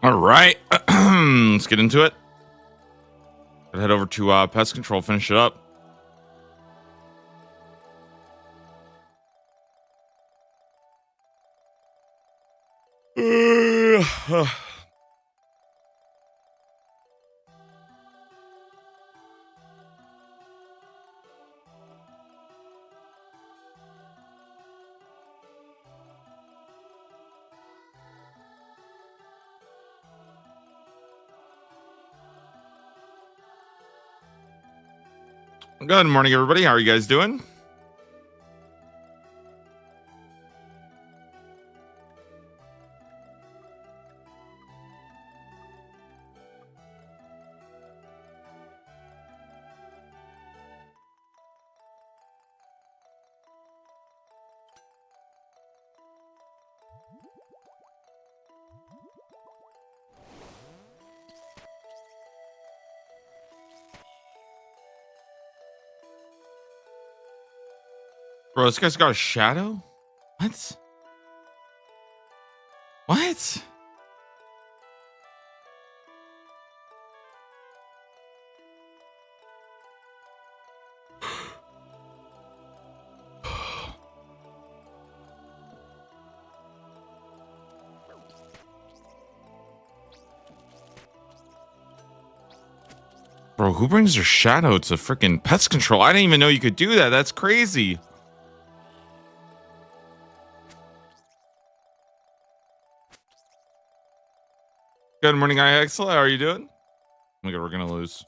All right, let's get into it. Gotta head over to pest control, finish it up. Good morning, everybody. How are you guys doing? Bro, this guy's got a shadow? What? What? Bro, who brings their shadow to freaking pest control? I didn't even know you could do that. That's crazy. Good morning, Axel. How are you doing? Oh my god, we're gonna lose.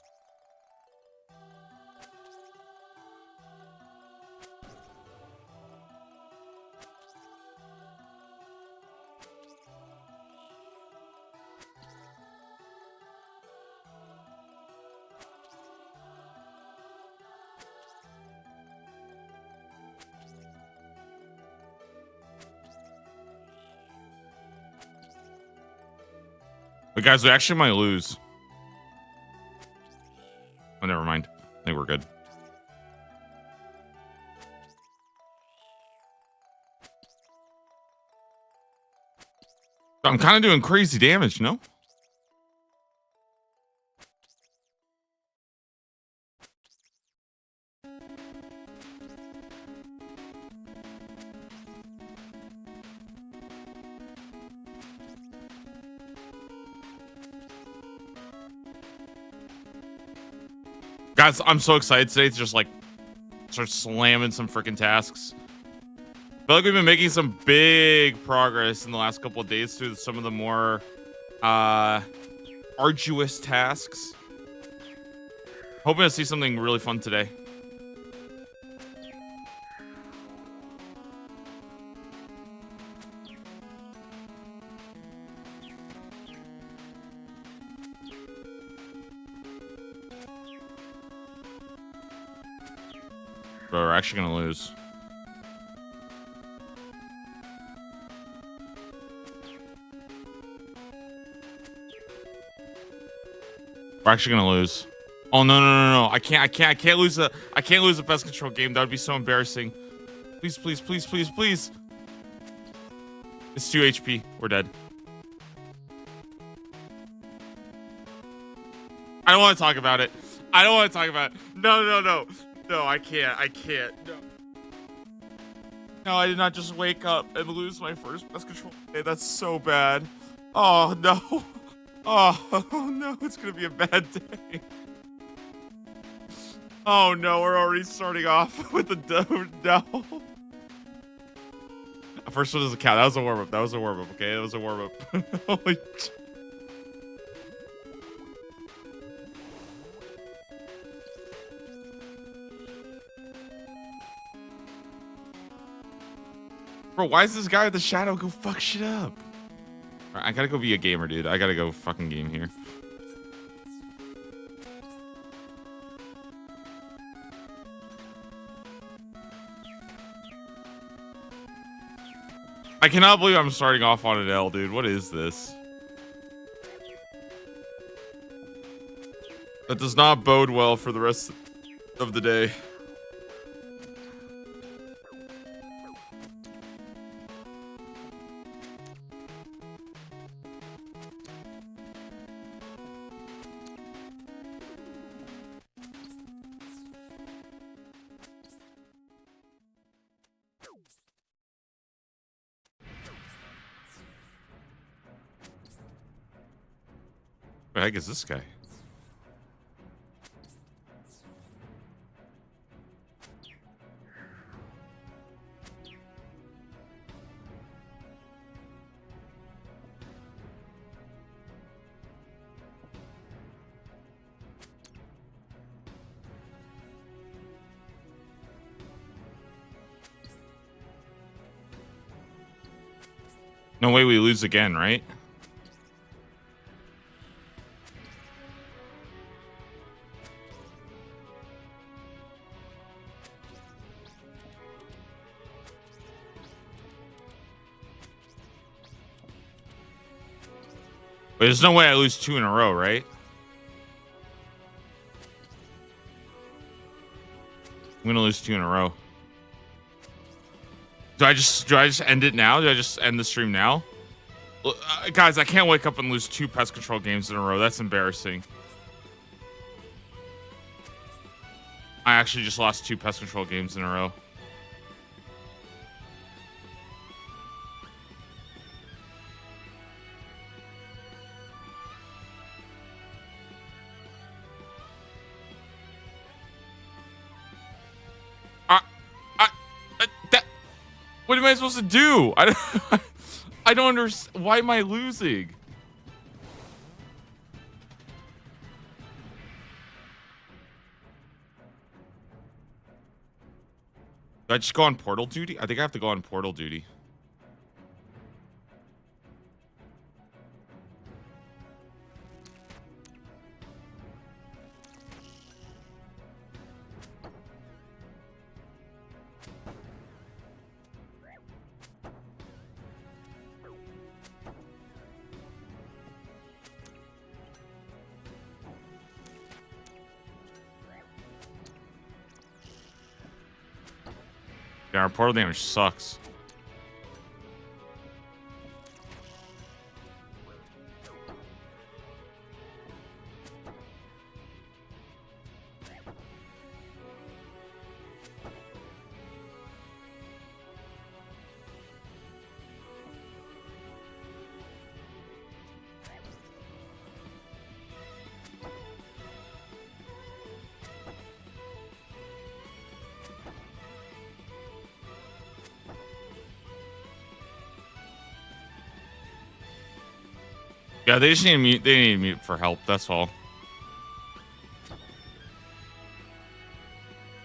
But guys, we actually might lose. Oh, never mind. I think we're good. I'm kind of doing crazy damage, no? Guys, I'm so excited today to just like start slamming some freaking tasks. I feel like we've been making some big progress in the last couple of days through some of the more arduous tasks. Hoping to see something really fun today. Bro, we're actually gonna lose. We're actually gonna lose. Oh no! I can't lose a pest control game. That would be so embarrassing. Please. It's 2 HP. We're dead. I don't want to talk about it. No, I can't. No, I did not just wake up and lose my first pest control. Hey, that's so bad. Oh no. Oh no, it's gonna be a bad day. Oh no, we're already starting off with the no. First one doesn't count. That was a warm up. Okay, that was a warm up. Holy shit. Bro, why is this guy with the shadow go fuck shit up? Right, I gotta go be a gamer, dude. I gotta go fucking game here. I cannot believe I'm starting off on an L, dude. What is this? That does not bode well for the rest of the day. What the heck is this guy? No way we lose again, right? Wait, there's no way I lose 2 in a row, right? I'm gonna lose 2 in a row. Do I just end it now? Do I just end the stream now? Guys, I can't wake up and lose 2 pest control games in a row. That's embarrassing. I actually just lost 2 pest control games in a row. What am I supposed to do? I don't understand. Why am I losing? Do I just go on portal duty? I think I have to go on portal duty. Yeah, our portal damage sucks. Yeah, they just need mute. They need mute for help. That's all.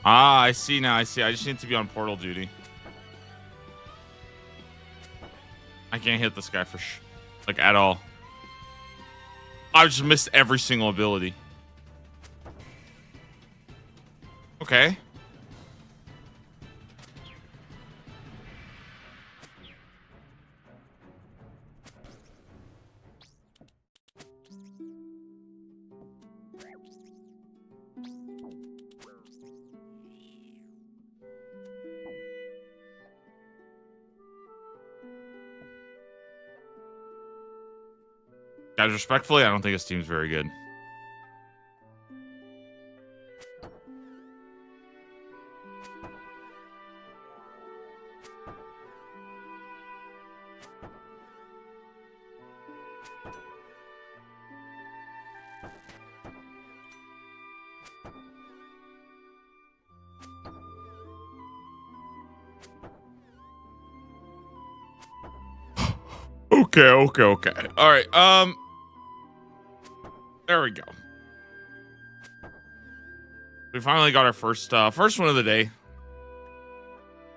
Ah, I see now. I see. I just need to be on portal duty. I can't hit this guy for like at all. I just missed every single ability. Okay. Guys, respectfully, I don't think this team's very good. Okay. All right. There we go. We finally got our first one of the day.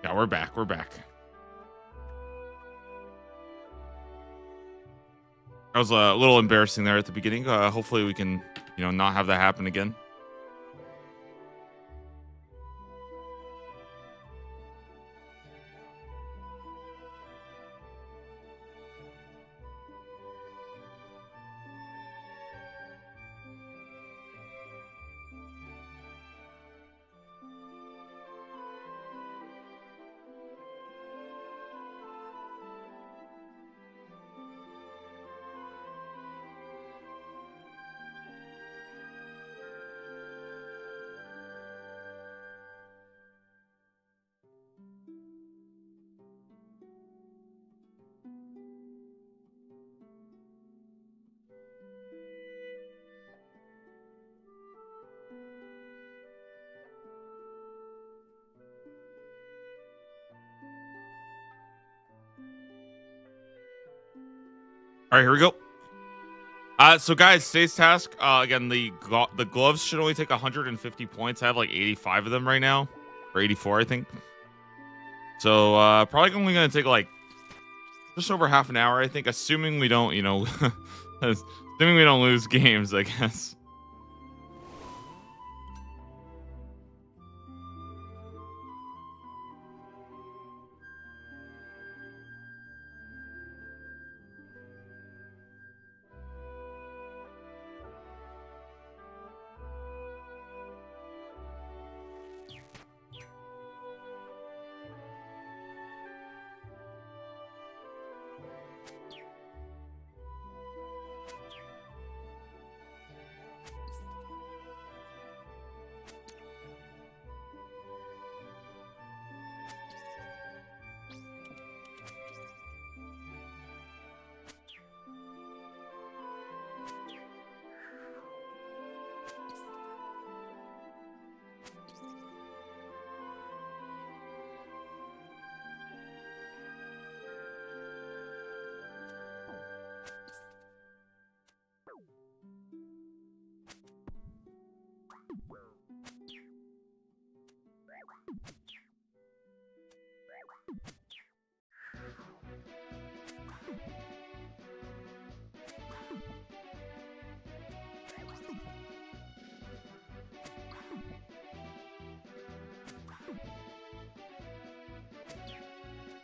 Yeah, we're back. That was a little embarrassing there at the beginning. Hopefully we can, not have that happen again. All right, here we go. So guys, today's task, again, the gloves should only take 150 points. I have like 85 of them right now, or 84, I think. So probably only gonna take like just over half an hour, I think, assuming we don't, assuming we don't lose games, I guess.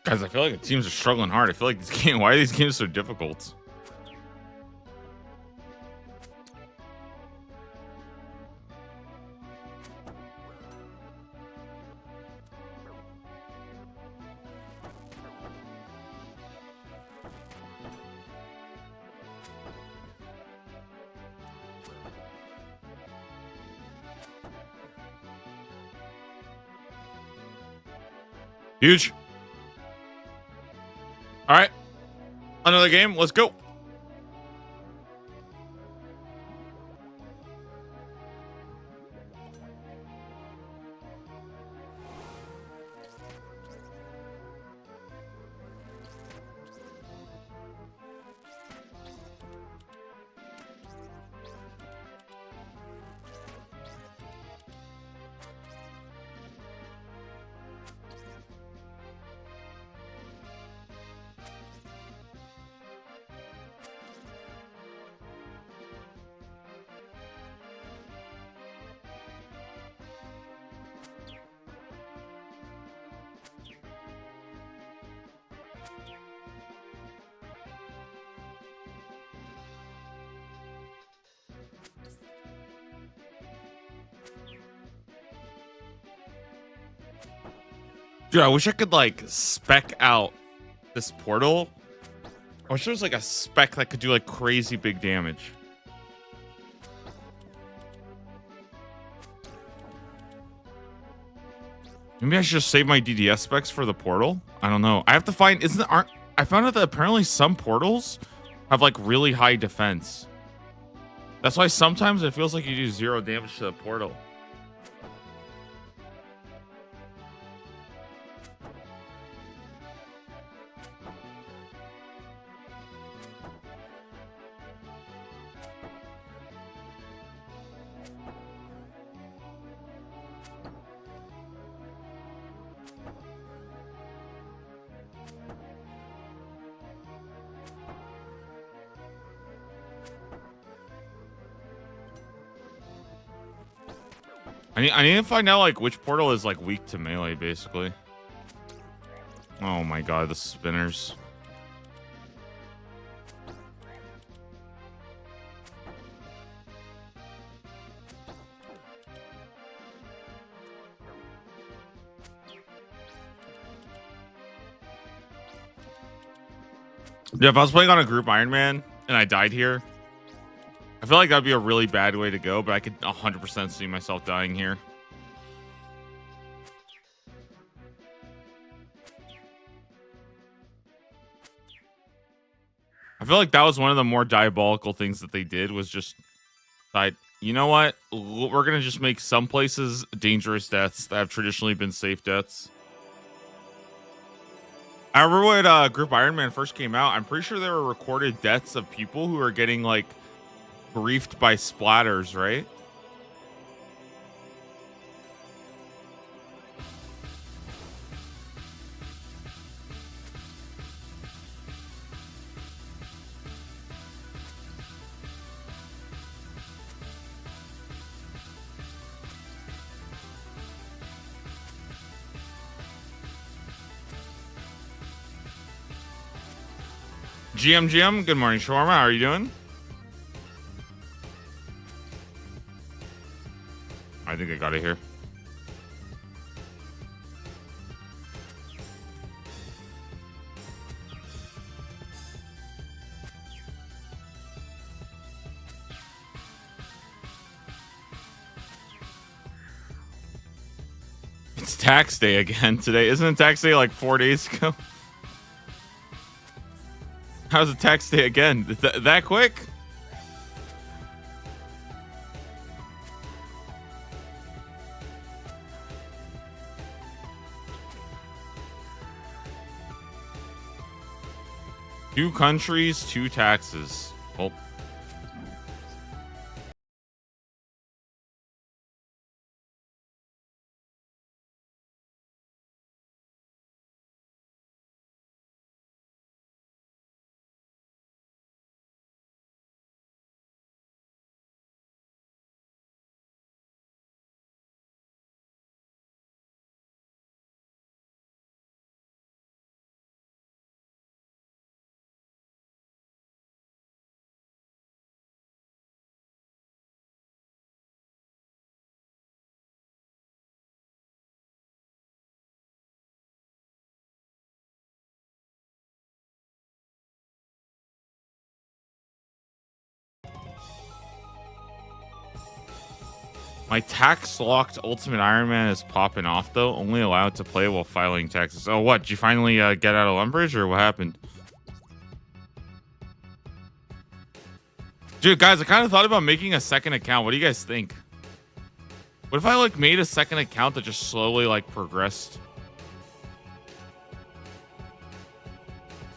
Guys, I feel like the teams are struggling hard. I feel like why are these games so difficult? Huge. All right, another game. Let's go. Dude, I wish I could like spec out this portal. I wish there was like a spec that could do like crazy big damage. Maybe I should just save my DDS specs for the portal. I don't know. I have to find. I found out that apparently some portals have like really high defense. That's why sometimes it feels like you do 0 damage to the portal. I need to find out like which portal is like weak to melee, basically. Oh my god, the spinners. Yeah, if I was playing on a group Iron Man and I died here, I feel like that'd be a really bad way to go, but I could 100% see myself dying here. I feel like that was one of the more diabolical things that they did was just decide, you know what? We're going to just make some places dangerous deaths that have traditionally been safe deaths. I remember when Group Iron Man first came out. I'm pretty sure there were recorded deaths of people who are getting like briefed by splatters, right? GM, good morning, Shawarma. How are you doing? I think I got it here. It's tax day again today. Isn't it tax day like 4 days ago? How's it tax day again? That quick? Two countries, two taxes. Well, my tax locked Ultimate Iron Man is popping off though. Only allowed to play while filing taxes. Oh, what? Did you finally get out of Lumbridge or what happened? Dude, guys, I kind of thought about making a second account. What do you guys think? What if I like made a second account that just slowly like progressed?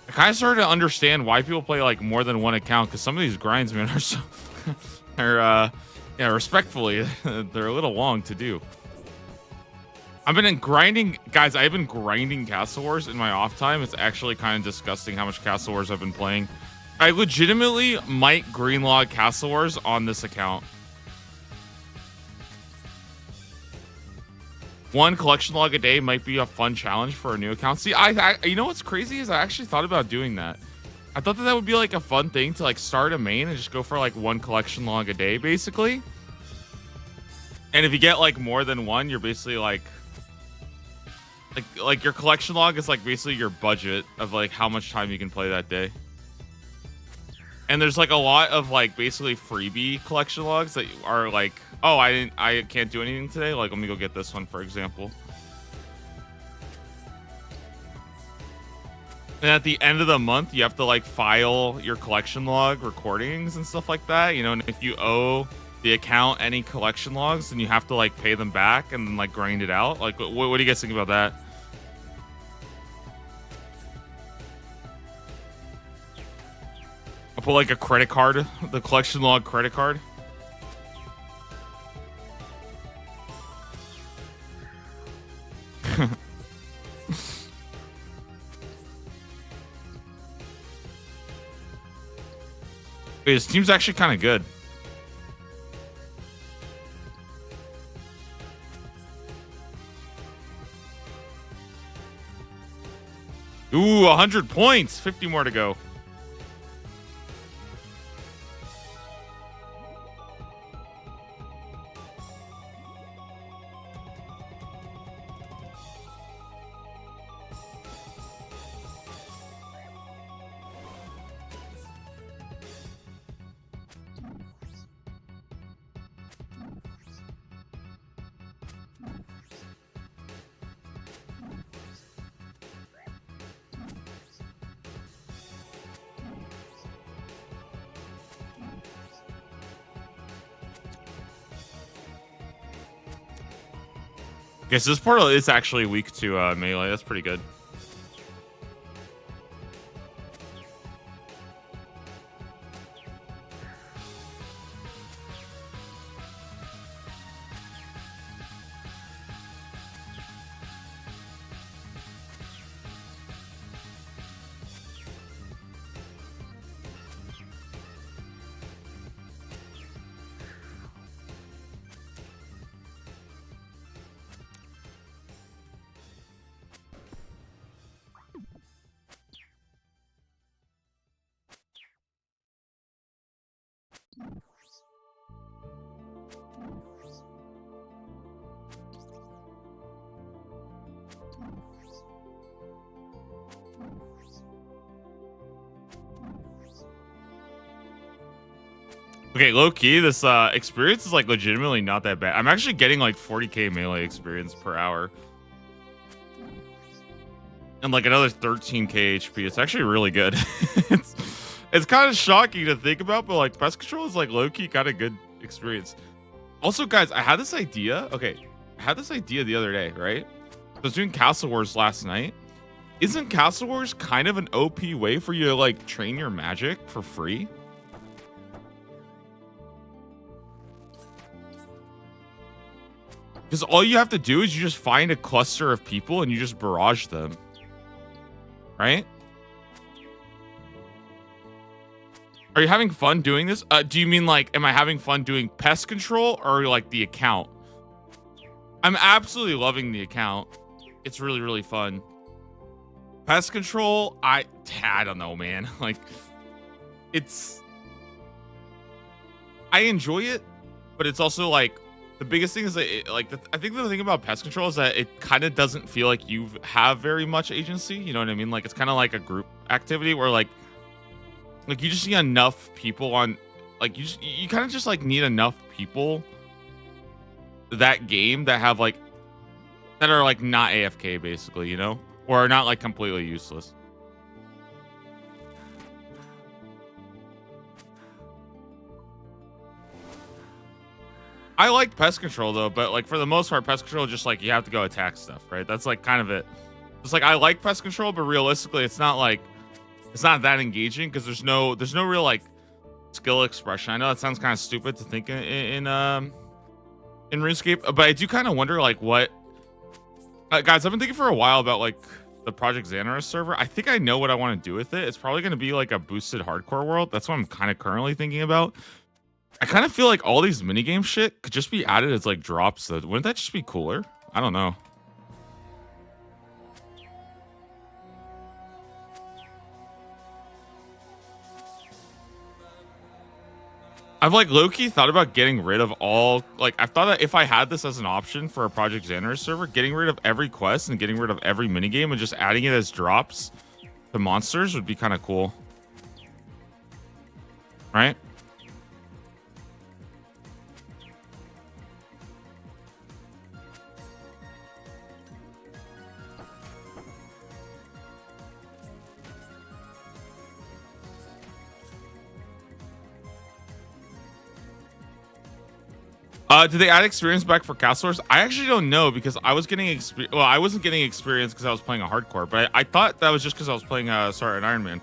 I kind of started to understand why people play like more than one account because some of these grinds, man, are so are yeah, respectfully, they're a little long to do. I've been grinding, guys. I've been grinding Castle Wars in my off time. It's actually kind of disgusting how much Castle Wars I've been playing. I legitimately might greenlog Castle Wars on this account. One collection log a day might be a fun challenge for a new account. See, I you know what's crazy is I actually thought about doing that. I thought that would be like a fun thing to like start a main and just go for like one collection log a day, basically. And if you get like more than one, you're basically like your collection log is like basically your budget of like how much time you can play that day. And there's like a lot of like basically freebie collection logs that are like, oh, I can't do anything today. Like, let me go get this one, for example. And at the end of the month, you have to like file your collection log recordings and stuff like that. You know, and if you owe the account any collection logs, then you have to like pay them back and then like grind it out. Like, what do you guys think about that? I'll put like a credit card, the collection log credit card. Wait, this team's actually kind of good. Ooh, 100 points. 50 more to go. Okay, so this portal is actually weak to melee. That's pretty good. Okay, low key, this experience is like legitimately not that bad. I'm actually getting like 40k melee experience per hour. And like another 13k HP. It's actually really good. it's kind of shocking to think about, but like pest control is like low key kind of good experience. Also, guys, I had this idea. Okay, I had this idea the other day, right? I was doing Castle Wars last night. Isn't Castle Wars kind of an OP way for you to like train your magic for free? Because all you have to do is you just find a cluster of people and you just barrage them. Right? Are you having fun doing this? Do you mean like, am I having fun doing pest control or like the account? I'm absolutely loving the account. It's really, really fun. Pest control, I don't know, man. Like, I enjoy it, but it's also like, the biggest thing is that I think the thing about pest control is that it kind of doesn't feel like you have very much agency. You know what I mean? Like it's kind of like a group activity where like you just need enough people on, like you kind of just like need enough people that game that have like that are like not AFK basically, you know, or are not like completely useless. I like pest control though, but like for the most part, pest control just like you have to go attack stuff, right? That's like kind of it. It's like I like pest control, but realistically, it's not that engaging because there's no real like skill expression. I know that sounds kind of stupid to think in RuneScape, but I do kind of wonder like what guys. I've been thinking for a while about like the Project Xanaris server. I think I know what I want to do with it. It's probably going to be like a boosted hardcore world. That's what I'm kind of currently thinking about. I kind of feel like all these minigame shit could just be added as like drops. So wouldn't that just be cooler? I don't know. I've like low-key thought about getting rid of all, like I've thought that if I had this as an option for a Project Xanaris server, getting rid of every quest and getting rid of every minigame and just adding it as drops to monsters would be kind of cool. Right? Did they add experience back for Castle Wars? I actually don't know because I was getting experience. Well, I wasn't getting experience because I was playing a hardcore, but I thought that was just because I was playing an Iron Man.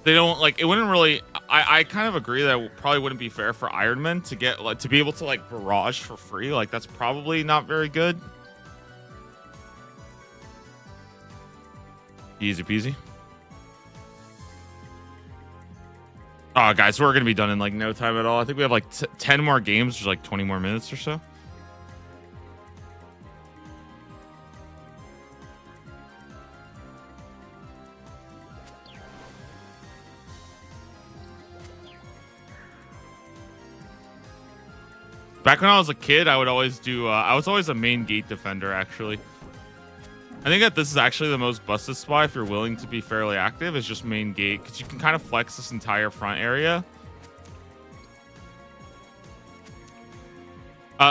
They don't like it. Wouldn't really. I kind of agree that it probably wouldn't be fair for Iron Man to get like to be able to like barrage for free. Like that's probably not very good. Easy peasy. Oh, guys, we're going to be done in like no time at all. I think we have like 10 more games, which is like 20 more minutes or so. Back when I was a kid, I would always do, I was always a main gate defender, actually. I think that this is actually the most busted spot if you're willing to be fairly active. Is just main gate because you can kind of flex this entire front area.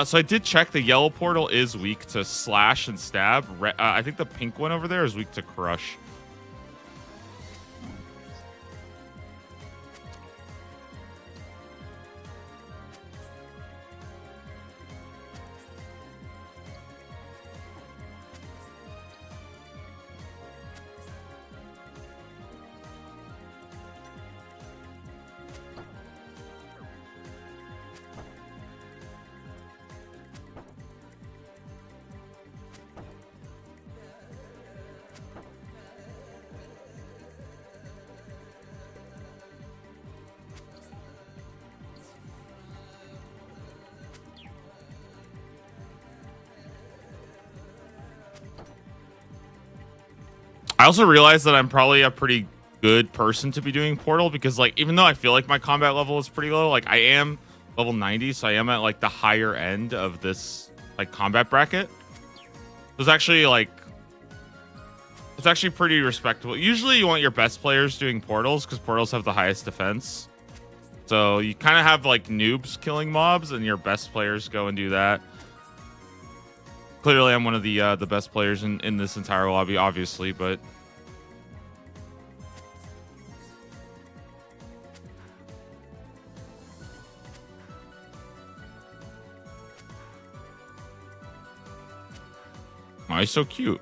So I did check the yellow portal is weak to slash and stab. I think the pink one over there is weak to crush. I also realized that I'm probably a pretty good person to be doing Portal because, like, even though I feel like my combat level is pretty low, like, I am level 90, so I am at, like, the higher end of this, like, combat bracket. There's actually, like, It's actually pretty respectable. Usually you want your best players doing portals because portals have the highest defense. So you kind of have like noobs killing mobs and your best players go and do that. Clearly I'm one of the best players in this entire lobby, obviously, but oh, he's so cute.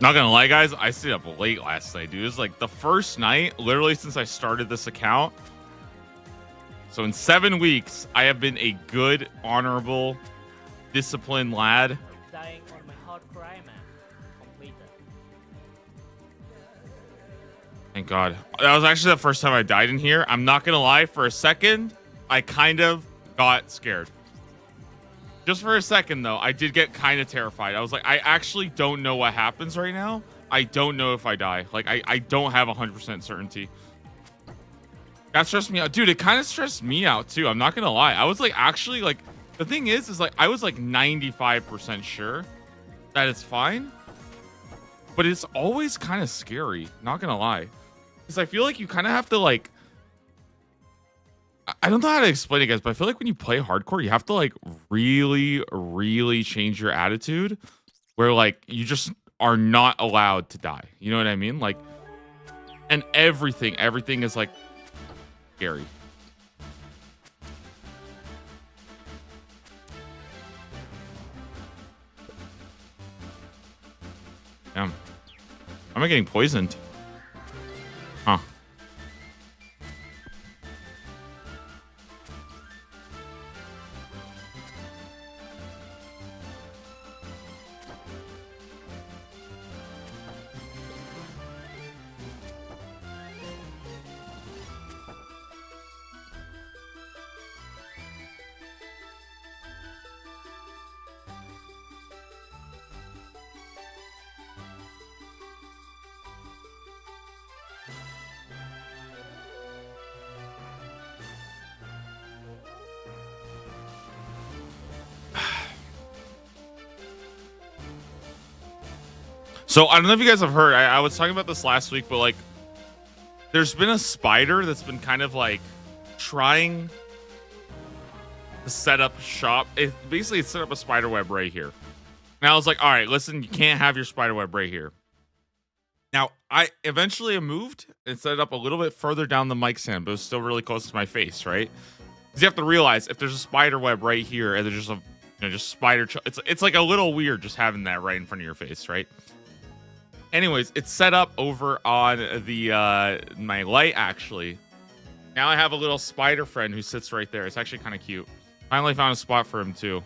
Not gonna lie, guys, I stayed up late last night, dude. It was like the first night, literally, since I started this account. So in 7 weeks, I have been a good, honorable, disciplined lad. Dying on my hard cry, man. Completed. Thank God. That was actually the first time I died in here. I'm not gonna lie, for a second, I kind of got scared. Just for a second, though, I did get kind of terrified. I was like, I actually don't know what happens right now. I don't know if I die. Like, I don't have 100% certainty. That stressed me out. Dude, it kind of stressed me out, too. I'm not going to lie. I was, like, actually, like, the thing is, like, I was, like, 95% sure that it's fine. But it's always kind of scary. Not going to lie. Because I feel like you kind of have to, like, I don't know how to explain it, guys, but I feel like when you play hardcore, you have to like really, really change your attitude where like you just are not allowed to die. You know what I mean? Like, and everything is like scary. Damn. Am I getting poisoned? Huh. So I don't know if you guys have heard, I was talking about this last week, but like there's been a spider that's been kind of like trying to set up shop. Basically it set up a spider web right here. And I was like, all right, listen, you can't have your spider web right here. Now I eventually moved and set it up a little bit further down the mic stand, but it was still really close to my face, right? Because you have to realize if there's a spider web right here and there's just a just spider, it's like a little weird just having that right in front of your face, right? Anyways, it's set up over on the my light, actually. Now I have a little spider friend who sits right there. It's actually kind of cute. Finally found a spot for him, too.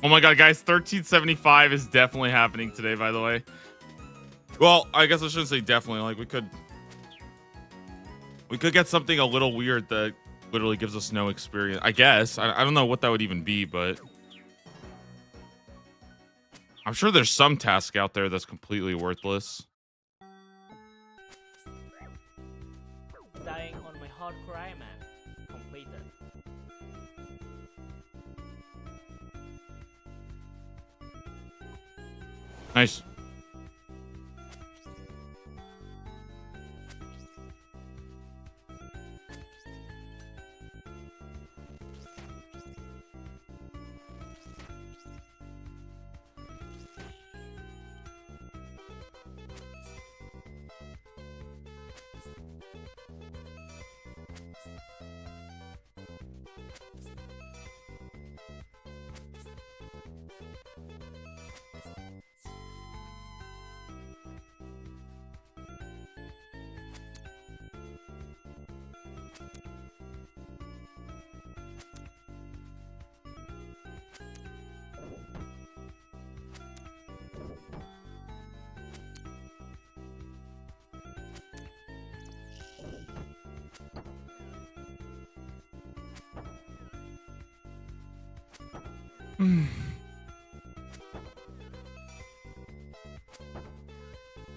Oh my god, guys, 1375 is definitely happening today, by the way. Well, I guess I shouldn't say definitely. Like, we could get something a little weird that literally gives us no experience. I guess. I don't know what that would even be, but I'm sure there's some task out there that's completely worthless. Dying on my hard cry, man. Completed. Nice.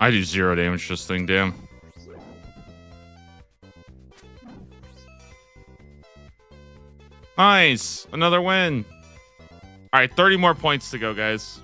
I do 0 damage to this thing, damn. Nice! Another win! Alright, 30 more points to go, guys.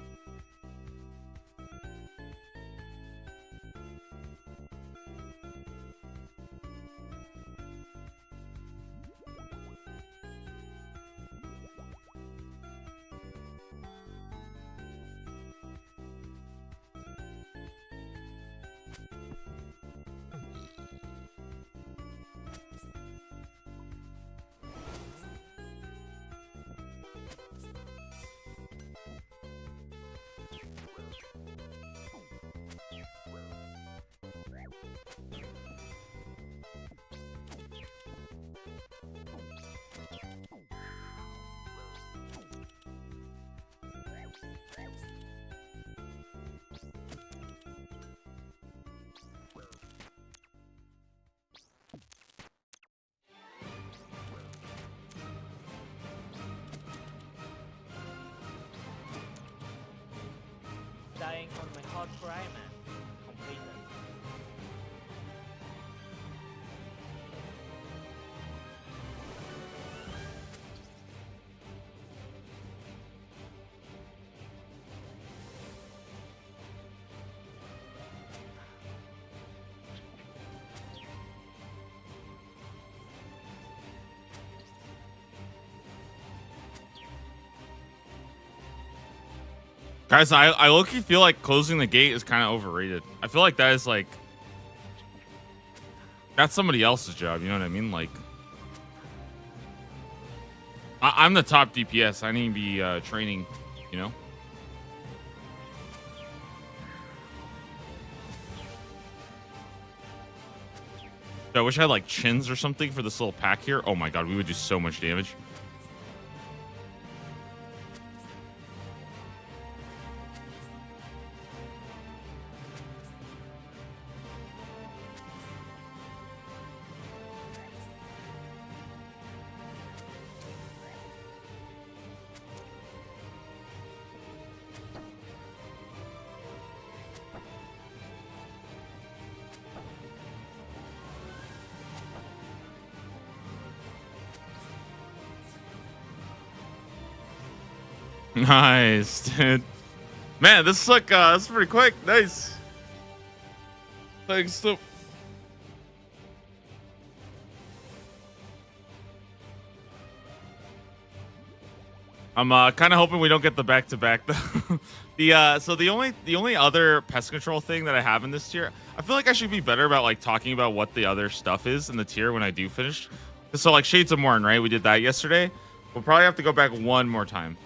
Dying on my hard cry, man. Completed. Guys, I low-key feel like closing the gate is kind of overrated. I feel like that is like... That's somebody else's job, you know what I mean? Like... I'm the top DPS. I need to be training, you know? I wish I had like chins or something for this little pack here. Oh my god, we would do so much damage. Nice, dude. Man, this is like this is pretty quick. Nice. Thanks. I'm kind of hoping we don't get the back-to-back though. So the only other pest control thing that I have in this tier, I feel like I should be better about like talking about what the other stuff is in the tier when I do finish. So like Shades of Morn, right? We did that yesterday. We'll probably have to go back one more time.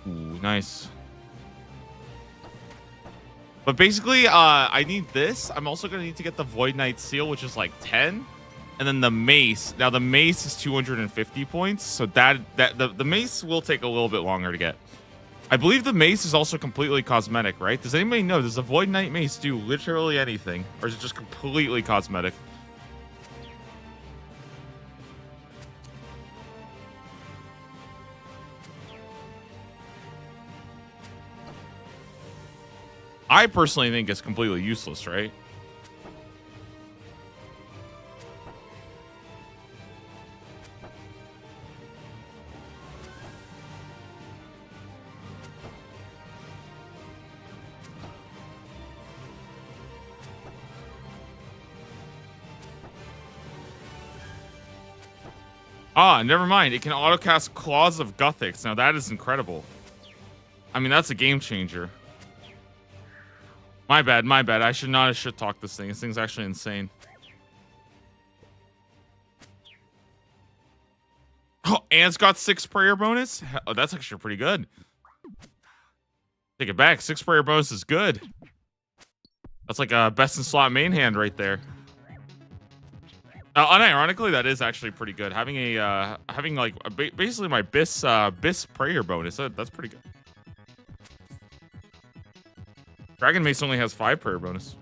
Ooh, nice. But basically, I need this. I'm also gonna need to get the Void Knight seal, which is like 10. And then the mace. Now the mace is 250 points, so the mace will take a little bit longer to get. I believe the mace is also completely cosmetic, right? Does anybody know? Does the Void Knight mace do literally anything, or is it just completely cosmetic? I personally think it's completely useless, right? Ah, never mind. It can autocast Claws of Guthix. Now that is incredible. I mean, that's a game changer. My bad, my bad. I should not have shit talked this thing. This thing's actually insane. Oh, and it's got 6 prayer bonus? Oh, that's actually pretty good. Take it back. 6 prayer bonus is good. That's like a best in slot main hand right there. Unironically, that is actually pretty good. Having a basically my bis prayer bonus. That's pretty good. Dragon Mace only has 5 prayer bonus.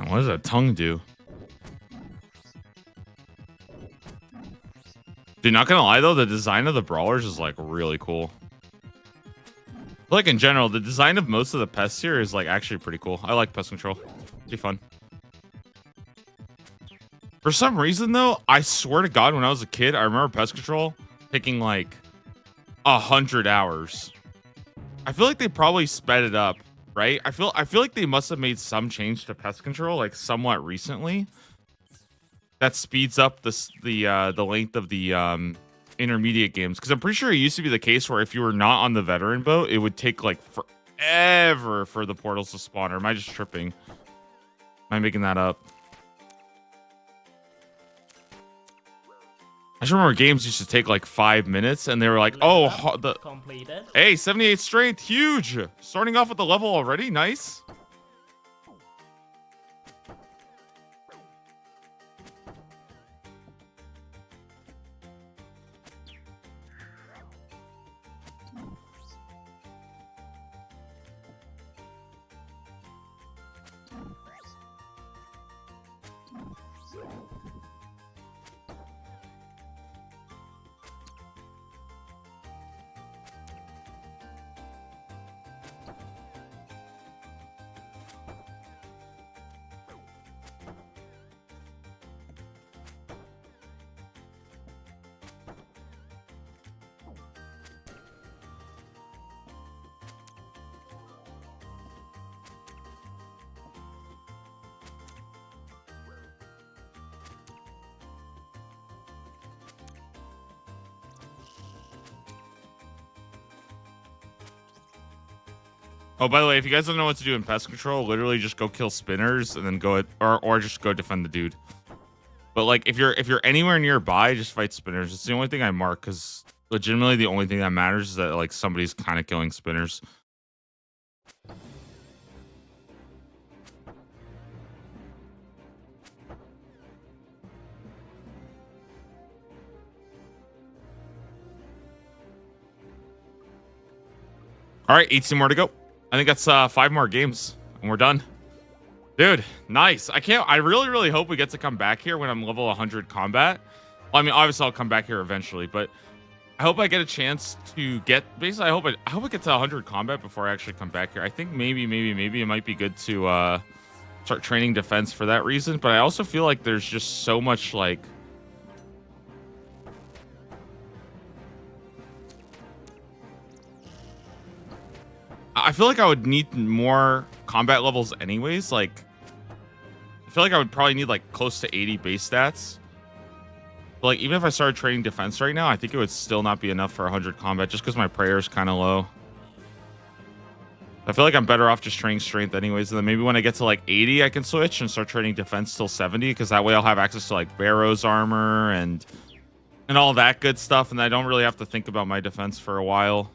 What does that tongue do? Dude, not gonna lie though, the design of the brawlers is like really cool. Like in general, the design of most of the pests here is like actually pretty cool. I like pest control. Pretty fun. For some reason though, I swear to God, when I was a kid, I remember pest control taking like 100 hours. I feel like they probably sped it up. Right? I feel like they must have made some change to pest control like somewhat recently. That speeds up the length of the intermediate games, because I'm pretty sure it used to be the case where if you were not on the veteran boat, it would take like forever for the portals to spawn. Or am I just tripping? Am I making that up? I just remember games used to take like 5 minutes, and they were like, "Oh, completed." Hey, 78 strength, huge! Starting off with the level already, nice." Oh, by the way, if you guys don't know what to do in pest control, literally just go kill spinners and then go or just go defend the dude. But like if you're anywhere nearby, just fight spinners. It's the only thing I mark, because legitimately the only thing that matters is that like somebody's kind of killing spinners. All right, 18 more to go. I think that's 5 more games and we're done. Dude, nice. I really hope we get to come back here when I'm level 100 combat. Well, I mean, obviously I'll come back here eventually, but I hope I get a chance to get, basically I hope I get to 100 combat before I actually come back here. I think maybe it might be good to start training defense for that reason, but I also feel like there's just so much like I feel like I would need more combat levels anyways. Like, I feel like I would probably need like close to 80 base stats But like, even if I started training defense right now, I think it would still not be enough for 100 combat just because my prayer is kind of low. I feel like I'm better off just training strength anyways. And then maybe when I get to like 80, I can switch and start training defense till 70, because that way I'll have access to like Barrow's armor and all that good stuff. And I don't really have to think about my defense for a while.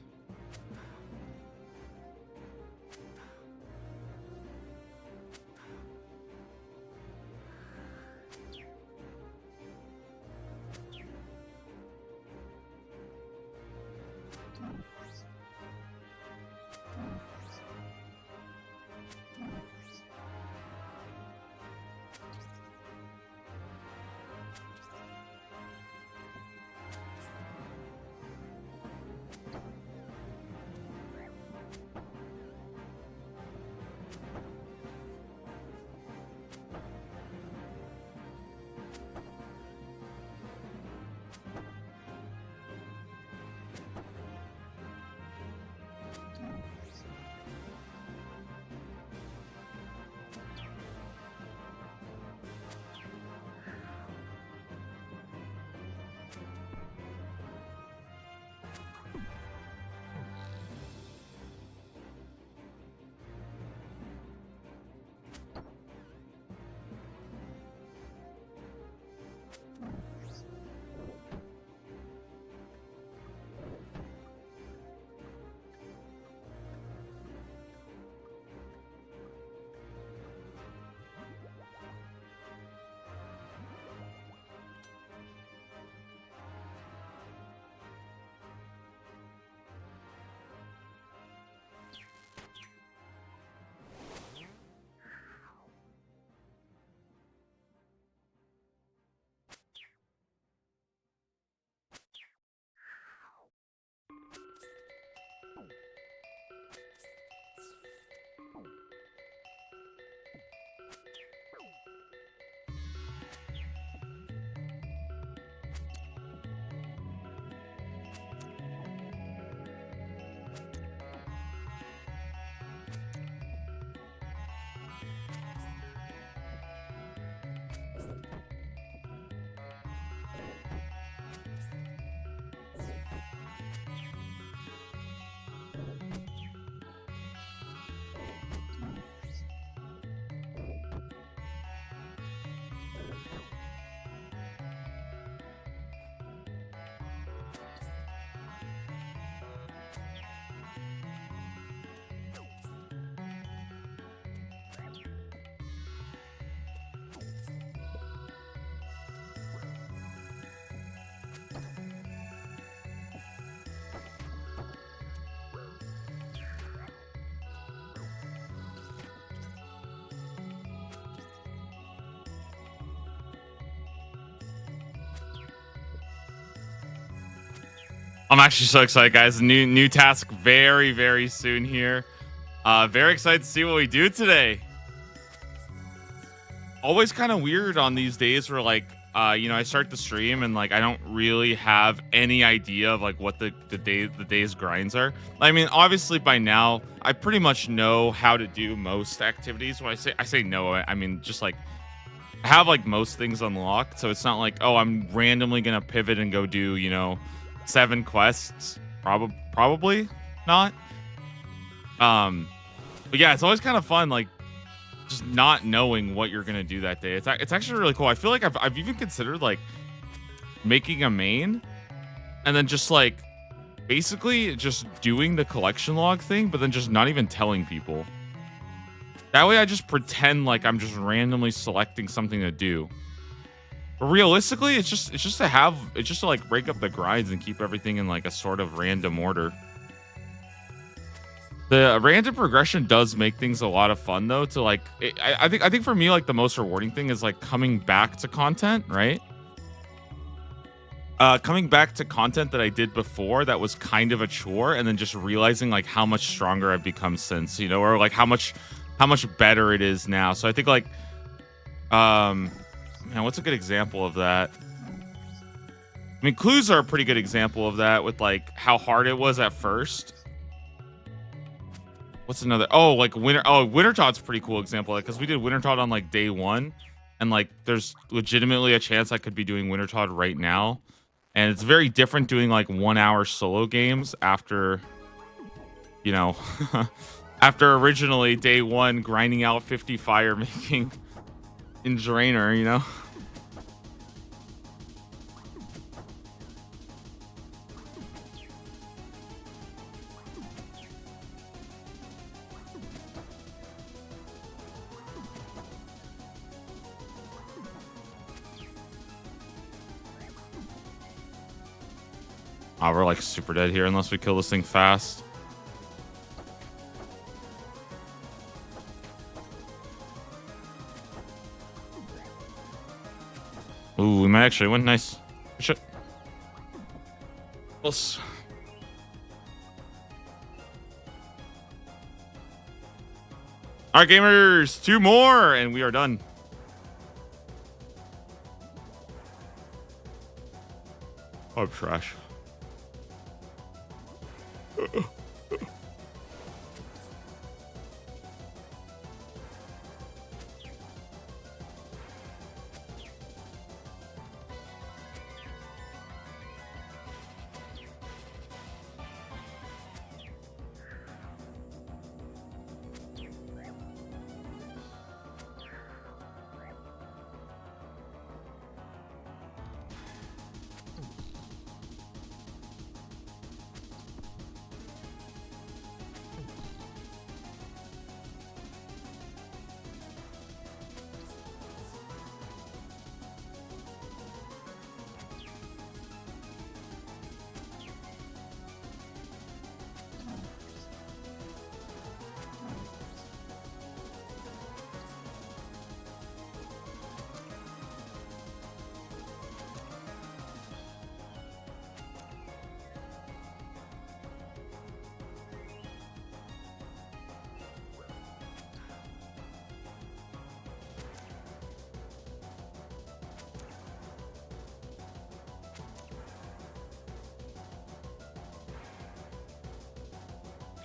I'm actually so excited, guys. New task very, very soon here. Very excited to see what we do today. Always kind of weird on these days where like, I start the stream and like I don't really have any idea of like what the day's grinds are. I mean, obviously by now I pretty much know how to do most activities. When I say no, I mean just like I have like most things unlocked, so it's not like, oh, I'm randomly gonna pivot and go do 7 quests. Probably not. But yeah, it's always kind of fun, like just not knowing what you're gonna do that day. It's actually really cool. I feel like I've even considered like making a main and then just like basically just doing the collection log thing, but then just not even telling people. That way I just pretend like I'm just randomly selecting something to do. But realistically, it's just to like break up the grinds and keep everything in like a sort of random order. The random progression does make things a lot of fun though. To like, I think for me, like the most rewarding thing is like coming back to content, right? Coming back to content that I did before that was kind of a chore, and then just realizing like how much stronger I've become since, or like how much better it is now. So I think like, man, what's a good example of that? I mean, clues are a pretty good example of that with like how hard it was at first. What's another? Oh, like Wintertodd's a pretty cool example, because we did Wintertodd on like day 1, and like there's legitimately a chance I could be doing Wintertod right now. And it's very different doing like 1 hour solo games after, you know, after originally day one grinding out 50 fire making in Drainer, you know? Oh, we're like super dead here unless we kill this thing fast. Ooh, we might actually win. Nice. Shit. Close. All right, gamers, 2 more, and we are done. Oh, trash.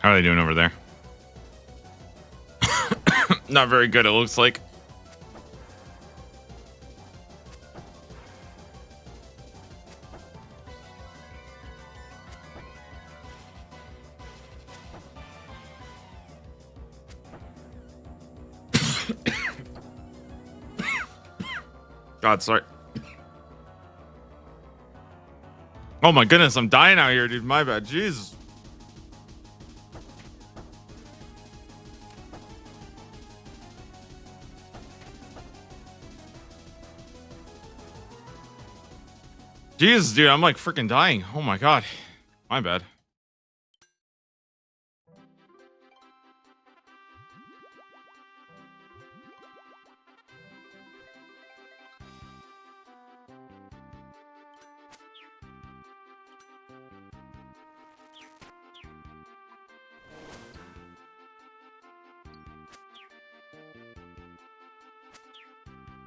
How are they doing over there? Not very good, it looks like. God, sorry. Oh my goodness, I'm dying out here, dude. My bad. Jeez. Jesus, dude, I'm like freaking dying. Oh my god. My bad.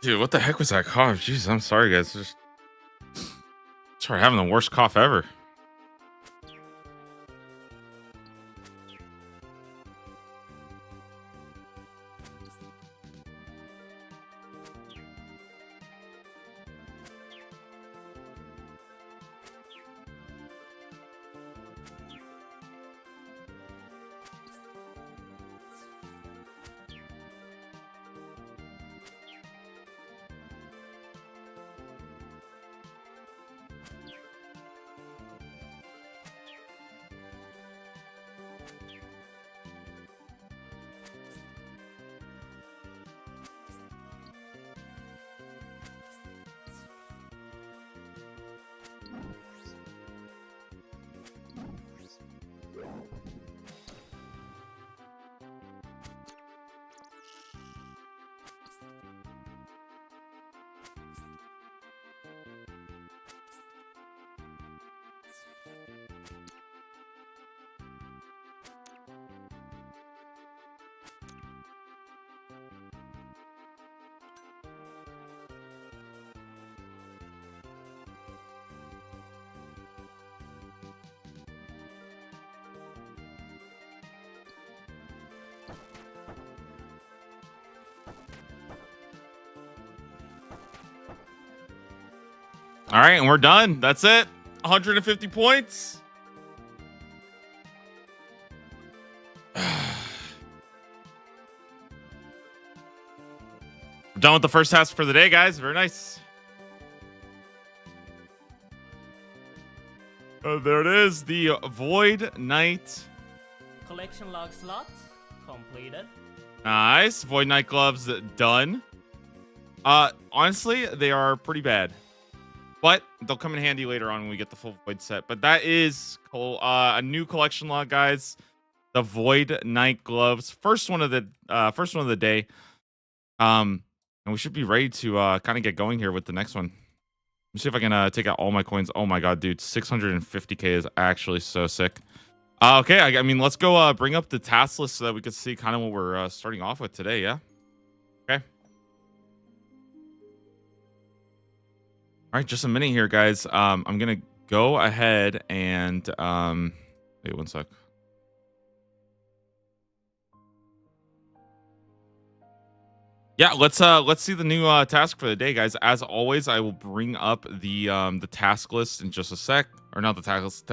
Dude, what the heck was that cough? Jeez, I'm sorry, guys. Just sorry, having the worst cough ever. All right, and we're done. That's it. 150 points. We're done with the first task for the day, guys. Very nice. There it is. The Void Knight. Collection log slot completed. Nice. Void Knight gloves done. Honestly, they are pretty bad, but they'll come in handy later on when we get the full Void set. But that is cool. A new collection log, guys. The Void Knight gloves. First one of the day. And we should be ready to kind of get going here with the next one. Let me see if I can take out all my coins. Oh my god, dude, 650k is actually so sick. Okay, I mean, let's go bring up the task list so that we can see kind of what we're starting off with today, yeah? Okay. All right, just a minute here, guys. I'm going to go ahead and... wait, one sec. Yeah, let's see the new task for the day, guys. As always, I will bring up the task list in just a sec, or not the task list,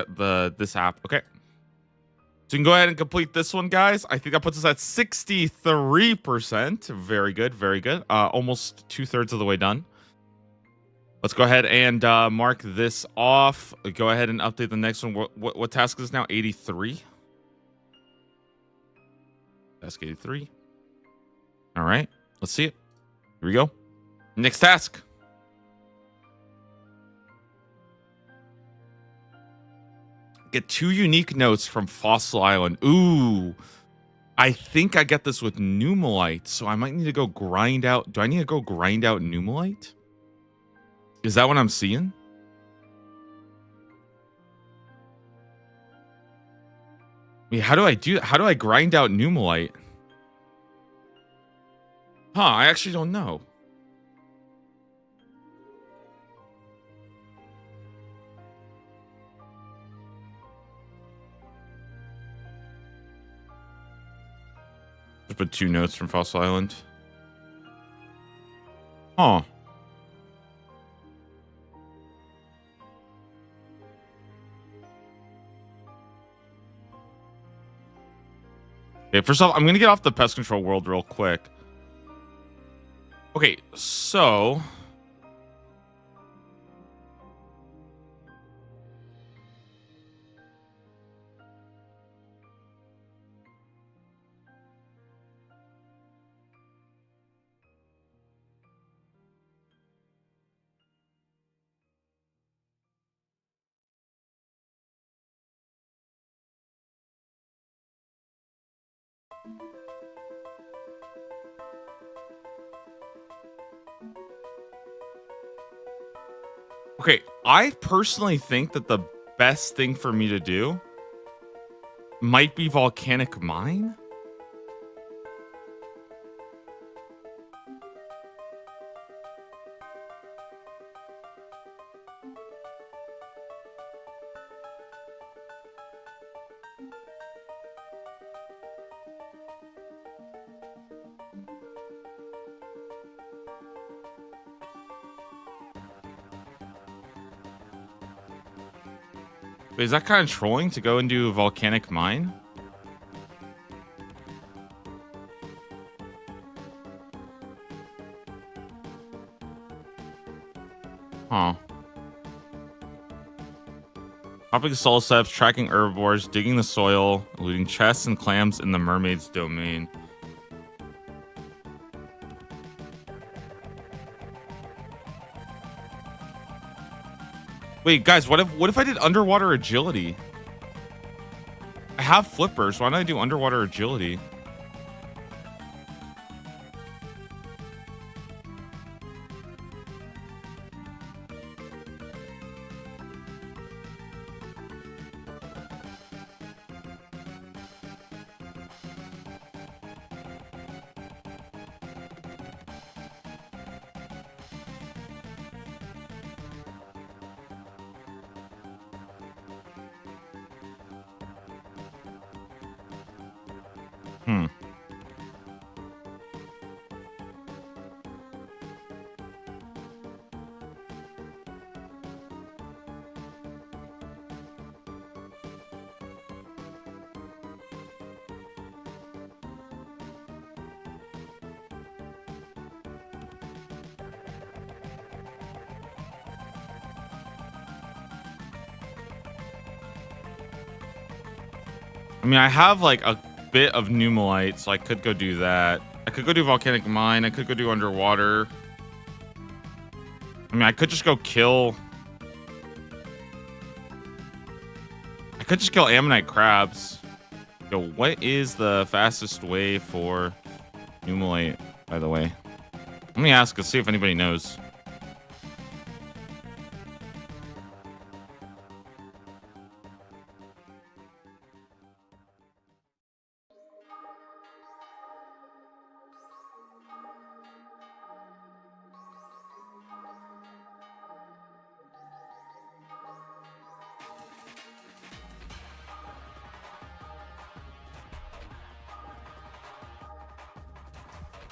this app. Okay, so you can go ahead and complete this one, guys. I think that puts us at 63%. Very good, very good. Almost 2/3 of the way done. Let's go ahead and mark this off. Go ahead and update the next one. What task is now? 83. Task 83. All right. Let's see it. Here we go. Next task. Get 2 unique notes from Fossil Island. Ooh. I think I get this with Numalite, so I might need to go grind out. Do I need to go grind out Numalite? Is that what I'm seeing? I mean, how do I do that? How do I grind out Numalite? Huh, I actually don't know. Just put 2 notes from Fossil Island. Huh. Okay, first off, I'm going to get off the pest control world real quick. Okay, so... Okay, I personally think that the best thing for me to do might be volcanic mine. Wait, is that kind of trolling to go and do a volcanic mine? Huh. Hopping soul steps, tracking herbivores, digging the soil, looting chests and clams in the mermaid's domain. Wait, guys, what if I did underwater agility? I have flippers. Why don't I do underwater agility? I mean, I have like a bit of pneumalite, so I could go do that. I could go do volcanic mine. I could go do underwater. I mean, I could just go kill. I could just kill ammonite crabs. Yo, what is the fastest way for pneumalite, by the way? Let me ask, let's see if anybody knows.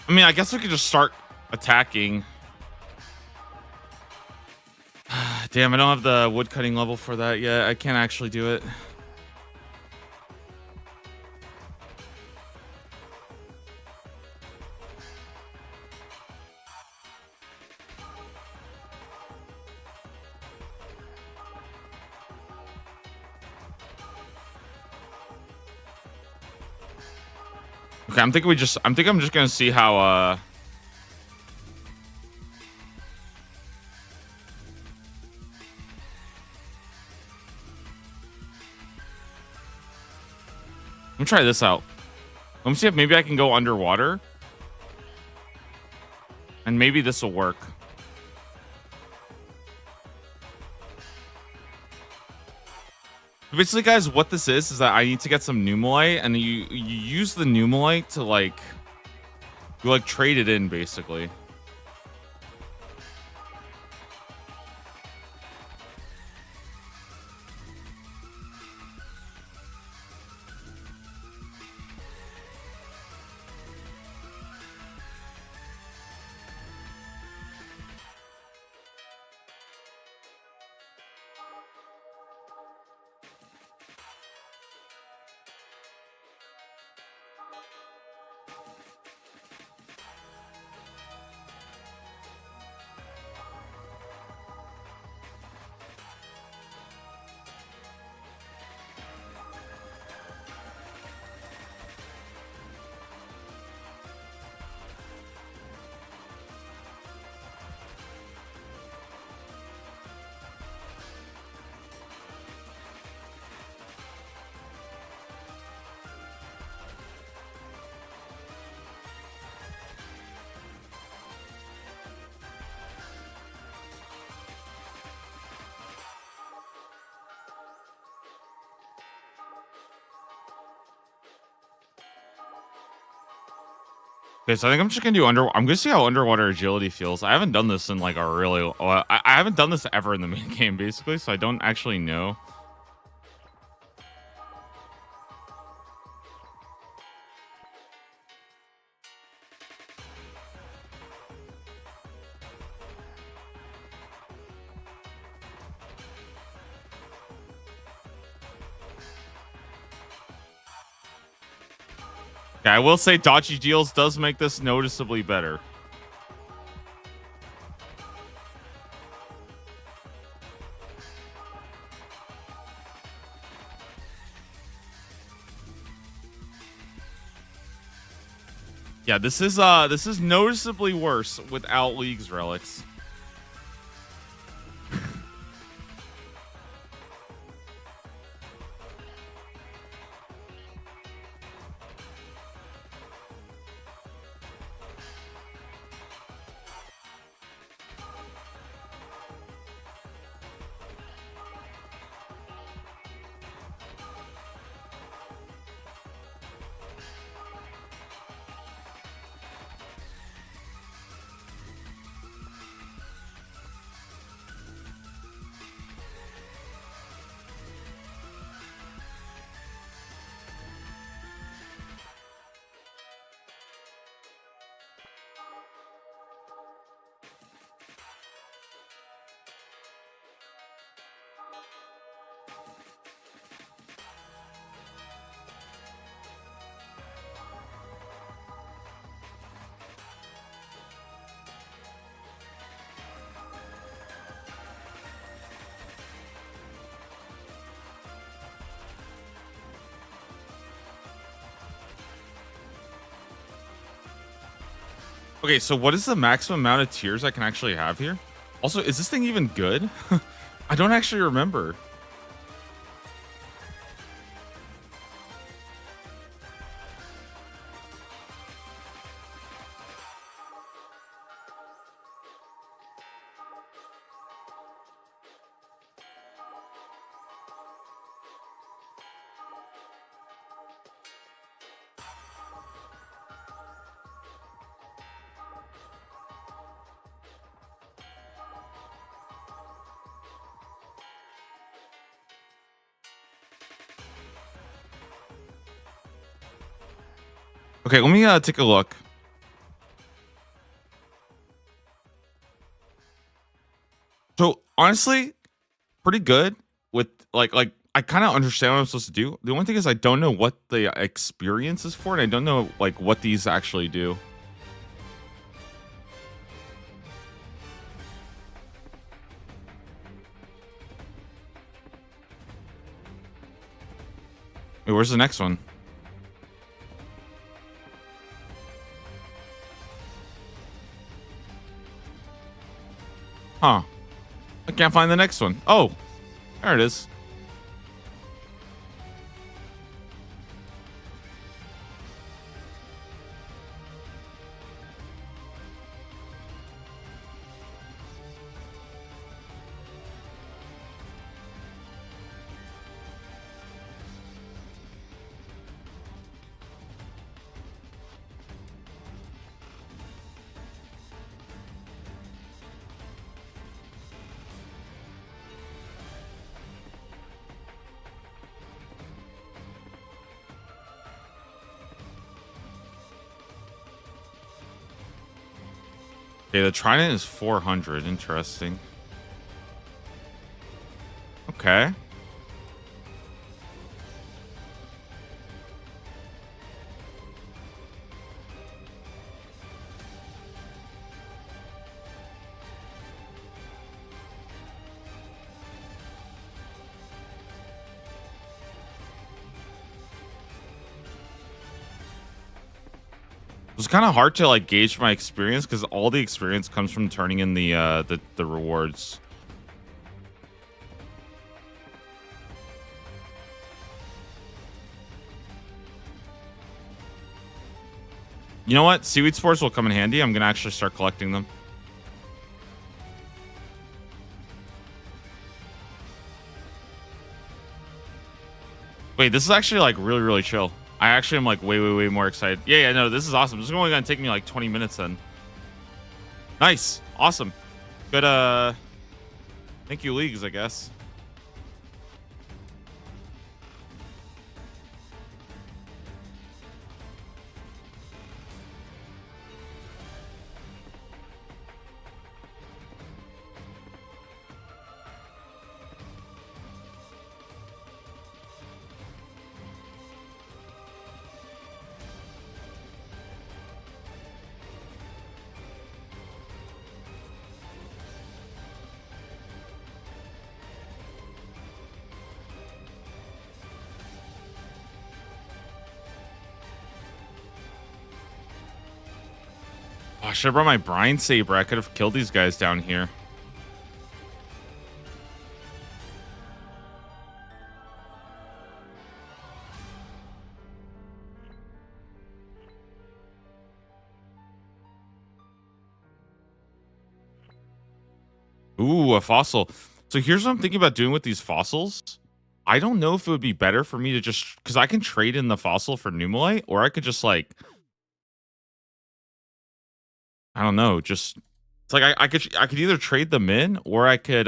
I mean, I guess we could just start attacking. Damn, I don't have the wood cutting level for that yet. I can't actually do it. Okay, I'm thinking I'm just gonna see how let me try this out. Let me see if maybe I can go underwater. And maybe this will work. Basically, guys, what this is that I need to get some pneumalite, and you use the pneumalite to like trade it in, basically. Okay, so I think I'm just gonna do I'm gonna see how underwater agility feels. I haven't done this in like a really. I haven't done this ever in the main game, basically, so I don't actually know. Yeah, I will say dodgy deals does make this noticeably better. Yeah, this is noticeably worse without League's relics. Okay, so what is the maximum amount of tiers I can actually have here? Also, is this thing even good? I don't actually remember. Okay, let me take a look. So honestly, pretty good with like I kind of understand what I'm supposed to do. The only thing is I don't know what the experience is for, and I don't know like what these actually do. Wait, where's the next one? Huh. I can't find the next one. Oh, there it is. Okay, the trident is 400. Interesting. Okay. It was kind of hard to like gauge my experience because all the experience comes from turning in the rewards. You know what? Seaweed spores will come in handy. I'm gonna actually start collecting them. Wait, this is actually like really, really chill. I actually am like way more excited. Yeah, no, this is awesome. This is only gonna take me like 20 minutes then. Nice. Awesome. Good, thank you, leagues, I guess. Oh, I should have brought my brine saber. I could have killed these guys down here. Ooh, a fossil. So here's what I'm thinking about doing with these fossils. I don't know if it would be better for me to just because I can trade in the fossil for Numalite, or I could just like I don't know, just it's like I could either trade them in or I could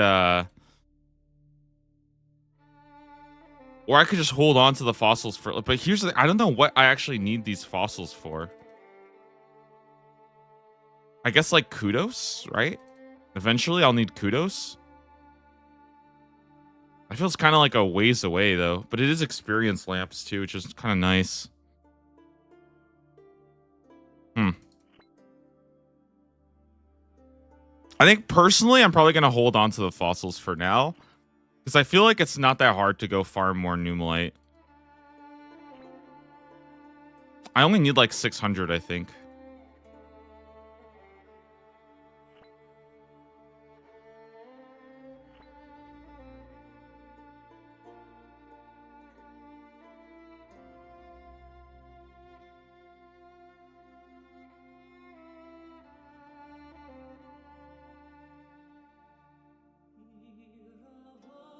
just hold on to the fossils for but here's the I don't know what I actually need these fossils for. I guess like kudos, right? Eventually I'll need kudos. I feel it's kind of like a ways away though, but it is experience lamps too, which is kind of nice. I think personally, I'm probably going to hold on to the fossils for now because I feel like it's not that hard to go farm more Numalite. I only need like 600, I think.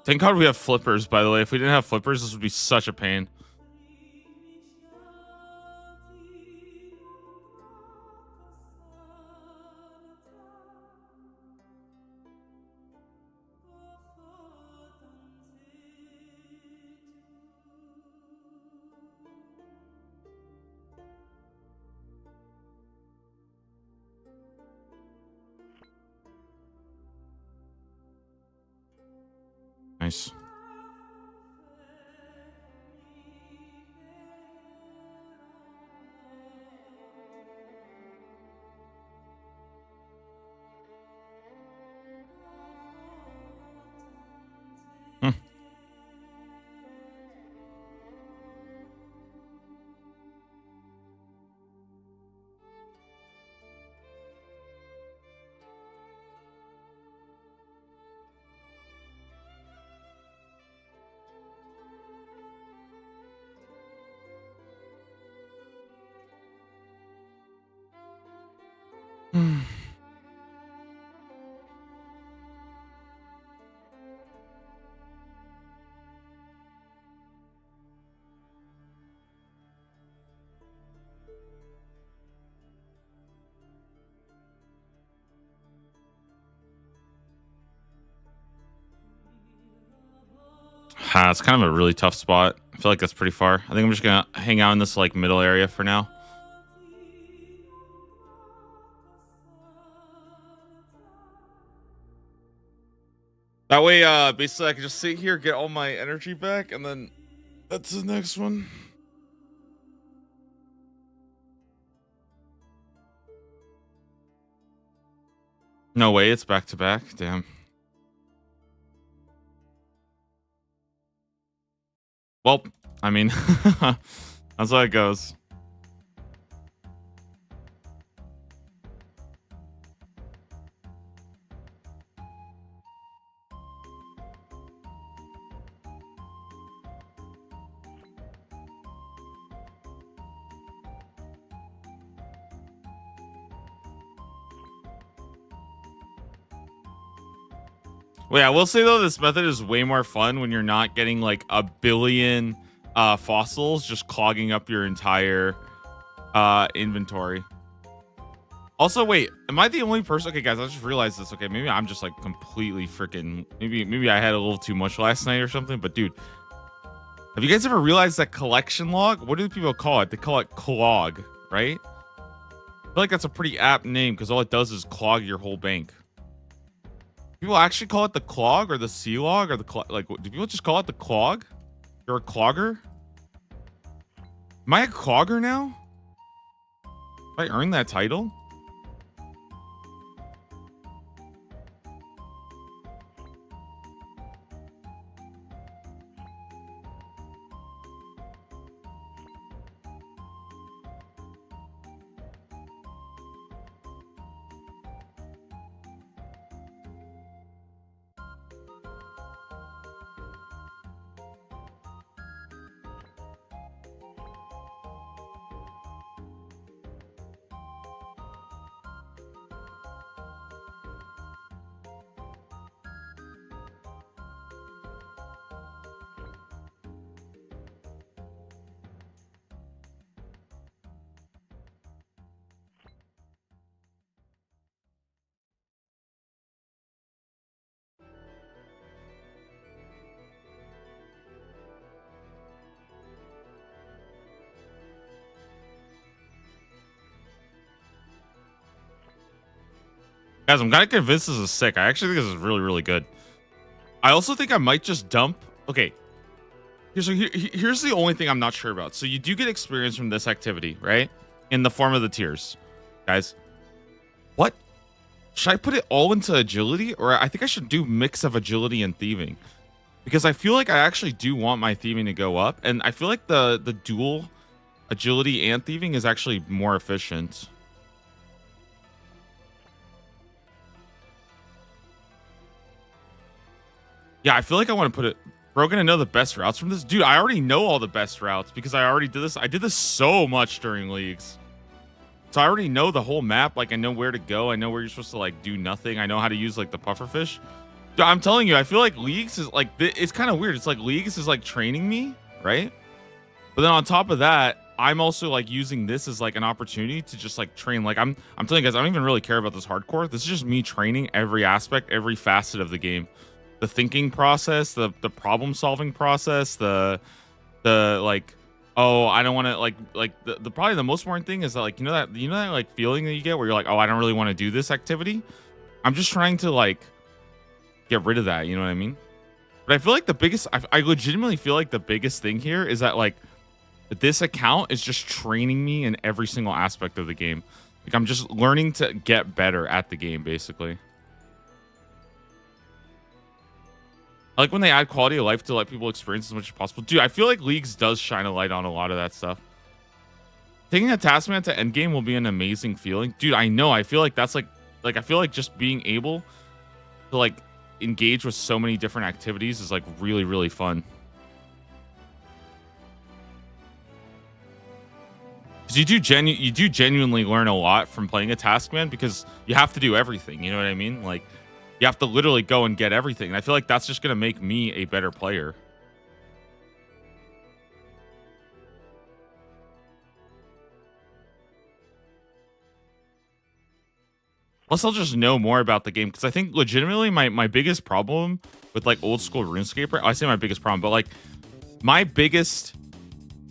Thank God we have flippers, by the way. If we didn't have flippers, this would be such a pain. Nice. It's kind of a really tough spot. I feel like that's pretty far. I think I'm just gonna hang out in this like middle area for now. That way, basically I can just sit here, get all my energy back, and then that's the next one. No way, it's back to back. Damn. Well, I mean, that's how it goes. Well, yeah, I will say though, this method is way more fun when you're not getting like a billion fossils just clogging up your entire inventory. Also, wait, am I the only person? Okay, guys, I just realized this. Okay, maybe I'm just like completely freaking. Maybe I had a little too much last night or something. But dude, have you guys ever realized that collection log? What do people call it? They call it clog, right? I feel like that's a pretty apt name because all it does is clog your whole bank. People actually call it the clog or the sea log or the like. Do people just call it the clog? You're a clogger? Am I a clogger now? Did I earn that title? Guys, I'm kind of convinced this is sick. I actually think this is really, really good. I also think I might just dump. Okay. Here's the only thing I'm not sure about. So you do get experience from this activity, right? In the form of the tiers. Guys, what? Should I put it all into agility? Or I think I should do mix of agility and thieving. Because I feel like I actually do want my thieving to go up. And I feel like the dual agility and thieving is actually more efficient. Yeah, I feel like I want to put it. Bro, gonna know the best routes from this? Dude, I already know all the best routes because I already did this. I did this so much during leagues. So I already know the whole map. Like, I know where to go. I know where you're supposed to, like, do nothing. I know how to use, like, the pufferfish. I'm telling you, I feel like Leagues is like it's kind of weird. It's like Leagues is like training me, right? But then on top of that, I'm also like using this as like an opportunity to just like train. Like I'm telling you guys, I don't even really care about this hardcore. This is just me training every aspect, every facet of the game. The thinking process, the problem solving process, the like, oh, I don't want to like the probably the most important thing is that like you know that like feeling that you get where you're like, oh, I don't really want to do this activity. I'm just trying to like get rid of that, you know what I mean? But I feel like the biggest I legitimately feel like the biggest thing here is that like this account is just training me in every single aspect of the game. Like I'm just learning to get better at the game, basically. I like when they add quality of life to let people experience as much as possible. Dude, I feel like Leagues does shine a light on a lot of that stuff. Taking a Taskman to endgame will be an amazing feeling. Dude, I know. I feel like that's like I feel like just being able to like engage with so many different activities is like really, really fun. Because you do genuinely learn a lot from playing a Taskman because you have to do everything. You know what I mean? Like you have to literally go and get everything. And I feel like that's just going to make me a better player. Plus, I'll just know more about the game because I think legitimately my biggest problem with like old school RuneScape, I say my biggest problem, but like my biggest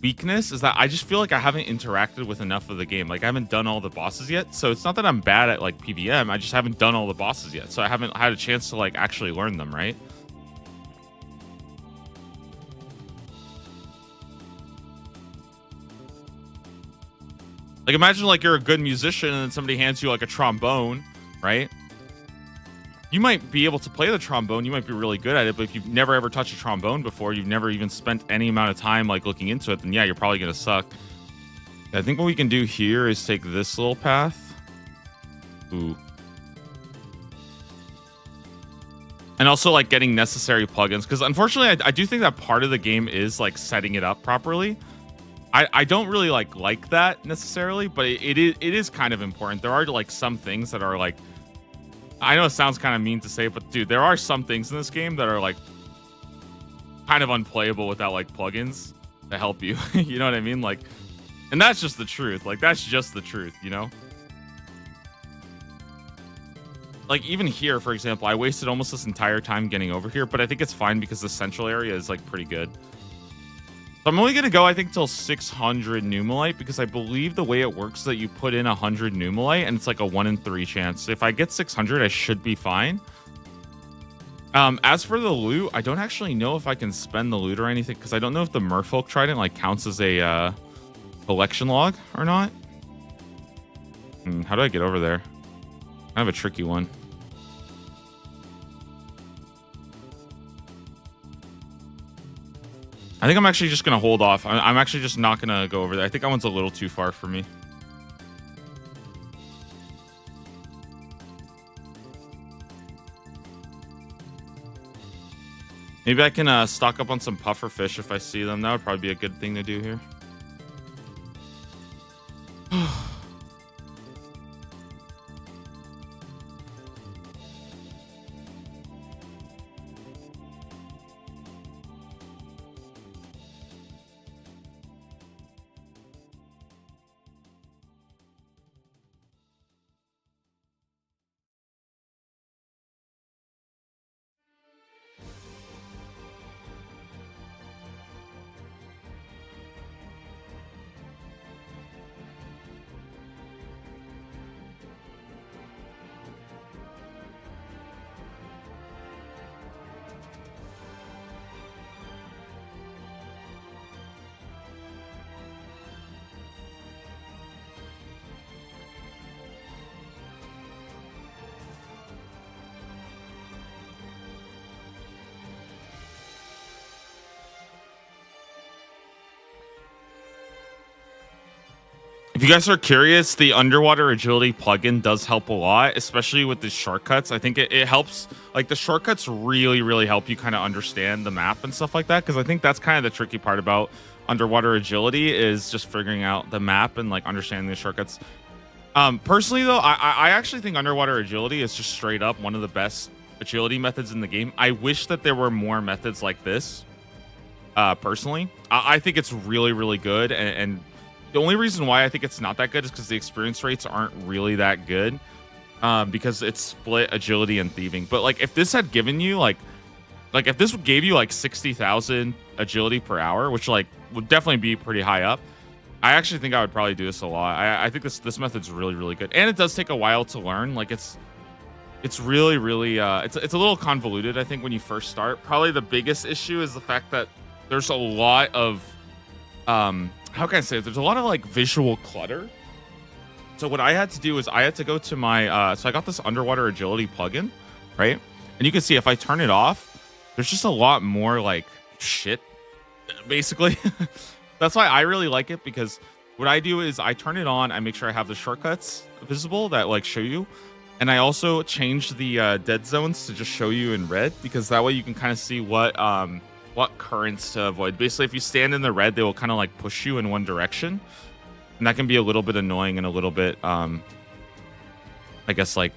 weakness is that I just feel like I haven't interacted with enough of the game. Like I haven't done all the bosses yet. So it's not that I'm bad at like PVM. I just haven't done all the bosses yet. So I haven't had a chance to like actually learn them, right? Like imagine like you're a good musician and then somebody hands you like a trombone, right? You might be able to play the trombone. You might be really good at it, but if you've never ever touched a trombone before, you've never even spent any amount of time like looking into it, then yeah, you're probably gonna suck. I think what we can do here is take this little path. Ooh. And also like getting necessary plugins, because unfortunately I do think that part of the game is like setting it up properly. I don't really like that necessarily, but it is kind of important. There are like some things that are like, I know it sounds kind of mean to say, but dude, there are some things in this game that are like kind of unplayable without like plugins to help you. You know what I mean? Like, and that's just the truth. Like, that's just the truth, you know? Like, even here, for example, I wasted almost this entire time getting over here, but I think it's fine because the central area is like pretty good. So I'm only going to go, I think, till 600 Numalite because I believe the way it works is that you put in 100 Numalite and it's like a 1 in 3 chance. If I get 600, I should be fine. As for the loot, I don't actually know if I can spend the loot or anything because I don't know if the Merfolk Trident like counts as a collection log or not. How do I get over there? Kind of a tricky one. I think I'm actually just going to hold off. I'm actually just not going to go over there. I think that one's a little too far for me. Maybe I can stock up on some puffer fish if I see them. That would probably be a good thing to do here. If you guys are curious, the underwater agility plugin does help a lot, especially with the shortcuts. I think it helps. Like the shortcuts really help you kind of understand the map and stuff like that. Because I think that's kind of the tricky part about underwater agility is just figuring out the map and like understanding the shortcuts. Personally, though, I actually think underwater agility is just straight up one of the best agility methods in the game. I wish that there were more methods like this. Personally, I think it's really, really good, and the only reason why I think it's not that good is because the experience rates aren't really that good, because it's split agility and thieving. But like, if this had given you like if this gave you like 60,000 agility per hour, which like would definitely be pretty high up, I actually think I would probably do this a lot. I think this method's really, really good, and it does take a while to learn. Like it's really, really it's a little convoluted, I think, when you first start. Probably the biggest issue is the fact that there's a lot of how can I say it? There's a lot of like visual clutter. So what I had to do is I had to go to my so I got this underwater agility plugin, right? And you can see if I turn it off, there's just a lot more like shit, basically. That's why I really like it, because what I do is I turn it on, I make sure I have the shortcuts visible that like show you. And I also change the dead zones to just show you in red, because that way you can kind of see what currents to avoid. Basically, if you stand in the red, they will kind of like push you in one direction. And that can be a little bit annoying and a little bit, I guess, like,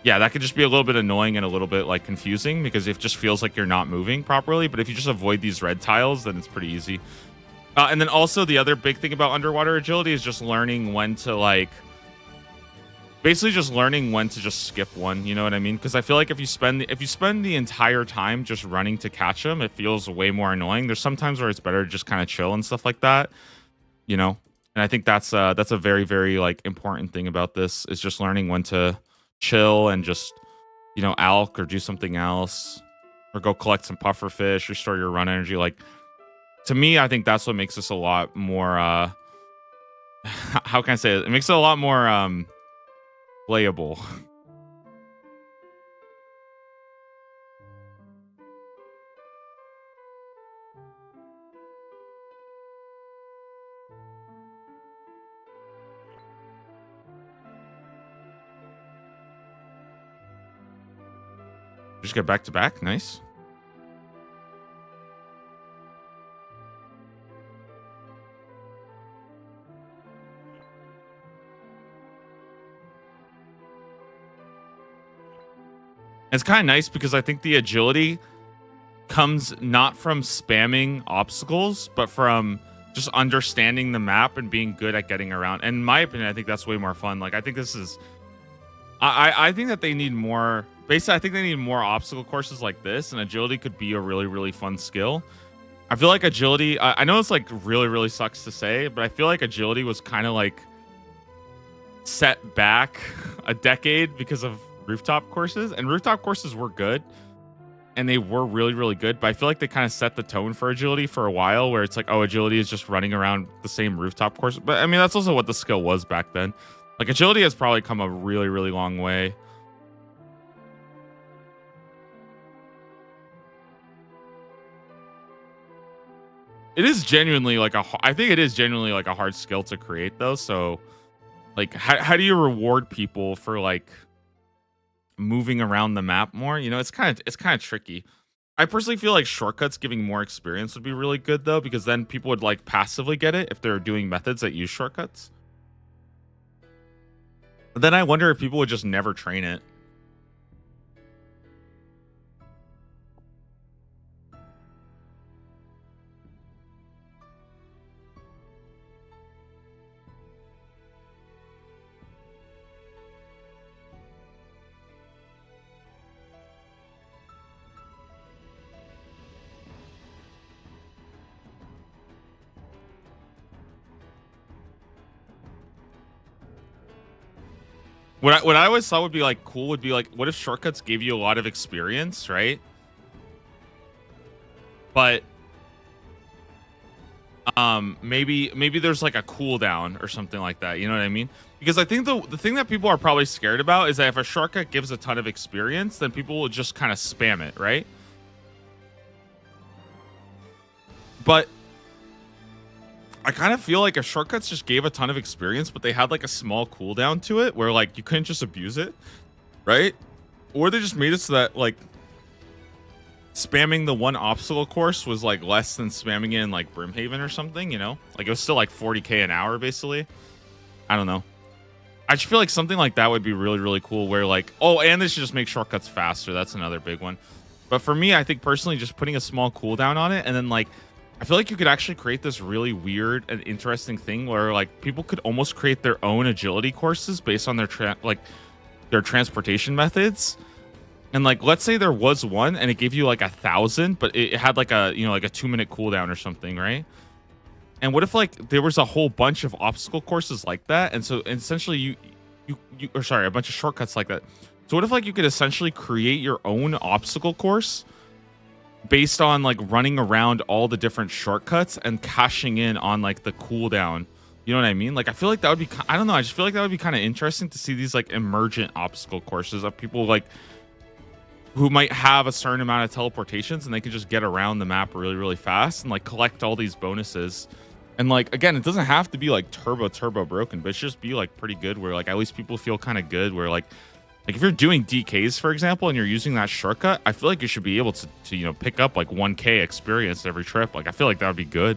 yeah, that could just be a little bit annoying and a little bit like confusing, because it just feels like you're not moving properly. But if you just avoid these red tiles, then it's pretty easy. And then also the other big thing about underwater agility is just learning when to like, basically just learning when to just skip one. You know what I mean? Because I feel like if you spend the entire time just running to catch them, it feels way more annoying. There's some times where it's better to just kind of chill and stuff like that, you know. And I think that's a very, very like important thing about this, is just learning when to chill and just, you know, alk or do something else, or go collect some puffer fish, restore your run energy. Like, to me, I think that's what makes this a lot more how can I say it? It makes it a lot more playable. Just get back to back. Nice. It's kind of nice because I think the agility comes not from spamming obstacles, but from just understanding the map and being good at getting around. And in my opinion, I think that's way more fun. Like, I think this is, I think that they need more. Basically, I think they need more obstacle courses like this, and agility could be a really, really fun skill. I feel like agility, I know it's like really, really sucks to say, but I feel like agility was kind of like set back a decade because of rooftop courses. And rooftop courses were good, and they were really, really good, but I feel like they kind of set the tone for agility for a while, where it's like, oh, agility is just running around the same rooftop course. But I mean, that's also what the skill was back then. Like, agility has probably come a really, really long way. It is genuinely like I think it is genuinely like a hard skill to create, though. So like, how do you reward people for like moving around the map more? You know, it's kind of tricky. I personally feel like shortcuts giving more experience would be really good, though, because then people would like passively get it if they're doing methods that use shortcuts. But then I wonder if people would just never train it. What I always thought would be like cool would be like, what if shortcuts gave you a lot of experience, right? But maybe there's like a cooldown or something like that. You know what I mean? Because I think the thing that people are probably scared about is that if a shortcut gives a ton of experience, then people will just kind of spam it, right? But I kind of feel like if shortcuts just gave a ton of experience, but they had like a small cooldown to it where like you couldn't just abuse it, right? Or they just made it so that like spamming the one obstacle course was like less than spamming it in like Brimhaven or something, you know? Like, it was still like 40k an hour, basically. I don't know. I just feel like something like that would be really, really cool where like, oh, and this should just make shortcuts faster. That's another big one. But for me, I think personally, just putting a small cooldown on it, and then like, I feel like you could actually create this really weird and interesting thing where like people could almost create their own agility courses based on their their transportation methods. And like, let's say there was one and it gave you like 1,000, but it had like a, you know, like a 2-minute cooldown or something, right? And what if like there was a whole bunch of obstacle courses like that? And so essentially or sorry, a bunch of shortcuts like that. So what if like you could essentially create your own obstacle course based on like running around all the different shortcuts and cashing in on like the cooldown? You know what I mean? Like, I feel like that would be, I don't know. I just feel like that would be kind of interesting to see these like emergent obstacle courses of people like who might have a certain amount of teleportations and they can just get around the map really, really fast and like collect all these bonuses. And like, again, it doesn't have to be like turbo broken, but it's just be like pretty good where like at least people feel kind of good where like if you're doing DKs, for example, and you're using that shortcut, I feel like you should be able to you know, pick up like 1K experience every trip. Like, I feel like that would be good.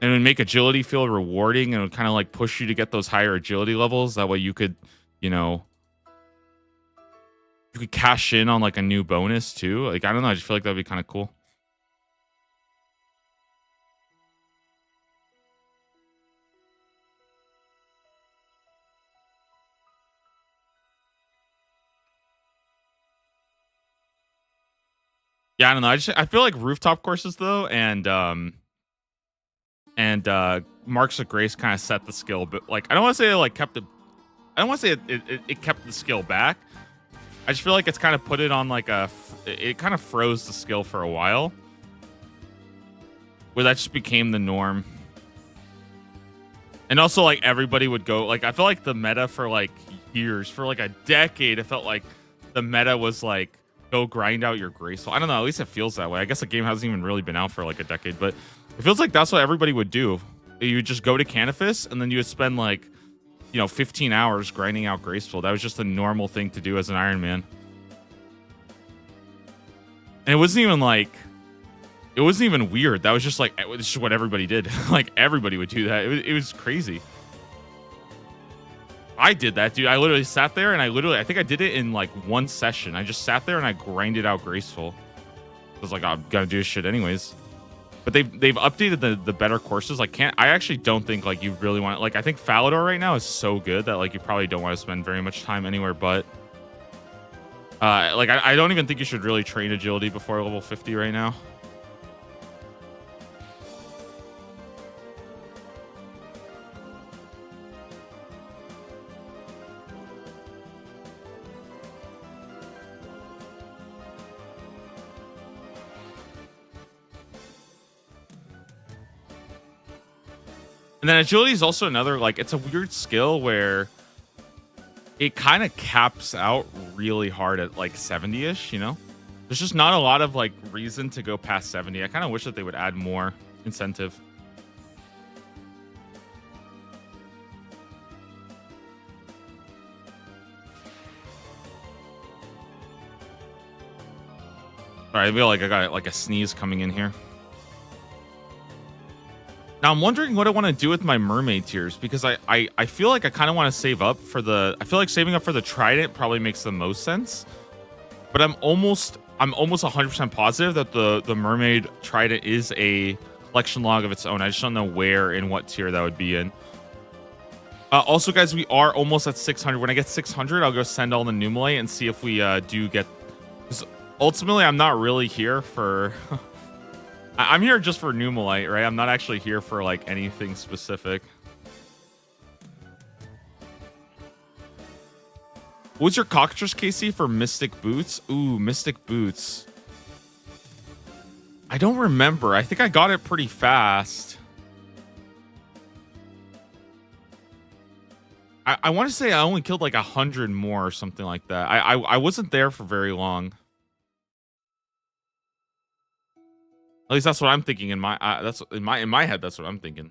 And it would make agility feel rewarding and it would kind of like push you to get those higher agility levels. That way you could, you know, you could cash in on like a new bonus too. Like, I don't know. I just feel like that'd be kind of cool. Yeah, I don't know. I feel like rooftop courses though, and Marks of Grace kind of set the skill, but like I don't want to say it like kept it. I don't want to say it kept the skill back. I just feel like it's kind of put it on like it kind of froze the skill for a while, where that just became the norm. And also like everybody would go like I feel like the meta for like years, for like a decade, it felt like the meta was like go grind out your graceful. I don't know, at least it feels that way. I guess the game hasn't even really been out for like a decade, but it feels like that's what everybody would do. You would just go to Canifis and then you would spend like, you know, 15 hours grinding out graceful. That was just a normal thing to do as an Iron Man. And it wasn't even like, it wasn't even weird. That was just like, it's just what everybody did. Like everybody would do that. It was crazy. I did that, dude. I literally sat there and I think I did it in like one session. I just sat there and I grinded out graceful. I was like, I'm gonna do this shit anyways. But they've updated the better courses. Like, I actually don't think like you really want, like, I think Falador right now is so good that like you probably don't want to spend very much time anywhere but like I don't even think you should really train agility before level 50 right now. And then agility is also another, like, it's a weird skill where it kind of caps out really hard at like 70-ish, you know? There's just not a lot of like reason to go past 70. I kind of wish that they would add more incentive. All right, I feel like I got like a sneeze coming in here. Now I'm wondering what I want to do with my mermaid tiers, because I feel like I kind of want to save up for I feel like saving up for the trident probably makes the most sense. But I'm almost 100% positive that the mermaid trident is a collection log of its own. I just don't know where and what tier that would be in. Also, guys, we are almost at 600. When I get 600, I'll go send all the Numalite and see if we do get. Because ultimately, I'm not really here for. I'm here just for Numalite, right? I'm not actually here for like anything specific. What's your cockatrice, KC, for Mystic Boots? Ooh, Mystic Boots. I don't remember. I think I got it pretty fast. I want to say I only killed like 100 more or something like that. I wasn't there for very long. At least that's what I'm thinking in my that's in my head. That's what I'm thinking.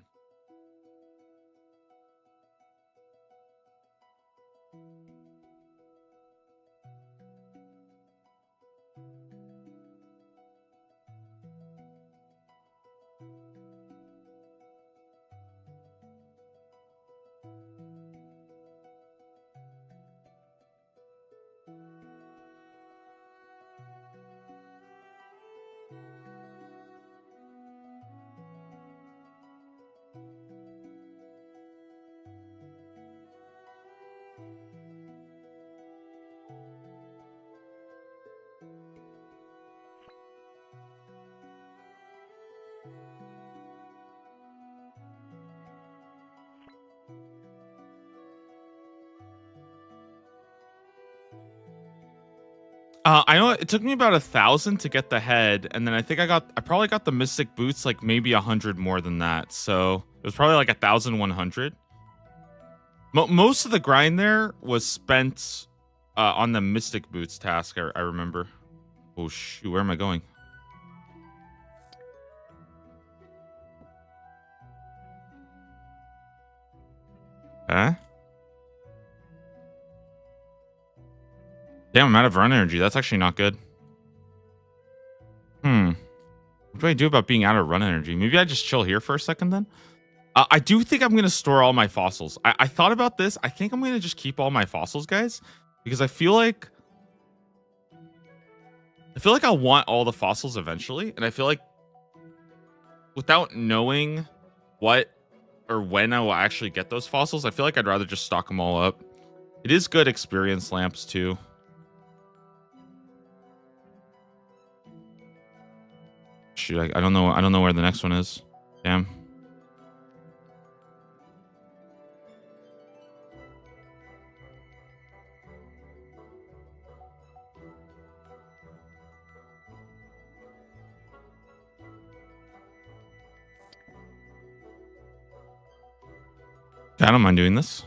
I know it took me about 1,000 to get the head, and then I think I probably got the mystic boots like maybe 100 more than that. So it was probably like 1,100. Most of the grind there was spent on the mystic boots task. I remember. Oh shoot, where am I going? Huh? Damn, I'm out of run energy. That's actually not good. What do I do about being out of run energy? Maybe I just chill here for a second then? I do think I'm going to store all my fossils. I thought about this. I think I'm going to just keep all my fossils, guys. Because I feel like I'll want all the fossils eventually. And I feel like without knowing what or when I will actually get those fossils, I feel like I'd rather just stock them all up. It is good experience lamps too. Shoot, I don't know. I don't know where the next one is. Damn. I don't mind doing this.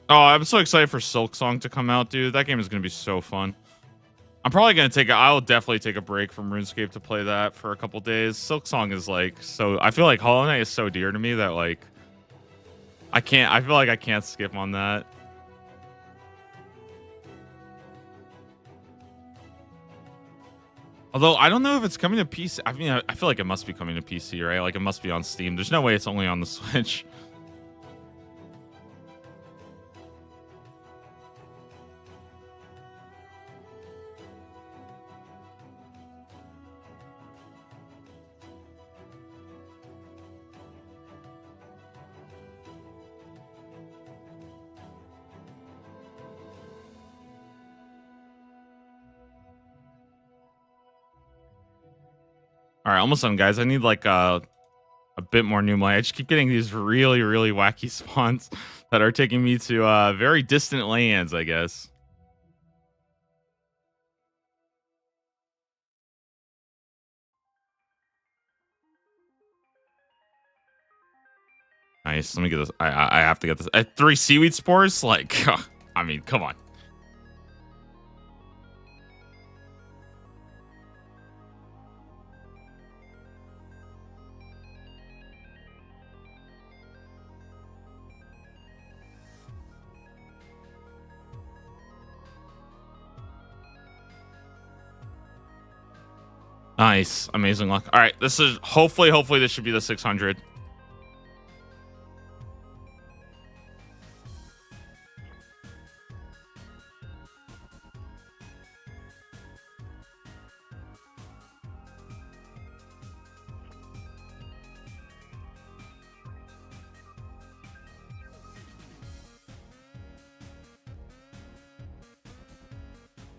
Oh, I'm so excited for Silk Song to come out, dude. That game is going to be so fun. I'm probably going to I'll definitely take a break from RuneScape to play that for a couple days. Silk Song is like, so I feel like Hollow Knight is so dear to me that like, I feel like I can't skip on that. Although I don't know if it's coming to PC. I mean, I feel like it must be coming to PC, right? Like it must be on Steam. There's no way it's only on the Switch. All right, almost done, guys. I need like a bit more new money. I just keep getting these really, really wacky spawns that are taking me to very distant lands, I guess. Nice. Let me get this. I have to get this. 3 seaweed spores? Like, I mean, come on. Nice. Amazing luck. All right. This is hopefully this should be the 600.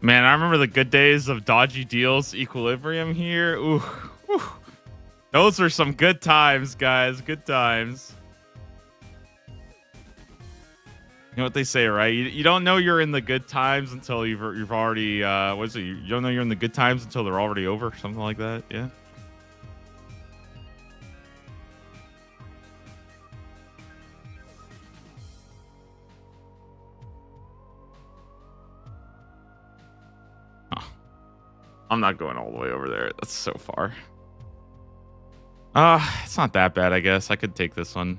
Man, I remember the good days of dodgy deals equilibrium here. Ooh. Whew. Those were some good times, guys. Good times. You know what they say, right? You don't know you're in the good times until you've already what is it? You don't know you're in the good times until they're already over, something like that. Yeah. Oh, I'm not going all the way over there. That's so far. It's not that bad, I guess. I could take this one.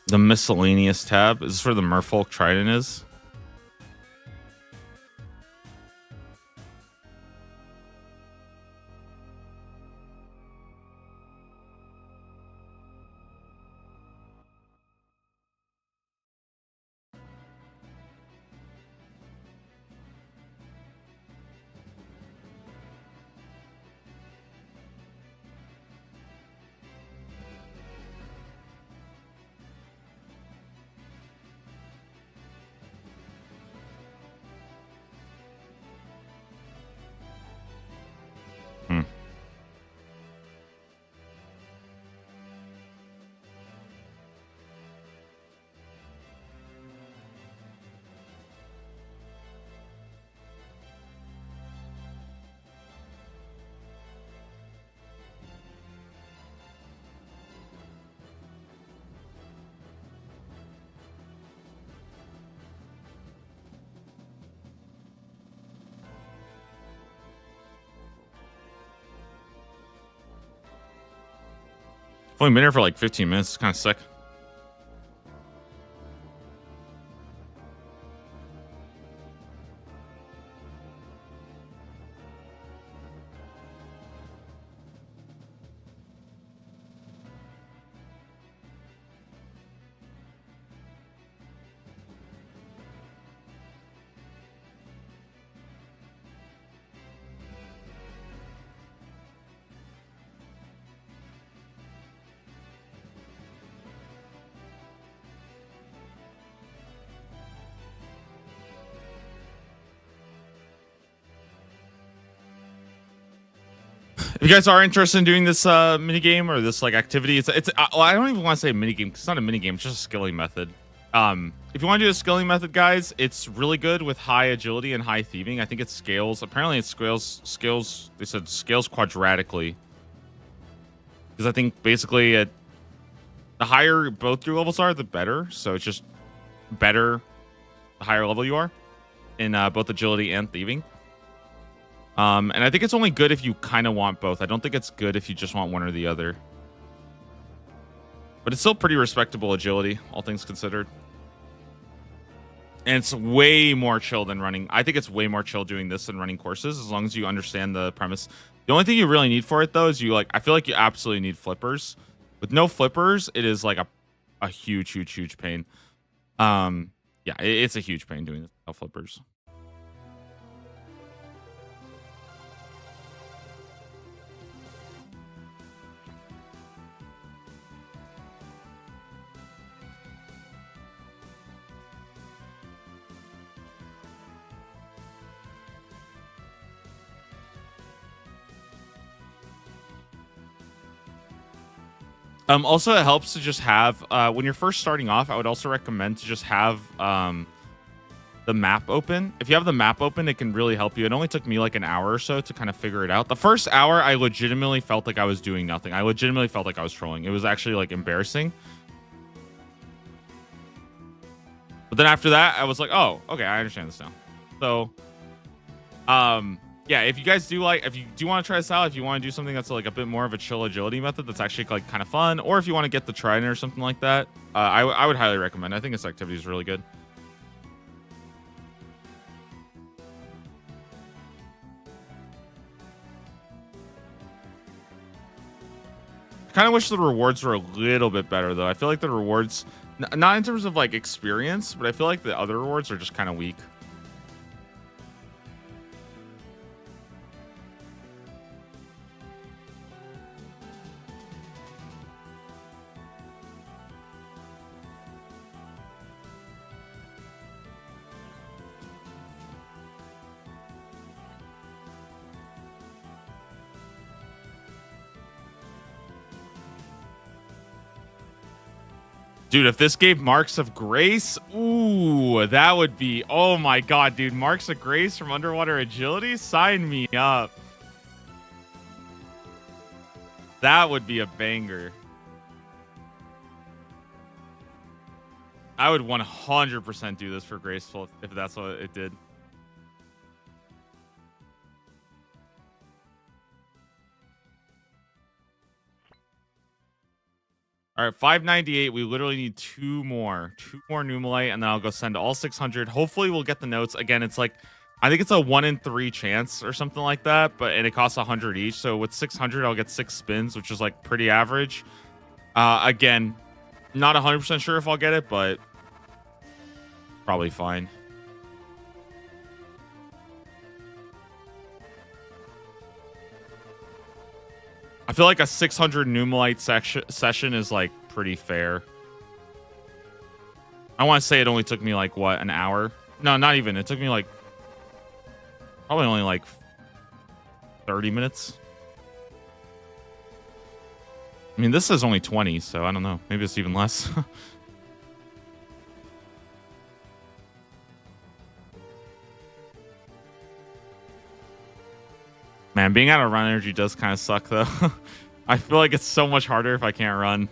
The miscellaneous tab is this where the Merfolk Trident is. only been here for like 15 minutes. It's kind of sick. If you guys are interested in doing this mini game or this like activity, it's well, I don't even want to say mini game because it's not a mini game, it's just a skilling method. If you want to do a skilling method, guys, it's really good with high agility and high thieving. I think it scales. Apparently, it scales. They said scales quadratically because I think basically the higher both your levels are, the better. So it's just better the higher level you are in both agility and thieving. And I think it's only good if you kind of want both. I don't think it's good if you just want one or the other. But it's still pretty respectable agility, all things considered. And it's way more chill than running. I think it's way more chill doing this than running courses, as long as you understand the premise. The only thing you really need for it, though, is I feel like you absolutely need flippers. With no flippers, it is like a huge pain. Yeah, it's a huge pain doing this without flippers. Also, it helps to just have when you're first starting off. I would also recommend to just have the map open. If you have the map open, it can really help you. It only took me like an hour or so to kind of figure it out. The first hour, I legitimately felt like I was doing nothing. I legitimately felt like I was trolling. It was actually like embarrassing. But then after that, I was like, oh, okay, I understand this now. So, yeah, if you guys do if you do want to try this out, if you want to do something that's like a bit more of a chill agility method that's actually like kind of fun, or if you want to get the trident or something like that, I would highly recommend. I think this activity is really good. I kind of wish the rewards were a little bit better, though. I feel like the rewards, not in terms of like experience, but I feel like the other rewards are just kind of weak. Dude, if this gave Marks of Grace, ooh, that would be, oh my god, dude. Marks of Grace from Underwater Agility? Sign me up. That would be a banger. I would 100% do this for Graceful if that's what it did. All right, 598. We literally need two more Numalite, and then I'll go send all 600. Hopefully, we'll get the notes. Again, it's like, I think it's a 1 in 3 chance or something like that, and it costs 100 each. So with 600, I'll get 6 spins, which is like pretty average. Again, not 100% sure if I'll get it, but probably fine. I feel like a 600 Numalite session is like pretty fair. I want to say it only took me like what, an hour? No, not even. It took me like probably only like 30 minutes. I mean, this is only 20, so I don't know. Maybe it's even less. Man, being out of run energy does kind of suck, though. I feel like it's so much harder if I can't run.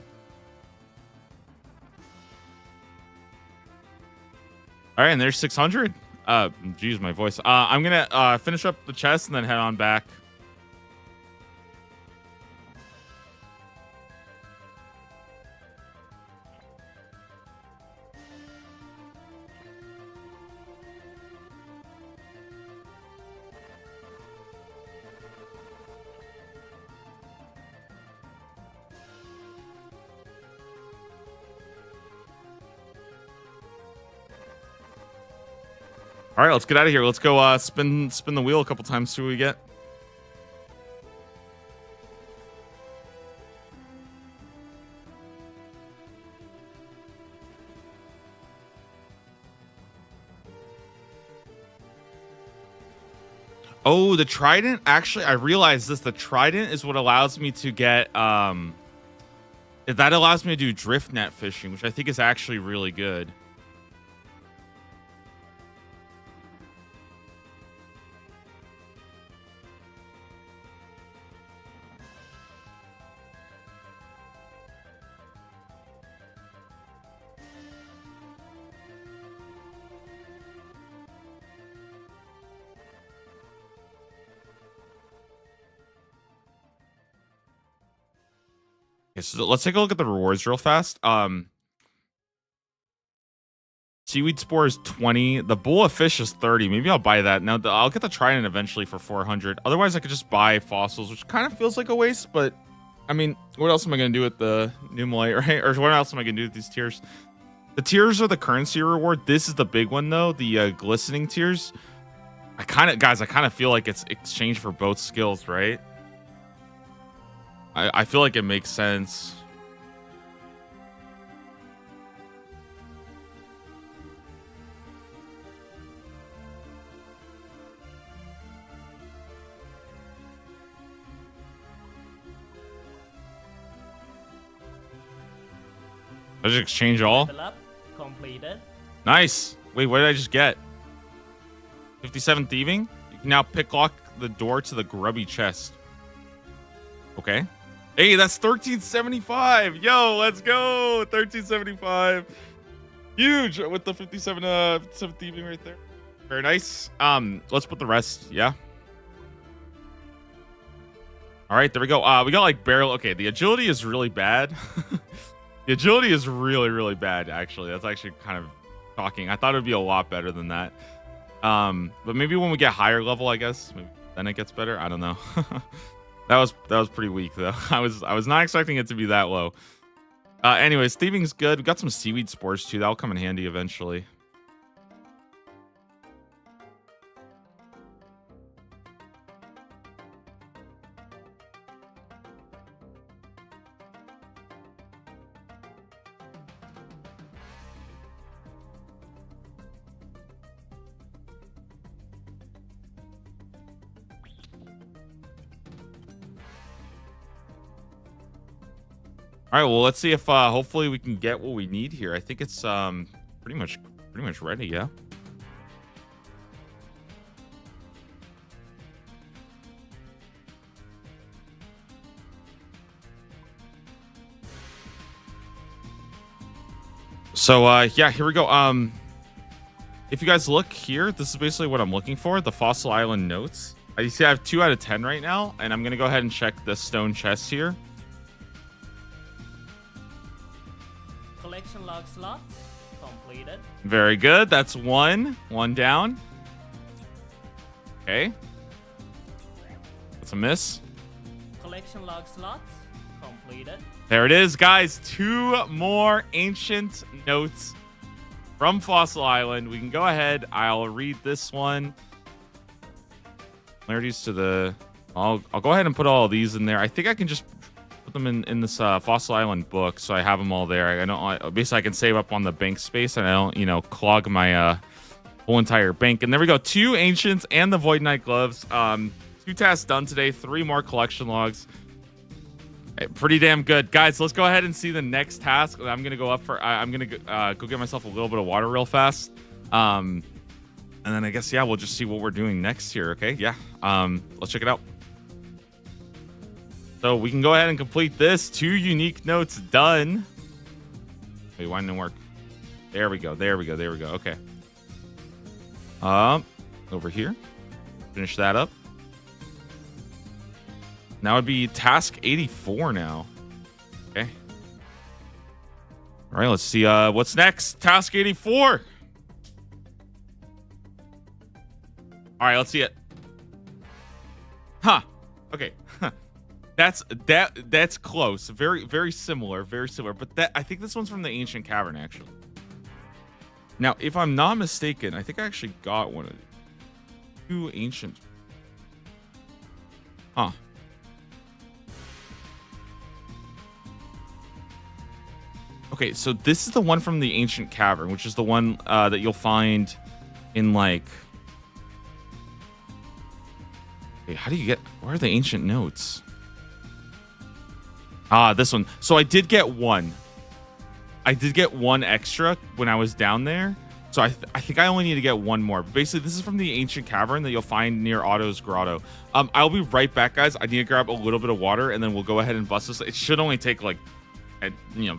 All right, and there's 600. Geez, my voice. I'm going to finish up the chest and then head on back. All right, let's get out of here. Let's go spin the wheel a couple times, see what we get. Oh, the trident. Actually, I realized this. The trident is what allows me to get that allows me to do drift net fishing, which I think is actually really good. Okay, so let's take a look at the rewards real fast. Seaweed spore is 20. The bowl of fish is 30. Maybe I'll buy that. Now I'll get the trident eventually for 400. Otherwise, I could just buy fossils, which kind of feels like a waste. But I mean, what else am I gonna do with the Numalite, right? Or what else am I gonna do with these tiers? The tiers are the currency reward. This is the big one though. The glistening tiers. I kind of feel like it's exchange for both skills, right? I feel like it makes sense. I just exchange all. Level up. Completed. Nice. Wait, what did I just get? 57 thieving. You can now pick lock the door to the grubby chest. Okay. Hey, that's 1375. Yo, let's go. 1375. Huge with the 57 thieving right there. Very nice. Let's put the rest. Yeah. All right, there we go. We got like barrel. Okay, the agility is really bad. The agility is really, really bad, actually. That's actually kind of shocking. I thought it would be a lot better than that. But maybe when we get higher level, I guess, maybe then it gets better. I don't know. That was pretty weak though. I was not expecting it to be that low. Anyways, thieving's good. We got some seaweed spores too. That'll come in handy eventually. All right, well, let's see if hopefully we can get what we need here. I think it's pretty much ready, yeah. So yeah, here we go. If you guys look here, this is basically what I'm looking for, the Fossil Island notes. You see I have 2 out of 10 right now, and I'm gonna go ahead and check the stone chest here. Collection log slot completed. Very good. That's one down. Okay. That's a miss. Collection log slot completed. There it is, guys. 2 more ancient notes from Fossil Island. We can go ahead. I'll read this one. Similarities to the... I'll go ahead and put all of these in there. I think I can just put them in this Fossil Island book, so I have them all there. Basically I can save up on the bank space, and I don't, clog my whole entire bank. And there we go. 2 ancients and the Void Knight gloves. 2 tasks done today. 3 more collection logs. Pretty damn good, guys. Let's go ahead and see the next task. I'm gonna go up for. I'm gonna go get myself a little bit of water real fast. And then I guess yeah, we'll just see what we're doing next here. Okay, yeah. Let's check it out. So we can go ahead and complete this. 2 unique notes done. Wait, why didn't it work? There we go. There we go. There we go. Okay. Over here. Finish that up. Now it'd be task 84 now. Okay. All right, let's see what's next. Task 84. All right, let's see it. Huh. Okay. That's close. Very similar, very similar. But I think this one's from the ancient cavern actually. Now, if I'm not mistaken, I think I actually got one of these. 2 ancient. Huh. Okay, so this is the one from the ancient cavern, which is the one that you'll find in like. Wait, how do you get? Where are the ancient notes? Ah, this one. So I did get one. I did get one extra when I was down there. So I think I only need to get one more. But basically, this is from the ancient cavern that you'll find near Otto's grotto. I'll be right back, guys. I need to grab a little bit of water, and then we'll go ahead and bust this. It should only take like,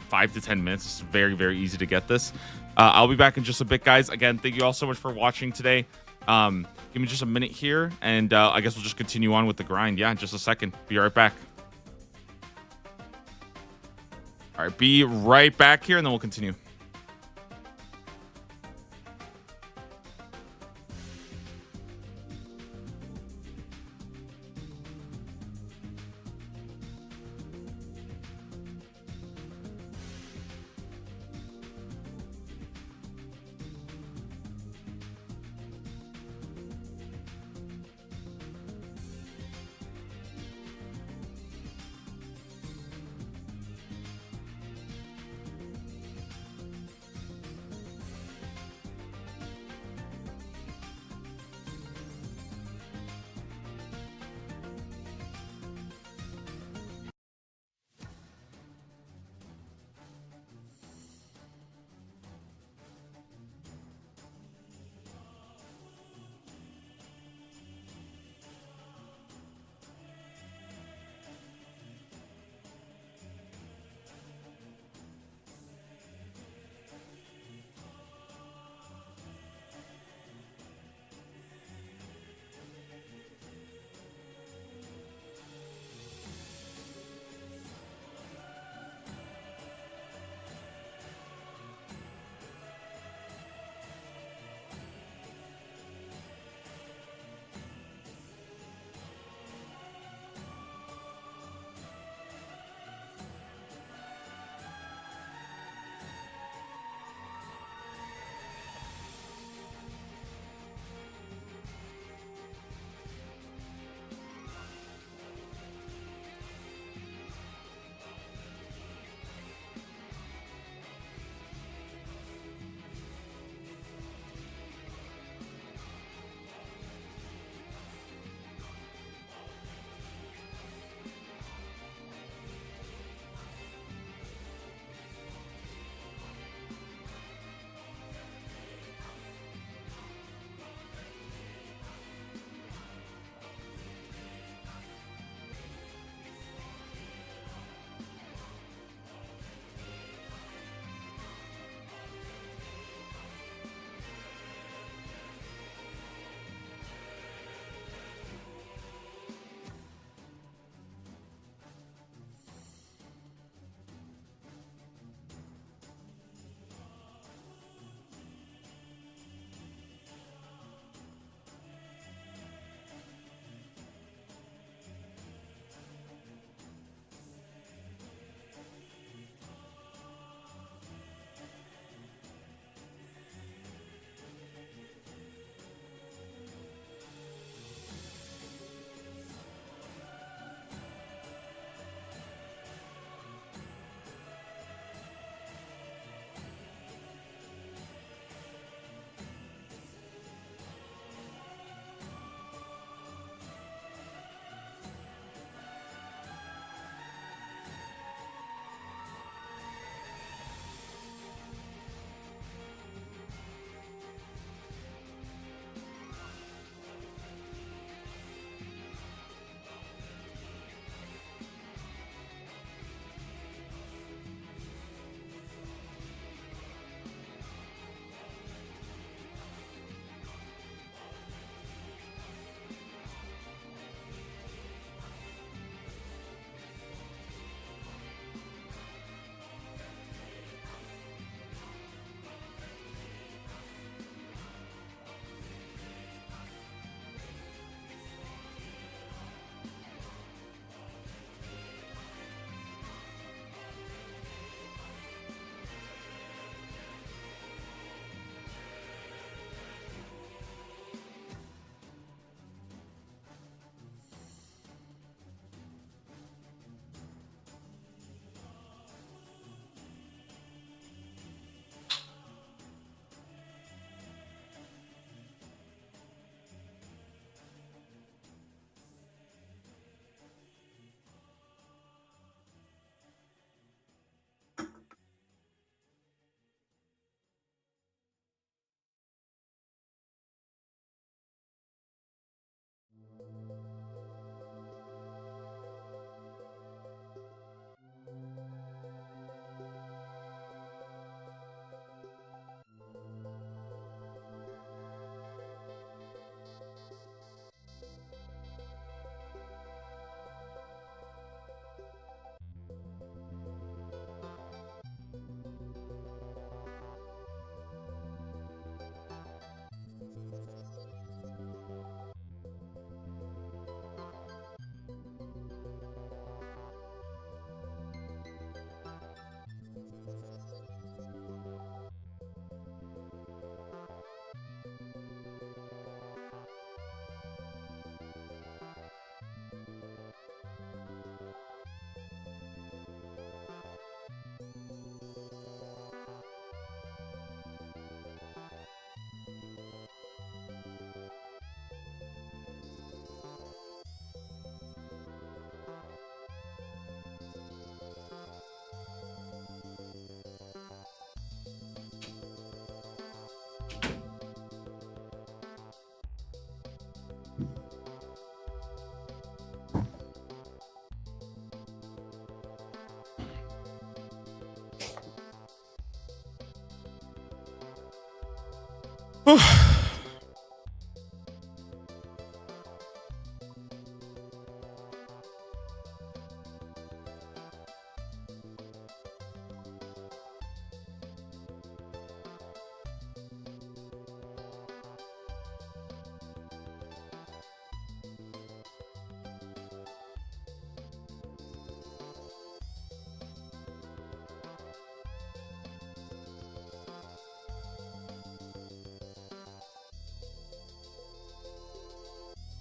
5 to 10 minutes. It's very, very easy to get this. I'll be back in just a bit, guys. Again, thank you all so much for watching today. Give me just a minute here, and I guess we'll just continue on with the grind. Yeah, in just a second. Be right back. All right, be right back here, and then we'll continue.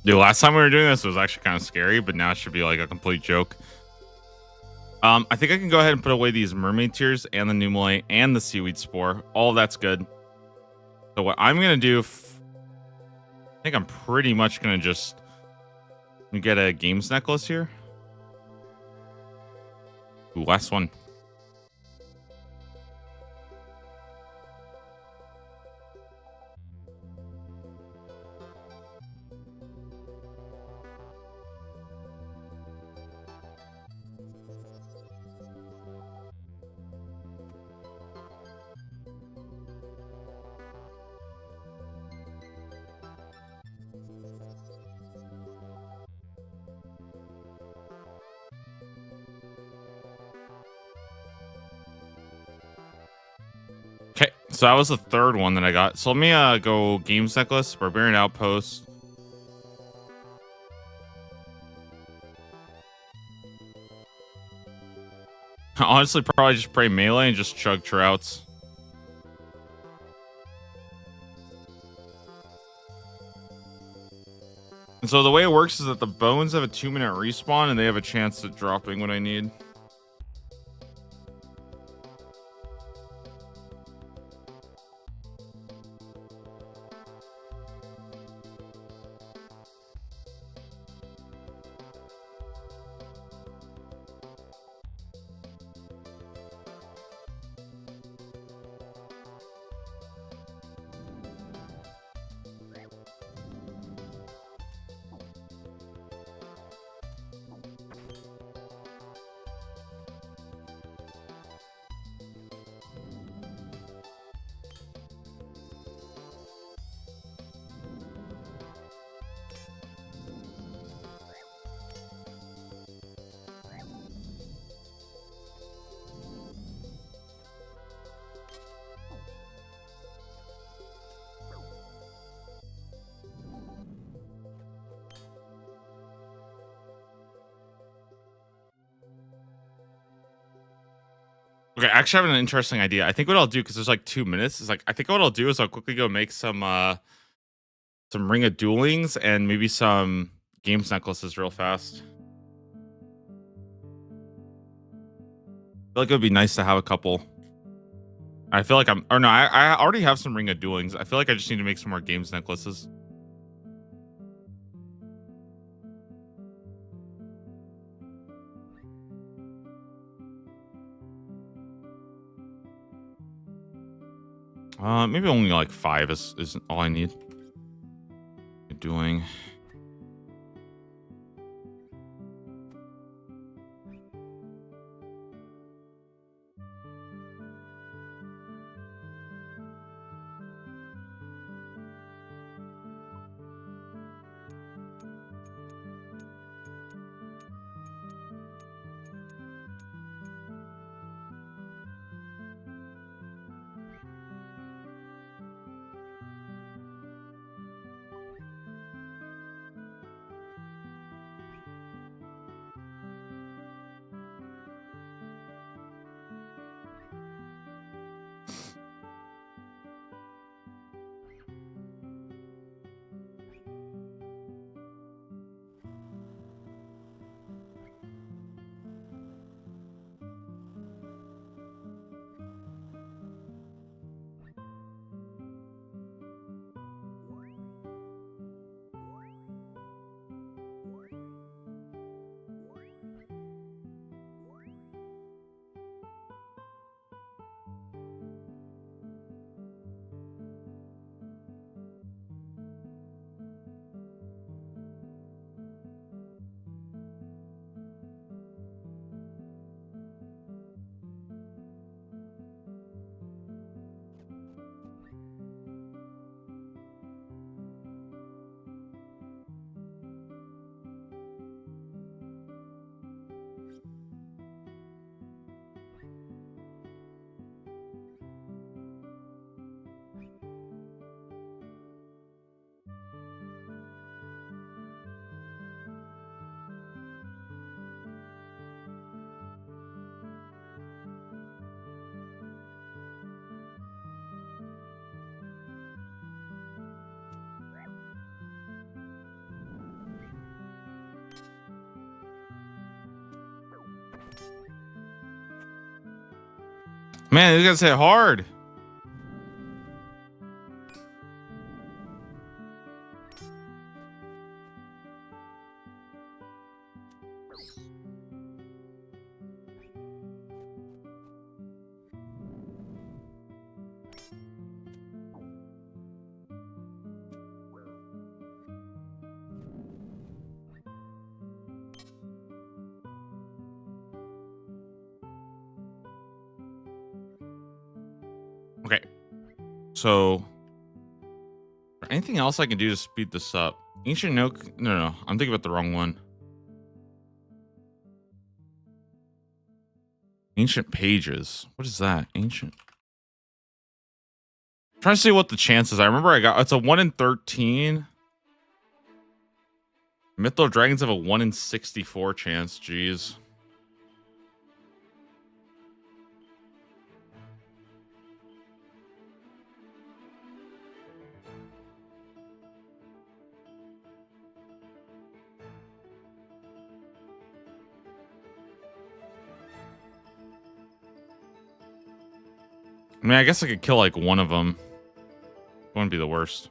Dude, last time we were doing this was actually kind of scary, but now it should be like a complete joke. I think I can go ahead and put away these mermaid tears and the numulate and the seaweed spore. All of that's good. So what I'm gonna do, I think I'm pretty much gonna just get a games necklace here. Ooh, last one. Okay, so that was the third one that I got. So let me go games necklace, barbarian outpost. Honestly, probably just pray melee and just chug trouts. And so the way it works is that the bones have a 2-minute respawn and they have a chance at dropping what I need. Okay, actually, I have an interesting idea. I think what I'll do, because there's like 2 minutes, is like I think what I'll do is I'll quickly go make some ring of duelings and maybe some games necklaces real fast. I feel like it would be nice to have a couple. I feel like I'm, or no, I already have some ring of duelings. I feel like I just need to make some more games necklaces. Maybe only like 5 is all I need. Dueling. Man, these guys hit hard. Okay. So, anything else I can do to speed this up? Ancient Nook? No. I'm thinking about the wrong one. Ancient Pages. What is that? Ancient. I'm trying to see what the chances. I remember it's a 1 in 13. Mytho Dragons have a 1 in 64 chance. Jeez. I mean, I guess I could kill like one of them. Wouldn't be the worst.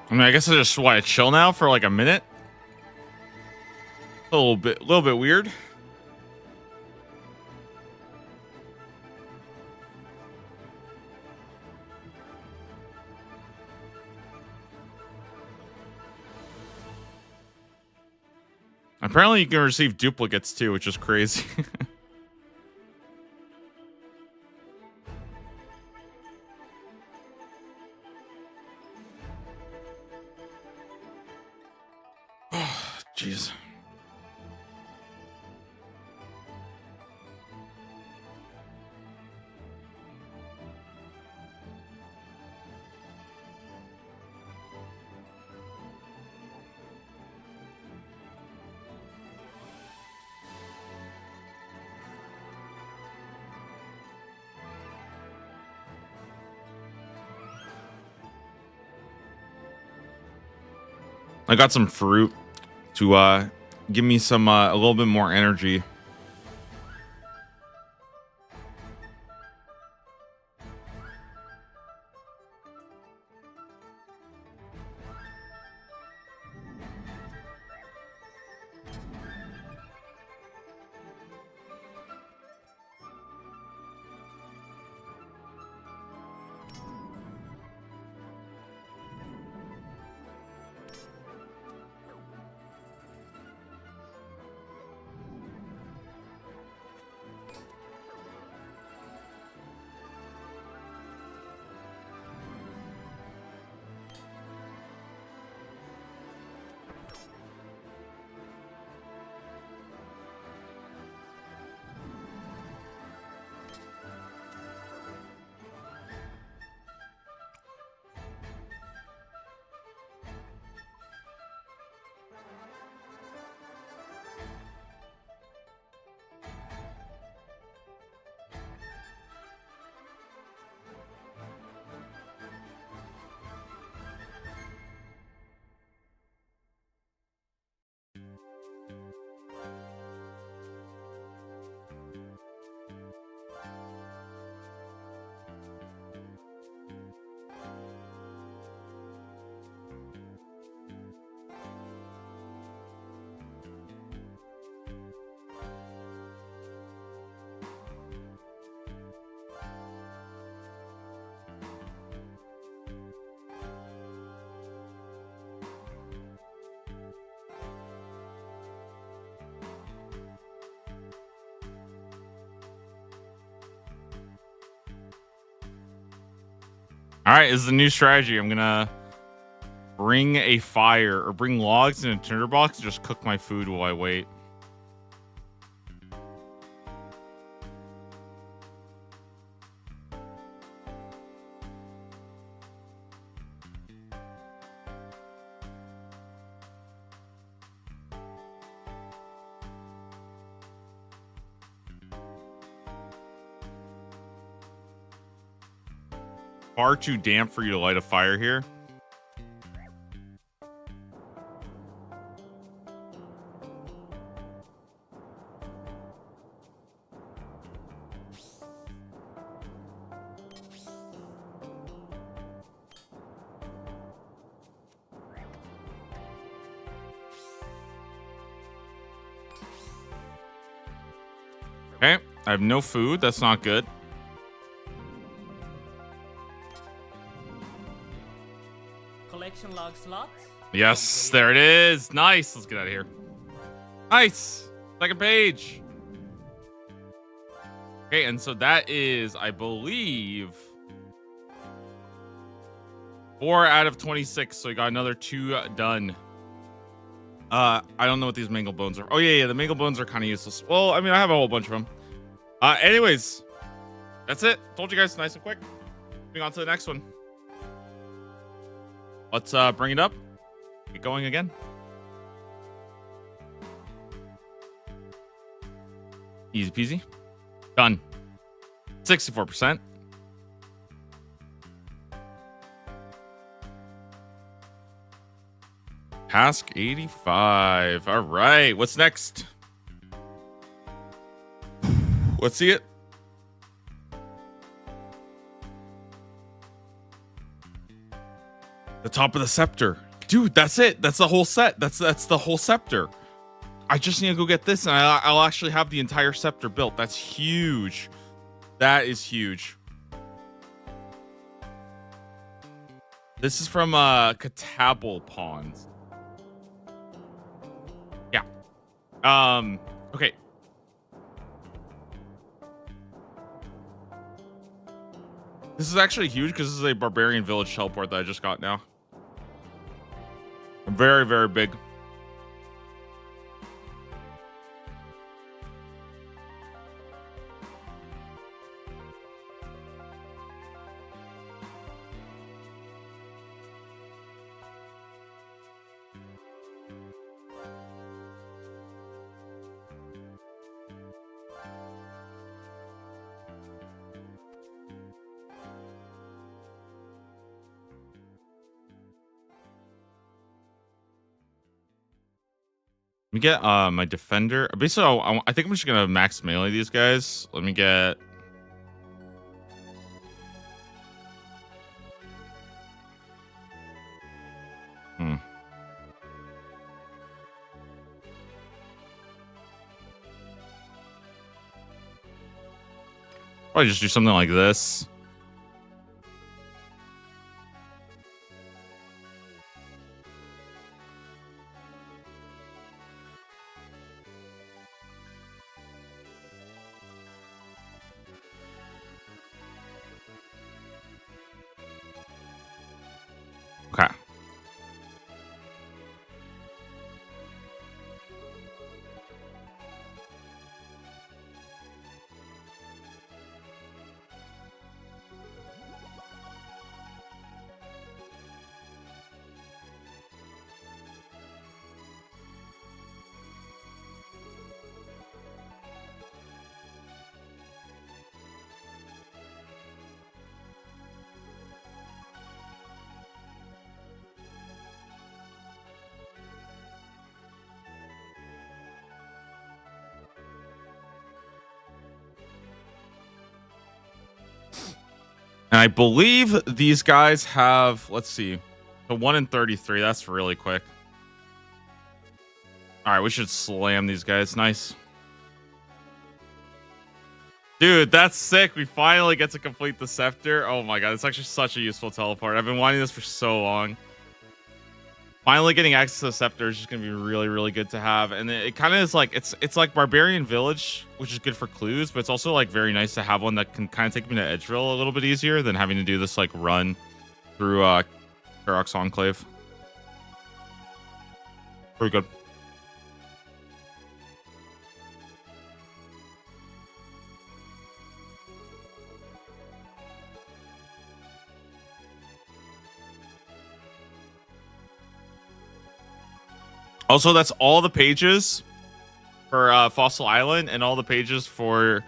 I mean, I guess I just want to chill now for like a minute. A little bit weird. Apparently, you can receive duplicates too, which is crazy. Oh, jeez. I got some fruit to give me some a little bit more energy. All right, this is the new strategy. I'm gonna bring a fire or bring logs in a tinderbox and just cook my food while I wait. Far too damp for you to light a fire here. Okay, I have no food. That's not good. Collection log slot. Yes, there it is. Nice. Let's get out of here. Nice. Second page. Okay, and so that is, I believe, 4 out of 26. So we got another 2 done. I don't know what these mangled bones are. Oh, yeah, the mangled bones are kind of useless. Well, I mean, I have a whole bunch of them. Anyways, that's it. Told you guys, nice and quick. Moving on to the next one. Let's bring it up. Get going again. Easy peasy. Done. 64%. Task 85. All right. What's next? Let's see it. The top of the scepter. Dude, that's it. That's the whole set. That's the whole scepter. I just need to go get this and I'll actually have the entire scepter built. That's huge. That is huge. This is from Catabal Pawns. Yeah. Okay. This is actually huge because this is a barbarian village teleport that I just got now. Very, very big. Let me get my defender. Basically, I think I'm just gonna max melee these guys. Let me get. Probably just do something like this. Okay. And I believe these guys have, let's see, the 1 in 33. That's really quick. All right, we should slam these guys. Nice. Dude, that's sick. We finally get to complete the scepter. Oh my god, it's actually such a useful teleport. I've been wanting this for so long. Finally getting access to the scepter is just going to be really, really good to have. And it kind of is like, it's like Barbarian Village, which is good for clues, but it's also like very nice to have one that can kind of take me to Edgeville a little bit easier than having to do this like run through Karox Enclave. Pretty good. Also, that's all the pages for Fossil Island and all the pages for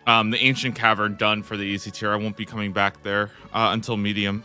the Ancient Cavern done for the easy tier. I won't be coming back there until medium.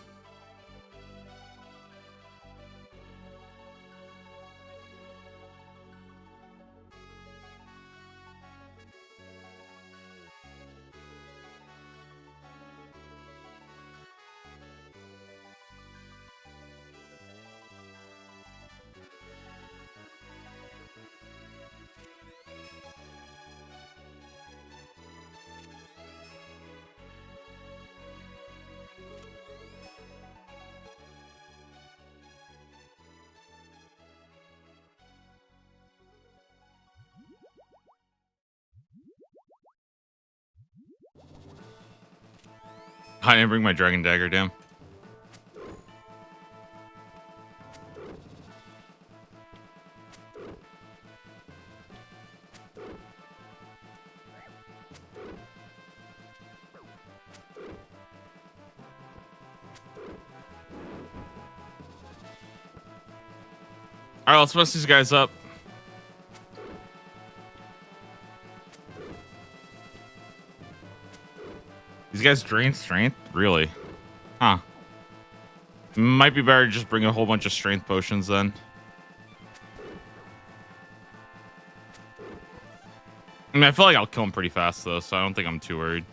I didn't bring my Dragon Dagger, damn. Alright, let's mess these guys up. These guys drain strength? Really? Huh. Might be better to just bring a whole bunch of strength potions then. I mean, I feel like I'll kill him pretty fast though, so I don't think I'm too worried.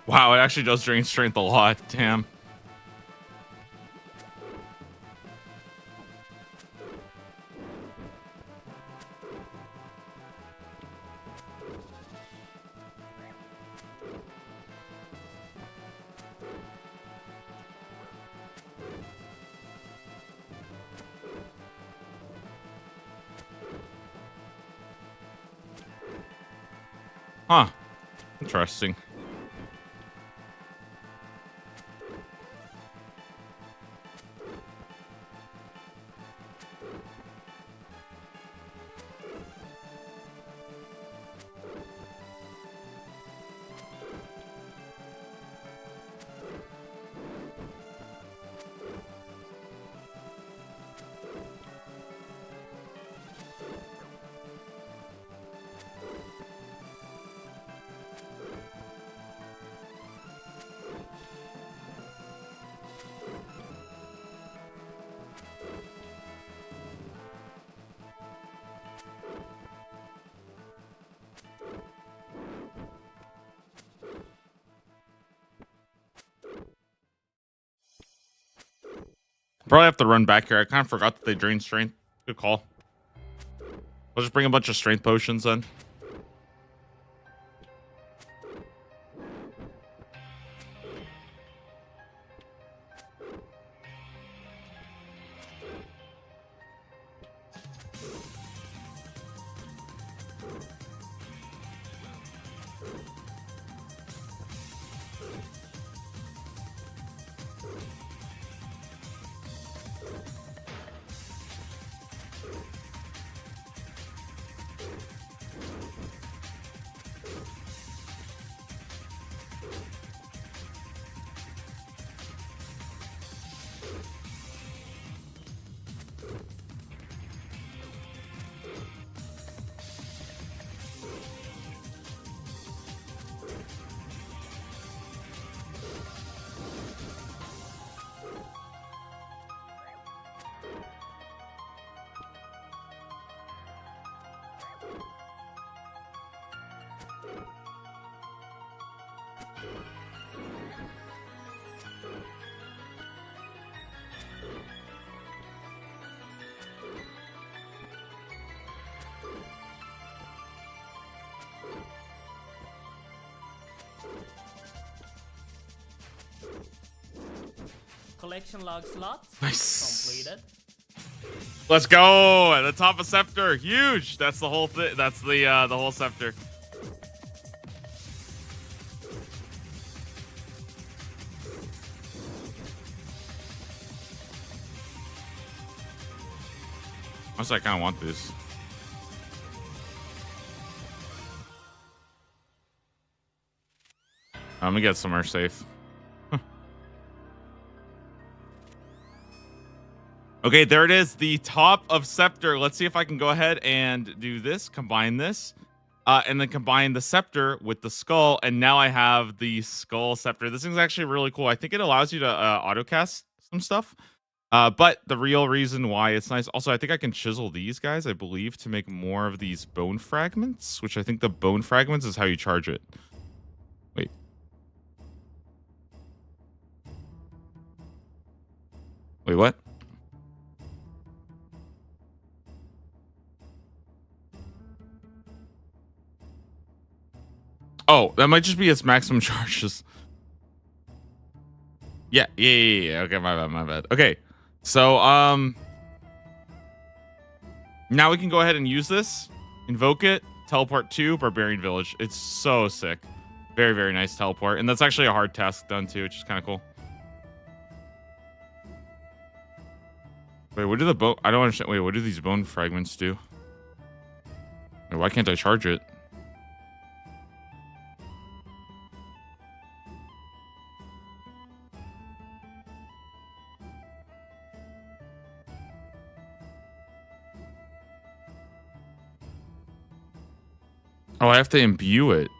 Wow, it actually does drain strength a lot. Damn. Huh. Interesting. Probably have to run back here. I kind of forgot that they drain strength. Good call. I'll just bring a bunch of strength potions then. collection log slot. Nice. Completed. Let's go at the top of scepter. Huge. That's the whole thing. That's the whole scepter. Honestly, I kind of want this. I'm gonna get somewhere safe. Okay, there it is, the top of scepter. Let's see if I can go ahead and do this, combine this, and then combine the scepter with the skull, and now I have the skull scepter. This thing's actually really cool. I think it allows you to autocast some stuff, but the real reason why it's nice, also, I think I can chisel these guys, I believe, to make more of these bone fragments, which I think the bone fragments is how you charge it. Wait. Wait, what? Oh, that might just be its maximum charges. Yeah. Okay, my bad. Okay, so now we can go ahead and use this, invoke it, teleport to Barbarian Village. It's so sick. Very, very nice teleport, and that's actually a hard task done too, which is kind of cool. Wait, what do the bone? I don't understand. Wait, what do these bone fragments do? Wait, why can't I charge it? Oh, I have to imbue it.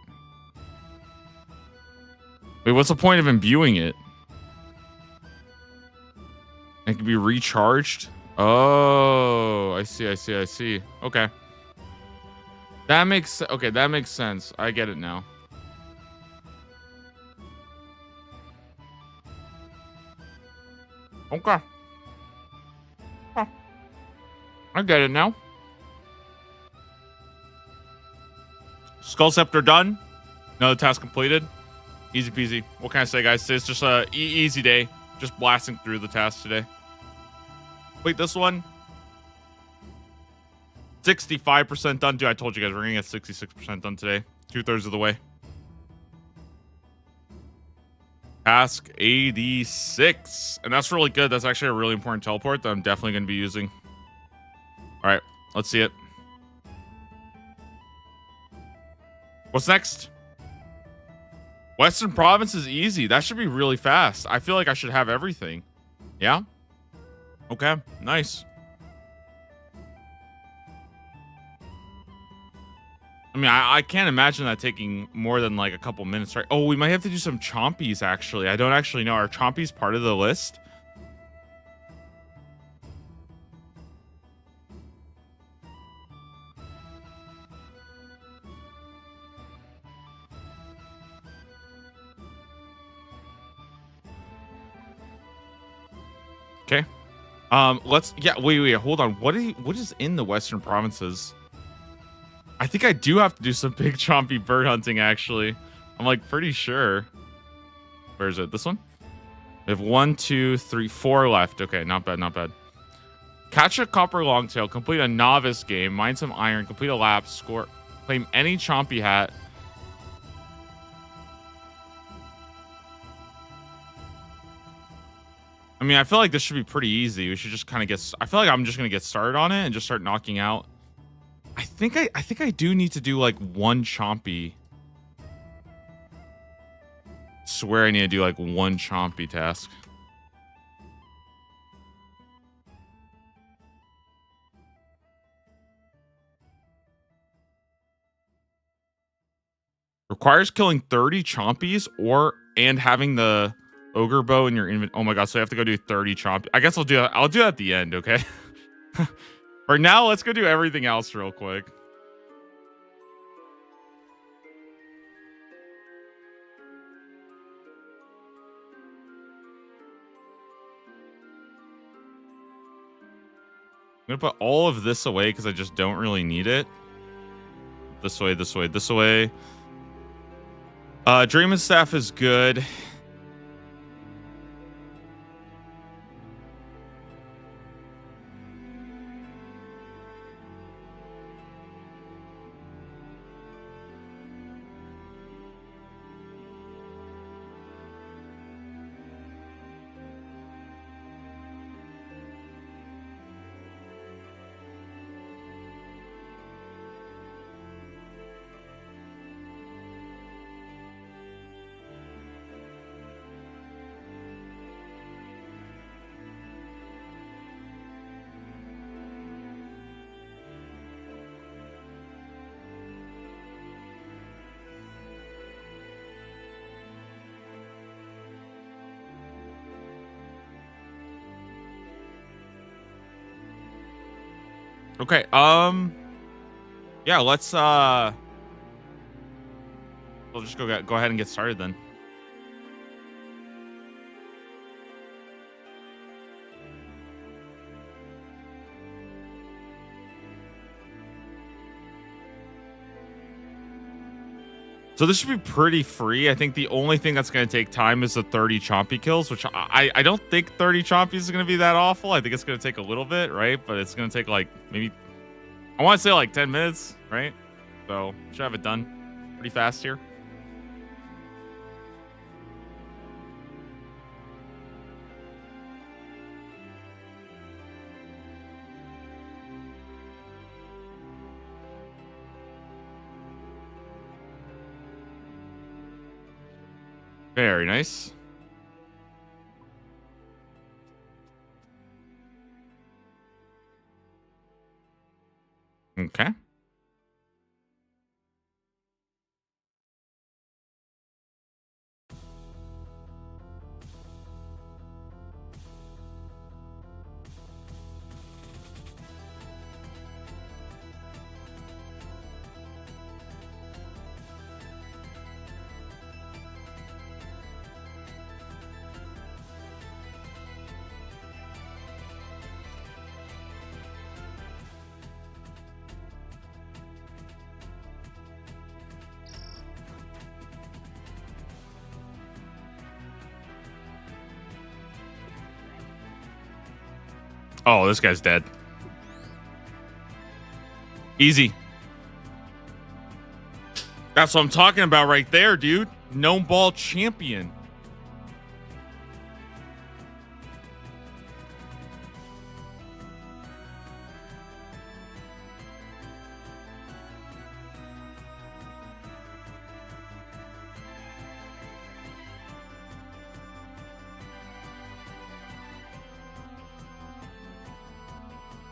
Wait, what's the point of imbuing it? It can be recharged? Oh, I see. Okay. That makes sense. I get it now. Okay. Huh. I get it now. Skull scepter done. Another task completed. Easy peasy. What can I say, guys? It's just a easy day. Just blasting through the tasks today. Wait, this one? 65% done. Dude, I told you guys we're gonna get 66% done today. 2/3 of the way. Task 86. And that's really good. That's actually a really important teleport that I'm definitely gonna be using. Alright, let's see it. What's next? Western Province is easy. That should be really fast. I feel like I should have everything. Yeah? Okay, nice. I mean, I can't imagine that taking more than like a couple minutes, right? Oh, we might have to do some Chompies, actually. I don't actually know. Are Chompies part of the list? Okay. Wait, hold on. What is in the Western Provinces? I think I do have to do some big chompy bird hunting, actually. I'm like pretty sure. Where is it? This one? We have 1, 2, 3, 4 left. Okay, not bad. Catch a copper longtail, complete a novice game, mine some iron, complete a lap, score, claim any chompy hat. I mean, I feel like this should be pretty easy. We should just kind of get... I feel like I'm just going to get started on it and just start knocking out. I think I do need to do, like, one Chompy. Swear I need to do, like, one Chompy task. Requires killing 30 Chompies and having the... ogre bow in your inventory. Oh my god, so I have to go do 30 chomp. I guess I'll do that at the end, okay? For now, let's go do everything else real quick. I'm gonna put all of this away because I just don't really need it. This way. Dream and Staff is good. Okay. Yeah. We'll just go ahead and get started then. So this should be pretty free. I think the only thing that's going to take time is the 30 Chompy kills, which I don't think 30 Chompies is going to be that awful. I think it's going to take a little bit, right? But it's going to take like maybe, I want to say like 10 minutes, right? So should have it done pretty fast here. Very nice. Okay. Oh, this guy's dead. Easy. That's what I'm talking about right there, dude. Gnome ball champion.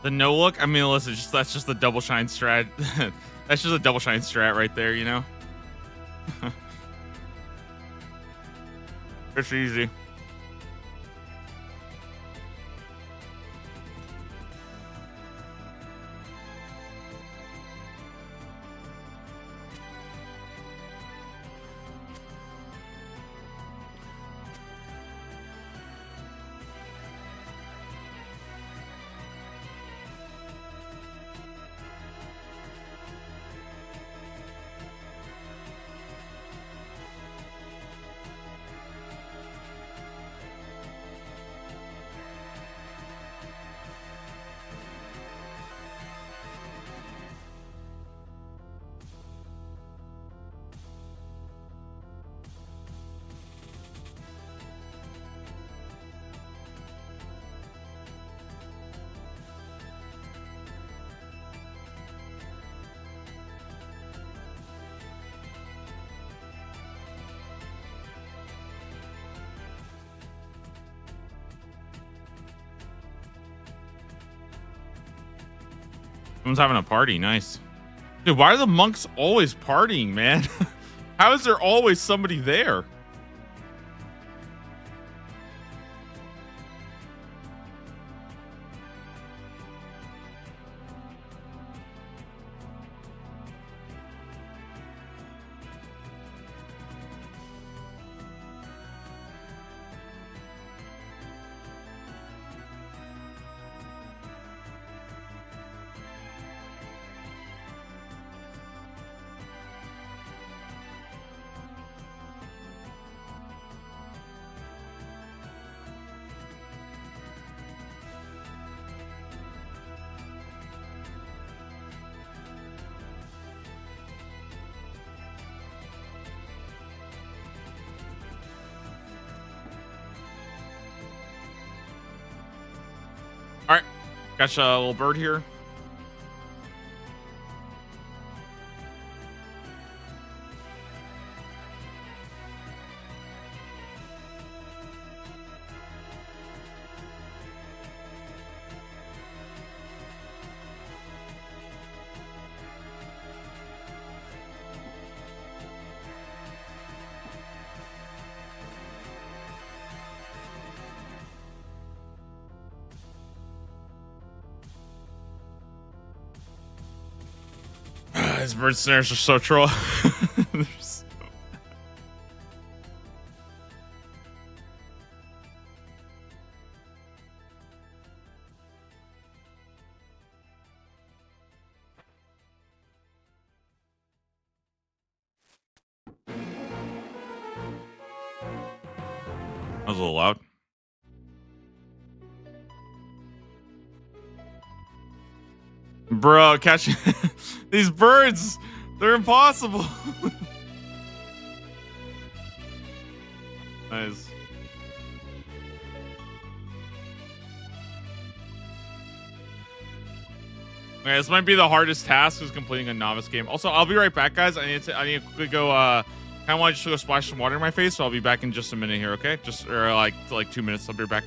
The no look. I mean, listen, that's just the double shine strat. That's just a double shine strat right there, you know. It's easy. Someone's having a party. Nice. Dude, why are the monks always partying, man? How is there always somebody there? All right, gotcha, a little bird here. His bird snares are so troll. That was a little loud. Bro, catching these birds, they're impossible. Nice. Okay, this might be the hardest task is completing a novice game. Also, I'll be right back, guys. I need to quickly go kind of want to just go splash some water in my face, so I'll be back in just a minute here, okay? Just or like 2 minutes. I'll be right back.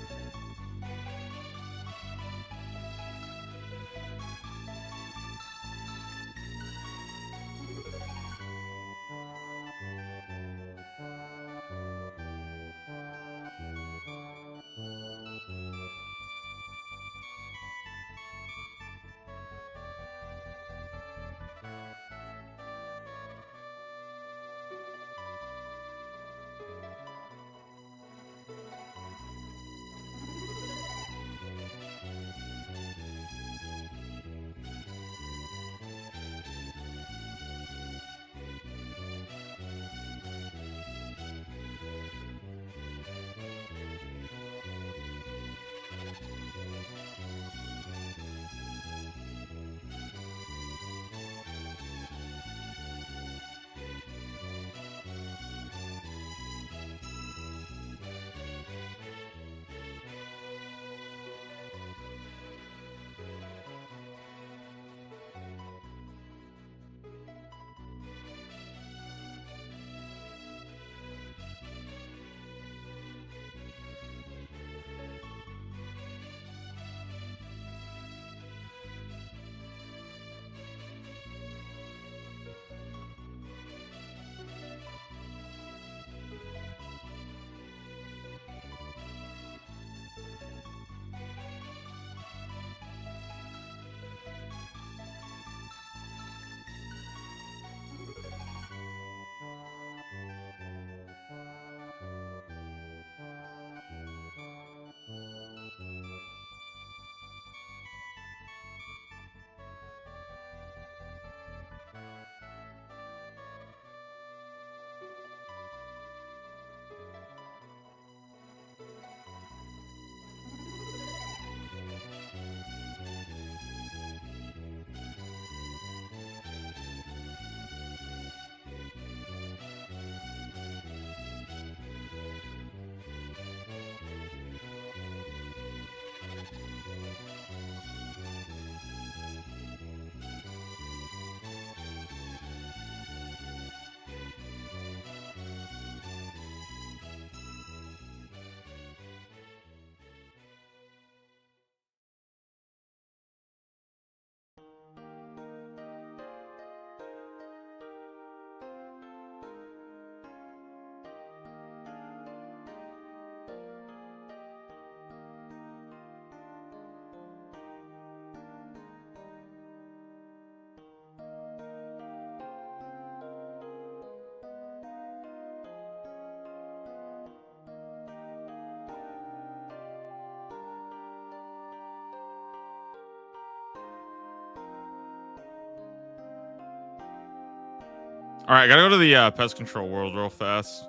All right, gotta go to the pest control world real fast.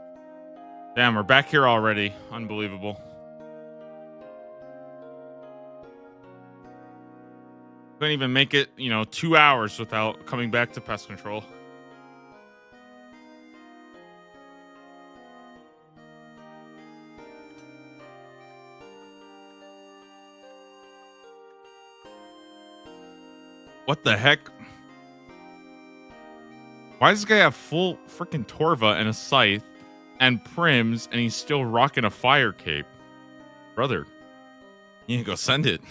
Damn, we're back here already. Unbelievable. Couldn't even make it, 2 hours without coming back to pest control. What the heck? Why does this guy have full freaking Torva and a scythe and prims and he's still rocking a fire cape? Brother, you need to go send it.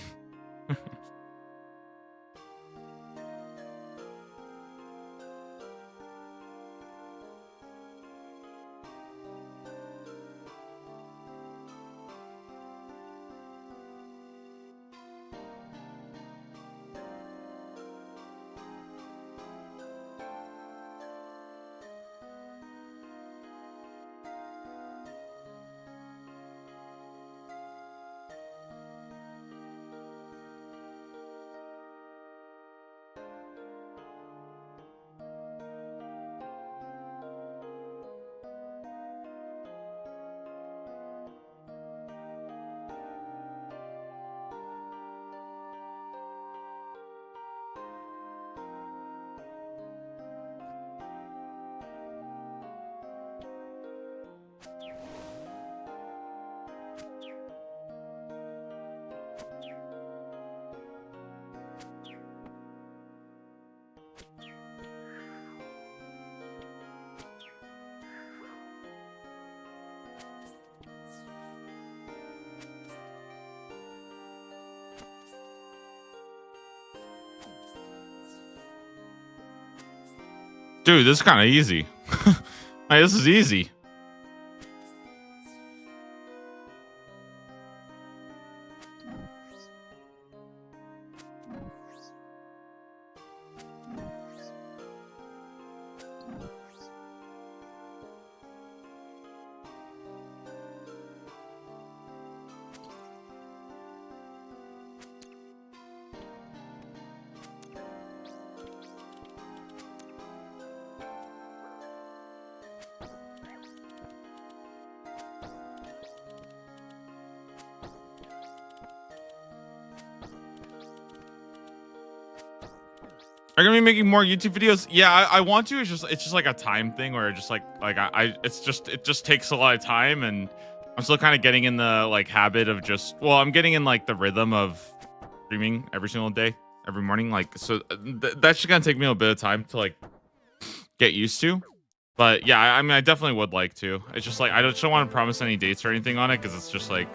Dude, this is kind of easy. Hey, this is easy. Are you gonna be making more YouTube videos? Yeah, I want to. It's just like a time thing where it just takes a lot of time, and I'm still kind of getting in the like habit of I'm getting in like the rhythm of streaming every single day, every morning. Like, so that's just gonna take me a bit of time to like get used to. But yeah, I mean, I definitely would like to. It's just like I don't want to promise any dates or anything on it because it's just like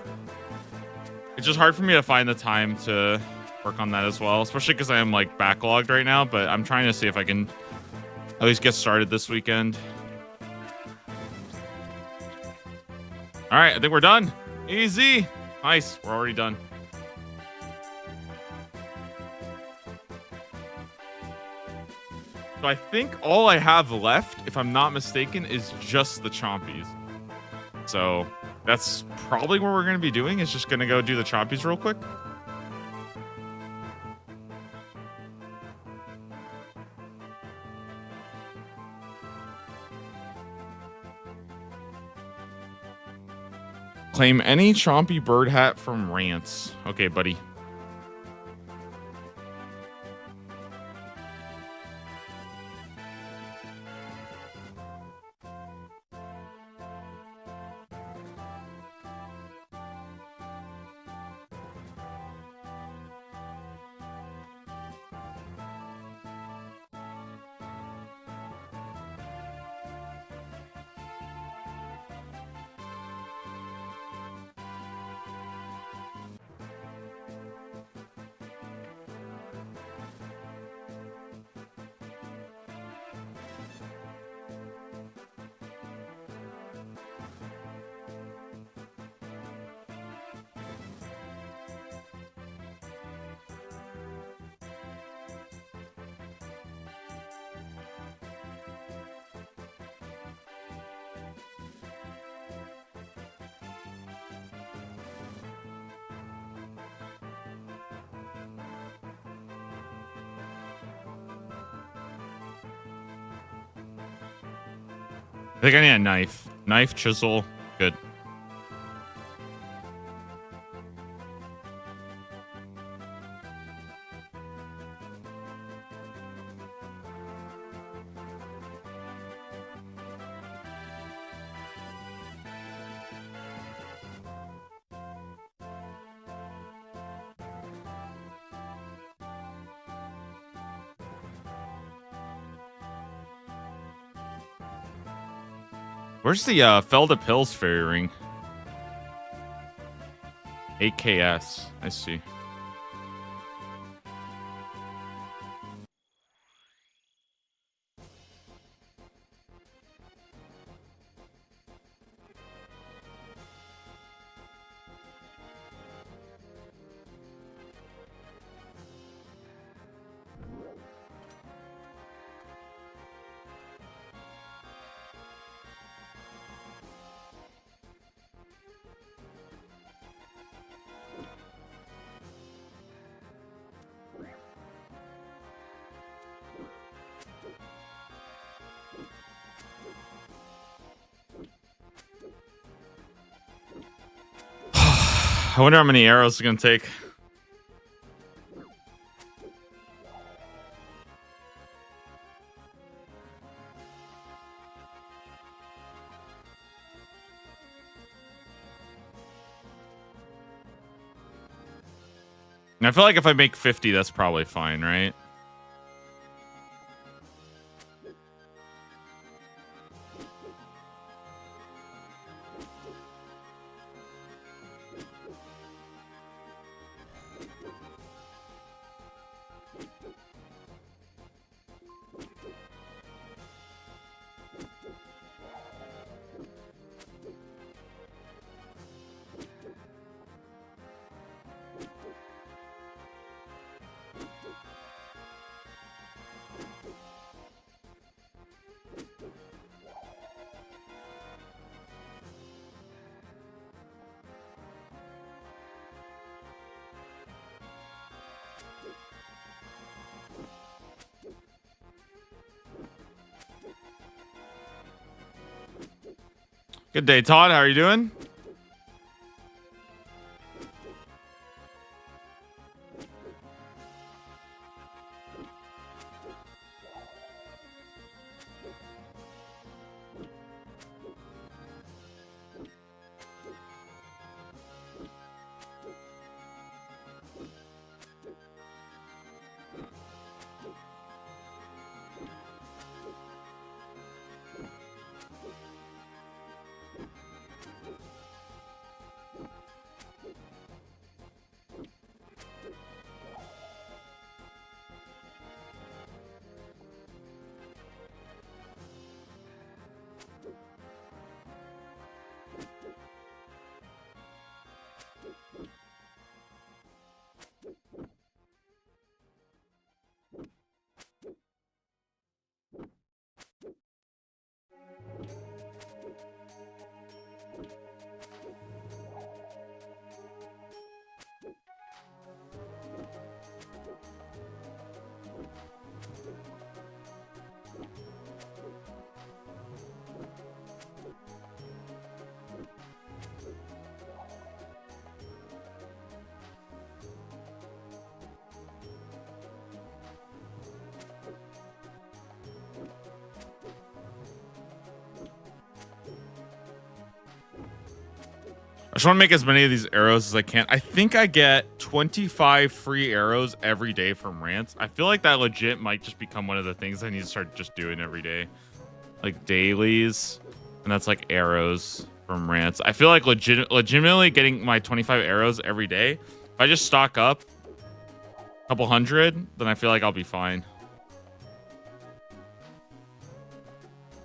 it's just hard for me to find the time to work on that as well, especially because I am like backlogged right now, but I'm trying to see if I can at least get started this weekend. All right, I think we're done. Easy. Nice. We're already done. So I think all I have left, if I'm not mistaken, is just the Chompies. So that's probably what we're going to be doing, is just going to go do the Chompies real quick. Claim any Chompy bird hat from Rants. Okay, buddy. I think I need a knife. Knife, chisel. Good. Where's the Felda Pills fairy ring? AKS. I see. I wonder how many arrows it's gonna take. And I feel like if I make 50, that's probably fine, right? Good day, Todd. How are you doing? I just want to make as many of these arrows as I can. I think I get 25 free arrows every day from rants. I feel like that legit might just become one of the things I need to start just doing every day. Like dailies. And that's like arrows from rants. I feel like legitimately getting my 25 arrows every day. If I just stock up a couple hundred, then I feel like I'll be fine.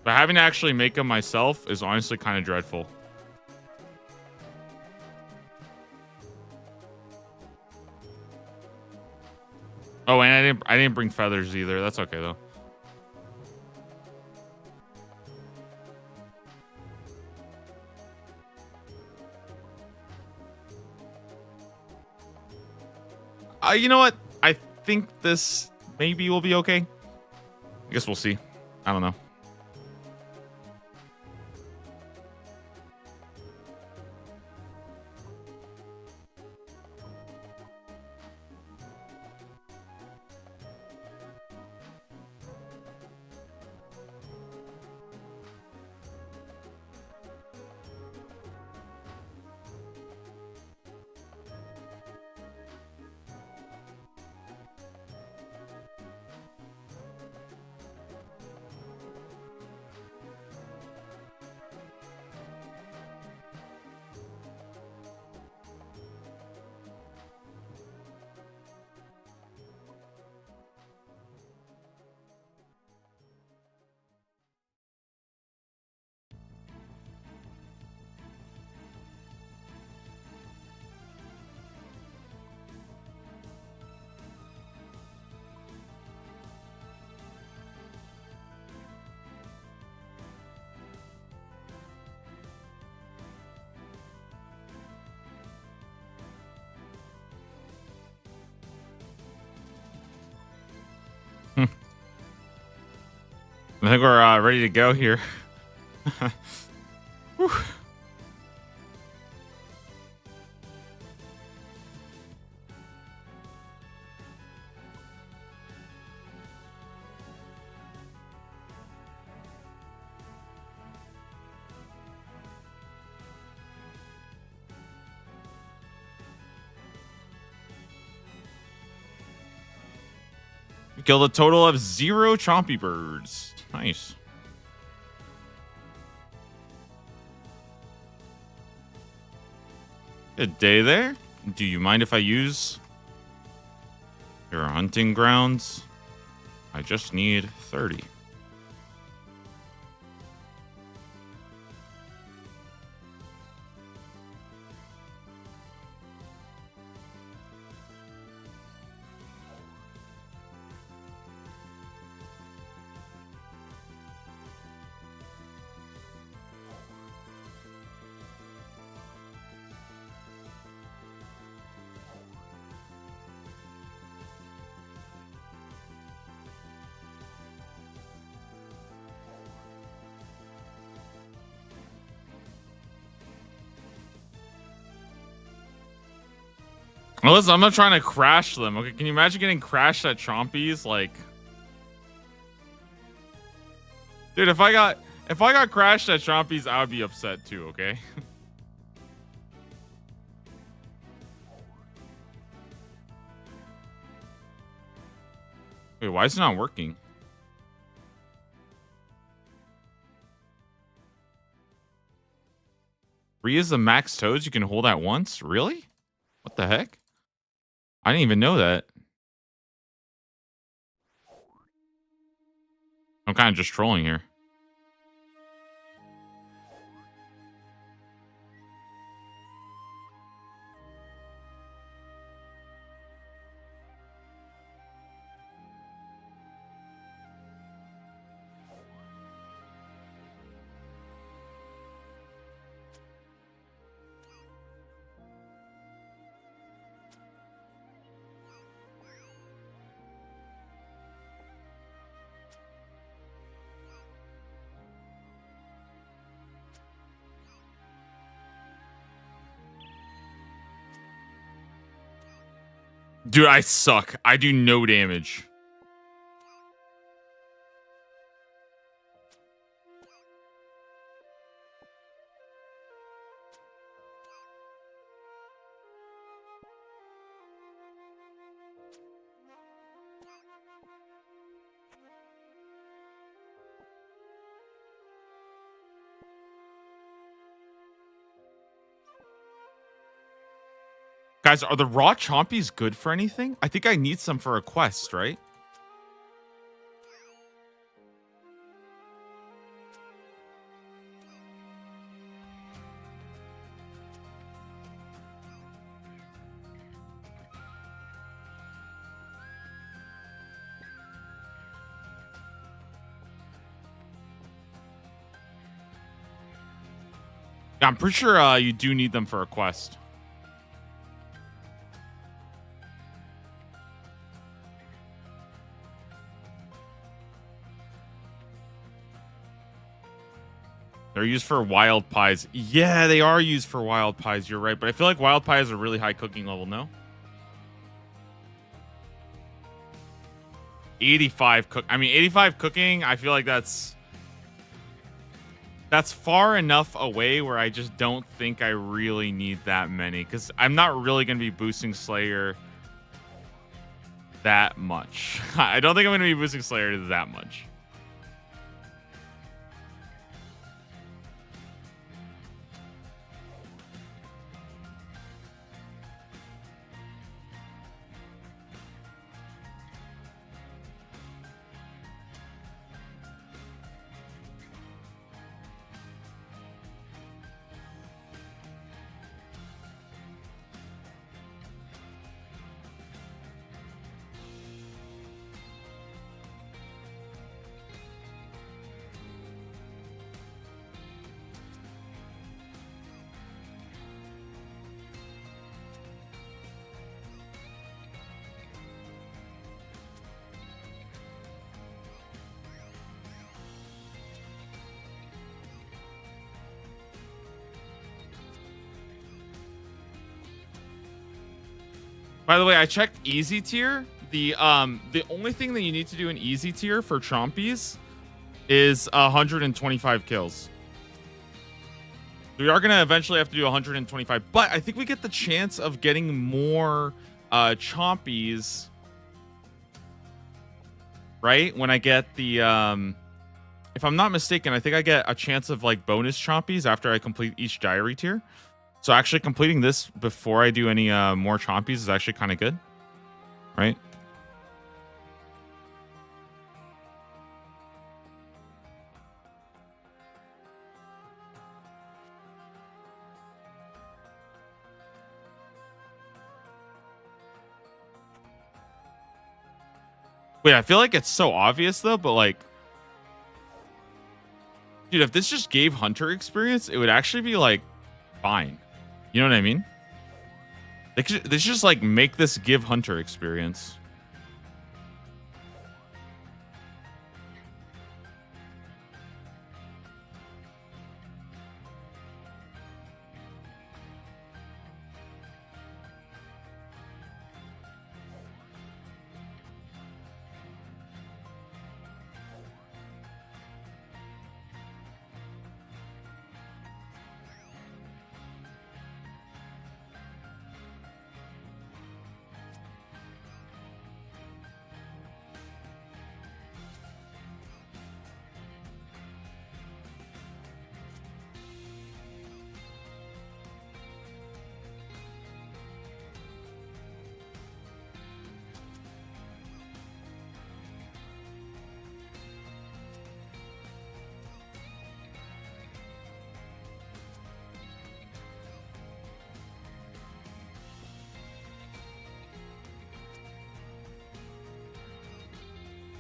But having to actually make them myself is honestly kind of dreadful. Oh, and I didn't bring feathers either. That's okay though. You know what? I think this maybe will be okay. I guess we'll see. I don't know. I think we're ready to go here. We killed a total of 0 Chompy birds. Nice. Good day there. Do you mind if I use your hunting grounds? I just need 30. Well, listen, I'm not trying to crash them. Okay, can you imagine getting crashed at Chompy's? Like, dude, if I got crashed at Chompy's, I would be upset too. Okay. Wait, why is it not working? Three is the max toads you can hold at once? Really? What the heck? I didn't even know that. I'm kind of just trolling here. Dude, I suck. I do no damage. Guys, are the raw Chompies good for anything? I think I need some for a quest, right? Yeah, I'm pretty sure you do need them for a quest. They're used for wild pies. Yeah, they are used for wild pies. You're right. But I feel like wild pie is a really high cooking level, no? 85 cook. I mean, 85 cooking, I feel like that's far enough away where I just don't think I really need that many. Because I'm not really going to be boosting Slayer that much. I don't think I'm going to be boosting Slayer that much. By the way, I checked easy tier. The only thing that you need to do in easy tier for Chompies is 125 kills. We are gonna eventually have to do 125, but I think we get the chance of getting more Chompies, right? When I get the if I'm not mistaken, I think I get a chance of like bonus Chompies after I complete each diary tier. So actually completing this before I do any more Chompies is actually kind of good, right? Wait, I feel like it's so obvious though, but like, dude, if this just gave Hunter experience, it would actually be like fine. You know what I mean? They should just like make this give Hunter experience.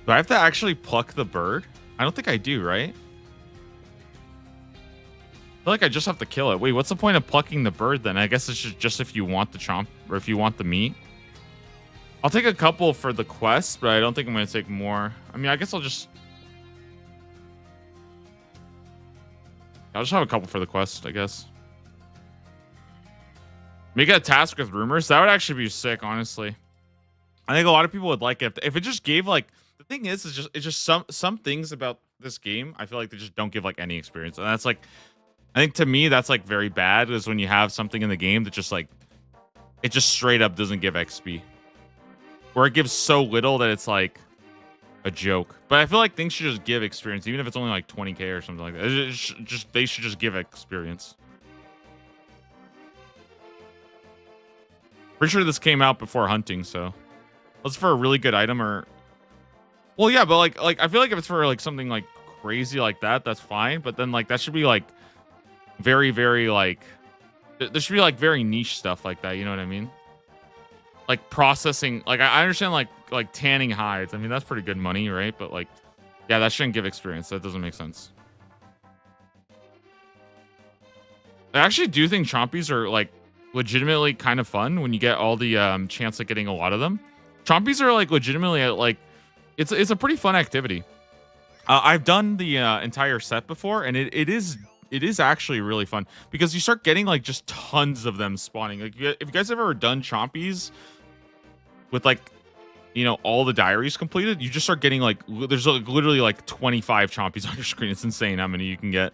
Do I have to actually pluck the bird? I don't think I do, right? I feel like I just have to kill it. Wait, what's the point of plucking the bird then? I guess it's just if you want the chomp or if you want the meat. I'll take a couple for the quest, but I don't think I'm going to take more. I mean, I guess I'll just have a couple for the quest, I guess. Make a task with rumors. That would actually be sick, honestly. I think a lot of people would like it if it just gave like the thing is it's just some things about this game. I feel like they just don't give like any experience, and that's like I think to me that's like very bad is when you have something in the game that just like it just straight up doesn't give XP, or it gives so little that it's like a joke. But I feel like things should just give experience, even if it's only like 20k or something like that. They should just give experience. Pretty sure this came out before hunting, so was for a really good item or well, yeah, but like I feel like if it's for like something like crazy like that, that's fine. But then like that should be like very, very like there should be like very niche stuff like that. You know what I mean? Like processing. Like I understand like tanning hides. I mean that's pretty good money, right? But like yeah, that shouldn't give experience. That doesn't make sense. I actually do think chompies are like legitimately kind of fun when you get all the chance of getting a lot of them. Chompies are like legitimately like it's a pretty fun activity. I've done the entire set before, and it is actually really fun because you start getting like just tons of them spawning. Like if you guys have ever done chompies with like you know all the diaries completed, you just start getting like there's like literally like 25 chompies on your screen. It's insane how many you can get.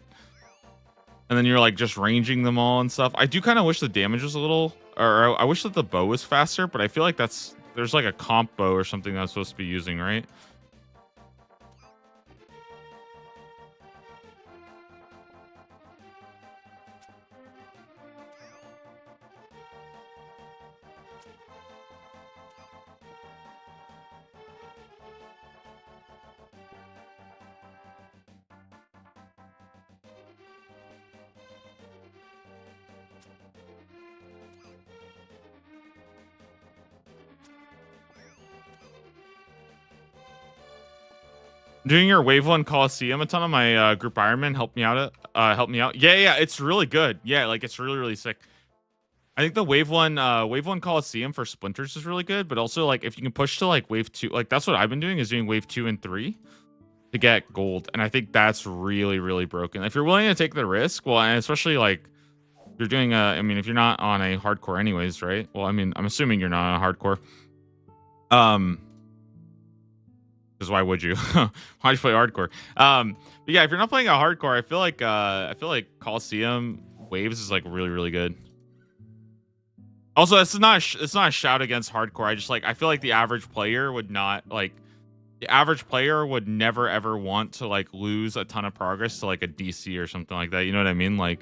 And then you're like just ranging them all and stuff. I do kind of wish the damage was a little, or I wish that the bow was faster, but I feel like there's like a comp bow or something that I'm supposed to be using, right? Doing your wave 1 Coliseum, a ton of my group Ironman helped me out. Yeah, it's really good. Yeah, like it's really sick. I think the wave 1 Coliseum for splinters is really good, but also like if you can push to like wave 2, like that's what I've been doing is doing wave 2 and 3 to get gold, and I think that's really broken. If you're willing to take the risk, well, and especially like you're doing I mean if you're not on a hardcore anyways, right? Well, I mean I'm assuming you're not on a hardcore. Because why would you? Why'd you play hardcore? But yeah, if you're not playing a hardcore, I feel like Coliseum Waves is like really good. Also, it's not a shout against hardcore. I feel like the average player would never ever want to like lose a ton of progress to like a DC or something like that. You know what I mean? Like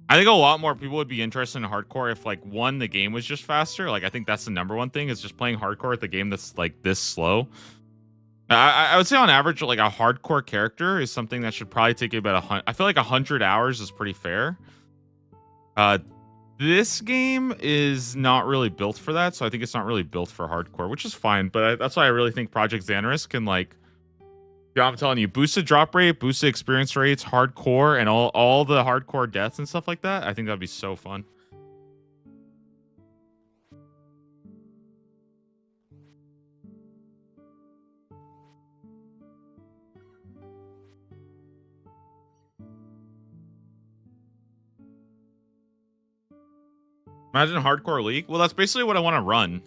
I think a lot more people would be interested in hardcore if like one, the game was just faster. Like I think that's the number one thing is just playing hardcore with the game that's like this slow. I would say on average, like a hardcore character is something that should probably take you about I feel like 100 hours is pretty fair. This game is not really built for that, so I think it's not really built for hardcore, which is fine. But that's why I really think Project Xanaris can like, yeah, I'm telling you, boosted drop rate, boosted experience rates, hardcore, and all the hardcore deaths and stuff like that. I think that'd be so fun. Imagine hardcore league. Well, that's basically what I want to run.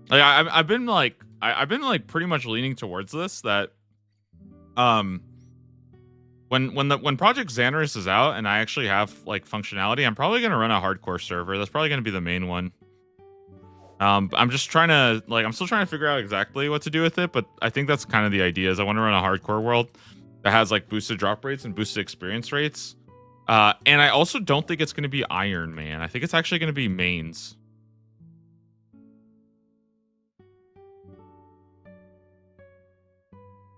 Like I've been like pretty much leaning towards this. That when Project Xanaris is out and I actually have like functionality, I'm probably gonna run a hardcore server. That's probably gonna be the main one. I'm just trying to I'm still trying to figure out exactly what to do with it, but I think that's kind of the idea. Is I want to run a hardcore world that has like boosted drop rates and boosted experience rates. And I also don't think it's going to be Iron Man. I think it's actually going to be mains.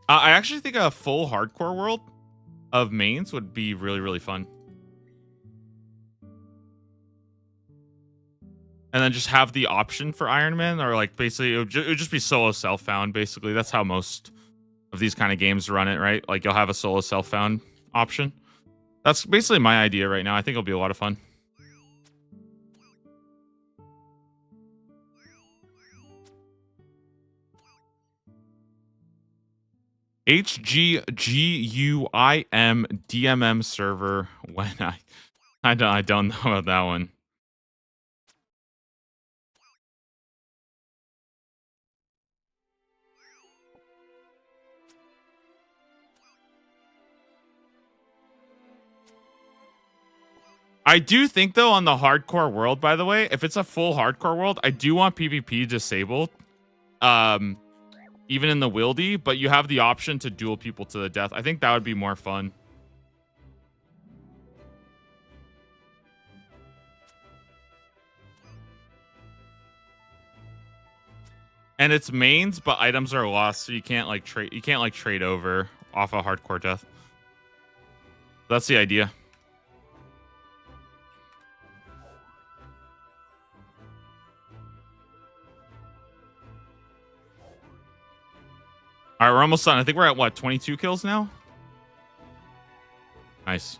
I actually think a full hardcore world of mains would be really fun. and then just have the option for Iron Man, or like basically it would just be solo self found. Basically, that's how most of these kind of games run it, right? Like you'll have a solo self found option. That's basically my idea right now. I think it'll be a lot of fun. HGGUIM server. When I don't know about that one. I do think though on the hardcore world, by the way, if it's a full hardcore world, I do want PvP disabled. Even in the wildy, but you have the option to duel people to the death. I think that would be more fun. And it's mains, but items are lost, so you can't like trade. You can't like trade over off a hardcore death. That's the idea. All right, we're almost done. I think we're at what, 22 kills now? Nice.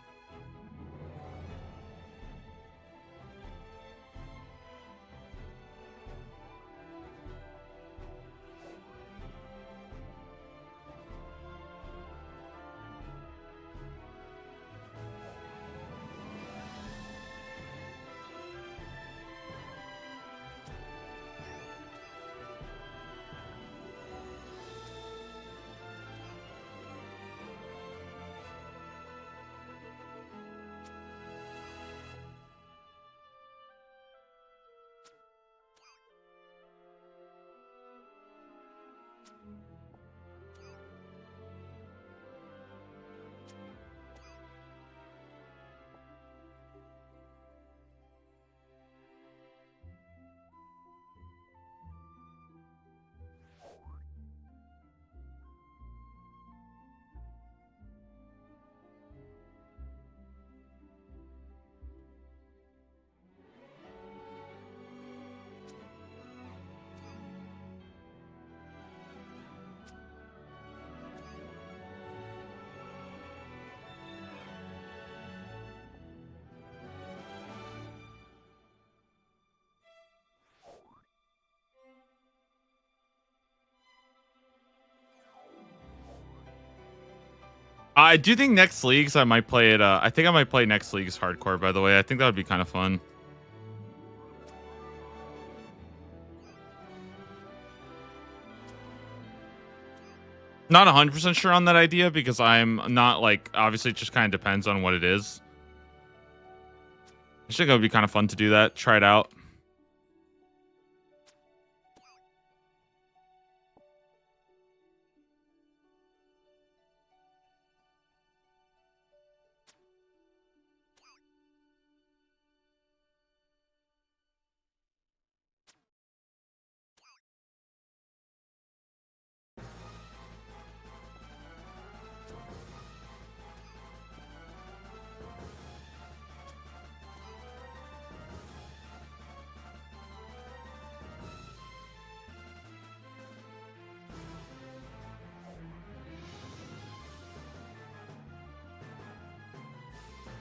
I do think next leagues I might play it. I think I might play next league's hardcore. By the way, I think that would be kind of fun. Not 100% sure on that idea because I'm not like, obviously it just kind of depends on what it is. I think it would be kind of fun to do that. Try it out.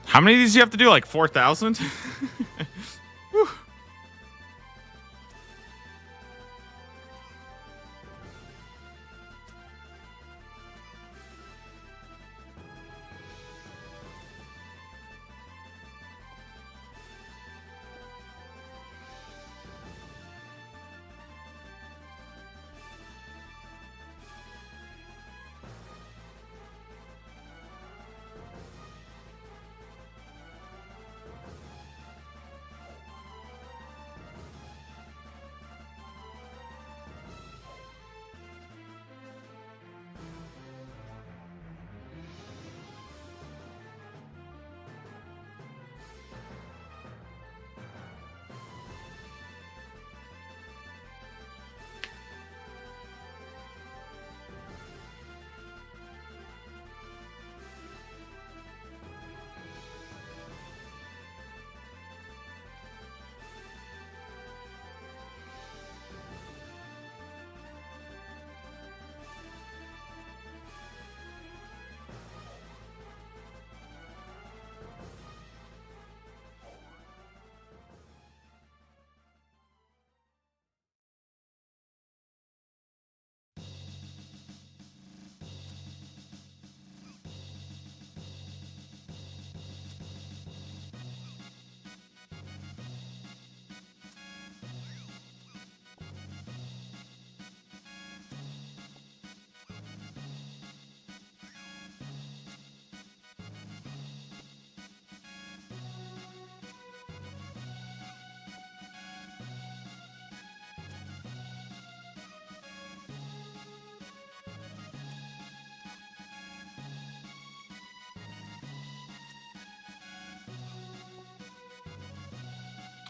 How many of these do you have to do? Like 4,000?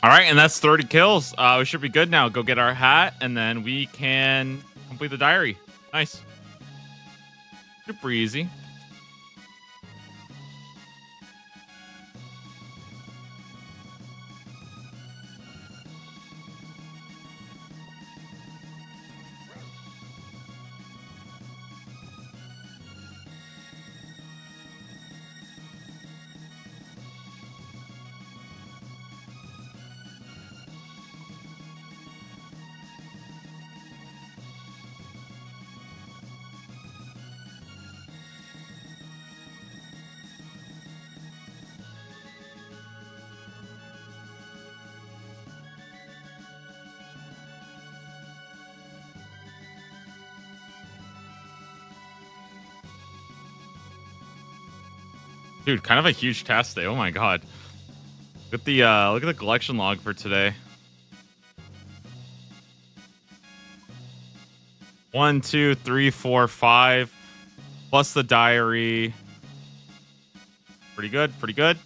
All right, and that's 30 kills. We should be good now. Go get our hat, and then we can complete the diary. Nice. Super easy. Dude, kind of a huge task day. Oh my god. Look at the collection log for today. 1, 2, 3, 4, 5. Plus the diary. Pretty good, pretty good.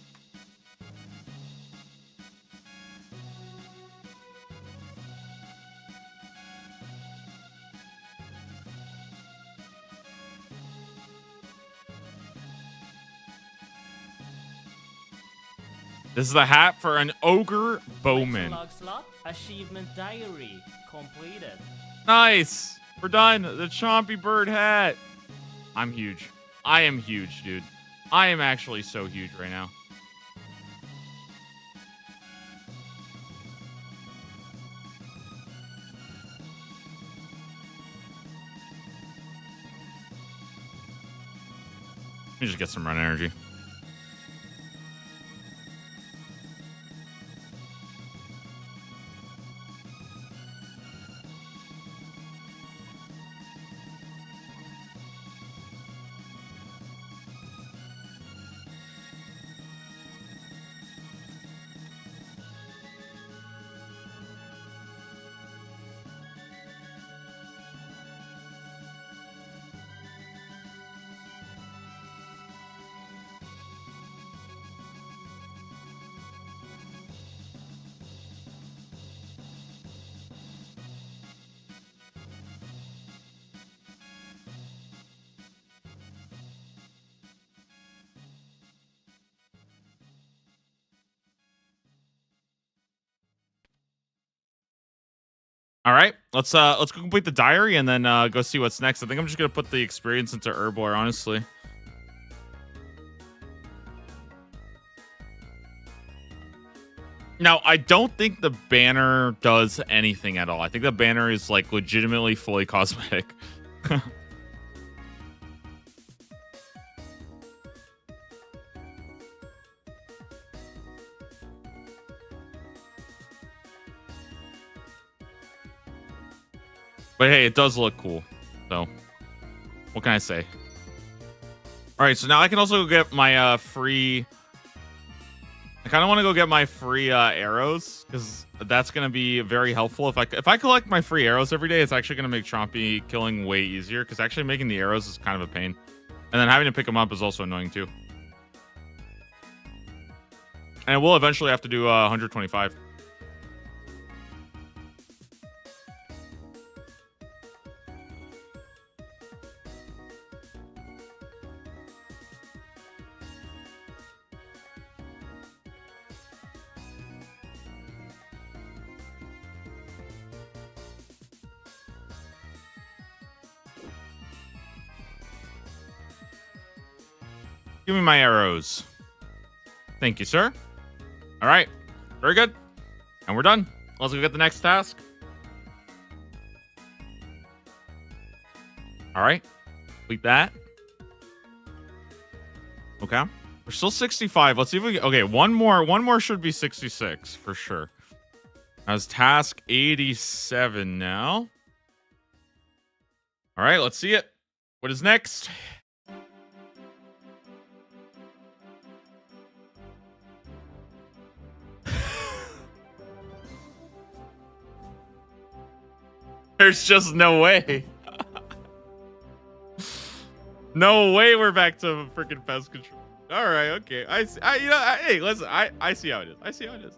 This is the hat for an ogre bowman. Log slot, achievement diary completed. Nice. We're done. The Chompy bird hat. I'm huge. I am huge, dude. I am actually so huge right now. Let me just get some run energy. All right, let's go complete the diary and then go see what's next. I think I'm just gonna put the experience into Herbor, honestly. Now, I don't think the banner does anything at all. I think the banner is like legitimately fully cosmetic. But hey, it does look cool. So, what can I say? All right, so now I can also get my free... I kind of want to go get my free arrows, because that's going to be very helpful. If I collect my free arrows every day, it's actually going to make Chompy killing way easier, because actually making the arrows is kind of a pain. And then having to pick them up is also annoying, too. And we'll eventually have to do 125. Give me my arrows. Thank you, sir. All right. Very good. And we're done. Let's go get the next task. All right. Complete that. Okay. We're still 65. Let's see if we can... Okay, one more should be 66 for sure. That's task 87 now. All right, let's see it. What is next? There's just no way. No way we're back to freaking pest control. All right, okay. Hey, listen, I see how it is. I see how it is.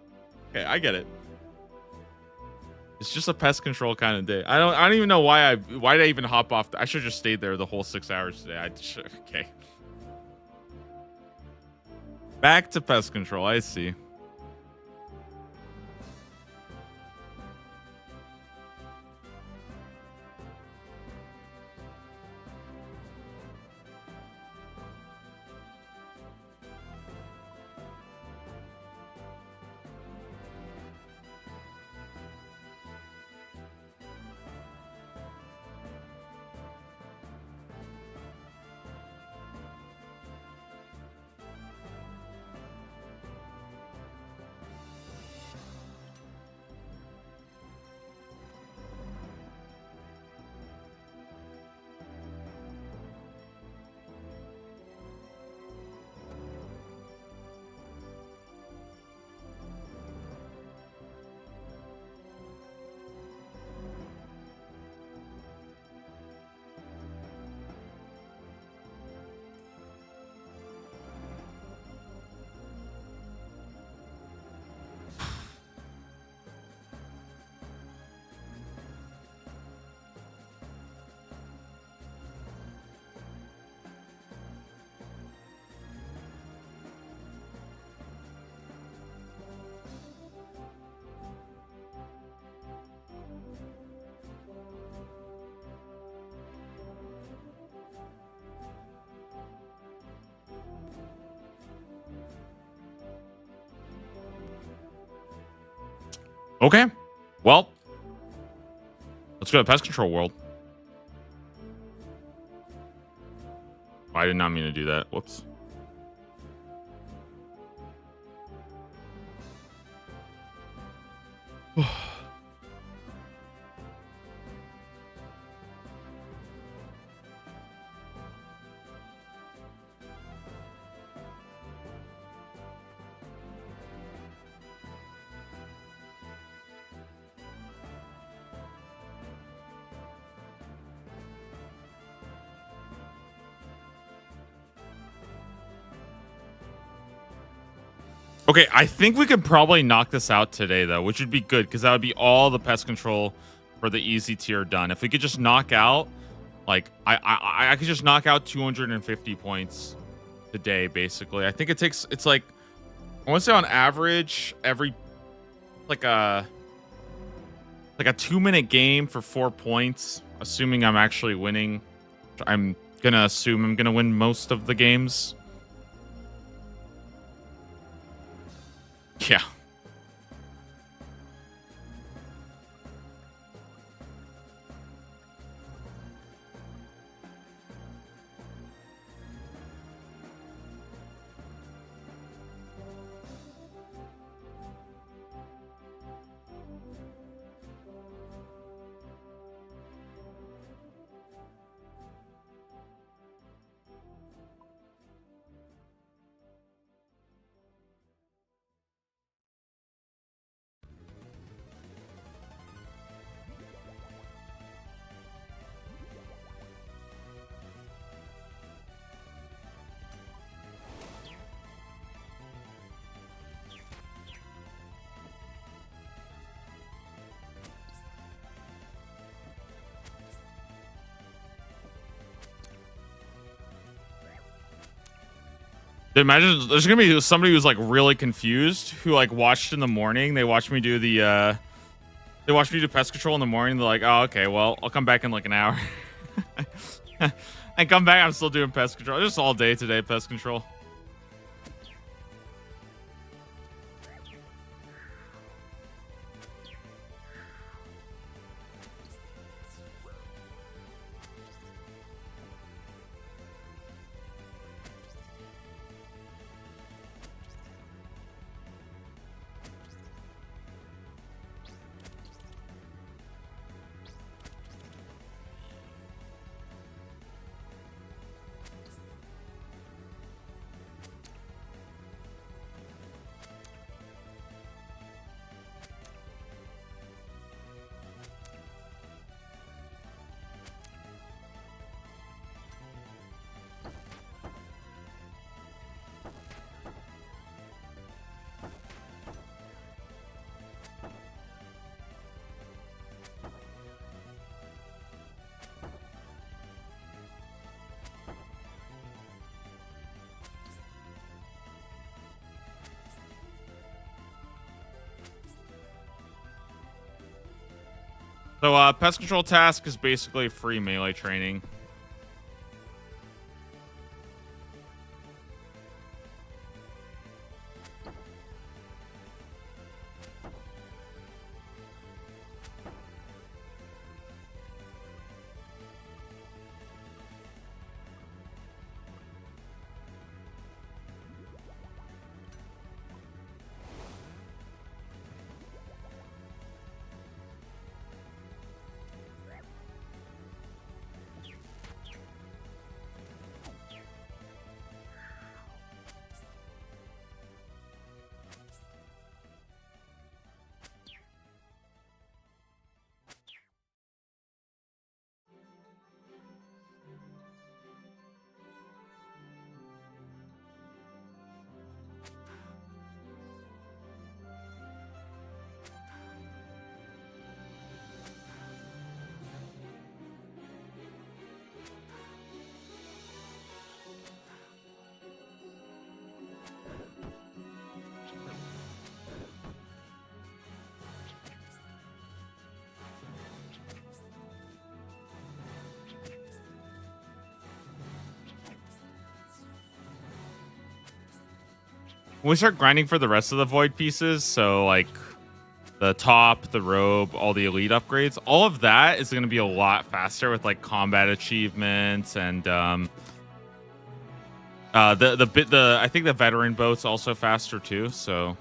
Okay, I get it. It's just a pest control kind of day. I don't even know why did I even hop off. I should have just stayed there the whole 6 hours today. Okay. Back to pest control. I see. Okay. Well, let's go to pest control world. I did not mean to do that. Whoops. Okay, I think we could probably knock this out today, though, which would be good because that would be all the pest control for the easy tier done. If we could just knock out, like, I could just knock out 250 points today, basically. I think it's like, I want to say on average, every, like a 2-minute game for 4 points, assuming I'm actually winning. I'm going to assume I'm going to win most of the games. Yeah. Imagine there's gonna be somebody who's like really confused who like watched in the morning. They watched me do pest control in the morning. They're like, oh, okay, well, I'll come back in like an hour. And come back, I'm still doing pest control. Just all day today, pest control. So pest control task is basically free melee training. When we start grinding for the rest of the void pieces, so like the top, the robe, all the elite upgrades, all of that is going to be a lot faster with like combat achievements and I think the veteran boat's also faster too. So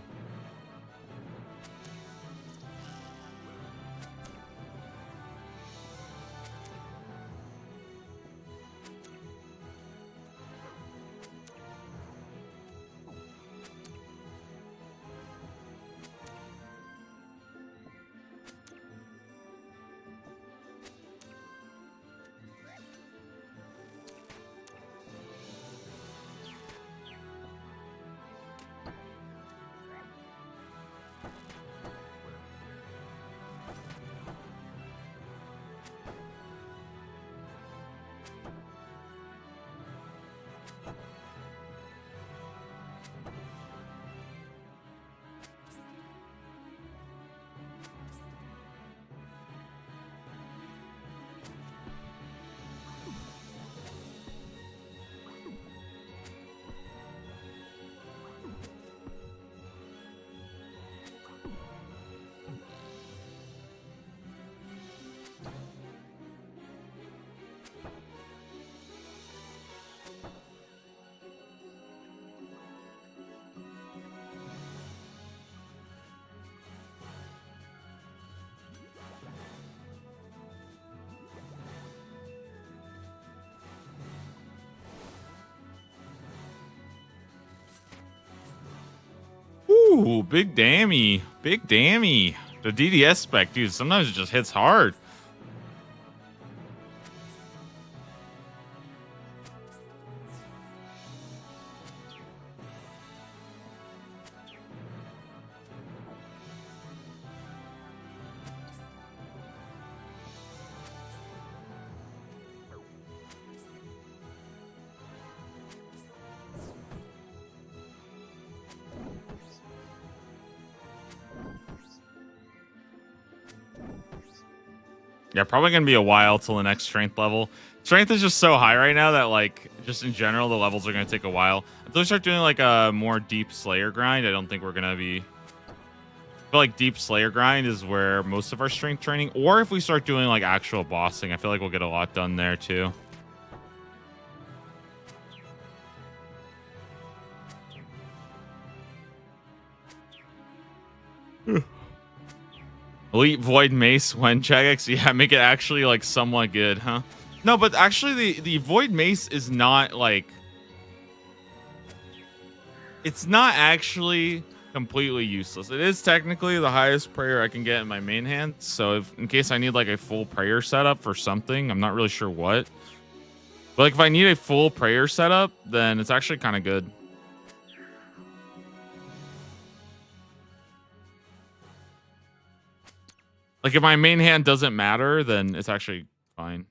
ooh, big dammy. Big dammy. The DDS spec, dude, sometimes it just hits hard. Yeah, probably gonna be a while till the next strength level. Strength is just so high right now that like just in general the levels are gonna take a while. Until we start doing like a more deep Slayer grind, I don't think we're gonna be. I feel like deep Slayer grind is where most of our strength training, or if we start doing like actual bossing, I feel like we'll get a lot done there too. Elite Void Mace when Jagex, yeah, make it actually like somewhat good, huh? No, but actually the Void Mace is not like, it's not actually completely useless. It is technically the highest prayer I can get in my main hand. So if in case I need like a full prayer setup for something, I'm not really sure what. But like if I need a full prayer setup, then it's actually kind of good. Like if my main hand doesn't matter, then it's actually fine.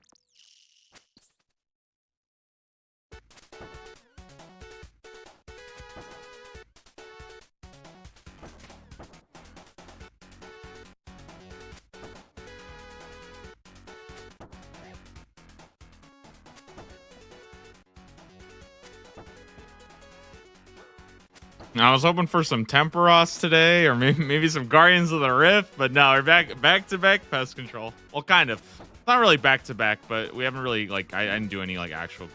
I was hoping for some Temperos today, or maybe some Guardians of the Rift, but no, we're back to back pest control. Well, kind of. It's not really back to back, but we haven't really like I didn't do any like actual.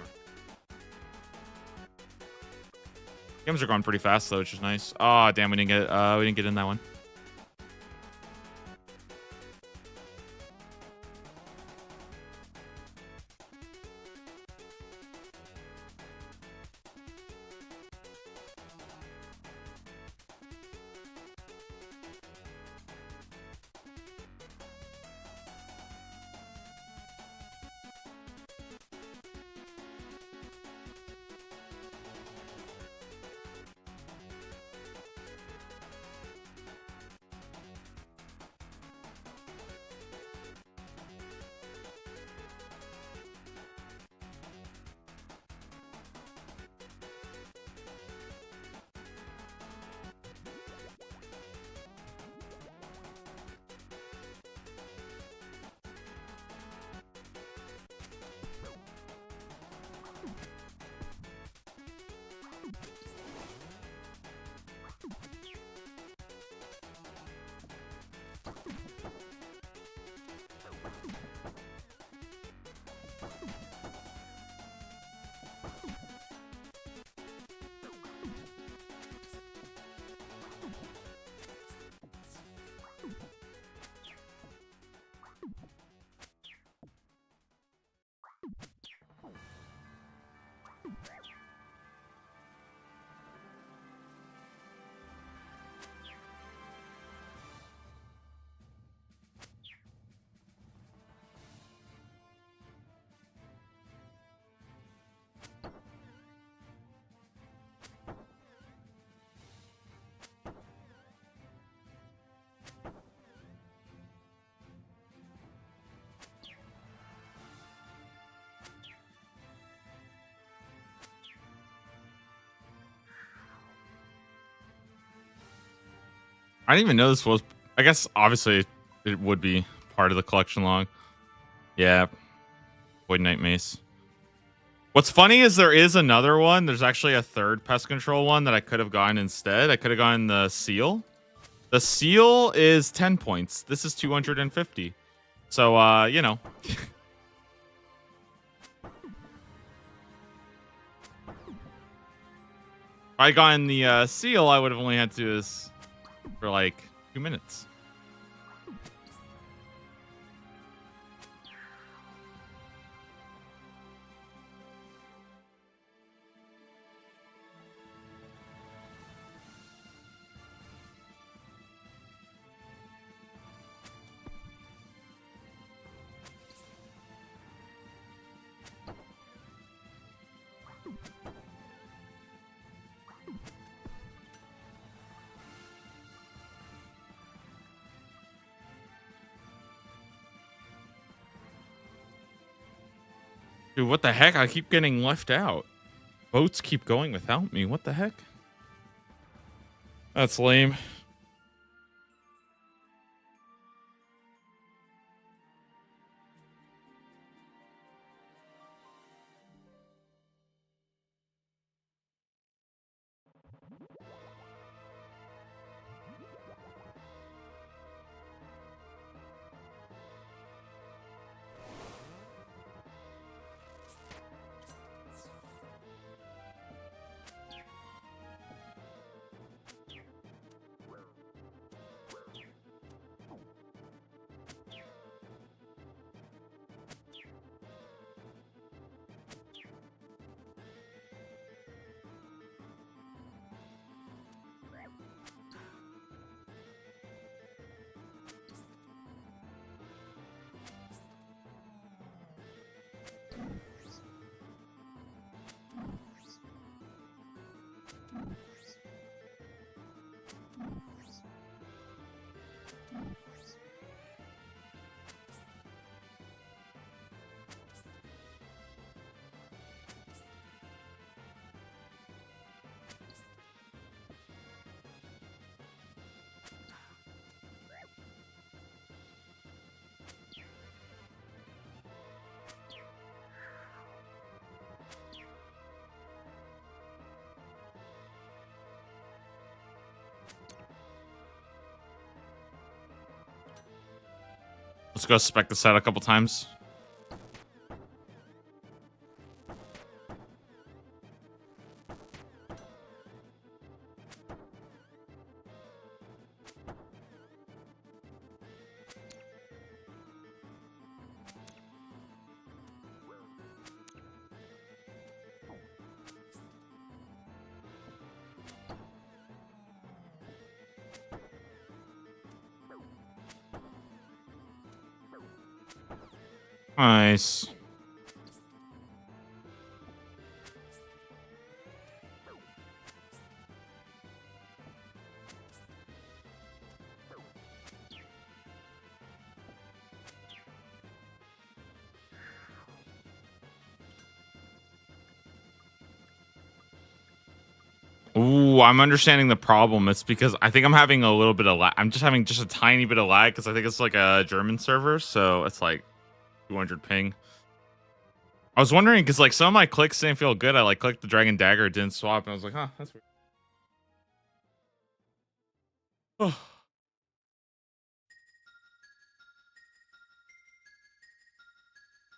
Games are going pretty fast though, which is nice. Oh damn, we didn't get in that one. I didn't even know this was. I guess obviously it would be part of the collection log. Yeah, Void Knight Mace. What's funny is there is another one. There's actually a third pest control one that I could have gotten instead. I could have gotten the seal. The seal is 10 points. This is 250. So, you know. If I gotten the seal, I would have only had to do this for like 2 minutes. Dude, what the heck? I keep getting left out. Boats keep going without me. What the heck? That's lame. Let's go spec this out a couple times. Nice. Ooh, I'm understanding the problem. It's because I think I'm having a little bit of lag. I'm just having just a tiny bit of lag because I think it's like a German server, so it's like 200 ping. I was wondering because like some of my clicks didn't feel good. I like clicked the dragon dagger, it didn't swap, and I was like, huh, that's weird.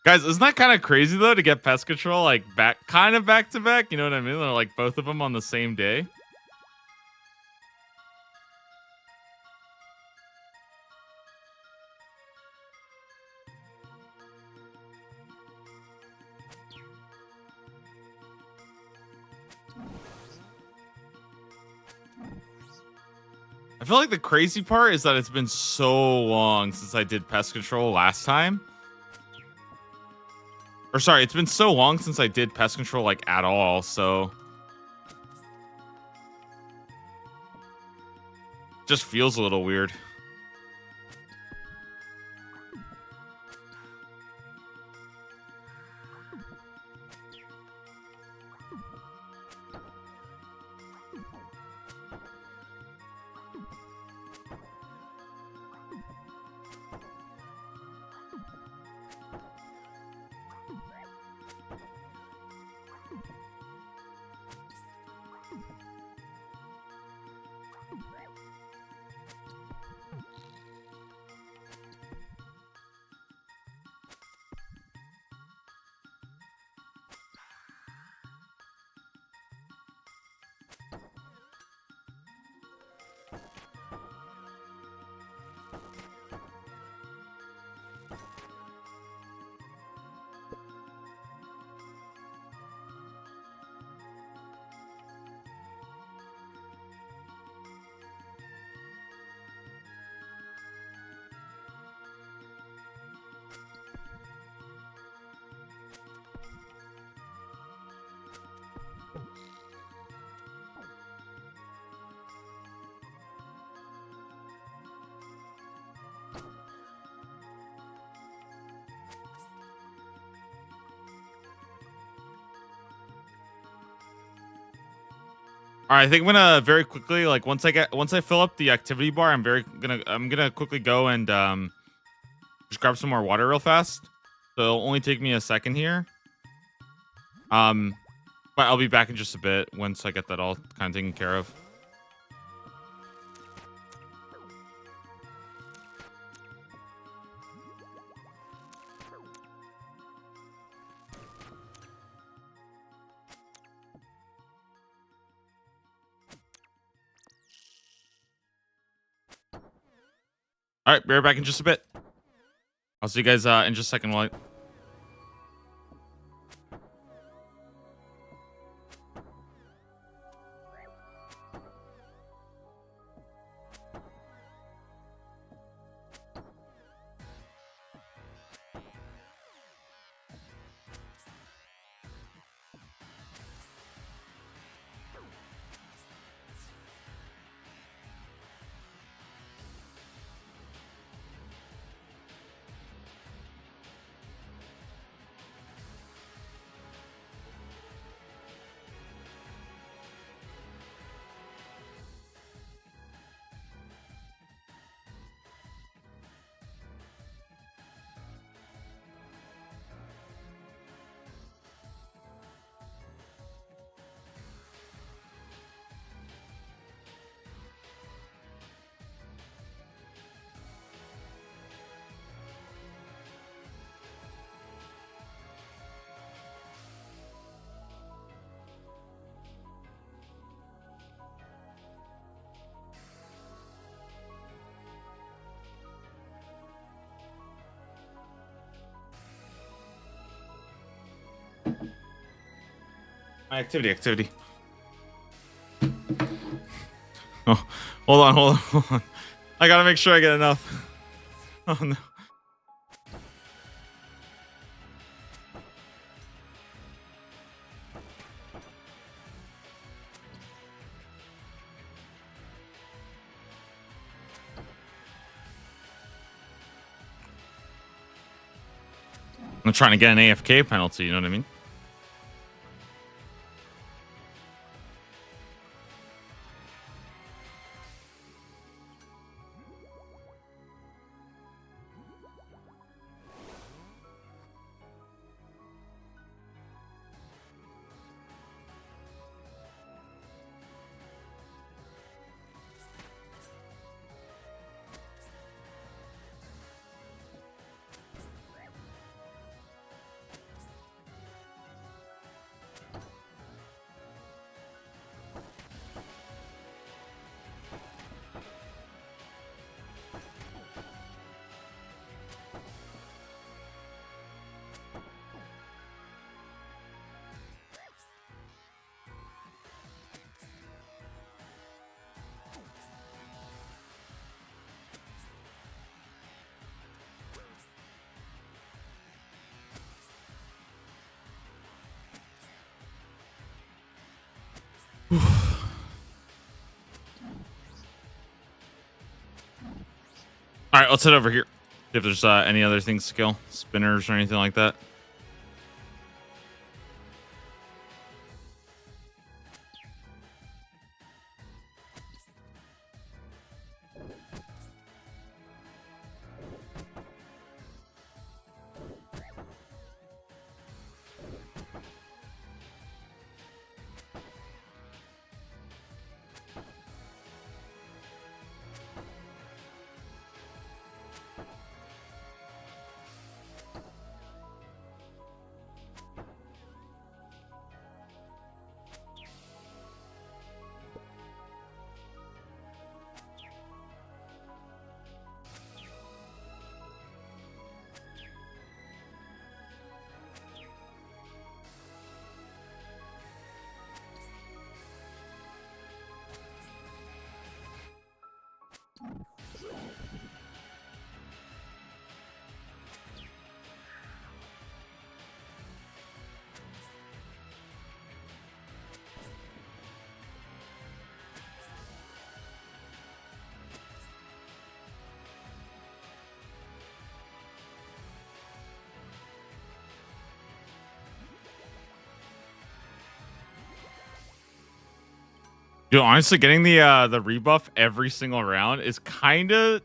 Guys, isn't that kind of crazy though to get pest control like back to back? You know what I mean? They're like both of them on the same day. I feel like the crazy part is that it's been so long since I did pest control last time. Or sorry, it's been so long since I did pest control like at all, so just feels a little weird. All right, I think I'm gonna very quickly, like once I fill up the activity bar, I'm gonna quickly go and just grab some more water real fast. So it'll only take me a second here. Um, but I'll be back in just a bit once I get that all kind of taken care of. All right, be right back in just a bit. I'll see you guys in just a second. While Activity. Oh, hold on. I gotta make sure I get enough. Oh no. I'm trying to get an AFK penalty, you know what I mean? All right, let's head over here. See if there's any other things to kill, spinners or anything like that. Dude, honestly, getting the rebuff every single round is kind of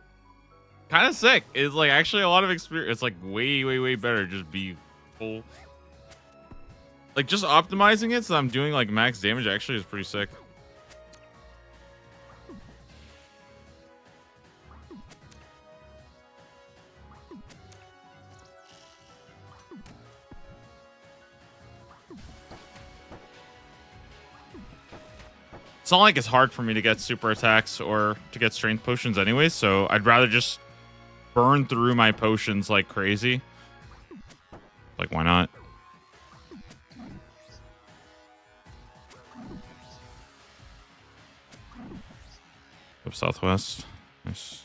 sick. It's like actually a lot of experience. It's like way better. Just be full. Like just optimizing it so I'm doing like max damage actually is pretty sick. It's not like it's hard for me to get super attacks or to get strength potions anyway, so I'd rather just burn through my potions like crazy. Like, why not? Up southwest. Nice.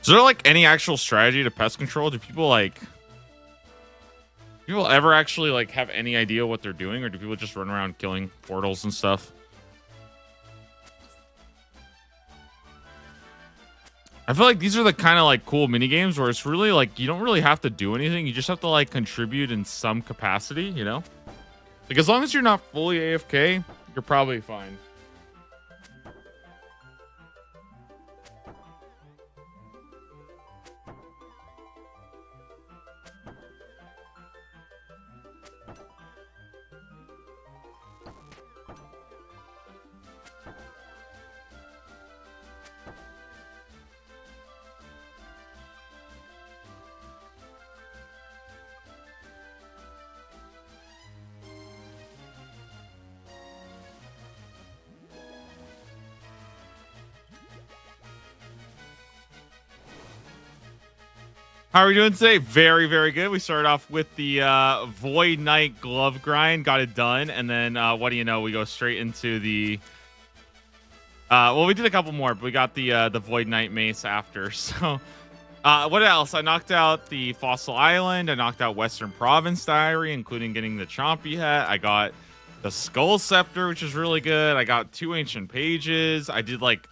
Is there like any actual strategy to pest control? Do people ever actually like have any idea what they're doing, or do people just run around killing portals and stuff? I feel like these are the kind of like cool mini games where it's really like you don't really have to do anything. You just have to like contribute in some capacity, you know? Like as long as you're not fully AFK, You're probably fine. How are we doing today? Very, very good. We started off with the Void Knight glove grind, got it done, and then what do you know? We go straight into the. Well, we did a couple more, but we got the Void Knight mace after. So, what else? I knocked out the Fossil Island. I knocked out Western Province Diary, including getting the Chompy hat. I got the Skull Scepter, which is really good. I got 2 Ancient Pages. I did like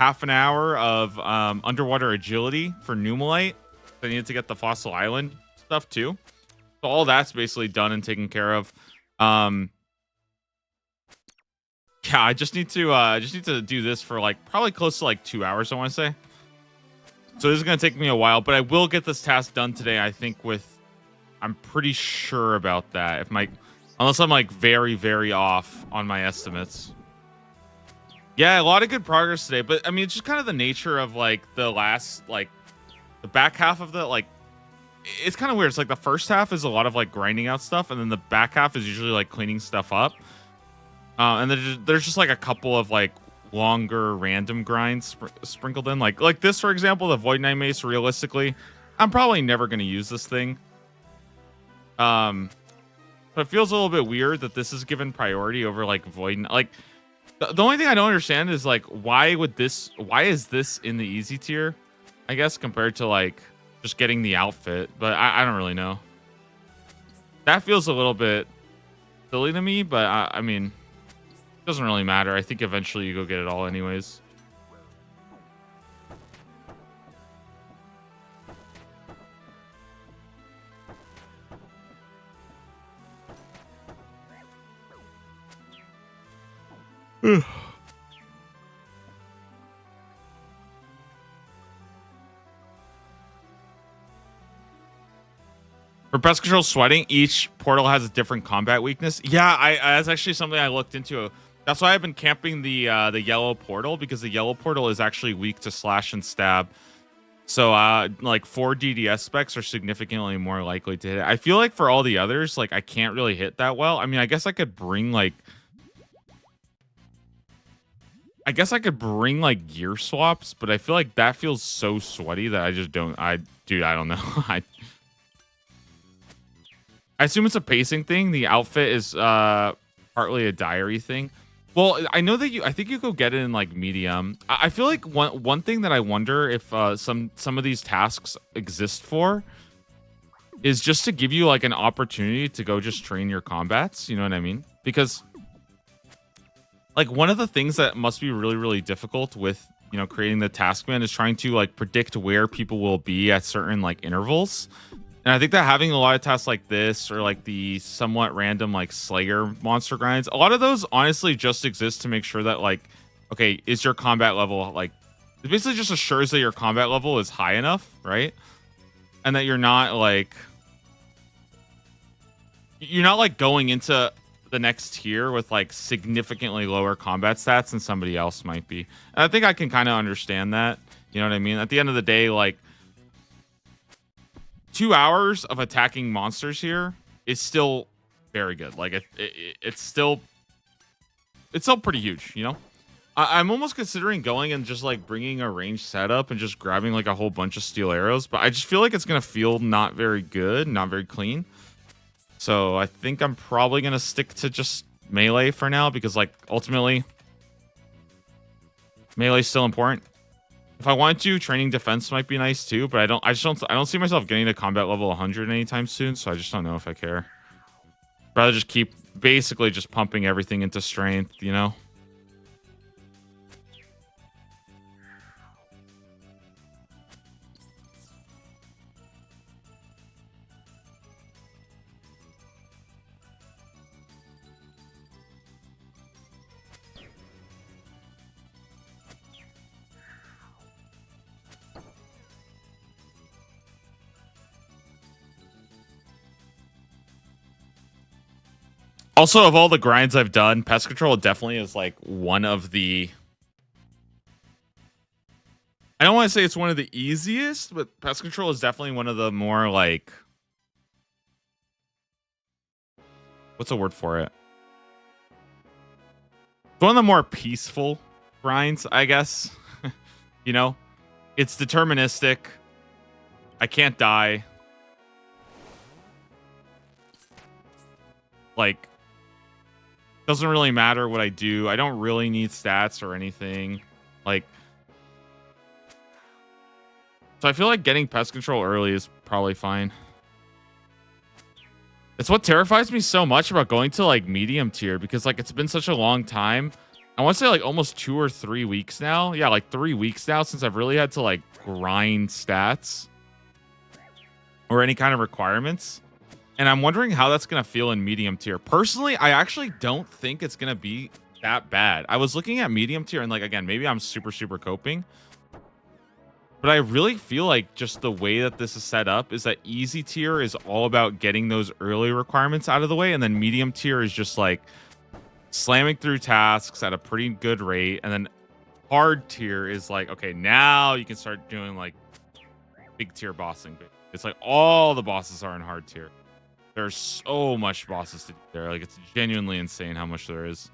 half an hour of underwater agility for Numalite. I needed to get the Fossil Island stuff too. So all that's basically done and taken care of. Yeah, I just need to do this for like probably close to like 2 hours, I want to say. So this is gonna take me a while, but I will get this task done today. I think I'm pretty sure about that. Unless I'm like very, very off on my estimates. Yeah, a lot of good progress today, but I mean, it's just kind of the nature of like the last like. The back half of the like, it's kind of weird. It's like the first half is a lot of like grinding out stuff, and then the back half is usually like cleaning stuff up. And then there's just like a couple of like longer random grinds sprinkled in, like this for example, the Void Knight Mace. Realistically, I'm probably never going to use this thing. But it feels a little bit weird that this is given priority over like Void. Like the only thing I don't understand is like why is this in the easy tier? I guess compared to like just getting the outfit, but I don't really know. That feels a little bit silly to me, but I mean, it doesn't really matter. I think eventually you go get it all anyways. For pest control sweating, each portal has a different combat weakness. Yeah, that's actually something I looked into. That's why I've been camping the yellow portal, because the yellow portal is actually weak to slash and stab. So like 4 DDS specs are significantly more likely to hit it. I feel like for all the others, like I can't really hit that well. I mean, I guess I could bring like gear swaps, but I feel like that feels so sweaty that I just don't. Dude, I don't know. I assume it's a pacing thing. The outfit is partly a diary thing. Well, I know that I think you go get it in like medium. I feel like one thing that I wonder if some of these tasks exist for is just to give you like an opportunity to go just train your combats. You know what I mean? Because like one of the things that must be really, really difficult with, you know, creating the Taskman is trying to like predict where people will be at certain like intervals. And I think that having a lot of tasks like this, or like the somewhat random like Slayer monster grinds, a lot of those honestly just exist to make sure that like, okay, is your combat level like, it basically just assures that your combat level is high enough, right? And that you're not like going into the next tier with like significantly lower combat stats than somebody else might be. And I think I can kind of understand that. You know what I mean? At the end of the day, like, 2 hours of attacking monsters here is still very good. Like it's still pretty huge, you know. I'm almost considering going and just like bringing a ranged setup and just grabbing like a whole bunch of steel arrows, but I just feel like it's gonna feel not very good, not very clean. So I think I'm probably gonna stick to just melee for now, because like ultimately melee is still important. If I wanted to, training defense might be nice too, but I don't see myself getting to combat level 100 anytime soon, so I just don't know if I care. Rather just keep basically just pumping everything into strength, you know? Also, of all the grinds I've done, pest control definitely is like one of the. I don't want to say it's one of the easiest, but pest control is definitely one of the more like. What's a word for it? It's one of the more peaceful grinds, I guess. You know, it's deterministic. I can't die. Like, doesn't really matter what I do. I don't really need stats or anything. Like, so I feel like getting pest control early is probably fine. It's what terrifies me so much about going to like medium tier because like it's been such a long time. I want to say like almost 2 or 3 weeks now. Yeah, like 3 weeks now since I've really had to like grind stats or any kind of requirements. And I'm wondering how that's going to feel in medium tier. Personally, I actually don't think it's going to be that bad. I was looking at medium tier and like, again, maybe I'm super coping. But I really feel like just the way that this is set up is that easy tier is all about getting those early requirements out of the way. And then medium tier is just like slamming through tasks at a pretty good rate. And then hard tier is like, okay, now you can start doing like big tier bossing. It's like all the bosses are in hard tier. There's so much bosses to do there. Like, it's genuinely insane how much there is.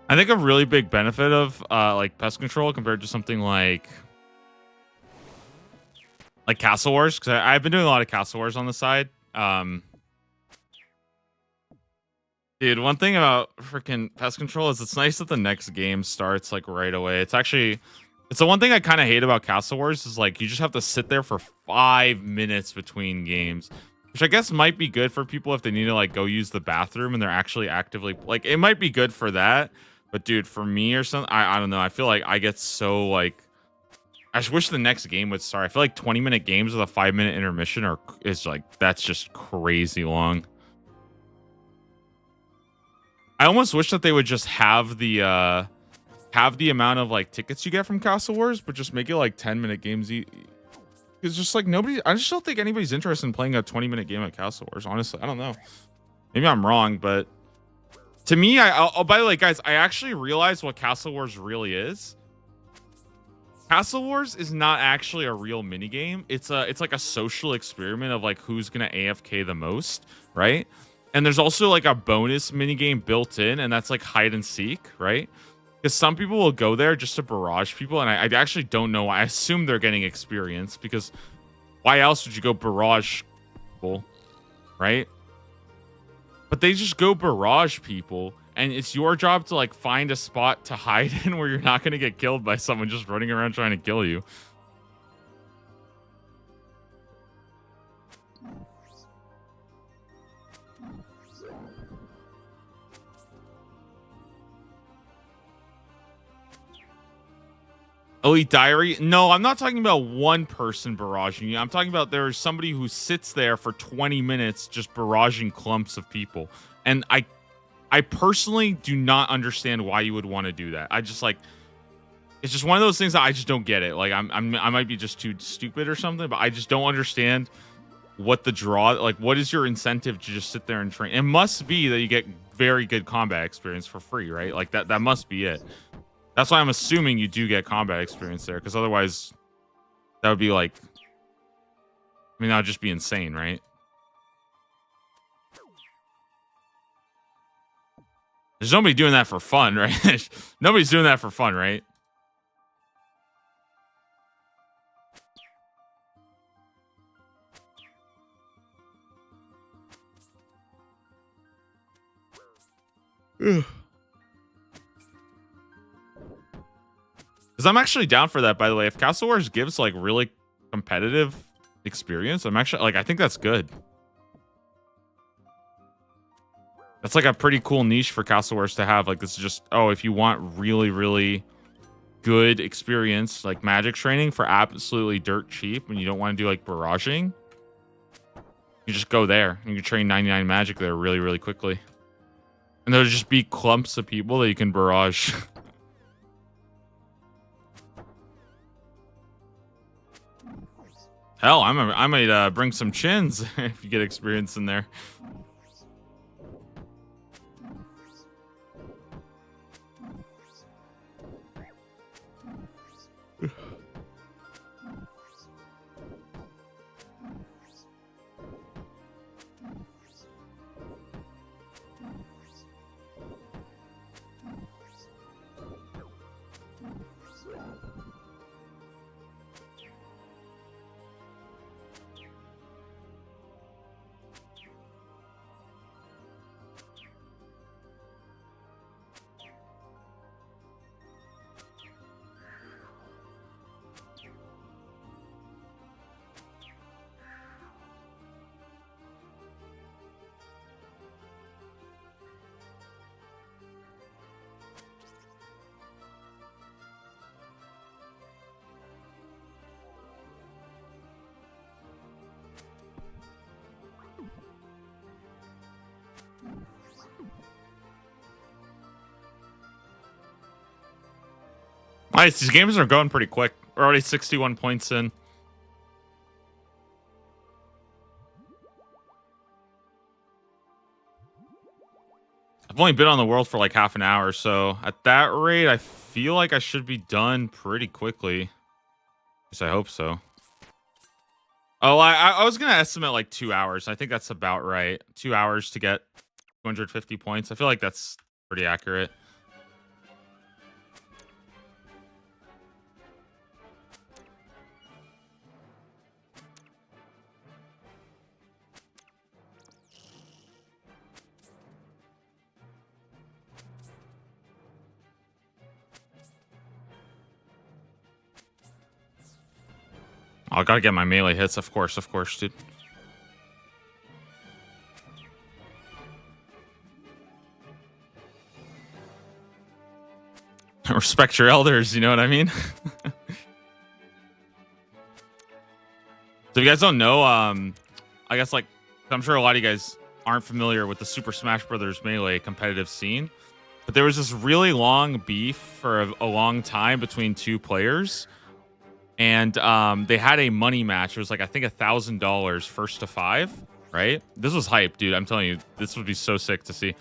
I think a really big benefit of like pest control compared to something like Castle Wars, because I've been doing a lot of Castle Wars on the side. Dude, one thing about freaking pest control is it's nice that the next game starts like right away. It's the one thing I kind of hate about Castle Wars is like you just have to sit there for 5 minutes between games, which I guess might be good for people if they need to like go use the bathroom and they're actually actively like it might be good for that. But dude, for me or something, I don't know. I feel like I get so like I just wish the next game would start. I feel like 20-minute games with a 5-minute intermission is like that's just crazy long. I almost wish that they would just have the amount of like tickets you get from Castle Wars, but just make it like 10-minute games. It's just like I just don't think anybody's interested in playing a 20-minute game at Castle Wars. Honestly, I don't know. Maybe I'm wrong, but to me, by the way, guys, I actually realized what Castle Wars really is. Castle Wars is not actually a real minigame. It's like a social experiment of like who's gonna AFK the most, right? And there's also like a bonus minigame built in, and that's like hide and seek, right? Because some people will go there just to barrage people, and I actually don't know why. I assume they're getting experience, because why else would you go barrage people, right? But they just go barrage people, and it's your job to like find a spot to hide in where you're not going to get killed by someone just running around trying to kill you. Elite Diary? No, I'm not talking about one person barraging you. I'm talking about there's somebody who sits there for 20 minutes just barraging clumps of people. And I personally do not understand why you would want to do that. I just like it's just one of those things that I just don't get it. Like I might be just too stupid or something, but I just don't understand what the draw like what is your incentive to just sit there and train? It must be that you get very good combat experience for free, right? Like that must be it. That's why I'm assuming you do get combat experience there, because otherwise that would be like, I mean, that would just be insane, right? There's nobody doing that for fun, right? Nobody's doing that for fun, right? Because I'm actually down for that, by the way. If Castle Wars gives like really competitive experience, I'm actually like, I think that's good. That's like a pretty cool niche for Castle Wars to have. Like, this is just, oh, if you want really, really good experience, like magic training for absolutely dirt cheap, and you don't want to do like barraging, you just go there. You can train 99 magic there really, really quickly. And there'll just be clumps of people that you can barrage. Hell, I might bring some chins if you get experience in there. Nice. These games are going pretty quick. We're already 61 points in. I've only been on the world for like half an hour, so at that rate, I feel like I should be done pretty quickly. At least I hope so. Oh, I was gonna estimate like 2 hours. I think that's about right. 2 hours to get 250 points. I feel like that's pretty accurate. Oh, I gotta get my melee hits, of course, dude. Respect your elders, you know what I mean? So if you guys don't know, I guess like I'm sure a lot of you guys aren't familiar with the Super Smash Brothers Melee competitive scene, but there was this really long beef for a long time between two players. And they had a money match. It was like, I think $1,000 first to 5, right? This was hype, dude. I'm telling you, this would be so sick to see.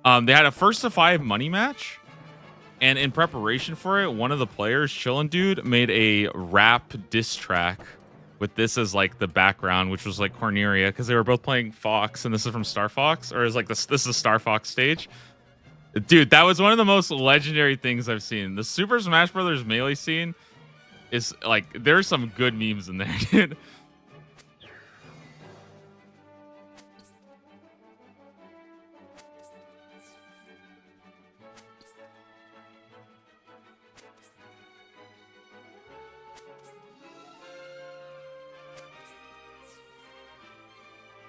They had a first to 5 money match. And in preparation for it, one of the players, Chillin' Dude, made a rap diss track with this as like the background, which was like Corneria, because they were both playing Fox, and this is from Star Fox, or is like this is Star Fox stage. Dude, that was one of the most legendary things I've seen. The Super Smash Brothers Melee scene is like, there's some good memes in there, dude.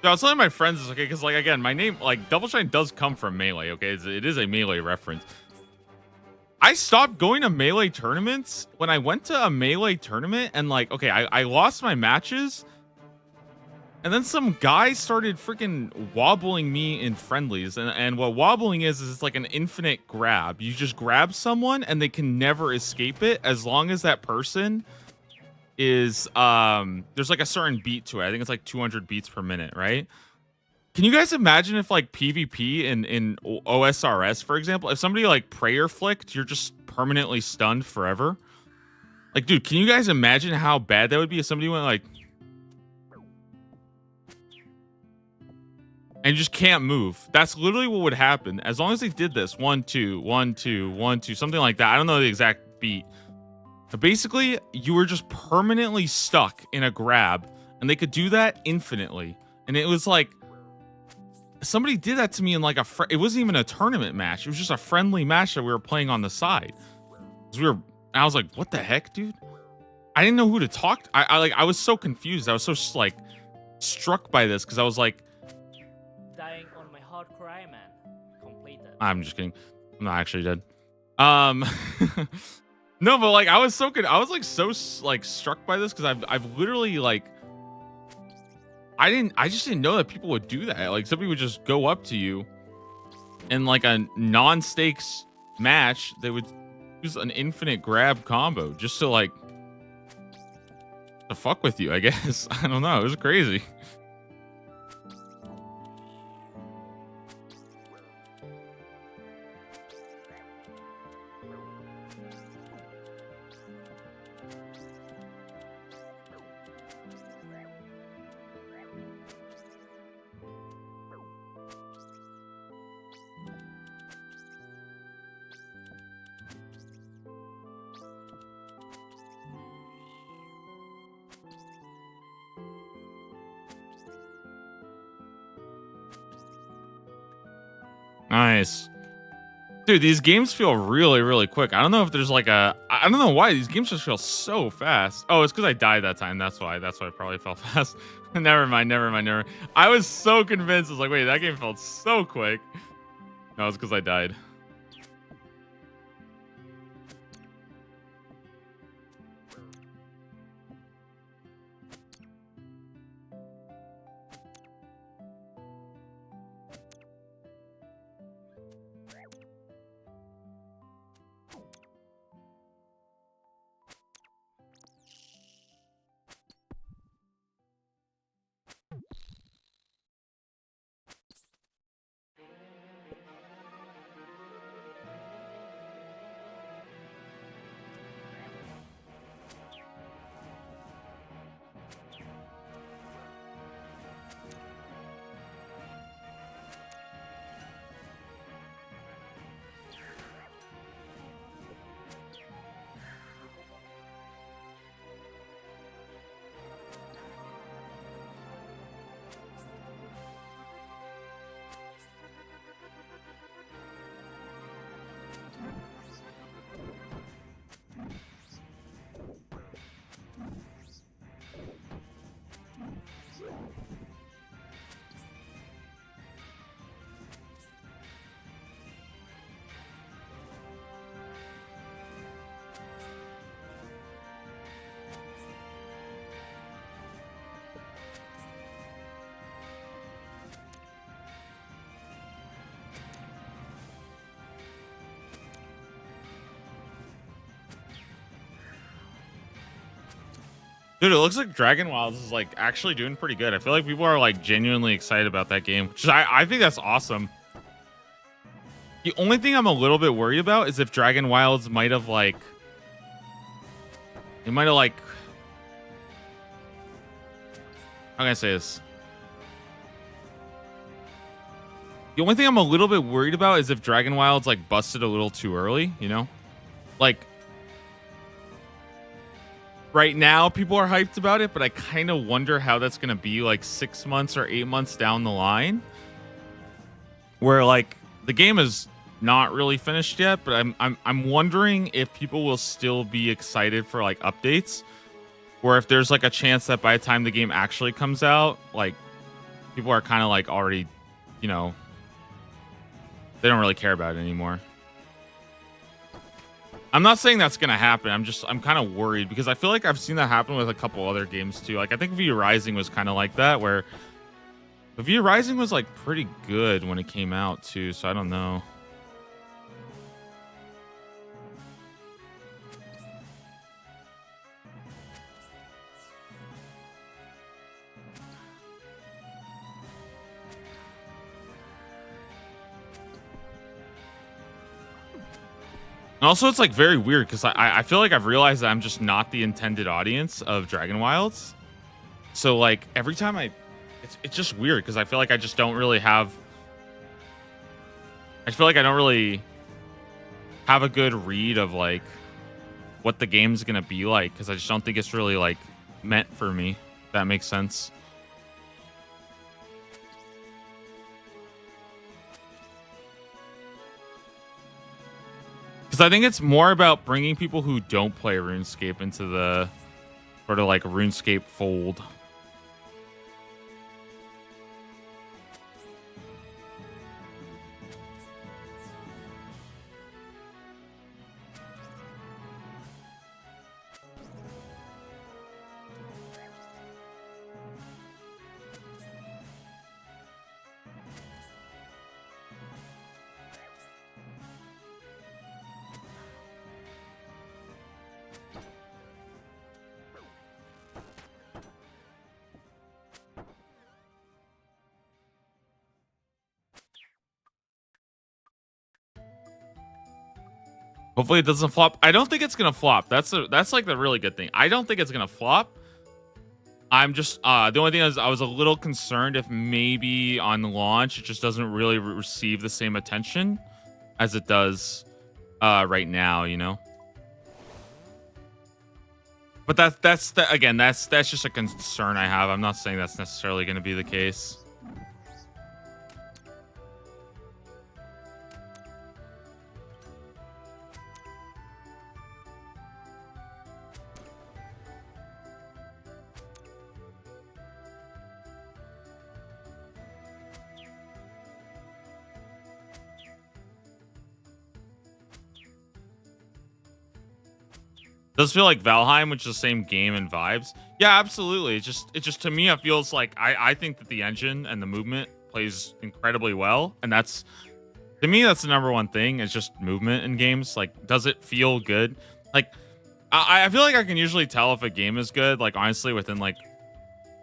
I was telling my friends, it's okay, because like, again, my name, like, Double Shine does come from Melee, okay? It is a Melee reference. I stopped going to Melee tournaments when I went to a Melee tournament, and like, okay, I lost my matches, and then some guy started freaking wobbling me in friendlies, and what wobbling is it's like an infinite grab. You just grab someone and they can never escape it as long as that person is there's like a certain beat to it. I think it's like 200 beats per minute, right? Can you guys imagine if like PvP in OSRS, for example, if somebody like prayer flicked, you're just permanently stunned forever? Like, dude, can you guys imagine how bad that would be if somebody went like... and just can't move. That's literally what would happen. As long as they did this 1 2 1 2 1 2 something like that. I don't know the exact beat. But basically, you were just permanently stuck in a grab, and they could do that infinitely. And it was like somebody did that to me in like it wasn't even a tournament match. It was just a friendly match that we were playing on the side. I was like, what the heck, dude? I didn't know who to talk to. I was so confused. I was so like struck by this because I was like, Dying on my hard cry, man. Completed. I'm just kidding. I'm not actually dead. No, but like I was so struck by this because I've literally like I just didn't know that people would do that. Like somebody would just go up to you in like a non-stakes match. They would use an infinite grab combo just to like to fuck with you, I guess. I don't know. It was crazy. Nice. Dude, these games feel really, really quick. I don't know if there's like I don't know why these games just feel so fast. Oh, it's because I died that time. That's why I probably felt fast. never mind. I was so convinced. I was like, wait, that game felt so quick. No, it's because I died. Dude, it looks like Dragon Wilds is like actually doing pretty good. I feel like people are like genuinely excited about that game, which I think that's awesome. The only thing I'm a little bit worried about is if Dragon Wilds might have like, how can I say this? The only thing I'm a little bit worried about is if Dragon Wilds like busted a little too early, you know? Like right now people are hyped about it, but I kind of wonder how that's going to be like 6 months or 8 months down the line. Where like the game is not really finished yet, but I'm wondering if people will still be excited for like updates, or if there's like a chance that by the time the game actually comes out, like people are kind of like already, you know, they don't really care about it anymore. I'm not saying that's gonna happen. I'm kind of worried because I feel like I've seen that happen with a couple other games too. Like I think V Rising was kind of like that, where V Rising was like pretty good when it came out too. So I don't know. And also, it's like very weird because I feel like I've realized that I'm just not the intended audience of Dragon Wilds. So like every time I it's just weird because I feel like I just don't really have. I feel like I don't really have a good read of like what the game's gonna be like because I just don't think it's really like meant for me. If that makes sense. Because I think it's more about bringing people who don't play RuneScape into the sort of like RuneScape fold. Hopefully it doesn't flop. I don't think it's gonna flop. That's like the really good thing. I don't think it's gonna flop. I'm just the only thing is I was a little concerned if maybe on launch it just doesn't really receive the same attention as it does right now, you know. But again, that's just a concern I have. I'm not saying that's necessarily going to be the case. Does feel like Valheim, which is the same game and vibes. Yeah, absolutely. It just to me, it feels like I think that the engine and the movement plays incredibly well, and that's to me that's the number one thing. Is just movement in games. Like, does it feel good? Like, I feel like I can usually tell if a game is good. Like, honestly, within like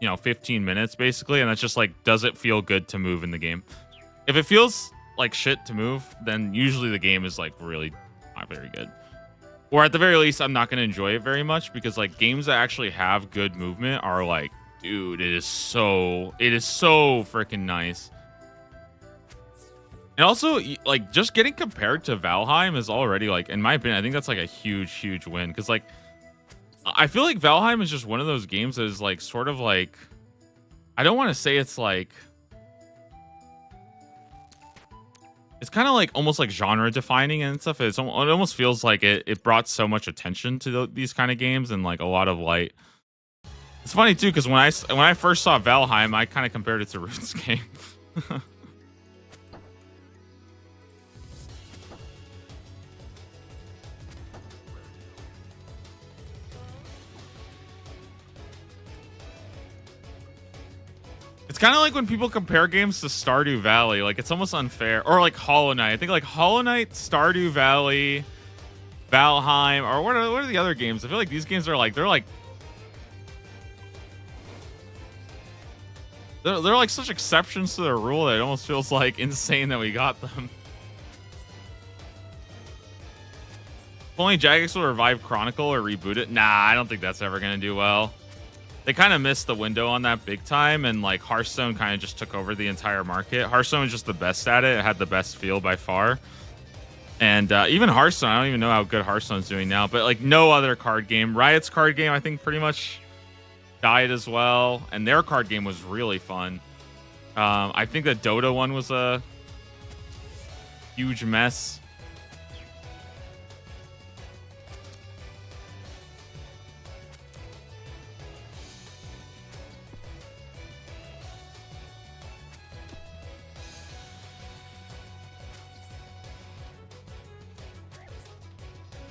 15 minutes, basically, and that's just like, does it feel good to move in the game? If it feels like shit to move, then usually the game is like really not very good. Or at the very least, I'm not going to enjoy it very much because like games that actually have good movement are like, dude, it is so freaking nice. And also, like, just getting compared to Valheim is already like, in my opinion, I think that's like a huge win because like, I feel like Valheim is just one of those games that is like sort of like, I don't want to say it's like. It's kind of like almost like genre defining and stuff. It almost feels like it brought so much attention to these kind of games and like a lot of light. It's funny too because when I first saw Valheim, I kind of compared it to RuneScape. It's kind of like when people compare games to Stardew Valley. Like, it's almost unfair. Or like Hollow Knight. I think like Hollow Knight, Stardew Valley, Valheim, or what are the other games? I feel like these games are like they're like such exceptions to the rule that it almost feels like insane that we got them. If only Jagex will revive Chronicle or reboot it. Nah, I don't think that's ever gonna do well. They kind of missed the window on that big time, and like Hearthstone kind of just took over the entire market. Hearthstone was just the best at it. It had the best feel by far. And even Hearthstone, I don't even know how good Hearthstone's doing now, but like no other card game. Riot's card game, I think, pretty much died as well. And their card game was really fun. I think the Dota one was a huge mess.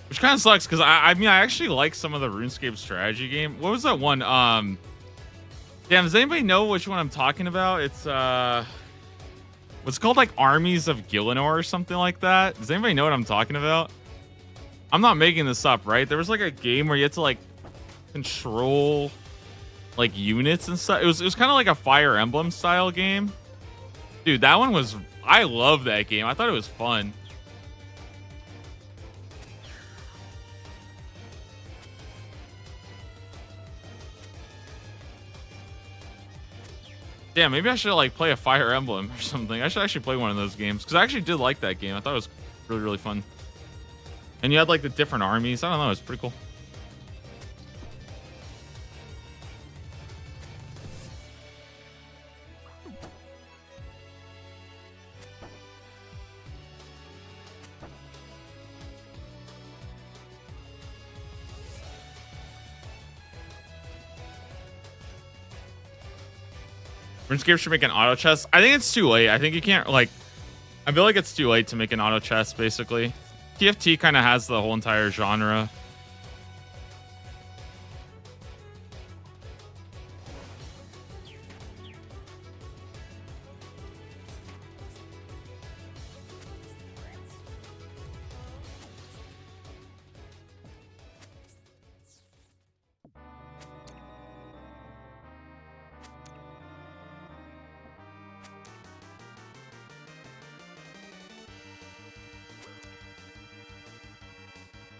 Which kind of sucks because I mean I actually like some of the RuneScape strategy game. What was that one? Damn, does anybody know which one I'm talking about? It's what's called like Armies of Gielinor or something like that. Does anybody know what I'm talking about? I'm not making this up, right? There was like a game where you had to like control like units and stuff. It was kind of like a Fire Emblem style game. Dude, that one was, I love that game. I thought it was fun. Yeah, maybe I should like play a Fire Emblem or something. I should actually play one of those games because I actually did like that game. I thought it was really, really fun. And you had like the different armies. I don't know. It's pretty cool. RuneScape should make an auto chest. I think it's too late. I think you can't like. I feel like it's too late to make an auto chest. Basically, TFT kind of has the whole entire genre.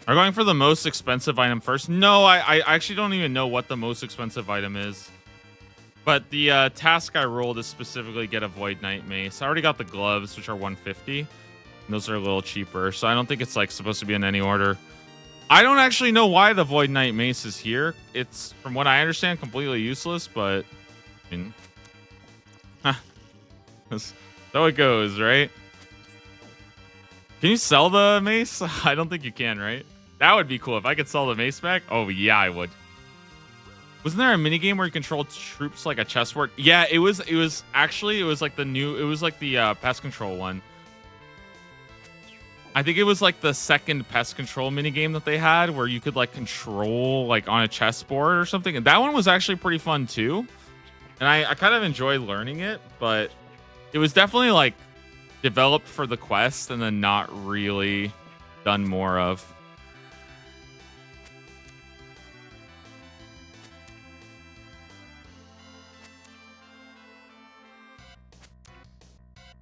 Are going for the most expensive item first? No, I actually don't even know what the most expensive item is. But the task I rolled is specifically get a Void Knight Mace. I already got the gloves, which are 150. And those are a little cheaper, so I don't think it's like supposed to be in any order. I don't actually know why the Void Knight Mace is here. It's, from what I understand, completely useless, but I mean, that's how it goes, right? Can you sell the mace? I don't think you can, right? That would be cool. If I could sell the mace back, oh yeah, I would. Wasn't there a minigame where you control troops like a chessboard? Yeah, it was like the pest control one. I think it was like the second pest control minigame that they had where you could like control like on a chessboard or something. And that one was actually pretty fun too. And I kind of enjoyed learning it, but it was definitely like developed for the quest and then not really done more of.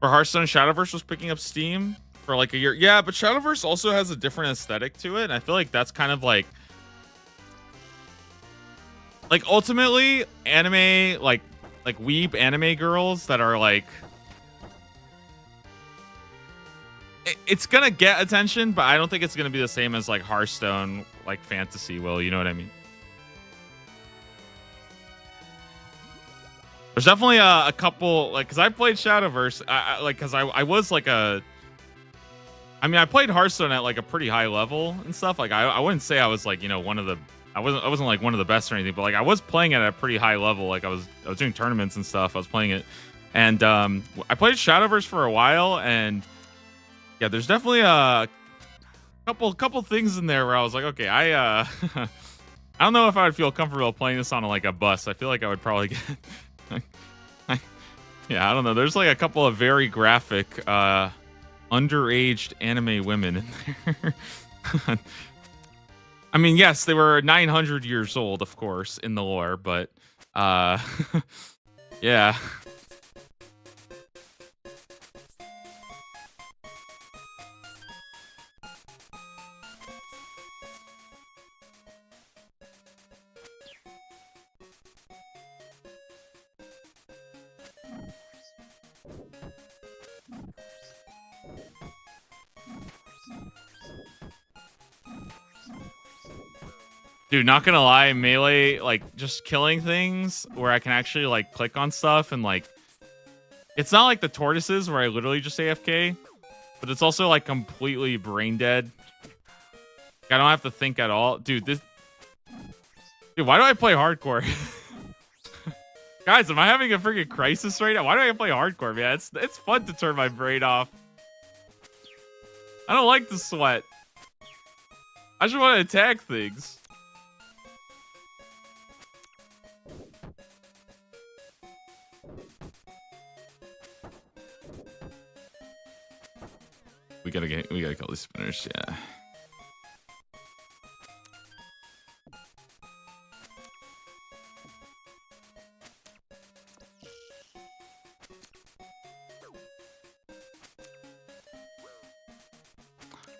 For Hearthstone, Shadowverse was picking up steam for like a year. Yeah, but Shadowverse also has a different aesthetic to it. And I feel like that's kind of like ultimately anime, like weeb anime girls that are like, it's gonna get attention, but I don't think it's gonna be the same as like Hearthstone, like fantasy will, you know what I mean? There's definitely a couple, like, because I played Shadowverse, I was like I played Hearthstone at like a pretty high level and stuff. Like I wouldn't say I was like, you know, I wasn't like one of the best or anything, but like I was playing it at a pretty high level. Like I was doing tournaments and stuff. I was playing it, and I played Shadowverse for a while, and yeah, there's definitely a couple things in there where I was like, okay, I don't know if I would feel comfortable playing this on like a bus. I feel like I would probably get. Yeah, I don't know. There's like a couple of very graphic, underaged anime women in there. I mean, yes, they were 900 years old, of course, in the lore, but yeah. Dude, not gonna lie, Melee, like, just killing things where I can actually, like, click on stuff and, like... It's not like the tortoises where I literally just AFK, but it's also, like, completely brain dead. I don't have to think at all. Dude, Dude, why do I play hardcore? Guys, am I having a freaking crisis right now? Why do I play hardcore, man? It's fun to turn my brain off. I don't like to sweat. I just want to attack things. We gotta kill these spinners, yeah.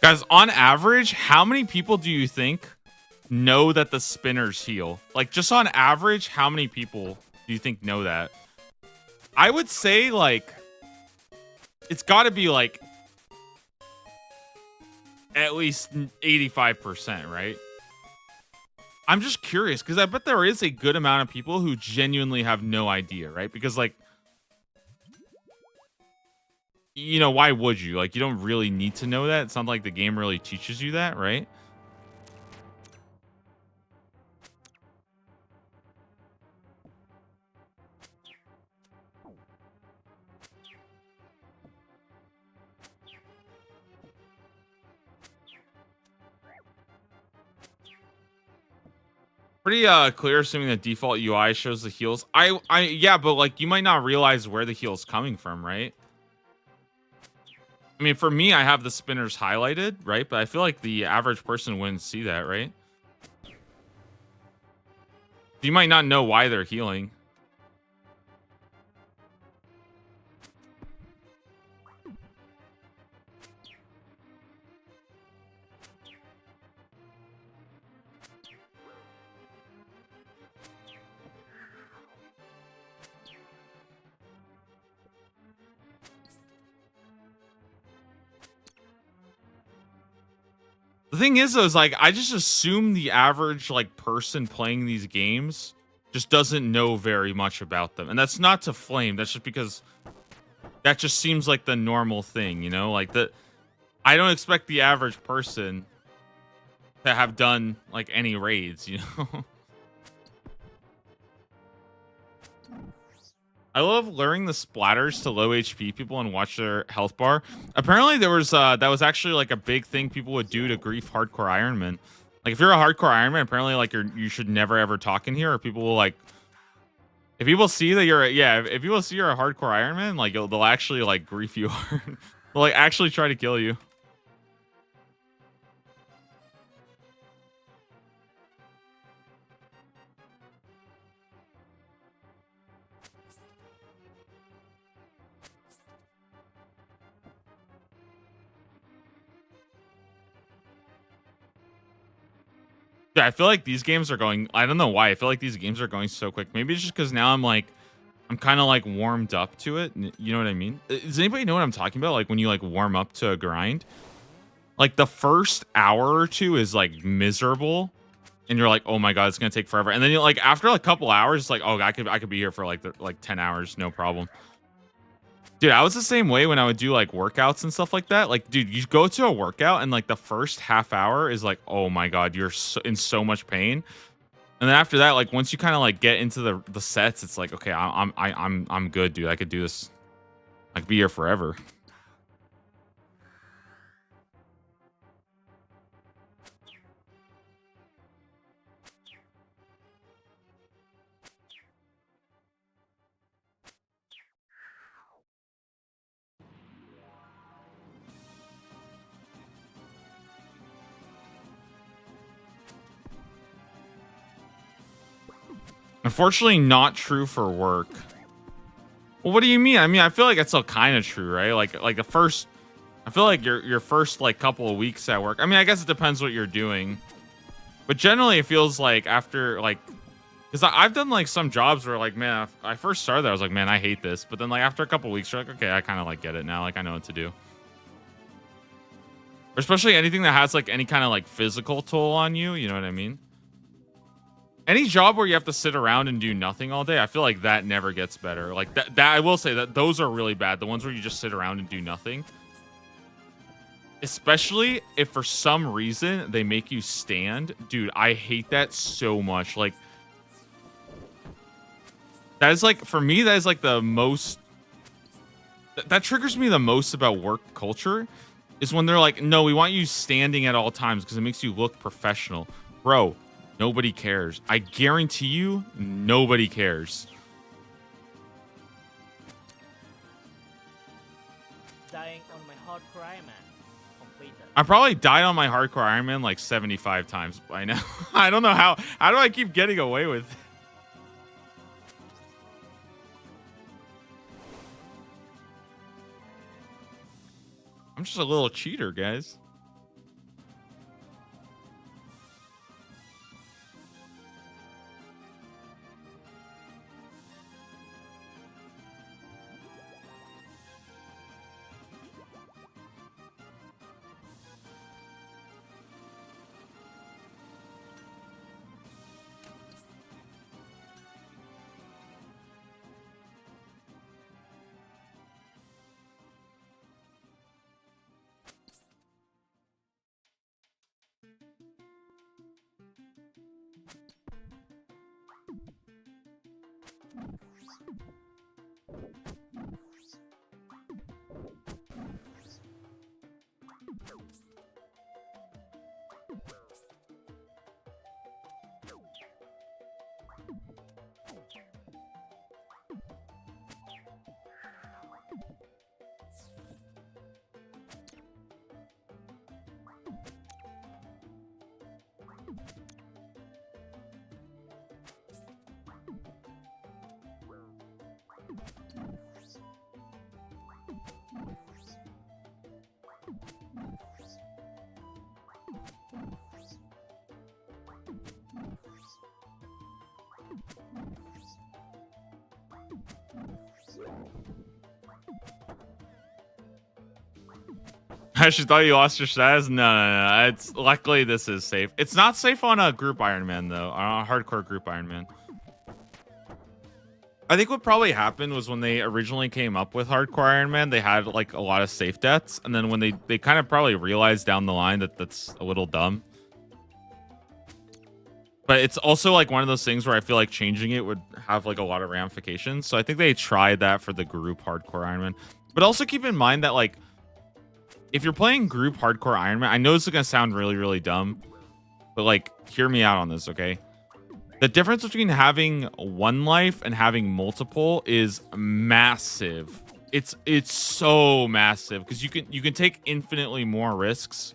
Guys, on average, how many people do you think know that the spinners heal? Like, just on average, how many people do you think know that? I would say like it's got to be like at least 85%, right? I'm just curious because I bet there is a good amount of people who genuinely have no idea, right? Because like, you know, why would you? Like, you don't really need to know that. It's not like the game really teaches you that, right? Pretty clear assuming the default UI shows the heals. Yeah, but like you might not realize where the heal's coming from, right? I mean, for me, I have the spinners highlighted, right? But I feel like the average person wouldn't see that, right? You might not know why they're healing. The thing is, though, is like I just assume the average like person playing these games just doesn't know very much about them, and that's not to flame. That's just because that just seems like the normal thing, you know. Like the I don't expect the average person to have done like any raids, you know. I love luring the splatters to low HP people and watch their health bar. Apparently there was that was actually like a big thing people would do to grief hardcore Ironman. Like if you're a hardcore Ironman, apparently like you should never ever talk in here, or people will like if people see that you're if people see you're a hardcore Ironman, like they'll actually like grief you hard. They'll like actually try to kill you. Yeah, I feel like these games are going. I don't know why. I feel like these games are going so quick. Maybe it's just because now I'm kind of like warmed up to it. You know what I mean? Does anybody know what I'm talking about? Like when you like warm up to a grind, like the first hour or two is like miserable, and you're like, oh my god, it's gonna take forever. And then you like after a couple hours, it's like, oh, I could be here for like 10 hours, no problem. Dude, I was the same way when I would do like workouts and stuff like that. Like, dude, you go to a workout and like the first half hour is like, oh my god, you're in so much pain. And then after that, like once you kind of like get into the sets, it's like, okay, I'm good, dude. I could do this. I could be here forever. Unfortunately, not true for work. Well, what do you mean? I mean, I feel like it's still kind of true, right? Like the first, I feel like your first like couple of weeks at work. I mean, I guess it depends what you're doing, but generally it feels like after like, because I've done like some jobs where like, man, I first started there, I was like, man, I hate this, but then like after a couple of weeks, you're like, okay, I kind of like get it now, like I know what to do. Or especially anything that has like any kind of like physical toll on you, you know what I mean? Any job where you have to sit around and do nothing all day, I feel like that never gets better. Like that I will say that those are really bad. The ones where you just sit around and do nothing. Especially if for some reason they make you stand. Dude, I hate that so much. Like that is like for me that is like the most that triggers me the most about work culture is when they're like, "No, we want you standing at all times because it makes you look professional." Bro, nobody cares. I guarantee you, nobody cares. Dying on my hardcore Ironman. Completed. I probably died on my hardcore Ironman like 75 times by now. I don't know how. How do I keep getting away with it? I'm just a little cheater, guys. She thought you lost your status. No. It's luckily this is safe. It's not safe on a group Ironman though. On a hardcore group Ironman. I think what probably happened was when they originally came up with hardcore Ironman, they had like a lot of safe deaths, and then when they kind of probably realized down the line that that's a little dumb. But it's also like one of those things where I feel like changing it would have like a lot of ramifications. So I think they tried that for the group hardcore Ironman. But also keep in mind that like if you're playing group hardcore Ironman, I know this is gonna sound really, really dumb, but like hear me out on this, okay? The difference between having one life and having multiple is massive. It's so massive because you can take infinitely more risks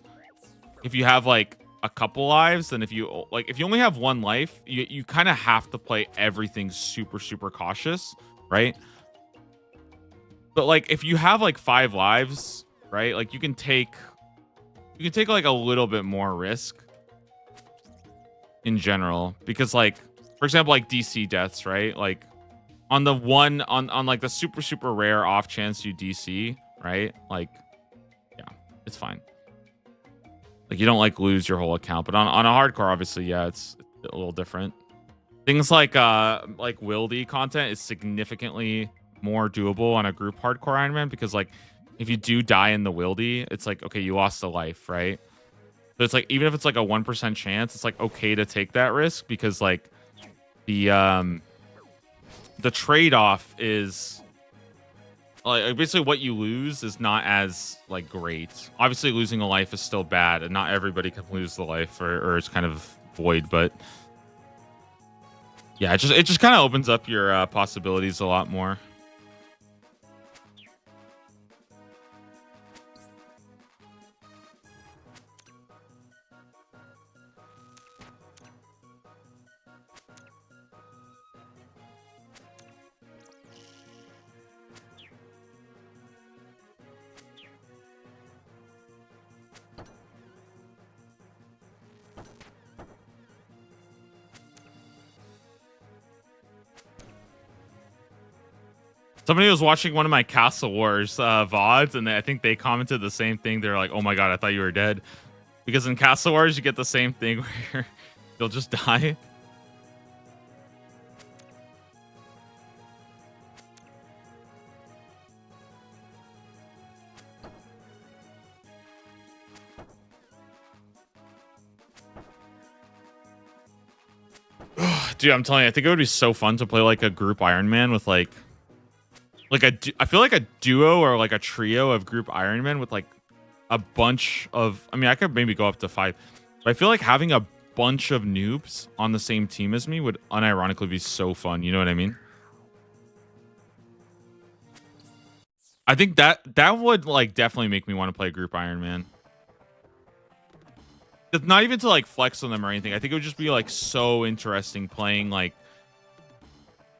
if you have like a couple lives than if you only have one life. You kind of have to play everything super, super cautious, right? But like if you have like 5 lives, right? Like you can take like a little bit more risk in general, because like for example like DC deaths, right? Like on the one on like the super, super rare off chance you DC, right? Like yeah, it's fine. Like you don't like lose your whole account, but on a hardcore obviously, yeah, it's a little different. Things like wildy content is significantly more doable on a group hardcore Ironman, because like if you do die in the wildy, it's like okay, you lost a life, right? But it's like even if it's like a 1% chance, it's like okay to take that risk, because like the trade-off is like basically what you lose is not as like great. Obviously losing a life is still bad, and not everybody can lose the life, or it's kind of void, but yeah, it just kind of opens up your possibilities a lot more. Somebody was watching one of my Castle Wars VODs, and I think they commented the same thing. They're like, oh my god, I thought you were dead. Because in Castle Wars, you get the same thing where you'll just die. Dude, I'm telling you, I think it would be so fun to play like a group Ironman with like I feel like a duo or like a trio of group Ironman with like a bunch of, I mean, I could maybe go up to 5, but I feel like having a bunch of noobs on the same team as me would unironically be so fun. You know what I mean? I think that would like definitely make me want to play group Ironman. It's not even to like flex on them or anything. I think it would just be like so interesting playing like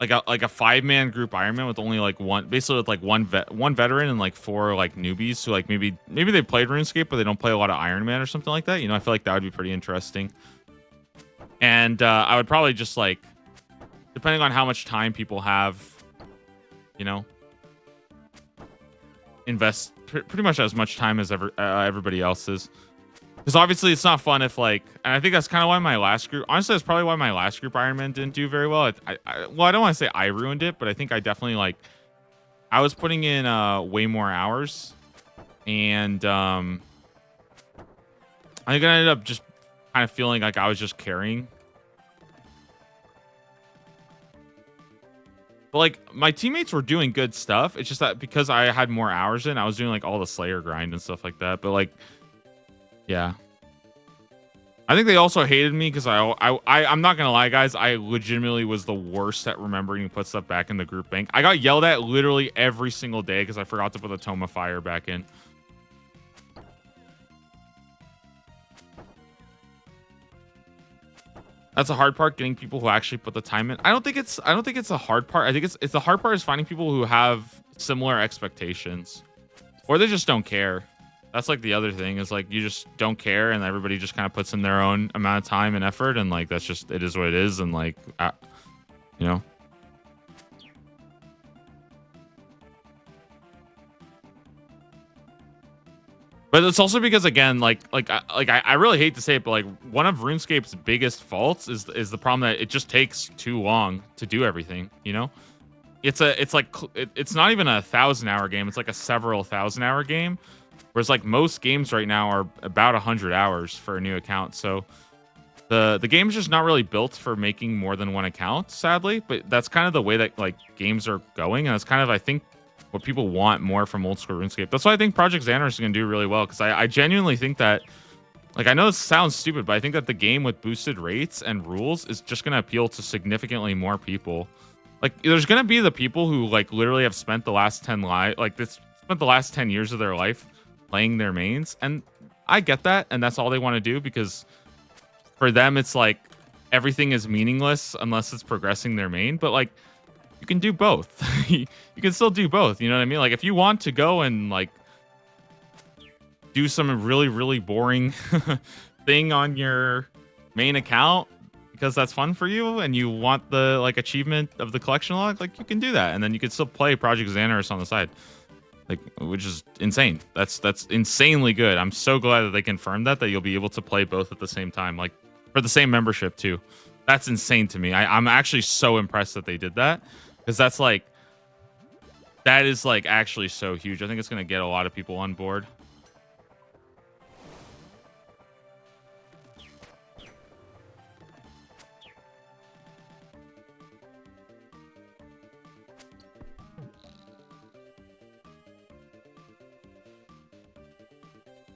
a 5-man group Ironman with only like one, basically with like one veteran and like 4 like newbies. So like maybe they played RuneScape, but they don't play a lot of Ironman or something like that. You know, I feel like that would be pretty interesting. And I would probably just like, depending on how much time people have, you know, invest pretty much as much time as everybody else is. Because obviously it's not fun if like, and I think that's kind of why my last group, honestly, that's probably why my last group Ironman didn't do very well. Well, I don't want to say I ruined it, but I think I definitely like, I was putting in way more hours, and I think I ended up just kind of feeling like I was just carrying. But like my teammates were doing good stuff. It's just that because I had more hours in, I was doing like all the Slayer grind and stuff like that. But like, yeah, I think they also hated me because I'm not gonna lie, guys. I legitimately was the worst at remembering to put stuff back in the group bank. I got yelled at literally every single day because I forgot to put the Tome of Fire back in. That's a hard part, getting people who actually put the time in. I don't think it's a hard part. I think it's the hard part is finding people who have similar expectations, or they just don't care. That's like the other thing, is like you just don't care, and everybody just kind of puts in their own amount of time and effort, and like that's just, it is what it is, and like you know. But it's also because again, I really hate to say it, but like one of RuneScape's biggest faults is the problem that it just takes too long to do everything. You know, it's not even a 1,000-hour game. It's like a several 1,000-hour game. Whereas like most games right now are about 100 hours for a new account. So the game's just not really built for making more than one account, sadly. But that's kind of the way that like games are going, and it's kind of, I think, what people want more from old school RuneScape. That's why I think Project Xanarus is going to do really well, because I genuinely think that, like, I know this sounds stupid, but I think that the game with boosted rates and rules is just going to appeal to significantly more people. Like, there's going to be the people who like literally have spent the last 10 years of their life playing their mains, and I get that, and that's all they want to do, because for them it's like everything is meaningless unless it's progressing their main. But like, you can do both. You can still do both, you know what I mean? Like, if you want to go and like do some really boring thing on your main account because that's fun for you, and you want the like achievement of the collection log, like, you can do that, and then you can still play Project Xanarus on the side, like, which is insane. That's insanely good. I'm so glad that they confirmed that you'll be able to play both at the same time, like for the same membership too. That's insane to me. I'm actually so impressed that they did that, because that is like actually so huge. I think it's going to get a lot of people on board.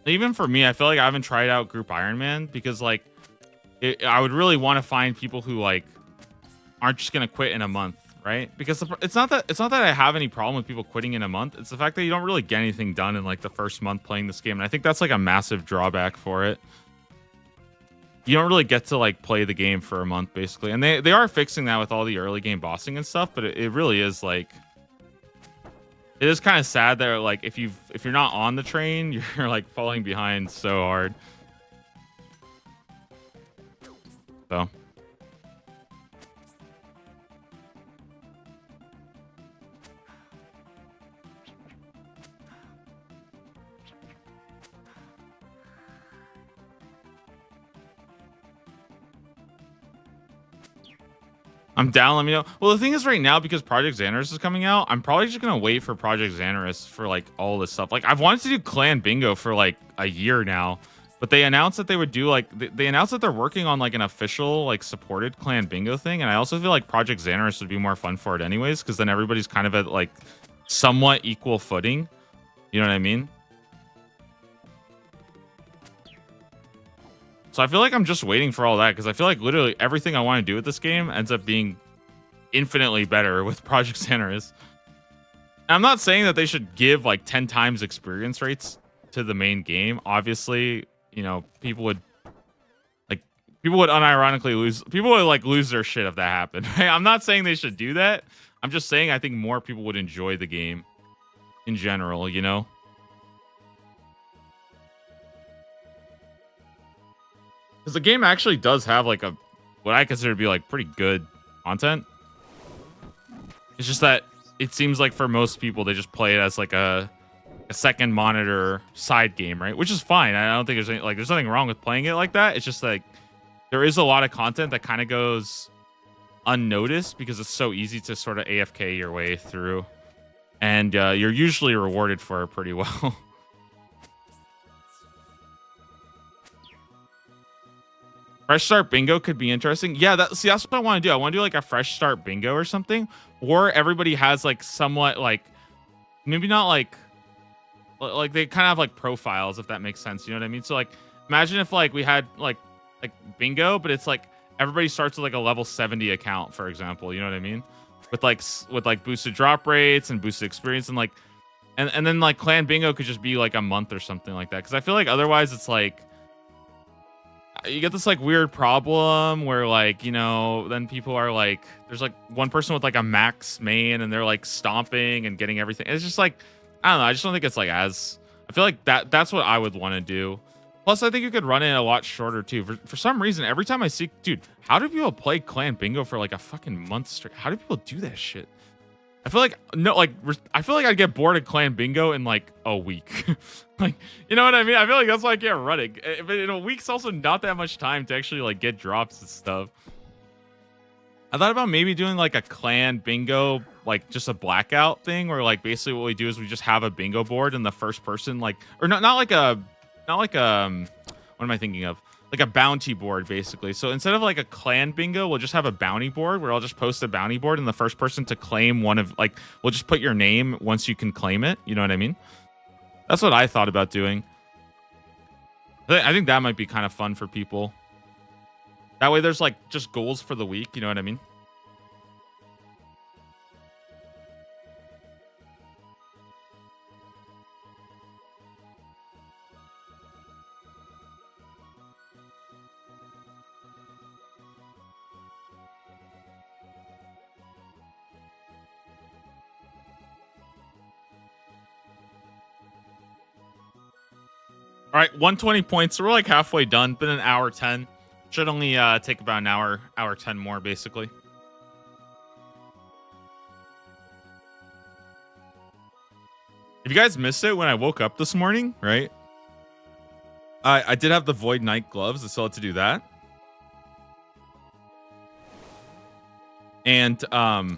Even for me, I feel like I haven't tried out Group Ironman because like I would really want to find people who like aren't just going to quit in a month, right? Because it's not that I have any problem with people quitting in a month. It's the fact that you don't really get anything done in like the first month playing this game, and I think that's like a massive drawback for it. You don't really get to like play the game for a month basically, and they are fixing that with all the early game bossing and stuff. But it really is like, it is kind of sad that like if you're not on the train, you're like falling behind so hard. So I'm down. Let me know. Well, the thing is, right now, because Project Xanarus is coming out, I'm probably just gonna wait for Project Xanarus for like all this stuff. Like, I've wanted to do Clan Bingo for like a year now, but they announced that they would do like they announced that they're working on like an official like supported Clan Bingo thing, and I also feel like Project Xanarus would be more fun for it anyways, because then everybody's kind of at like somewhat equal footing. You know what I mean? So I feel like I'm just waiting for all that, because I feel like literally everything I want to do with this game ends up being infinitely better with Project Xanarus. And I'm not saying that they should give like 10 times experience rates to the main game. Obviously, you know, people would unironically lose their shit if that happened. Right? I'm not saying they should do that. I'm just saying I think more people would enjoy the game in general, you know? Because the game actually does have like what I consider to be like pretty good content. It's just that it seems like for most people they just play it as like a second monitor side game, right? Which is fine. I don't think there's nothing wrong with playing it like that. It's just like there is a lot of content that kind of goes unnoticed because it's so easy to sort of AFK your way through, and you're usually rewarded for it pretty well. Fresh start bingo could be interesting. Yeah, that's what I want to do. I want to do like a fresh start bingo or something, or everybody has like somewhat like, maybe not like they kind of have like profiles, if that makes sense. You know what I mean? So like, imagine if like we had like bingo, but it's like everybody starts with like a level 70 account, for example. You know what I mean? With like boosted drop rates and boosted experience, and like, and then like clan bingo could just be like a month or something like that. Because I feel like otherwise it's like, you get this like weird problem where like, you know, then people are like, there's like one person with like a max main and they're like stomping and getting everything. It's just like, I don't know. I just don't think it's like as, I feel like that's what I would want to do. Plus, I think you could run it a lot shorter too. For some reason, every time I see, dude, how do people play Clan Bingo for like a fucking month straight? How do people do that shit? I feel like I feel like I'd get bored of clan bingo in like a week. Like, you know what I mean? I feel like that's why I can't run it. But in a week's also not that much time to actually like get drops and stuff. I thought about maybe doing like a clan bingo, like just a blackout thing, where like basically what we do is we just have a bingo board and the first person like, or not like what am I thinking of? Like a bounty board, basically. So instead of like a clan bingo, we'll just have a bounty board where I'll just post a bounty board, and the first person to claim one of like, we'll just put your name once you can claim it. You know what I mean? That's what I thought about doing. I think that might be kind of fun for people. That way there's like just goals for the week. You know what I mean? All right, 120 points. So we're like halfway done. Been an hour 10. Should only take about an hour 10 more, basically. If you guys missed it when I woke up this morning, right? I did have the Void Knight gloves. I still had to do that. And I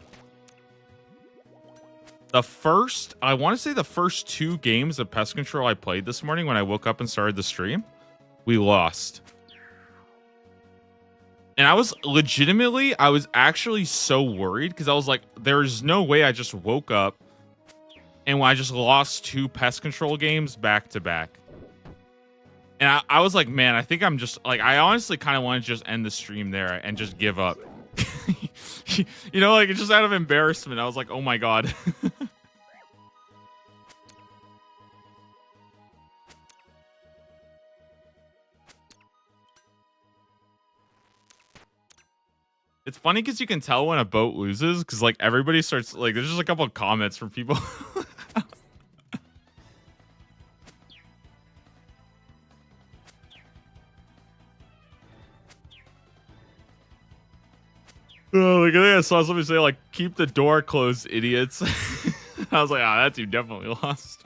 want to say the first 2 games of Pest Control I played this morning when I woke up and started the stream, we lost. And I was actually so worried because I was like, there's no way I just woke up and I just lost 2 Pest Control games back to back. And I was like, man, I think I'm just like, I honestly kind of want to just end the stream there and just give up. You know, like it's just out of embarrassment. I was like, oh my God. It's funny because you can tell when a boat loses because like everybody starts like there's just a couple of comments from people. Oh, like, I think I saw somebody say like keep the door closed, idiots. I was like, ah, that dude definitely lost.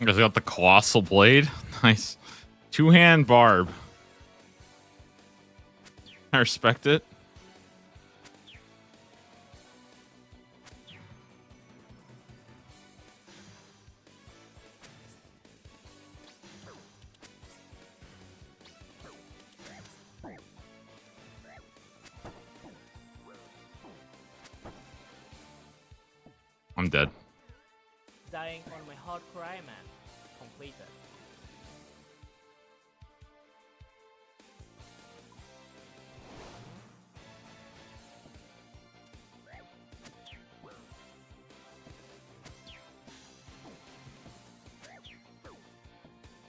I guess I got the colossal blade. Nice. 2-hand barb. I respect it. I'm dead. Dying on my hardcore Iron Man. Completed.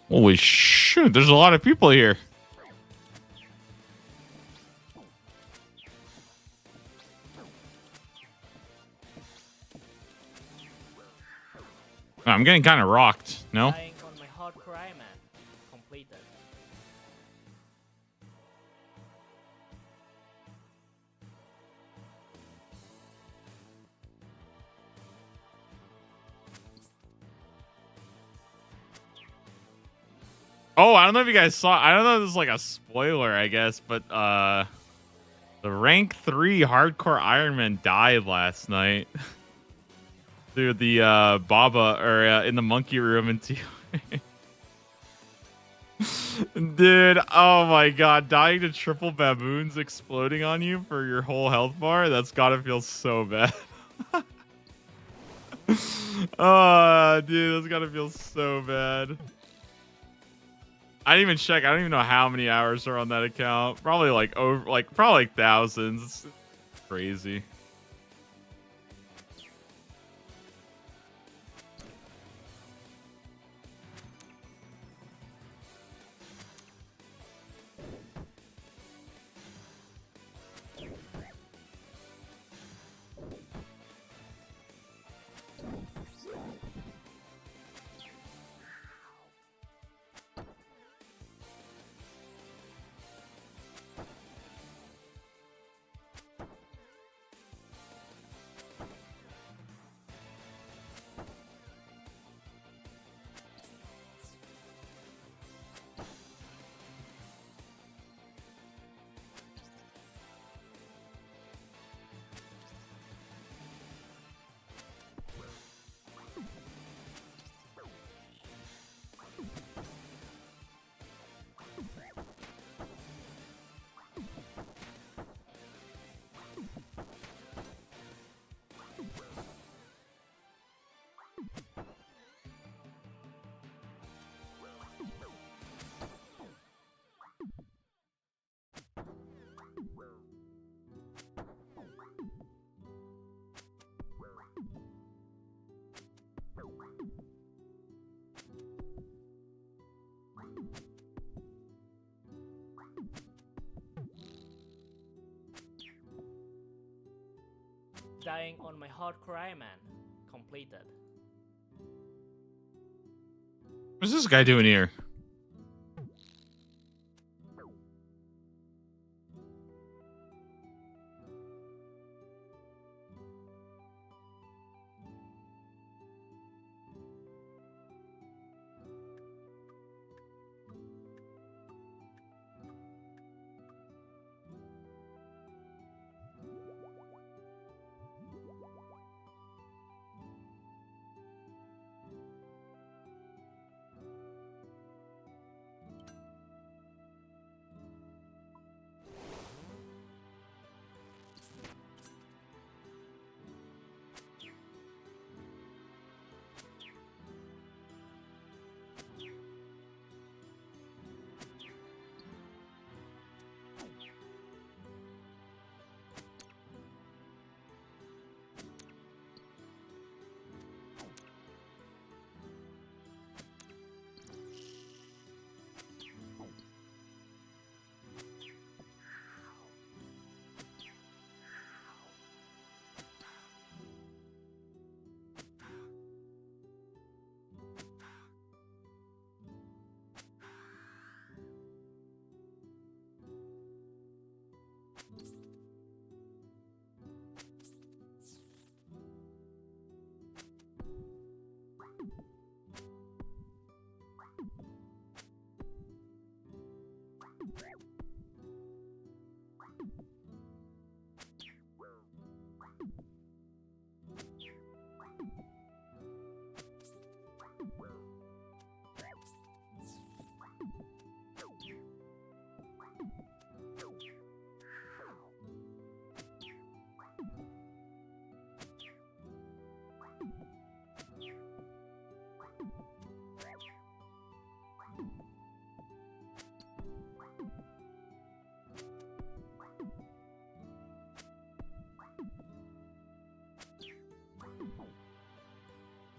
Holy shit, there's a lot of people here. I'm getting kind of rocked, no? Dying on my hardcore Iron Man. Completed. Oh, I don't know if you guys saw. I don't know if this is like a spoiler, I guess, but the rank 3 hardcore Iron Man died last night. Through the Baba or in the monkey room and dude, oh my god, dying to triple baboons exploding on you for your whole health bar, that's gotta feel so bad. Oh dude, that's gotta feel so bad. I didn't even check. I don't even know how many hours are on that account. Probably like probably like thousands. It's crazy. Dying on my hardcore Iron Man. Completed. What's this guy doing here?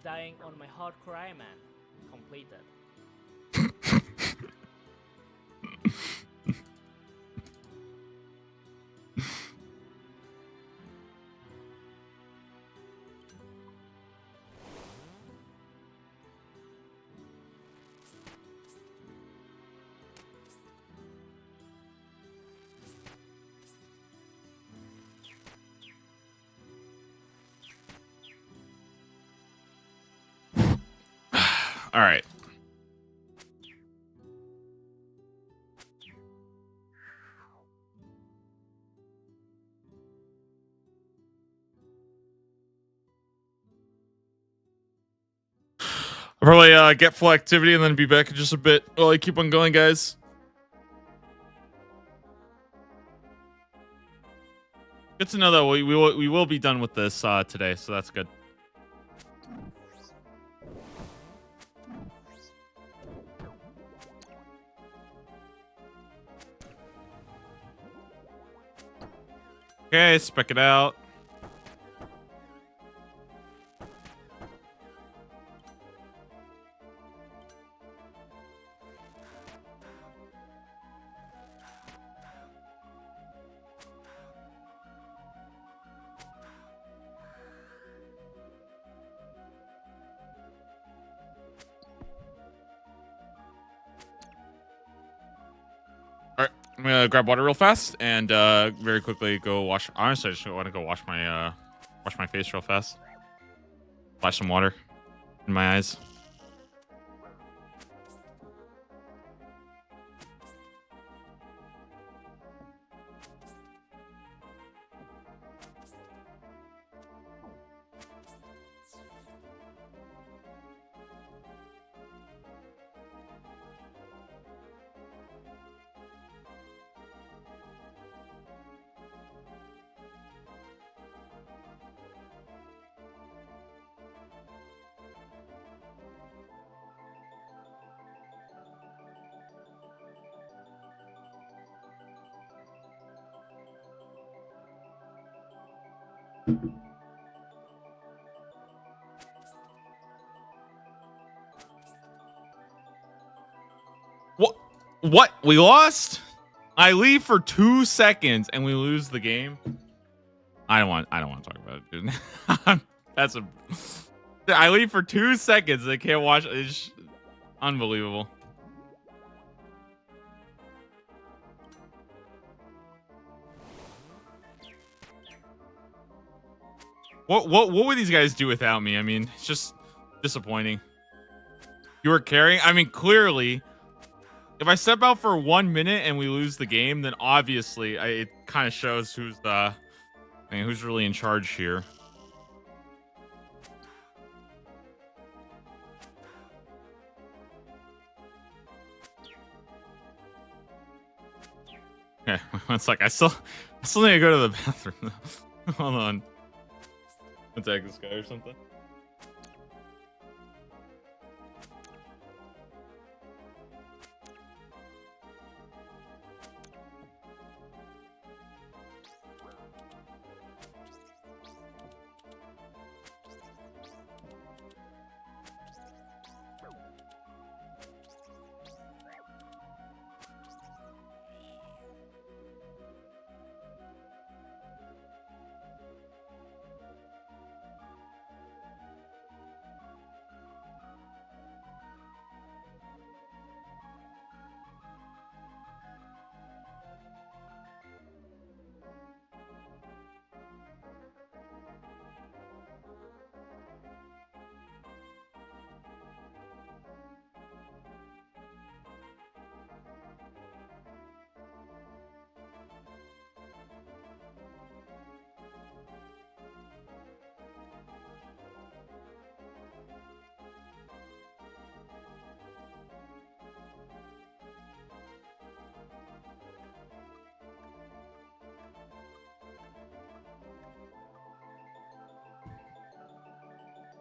dying on my hardcore Iron Man. Completed. All right. I'll probably get full activity and then be back in just a bit while I keep on going, guys. Good to know that we will be done with this today, so that's good. Okay, spec it out. I'm gonna grab water real fast and very quickly go wash. Honestly, I just want to go wash my face real fast. Splash some water in my eyes. What? What? We lost? I leave for 2 seconds and we lose the game. I don't want to talk about it, dude. That's a. I leave for 2 seconds. They can't watch. It's unbelievable. What would these guys do without me? I mean, it's just disappointing. You were carrying. I mean, clearly, if I step out for 1 minute and we lose the game, then obviously it kind of shows who's who's really in charge here. Okay, it's like I still need to go to the bathroom. Hold on. Attack this guy or something.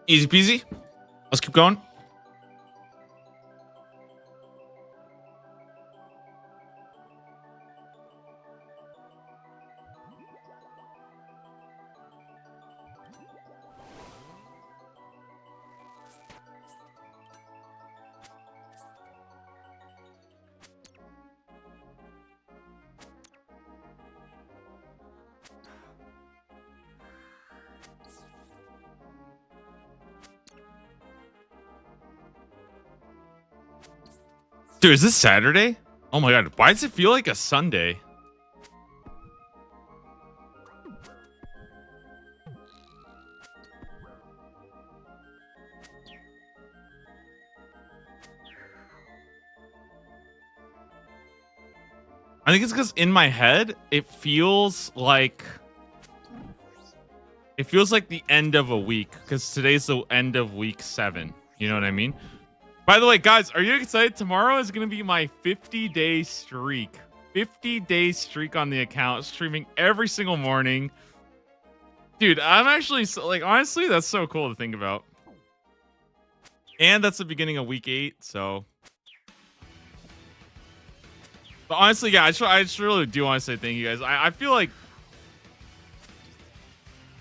Easy peasy. Let's keep going. Dude, is this Saturday? Oh my god, why does it feel like a Sunday? I think it's because in my head, it feels like the end of a week, because today's the end of week 7. You know what I mean? By the way, guys, are you excited? Tomorrow is going to be my 50-day streak. 50-day streak on the account, streaming every single morning. Dude, I'm actually, like, honestly, that's so cool to think about. And that's the beginning of week 8, so... But honestly, yeah, I just really do want to say thank you guys. I feel like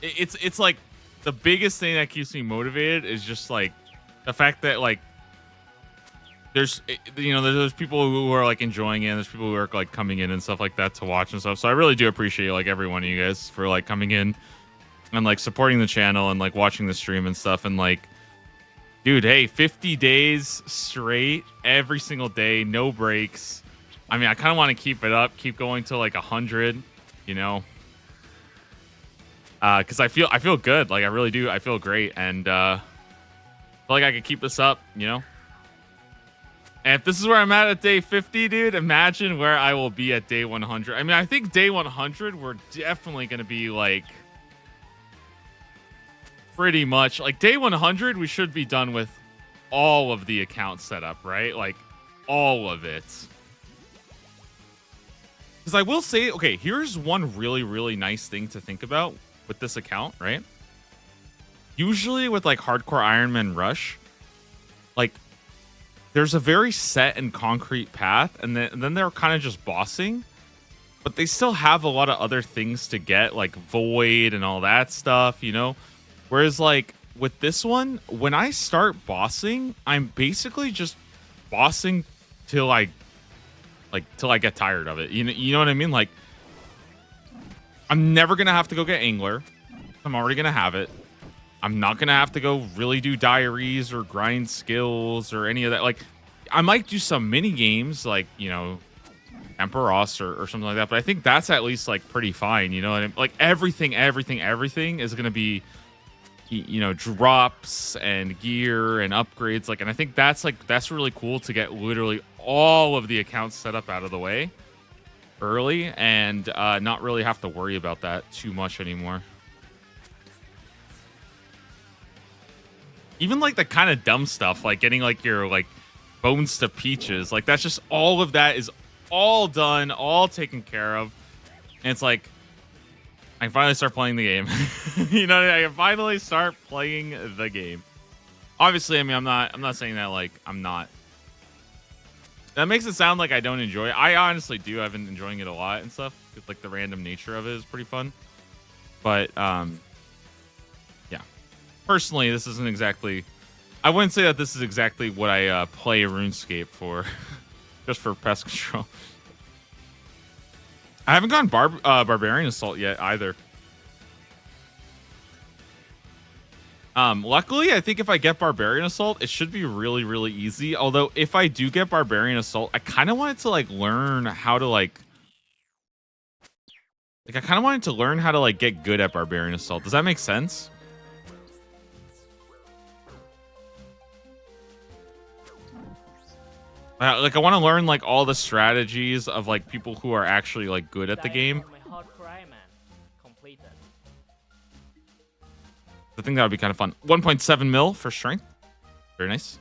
it's like the biggest thing that keeps me motivated is just like the fact that like there's people who are like enjoying it, and there's people who are like coming in and stuff like that to watch and stuff. So I really do appreciate like every one of you guys for like coming in and like supporting the channel and like watching the stream and stuff. And like, dude, hey, 50 days straight, every single day, no breaks. I mean, I kind of want to keep it up, keep going to like 100, you know, because I feel good. Like I really do. I feel great, and I feel like I could keep this up, you know. And if this is where I'm at day 50, dude, imagine where I will be at day 100. I mean, I think day 100, we're definitely going to be like pretty much like day 100. We should be done with all of the accounts set up, right? Like all of it. Because I will say, okay, here's one really, really nice thing to think about with this account, right? Usually with like hardcore Iron Man Rush, like there's a very set and concrete path, and then they're kind of just bossing, but they still have a lot of other things to get, like Void and all that stuff, you know? Whereas like with this one, when I start bossing, I'm basically just bossing till I get tired of it. You know what I mean? Like, I'm never going to have to go get Angler. I'm already going to have it. I'm not going to have to go really do diaries or grind skills or any of that. Like, I might do some mini games like, you know, Emperos or something like that. But I think that's at least, like, pretty fine. You know what I mean? Like, everything is going to be, you know, drops and gear and upgrades. Like, and I think that's really cool to get literally all of the accounts set up out of the way early and not really have to worry about that too much anymore. Even like the kind of dumb stuff, like getting like your like bones to peaches, like that's just all of that is all done, all taken care of. And it's like I can finally start playing the game. You know, I can finally start playing the game. Obviously, I mean, I'm not saying that like I'm not. That makes it sound like I don't enjoy it. I honestly do. I've been enjoying it a lot and stuff. It's like the random nature of it is pretty fun. But yeah. Personally, this isn't exactly. I wouldn't say that this is exactly what I play RuneScape for, just for pest control. I haven't gone Barbarian Assault yet either. Luckily, I think if I get Barbarian Assault, it should be really, really easy. Although, if I do get Barbarian Assault, I kind of wanted to like learn how to like I kind of wanted to learn how to like get good at Barbarian Assault. Does that make sense? Like I want to learn like all the strategies of like people who are actually like good at the game. I think that would be kind of fun. 1.7 mil for strength. Very nice.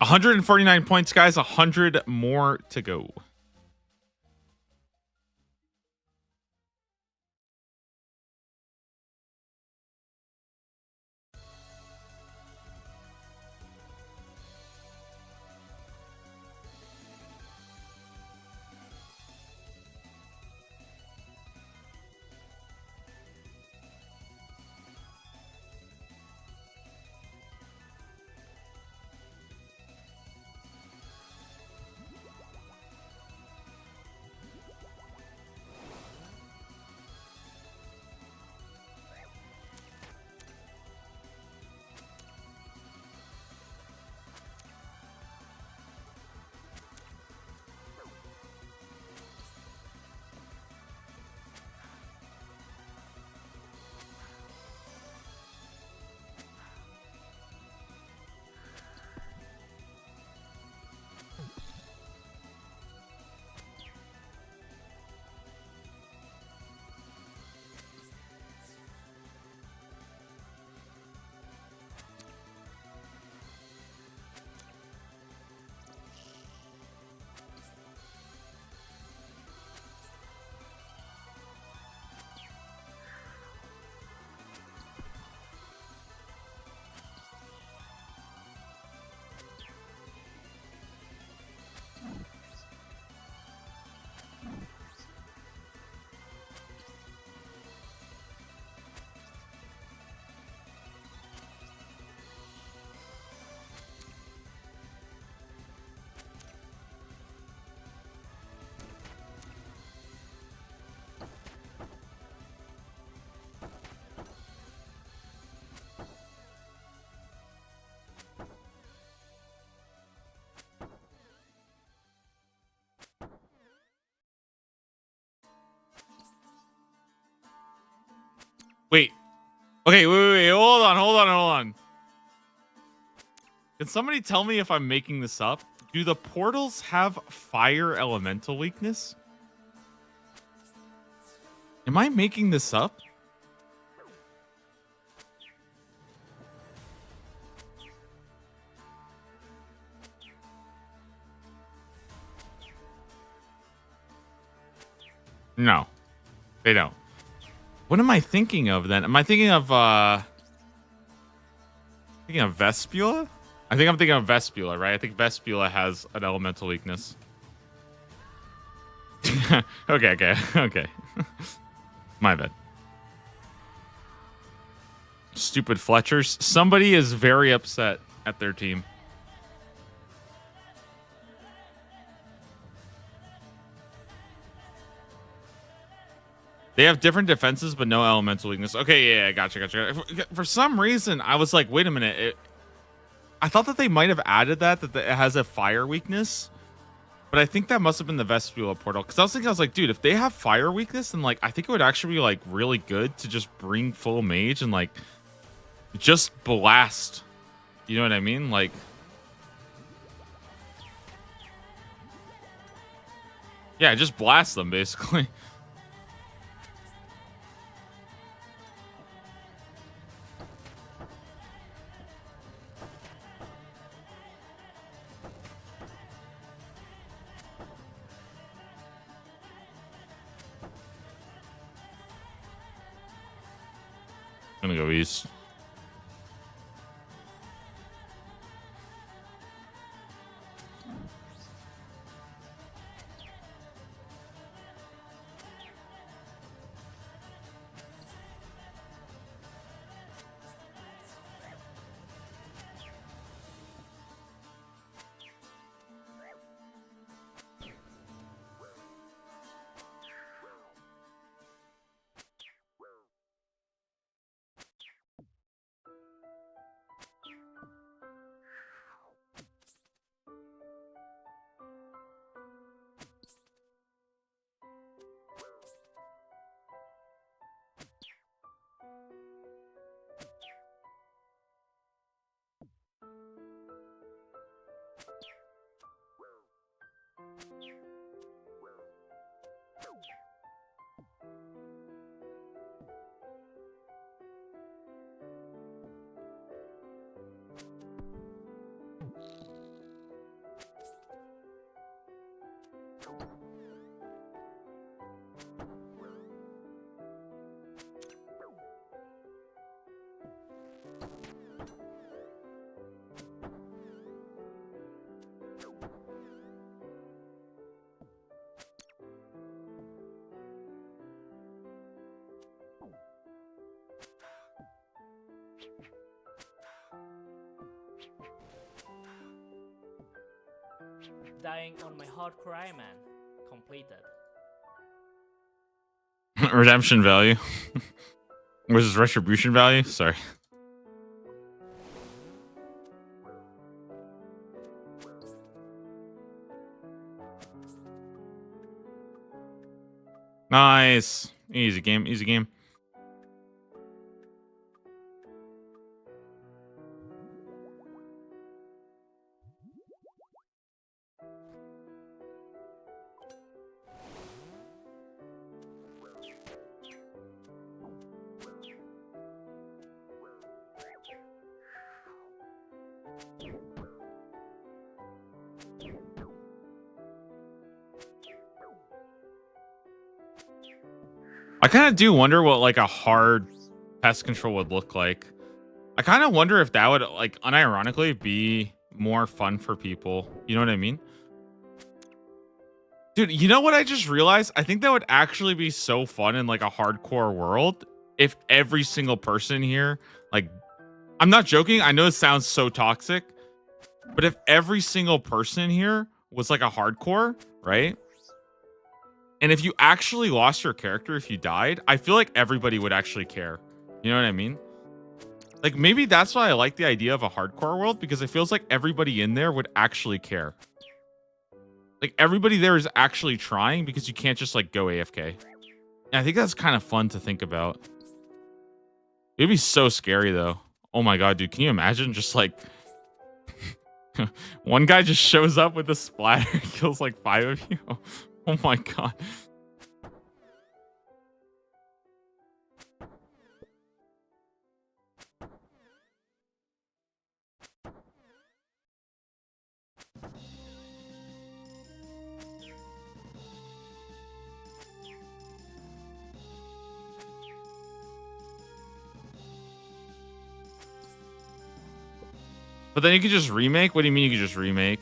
149 points, guys. 100 more to go. Wait. Okay, wait. Hold on. Can somebody tell me if I'm making this up? Do the portals have fire elemental weakness? Am I making this up? No, they don't. What am I thinking of then? Am I thinking of Vespula? I think I'm thinking of Vespula, right? I think Vespula has an elemental weakness. Okay. My bad. Stupid Fletchers. Somebody is very upset at their team. They have different defenses, but no elemental weakness. Okay, yeah, gotcha. For some reason, I was like, wait a minute. I thought that they might have added that it has a fire weakness. But I think that must have been the Vespula portal. Because I was like, dude, if they have fire weakness, then like I think it would actually be like really good to just bring full mage and like just blast. You know what I mean? Like, yeah, just blast them basically. I'm gonna go east. Dying on my hardcore Iron Man. Completed. Redemption value. Versus retribution value? Sorry. Nice. Easy game, easy game. I kind of do wonder what like a hard pest control would look like. I kind of wonder if that would like unironically be more fun for people. You know what I mean? Dude, you know what I just realized? I think that would actually be so fun in like a hardcore world if every single person here, like, I'm not joking. I know it sounds so toxic, but if every single person here was like a hardcore, right? And if you actually lost your character, if you died, I feel like everybody would actually care. You know what I mean? Like maybe that's why I like the idea of a hardcore world, because it feels like everybody in there would actually care. Like everybody there is actually trying, because you can't just like go AFK. And I think that's kind of fun to think about. It'd be so scary though. Oh my god, dude, can you imagine just like one guy just shows up with a splatter and kills like 5 of you? Oh my god. But then you could just remake? What do you mean you could just remake?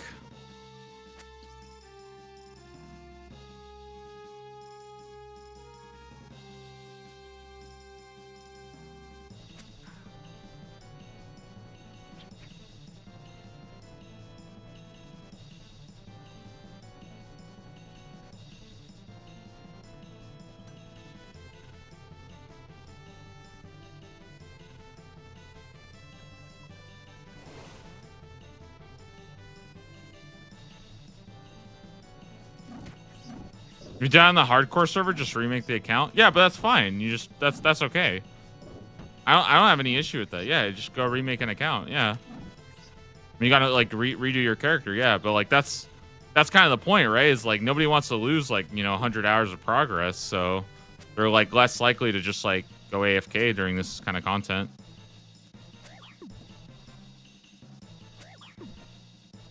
If you're down on the hardcore server, just remake the account. Yeah, but that's fine. You just that's okay. I don't have any issue with that. Yeah, just go remake an account. Yeah. You gotta like redo your character. Yeah, but like that's kind of the point, right? Is like nobody wants to lose like 100 hours of progress, so they're like less likely to just like go AFK during this kind of content.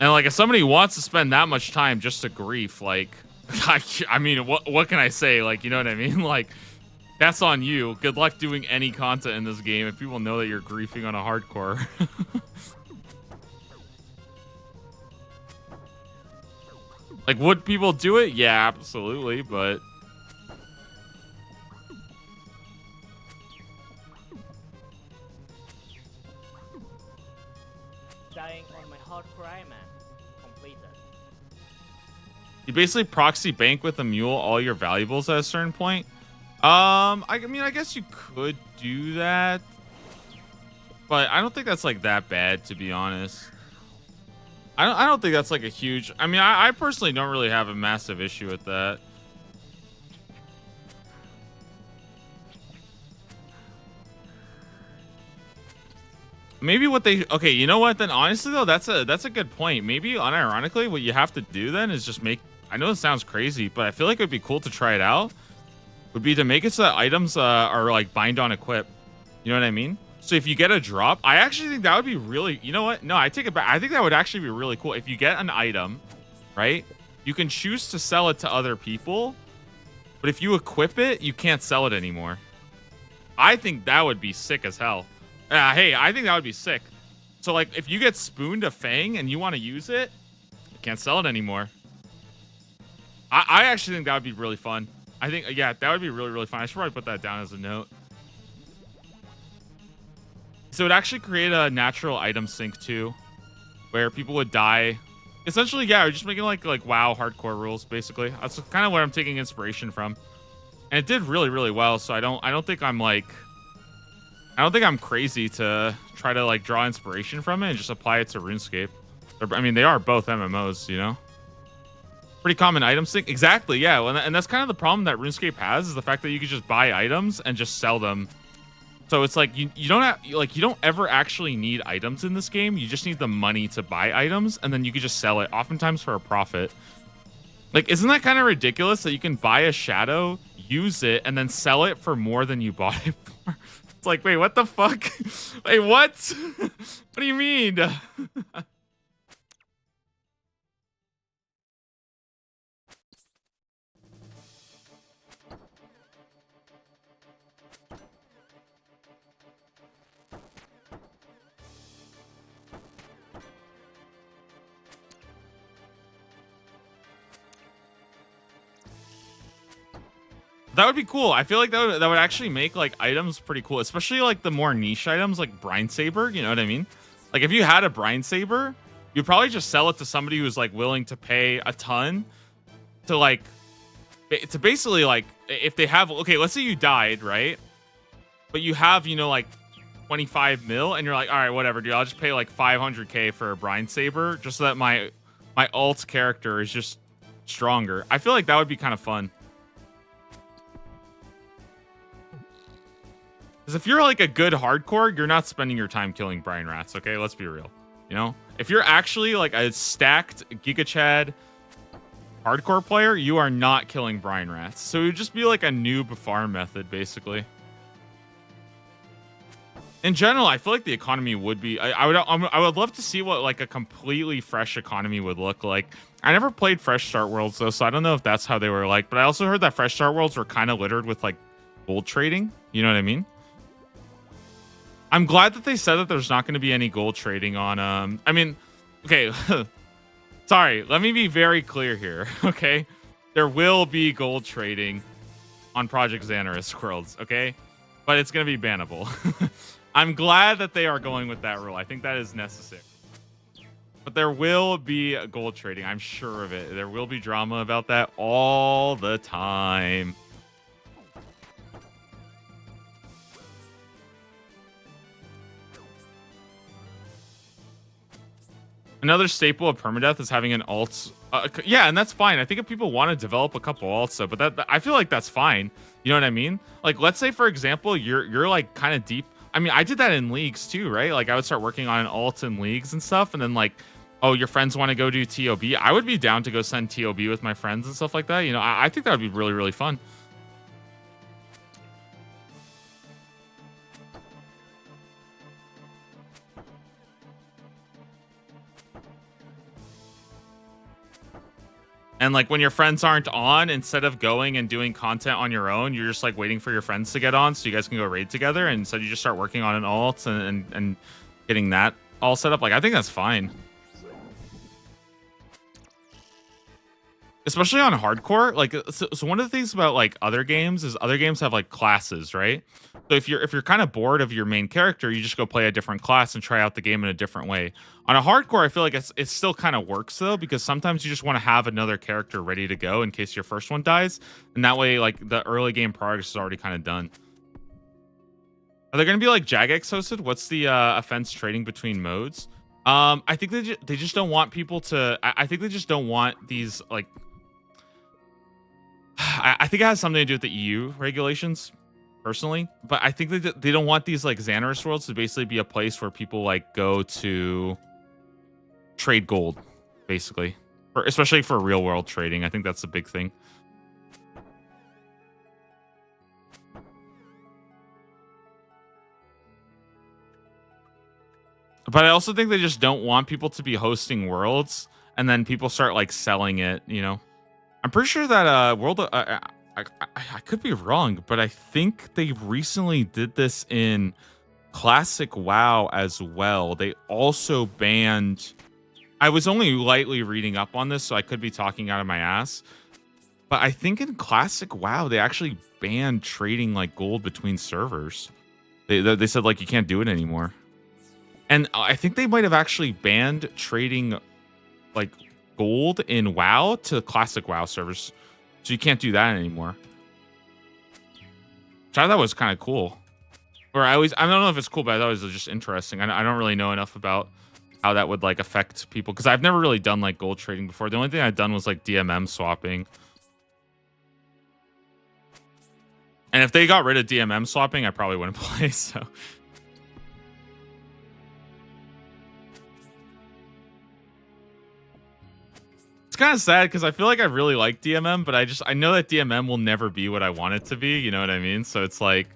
And like if somebody wants to spend that much time just to grief, like. I mean, what can I say? Like, you know what I mean? Like, that's on you. Good luck doing any content in this game if people know that you're griefing on a hardcore. Like, would people do it? Yeah, absolutely, but... Dying on my hardcore Iron Man. Completed. You basically proxy bank with a mule all your valuables at a certain point. I mean, I guess you could do that, but I don't think that's like that bad, to be honest. I don't think that's like a huge. I mean, I personally don't really have a massive issue with that. Maybe what they okay, you know what? Then honestly though, that's a good point. Maybe unironically, what you have to do then is just make. I know this sounds crazy, but I feel like it would be cool to try it out. Would be to make it so that items are like bind on equip. You know what I mean? So if you get a drop, I actually think that would be really. You know what? No, I take it back. I think that would actually be really cool if you get an item, right? You can choose to sell it to other people, but if you equip it, you can't sell it anymore. I think that would be sick as hell. Hey, I think that would be sick. So like, if you get spooned a fang and you want to use it, you can't sell it anymore. I actually think that would be really fun. I think, yeah, that would be really, really fun. I should probably put that down as a note. So it would actually create a natural item sink too, where people would die Essentially, yeah, we're just making like WoW hardcore rules, basically. That's kind of where I'm taking inspiration from. And it did really, really well, so I don't think I'm like I don't think I'm crazy to try to like draw inspiration from it and just apply it to RuneScape. I mean, they are both MMOs, you know? Pretty common items thing. Exactly, yeah. And that's kind of the problem that RuneScape has, is the fact that you can just buy items and just sell them. So it's like you don't ever actually need items in this game. You just need the money to buy items, and then you can just sell it, oftentimes for a profit. Like, isn't that kind of ridiculous that you can buy a shadow, use it, and then sell it for more than you bought it for? It's like, wait, what the fuck? Wait, what? What do you mean? That would be cool. I feel like that would actually make like items pretty cool, especially like the more niche items like Brine Saber. You know what I mean? Like if you had a Brine Saber, you'd probably just sell it to somebody who's like willing to pay a ton to like to basically like if they have, okay, let's say you died, right? But you have, you know, like 25 mil, and you're like, all right, whatever, dude. I'll just pay like 500k for a Brine Saber just so that my alt character is just stronger. I feel like that would be kind of fun. Because if you're like a good hardcore, you're not spending your time killing brine rats, okay? Let's be real. You know? If you're actually like a stacked Giga Chad hardcore player, you are not killing brine rats. So it would just be like a noob farm method, basically. In general, I feel like the economy would be... I would love to see what like a completely fresh economy would look like. I never played Fresh Start Worlds, though, so I don't know if that's how they were like. But I also heard that Fresh Start Worlds were kind of littered with like gold trading. You know what I mean? I'm glad that they said that there's not going to be any gold trading on, I mean, okay, sorry, let me be very clear here, okay? There will be gold trading on Project Xanaris Worlds, okay? But it's going to be bannable. I'm glad that they are going with that rule. I think that is necessary. But there will be gold trading, I'm sure of it. There will be drama about that all the time. Another staple of permadeath is having an alt. Yeah, and that's fine. I think if people want to develop a couple alts, though, but that I feel like that's fine. You know what I mean? Like, let's say, for example, you're like kind of deep. I mean, I did that in leagues too, right? Like, I would start working on an alt in leagues and stuff, and then like, oh, your friends want to go do TOB. I would be down to go send TOB with my friends and stuff like that. You know, I think that would be really, really fun. And like when your friends aren't on, instead of going and doing content on your own, you're just like waiting for your friends to get on so you guys can go raid together. And so you just start working on an alt and getting that all set up. Like, I think that's fine. Especially on hardcore. Like, so one of the things about like other games is other games have like classes, right? So if you're kind of bored of your main character, you just go play a different class and try out the game in a different way. On a hardcore, I feel like it still kind of works though, because sometimes you just want to have another character ready to go in case your first one dies, and that way like the early game progress is already kind of done. Are there going to be like Jagex hosted? What's the offense trading between modes? I think they just don't want people to. I think they just don't want these like. I think it has something to do with the EU regulations, personally. But I think they don't want these like Xanaris worlds to basically be a place where people like go to trade gold, basically, especially for real world trading. I think that's a big thing. But I also think they just don't want people to be hosting worlds and then people start like selling it, you know. I'm pretty sure that I could be wrong, but I think they recently did this in Classic WoW as well. They also banned. I was only lightly reading up on this, so I could be talking out of my ass. But I think in Classic WoW they actually banned trading like gold between servers. They said like you can't do it anymore. And I think they might have actually banned trading like gold in WoW to classic WoW servers. So you can't do that anymore. Which I thought was kind of cool. Or I don't know if it's cool, but I thought it was just interesting. I don't really know enough about how that would like affect people because I've never really done like gold trading before. The only thing I've done was like DMM swapping. And if they got rid of DMM swapping, I probably wouldn't play. So it's kind of sad because I feel like I really like DMM, but I know that DMM will never be what I want it to be. You know what I mean? So it's like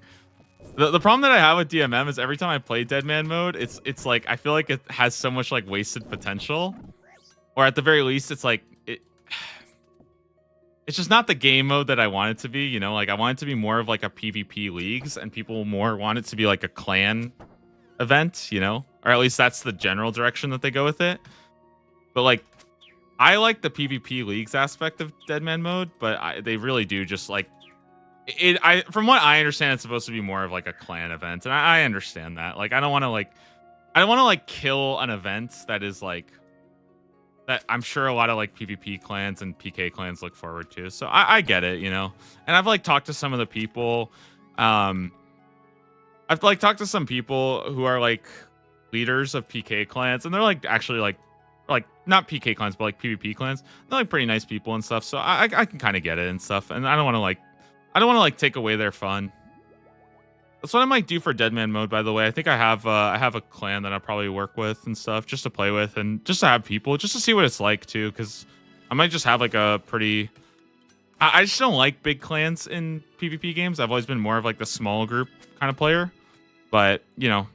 the problem that I have with DMM is every time I play Deadman mode, it's like I feel like it has so much like wasted potential, or at the very least, it's like it's just not the game mode that I want it to be. You know, like I want it to be more of like a PvP leagues, and people more want it to be like a clan event. You know, or at least that's the general direction that they go with it. But like, I like the PvP leagues aspect of Deadman mode, but they really do just like. From what I understand, it's supposed to be more of like a clan event, and I understand that. Like, I don't want to like kill an event that is like that. I'm sure a lot of like PvP clans and PK clans look forward to. So I get it, you know. And I've like talked to some of the people. I've like talked to some people who are like leaders of PK clans, and they're like actually like not PK clans, but like PvP clans. They're like pretty nice people and stuff. So I can kind of get it and stuff. And I don't want to like take away their fun. That's what I might do for Deadman mode, by the way. I think I have a clan that I'll probably work with and stuff, just to play with and just to have people, just to see what it's like too. Because I might just have like a pretty. I just don't like big clans in PvP games. I've always been more of like the small group kind of player. But you know,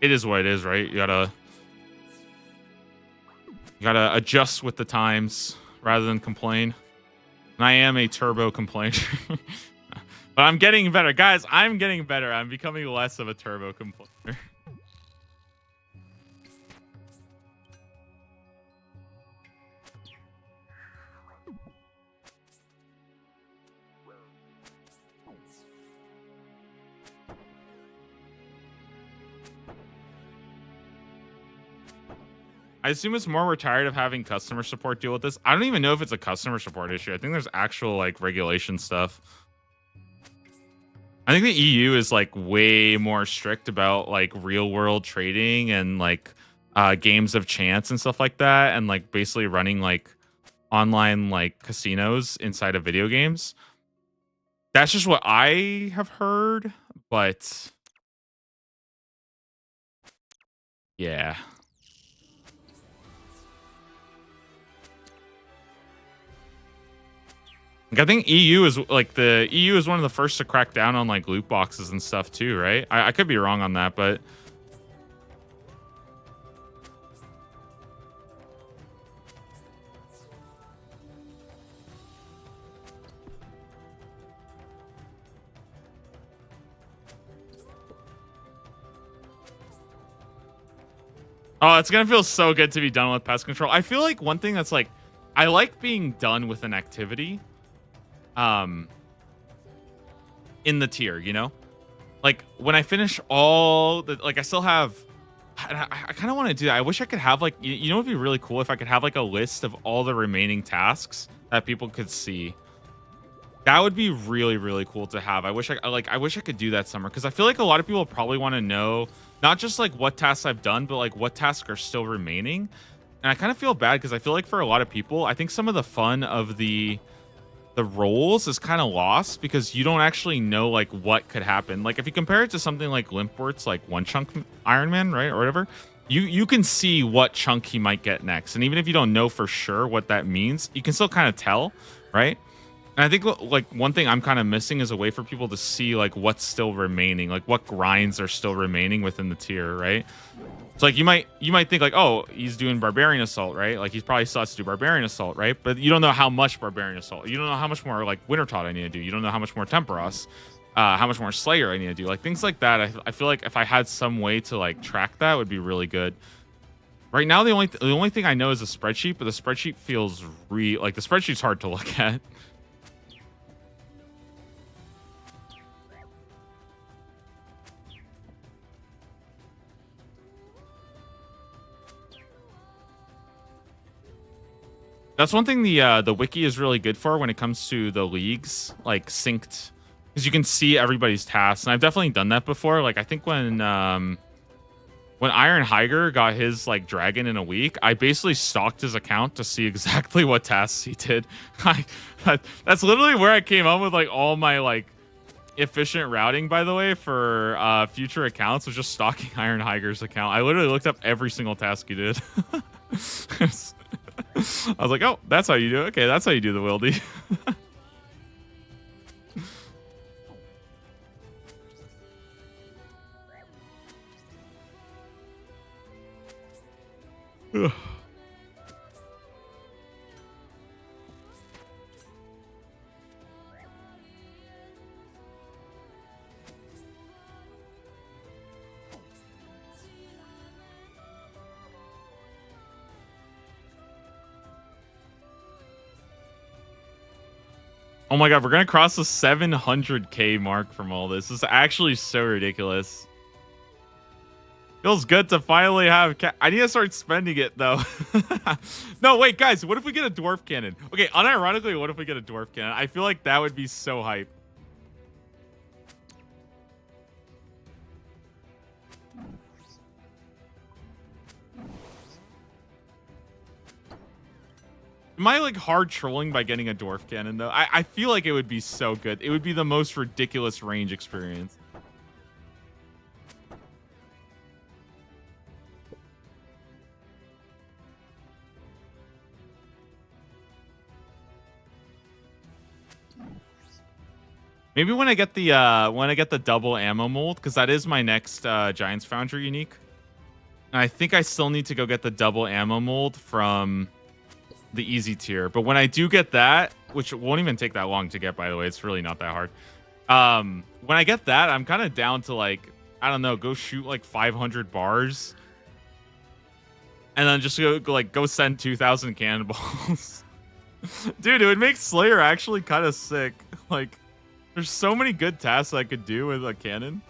it is what it is, right? You gotta adjust with the times rather than complain. And I am a turbo complainer. But I'm getting better. Guys, I'm getting better. I'm becoming less of a turbo complainer. I assume it's more we're tired of having customer support deal with this. I don't even know if it's a customer support issue. I think there's actual like regulation stuff. I think the EU is like way more strict about like real world trading and like games of chance and stuff like that, and like basically running like online like casinos inside of video games. That's just what I have heard, but yeah. Like, I think EU is like the EU is one of the first to crack down on like loot boxes and stuff too, right? I could be wrong on that, but oh, it's gonna feel so good to be done with pest control. I feel like one thing that's like I like being done with an activity in the tier, you know? Like when I finish all the like I still have I kind of want to do that. I wish I could have like you know what would be really cool if I could have like a list of all the remaining tasks that people could see. That would be really, really cool to have. I wish I could do that summer because I feel like a lot of people probably want to know not just like what tasks I've done, but like what tasks are still remaining. And I kind of feel bad because I feel like for a lot of people, I think some of the fun of the roles is kind of lost because you don't actually know like what could happen. Like if you compare it to something like Limpwort's like one chunk Iron Man, right, or whatever, you can see what chunk he might get next, and even if you don't know for sure what that means, you can still kind of tell, right? And I think like one thing I'm kind of missing is a way for people to see like what's still remaining, like what grinds are still remaining within the tier, right? So like you might think like, oh, he's doing Barbarian Assault, right? Like he's probably starts to do Barbarian Assault, right? But you don't know how much Barbarian Assault. You don't know how much more like Wintertot I need to do. You don't know how much more Temperos, how much more Slayer I need to do. Like things like that. I feel like if I had some way to like track that, would be really good. Right now, the only thing I know is a spreadsheet, but the spreadsheet feels like the spreadsheet's hard to look at. That's one thing the wiki is really good for when it comes to the leagues, like synced, because you can see everybody's tasks. And I've definitely done that before. Like I think when Iron Higer got his like dragon in a week, I basically stalked his account to see exactly what tasks he did. That's literally where I came up with like all my like efficient routing, by the way, for future accounts, was just stalking Iron Higer's account. I literally looked up every single task he did. I was like, oh, that's how you do it. Okay, that's how you do the wildy. Oh my god, we're gonna cross the 700k mark from all this. This is actually so ridiculous. Feels good to finally have I need to start spending it though. No, wait, guys, what if we get a dwarf cannon? Okay, unironically, what if we get a dwarf cannon? I feel like that would be so hype. Am I like hard trolling by getting a dwarf cannon though? I feel like it would be so good. It would be the most ridiculous range experience. Maybe when I get the double ammo mold, because that is my next Giants Foundry unique. And I think I still need to go get the double ammo mold from the easy tier. But when I do get that, which won't even take that long to get, by the way, it's really not that hard. When I get that, I'm kind of down to like, I don't know, go shoot like 500 bars. And then just go send 2,000 cannonballs. Dude, it would make Slayer actually kind of sick. Like, there's so many good tasks I could do with a cannon.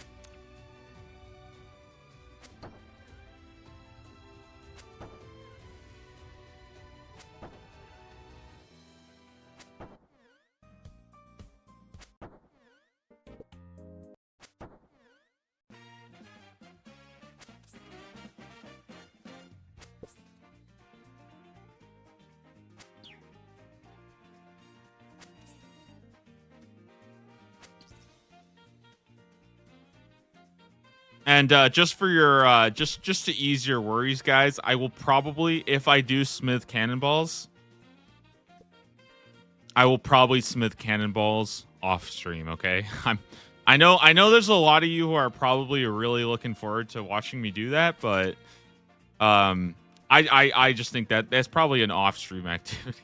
And just for your just to ease your worries, guys, I will probably, if I do smith cannonballs, I will probably smith cannonballs off stream. Okay, I know there's a lot of you who are probably really looking forward to watching me do that, but I just think that that's probably an off stream activity.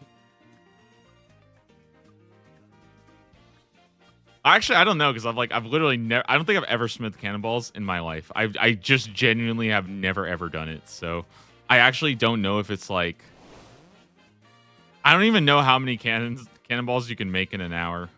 Actually, I don't know, because I've literally never. I don't think I've ever smith cannonballs in my life. I just genuinely have never ever done it. So I actually don't know if it's like. I don't even know how many cannonballs you can make in an hour.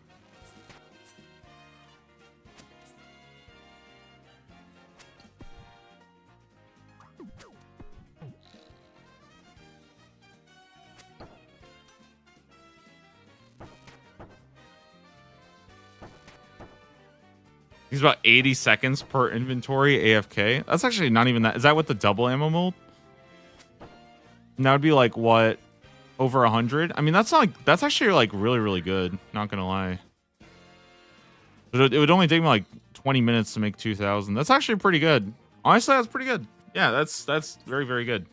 He's about 80 seconds per inventory AFK. That's actually not even that. Is that with the double ammo mold? And that would be like what? Over 100? I mean, that's not like, that's actually like really, really good. Not gonna lie. It would only take me like 20 minutes to make 2,000. That's actually pretty good. Honestly, that's pretty good. Yeah, that's very, very good.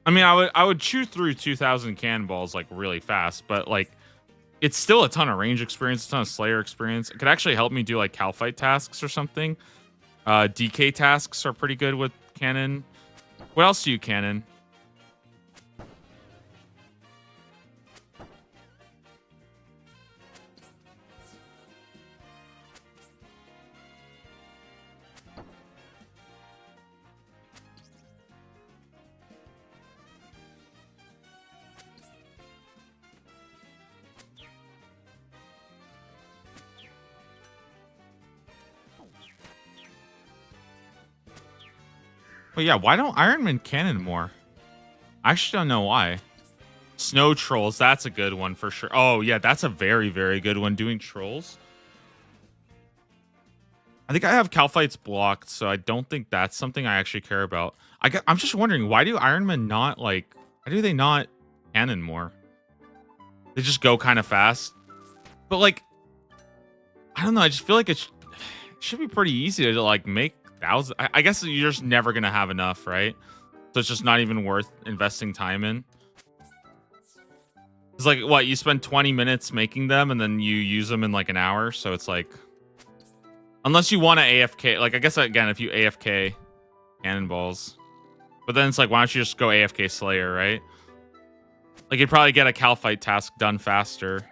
I mean, I would chew through 2,000 cannonballs like really fast, but like it's still a ton of range experience, a ton of Slayer experience. It could actually help me do like Cal fight tasks or something. DK tasks are pretty good with cannon. What else do you cannon? But yeah, why don't Ironman cannon more? I actually don't know why. Snow trolls, that's a good one for sure. Oh yeah, that's a very, very good one. Doing trolls. I think I have Calphites blocked, so I don't think that's something I actually care about. I'm just wondering, why do Ironmen not like? Why do they not cannon more? They just go kind of fast. But like, I don't know. I just feel like it should be pretty easy to like make thousands. I guess you're just never gonna have enough, right? So it's just not even worth investing time in. It's like, what, you spend 20 minutes making them and then you use them in like an hour. So it's like, unless you want to AFK, like I guess again, if you AFK cannonballs, but then it's like, why don't you just go AFK Slayer, right? Like you'd probably get a Calphite task done faster.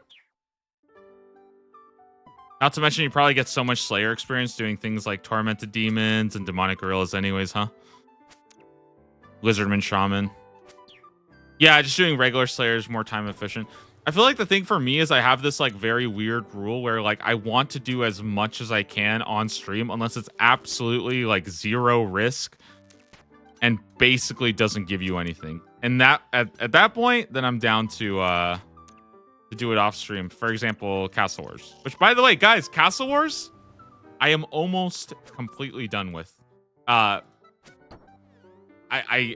Not to mention you probably get so much Slayer experience doing things like Tormented Demons and Demonic Gorillas anyways, huh? Lizardman Shaman. Yeah, just doing regular Slayer is more time efficient. I feel like the thing for me is I have this like very weird rule where like I want to do as much as I can on stream unless it's absolutely like zero risk and basically doesn't give you anything. And that at that point, then I'm down to do it off stream. For example, Castle Wars. Which by the way, guys, Castle Wars, I am almost completely done with. I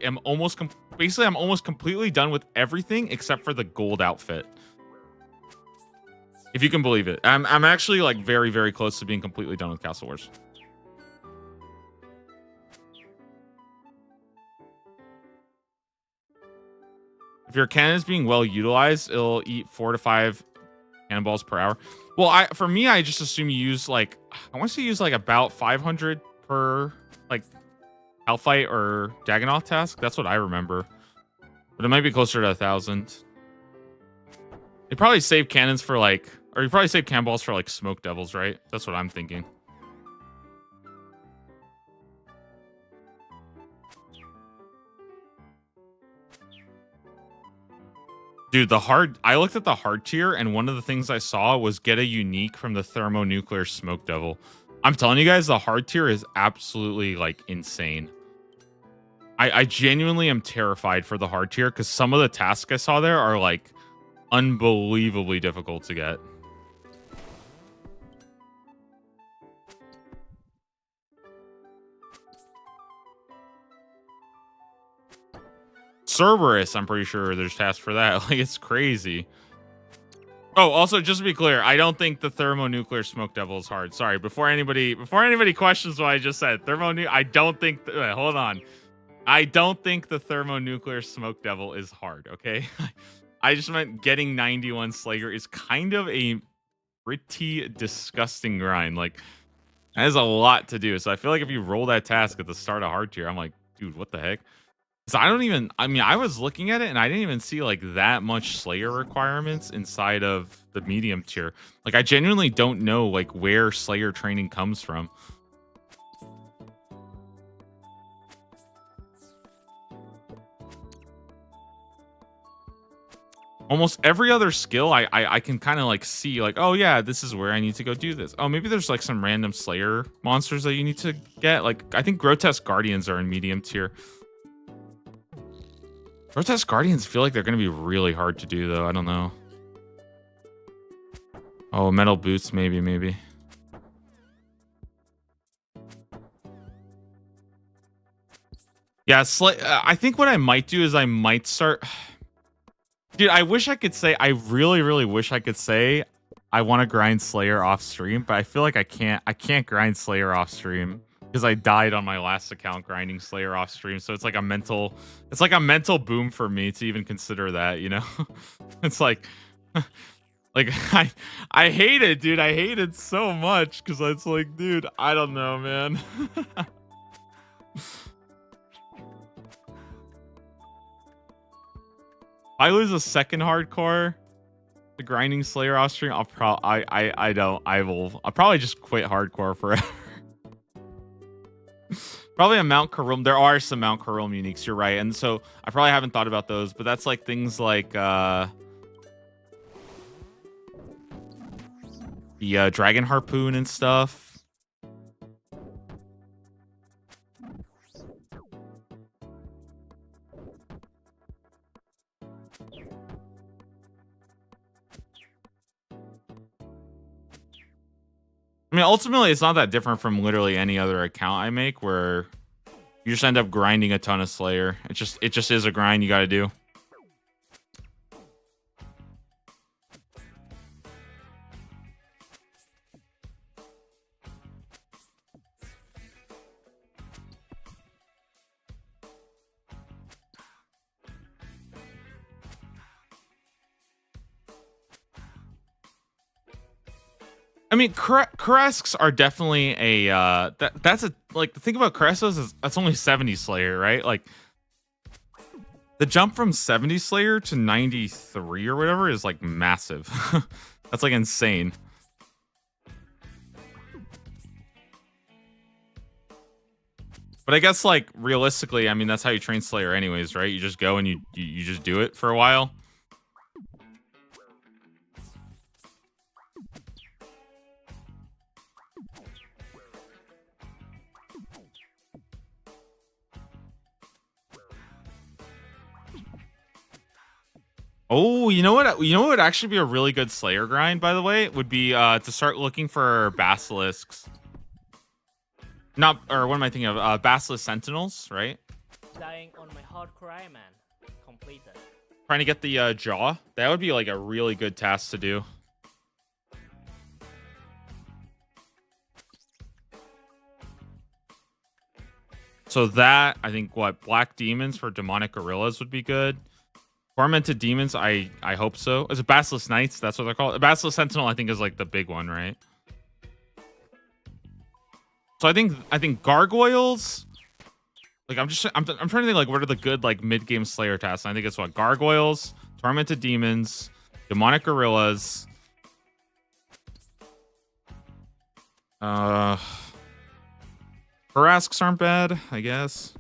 am almost basically I'm almost completely done with everything except for the gold outfit. If you can believe it. I'm actually like very, very close to being completely done with Castle Wars. If your cannon is being well utilized, it'll eat 4 to 5 cannonballs per hour. Well, for me, I just assume you use like, I want to use like about 500 per like Hellfight or Dagonoth task. That's what I remember. But it might be closer to 1,000. They probably save cannons for like, or you probably save cannonballs for like smoke devils, right? That's what I'm thinking. Dude, I looked at the hard tier, and one of the things I saw was get a unique from the thermonuclear smoke devil. I'm telling you guys, the hard tier is absolutely like insane. I genuinely am terrified for the hard tier because some of the tasks I saw there are like unbelievably difficult to get. Cerberus, I'm pretty sure there's tasks for that. Like, it's crazy. Oh, also, just to be clear, I don't think the thermonuclear smoke devil is hard. Sorry, before anybody questions what I just said, I don't think. Hold on. I don't think the thermonuclear smoke devil is hard. Okay, I just meant getting 91 Slayer is kind of a pretty disgusting grind. Like, that is a lot to do. So I feel like if you roll that task at the start of hard tier, I'm like, dude, what the heck? So I was looking at it and I didn't even see like that much Slayer requirements inside of the medium tier. Like I genuinely don't know like where Slayer training comes from. Almost every other skill I can kind of like see like, oh yeah, this is where I need to go do this. Oh, maybe there's like some random Slayer monsters that you need to get. Like I think Grotesque Guardians are in medium tier. Grotesque Guardians feel like they're going to be really hard to do, though. I don't know. Oh, metal boots, maybe. Yeah, I think what I might do is I might start... Dude, I wish I could say... I really, really wish I could say I want to grind Slayer off stream, but I feel like I can't. I can't grind Slayer off stream. Because I died on my last account grinding Slayer off stream, so it's like a mental boom for me to even consider that, you know? It's like I hate it, dude. I hate it so much because it's like, dude, I don't know, man. If I lose a second hardcore to grinding Slayer off stream, I'll probably just quit hardcore forever. Probably a Mount Karum. There are some Mount Karum uniques, you're right. And so I probably haven't thought about those, but that's like things like the Dragon Harpoon and stuff. mean, ultimately, it's not that different from literally any other account I make, where you just end up grinding a ton of Slayer. It just is a grind you got to do. I mean, Karesks are definitely a that's a like the thing about Karesks is that's only 70 Slayer, right? Like the jump from 70 Slayer to 93 or whatever is like massive. That's like insane. But I guess like realistically, I mean that's how you train Slayer anyways, right? You just go and you just do it for a while. Oh, you know what? You know what would actually be a really good Slayer grind, by the way, would be to start looking for basilisks. Not, or what am I thinking of? Basilisk sentinels, right? Dying on my hard cry, man. Completed. Trying to get the jaw. That would be like a really good task to do. So that, I think, what, Black Demons for Demonic Gorillas would be good. Tormented Demons, I hope so. Is it Basilisk Knights? That's what they're called. Basilisk Sentinel, I think, is like the big one, right? So I think Gargoyles. Like I'm trying to think like what are the good like mid game Slayer tasks. I think it's what Gargoyles, Tormented Demons, Demonic Gorillas. Harasks aren't bad, I guess.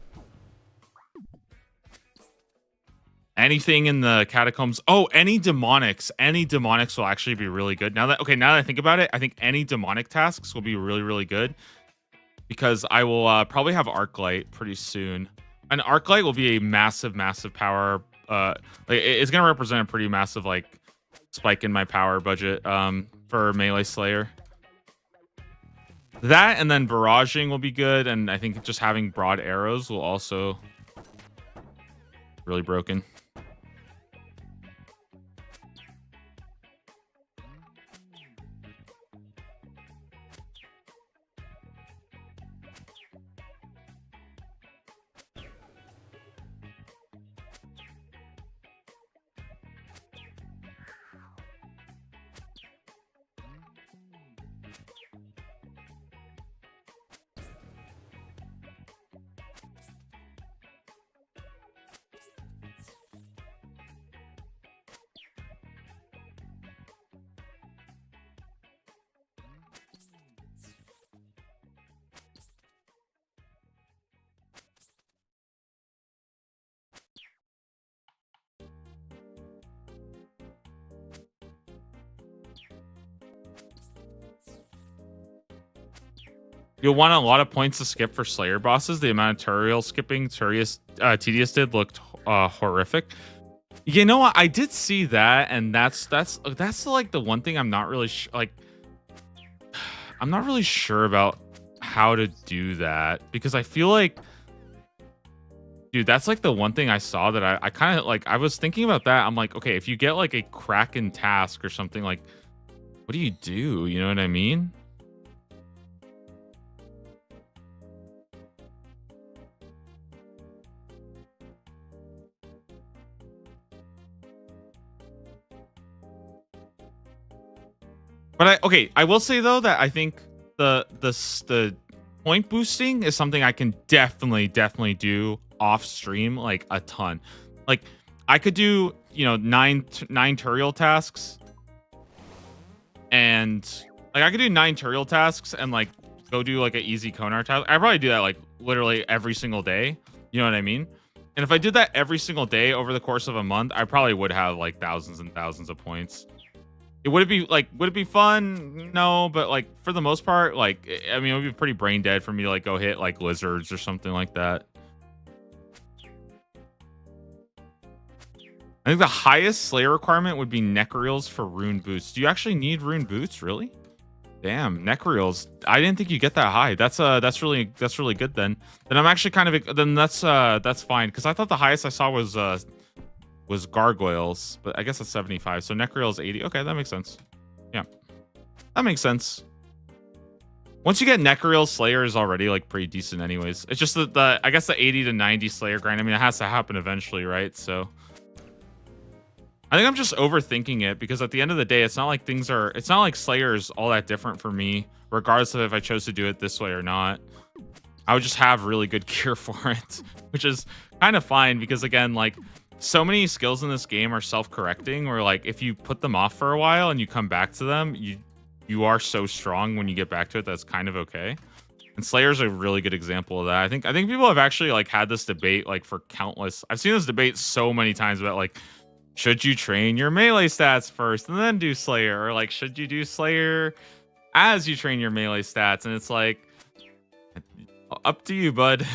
Anything in the catacombs. Oh, any demonics. Any demonics will actually be really good. Now that I think about it, I think any demonic tasks will be really, really good. Because I will probably have Arclight pretty soon. And Arclight will be a massive, massive power. It's gonna represent a pretty massive like spike in my power budget for melee Slayer. That and then barraging will be good, and I think just having broad arrows will also really broken. You'll want a lot of points to skip for Slayer bosses. The amount of tutorial skipping Tedious did looked horrific. You know what? I did see that, and that's like the one thing I'm not really I'm not really sure about how to do that, because I feel like, dude, that's like the one thing I saw that I kind of like. I was thinking about that. I'm like, okay, if you get like a Kraken task or something, like, what do? You know what I mean? But I will say though that I think the point boosting is something I can definitely do off stream like a ton. Like I could do, you know, nine tutorial tasks, and like I could do 9 tutorial tasks and like go do like an easy Konar task. I probably do that like literally every single day. You know what I mean? And if I did that every single day over the course of a month, I probably would have like thousands and thousands of points. Would it be fun? No, but like for the most part, like, I mean, it would be pretty brain dead for me to like go hit like lizards or something like that. I think the highest Slayer requirement would be Necreals for rune boots. Do you actually need rune boots, really? Damn, Necreals. I didn't think you get that high. That's really good then. Then I'm actually kind of that's fine because I thought the highest I saw was gargoyles, but I guess that's 75. So Necreals 80. Okay, that makes sense. Yeah, that makes sense. Once you get Necreal, Slayer is already like pretty decent anyways. It's just the I guess the 80 to 90 Slayer grind. I mean, it has to happen eventually, right? So I think I'm just overthinking it because at the end of the day, it's not like Slayer is all that different for me, regardless of if I chose to do it this way or not. I would just have really good gear for it, which is kind of fine because again, like so many skills in this game are self-correcting where like if you put them off for a while and you come back to them, you are so strong when you get back to it that's kind of okay. And Slayer's a really good example of that. I think people have actually like had this debate like for countless. I've seen this debate so many times about like should you train your melee stats first and then do Slayer, or like should you do Slayer as you train your melee stats? And it's like up to you, bud.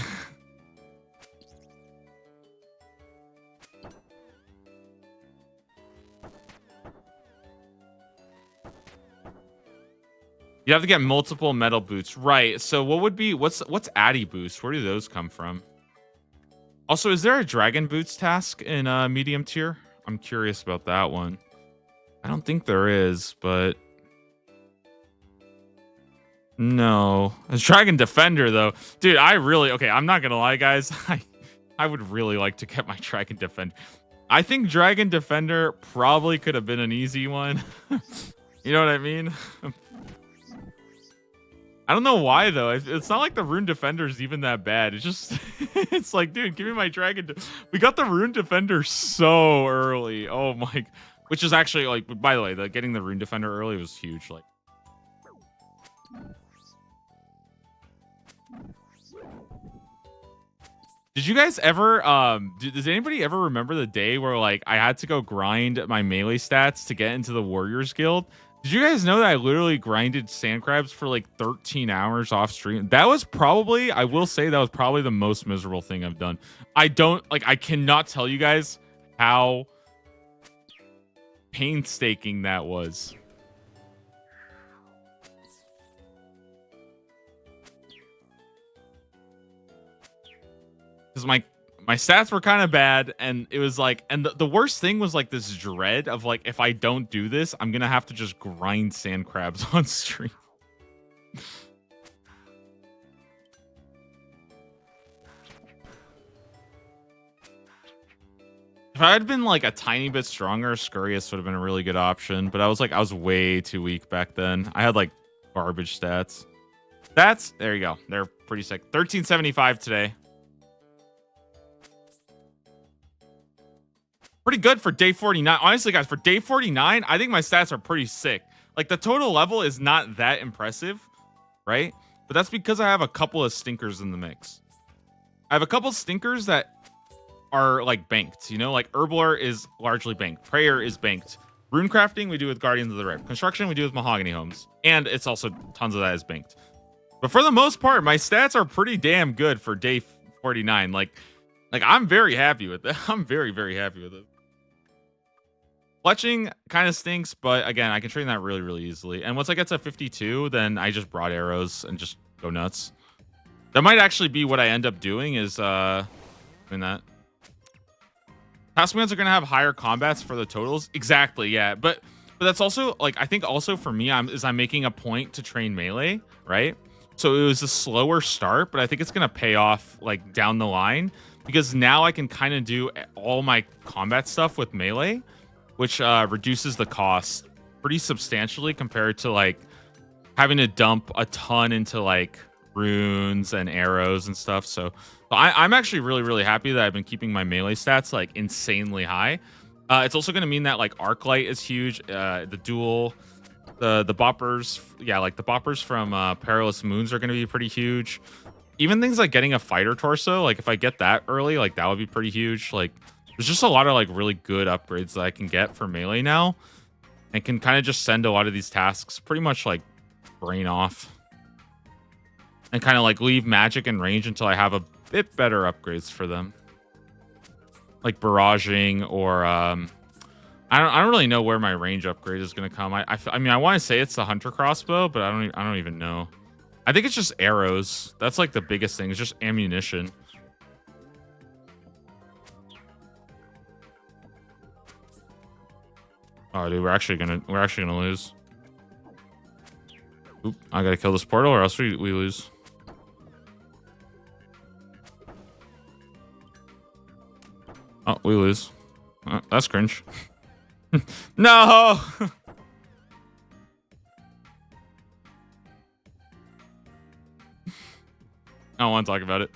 You have to get multiple metal boots, right? So what's Addy boost? Where do those come from? Also, is there a dragon boots task in medium tier? I'm curious about that one. I don't think there is, but no. It's Dragon Defender though, dude. I'm not gonna lie, guys. I would really like to get my Dragon Defender. I think Dragon Defender probably could have been an easy one. You know what I mean? I don't know why though. It's not like the Rune Defender is even that bad. It's just, it's like, dude, give me my Dragon. We got the Rune Defender so early. Oh my, which is actually like, by the way, getting the Rune Defender early was huge. Like, did you guys ever, does anybody ever remember the day where like I had to go grind my melee stats to get into the Warriors Guild? Did you guys know that I literally grinded sand crabs for like 13 hours off stream? That was probably, I will say that was probably the most miserable thing I've done. I cannot tell you guys how painstaking that was. Because my stats were kind of bad, and it was like, and the worst thing was like this dread of like, if I don't do this, I'm gonna have to just grind sand crabs on stream. If I had been like a tiny bit stronger, Scurious would have been a really good option, but I was way too weak back then. I had like garbage stats. There you go. They're pretty sick. 1375 today. Pretty good for day 49. Honestly, guys, for day 49, I think my stats are pretty sick. Like, the total level is not that impressive, right? But that's because I have a couple of stinkers in the mix. I have a couple of stinkers that are, like, banked, you know? Like, Herbler is largely banked. Prayer is banked. Rune crafting, we do with Guardians of the Rift. Construction, we do with Mahogany Homes. And it's also, tons of that is banked. But for the most part, my stats are pretty damn good for day 49. Like I'm very happy with it. I'm very, very happy with it. Fletching kind of stinks, but again, I can train that really, really easily. And once I get to 52, then I just broad arrows and just go nuts. That might actually be what I end up doing is doing that. Taskmans are going to have higher combats for the totals. Exactly, yeah. But that's also, like, I think also for me, I'm making a point to train melee, right? So it was a slower start, but I think it's going to pay off, like, down the line. Because now I can kind of do all my combat stuff with melee, which reduces the cost pretty substantially compared to like having to dump a ton into like runes and arrows and stuff. So I'm actually really, really happy that I've been keeping my melee stats like insanely high. It's also going to mean that like arc light is huge. The duel, the boppers, yeah, like the boppers from Perilous Moons are going to be pretty huge. Even things like getting a fighter torso, like if I get that early, like that would be pretty huge. Like there's just a lot of like really good upgrades that I can get for melee now, and can kind of just send a lot of these tasks pretty much like brain off, and kind of like leave magic and range until I have a bit better upgrades for them, like barraging or I I don't really know where my range upgrade is gonna come. I mean, I want to say it's the hunter crossbow, but I don't even know. I think it's just arrows. That's like the biggest thing. It's just ammunition. Oh, dude, we're actually gonna lose. Oop, I gotta kill this portal, or else we lose. Oh, we lose. That's cringe. No. I don't want to talk about it.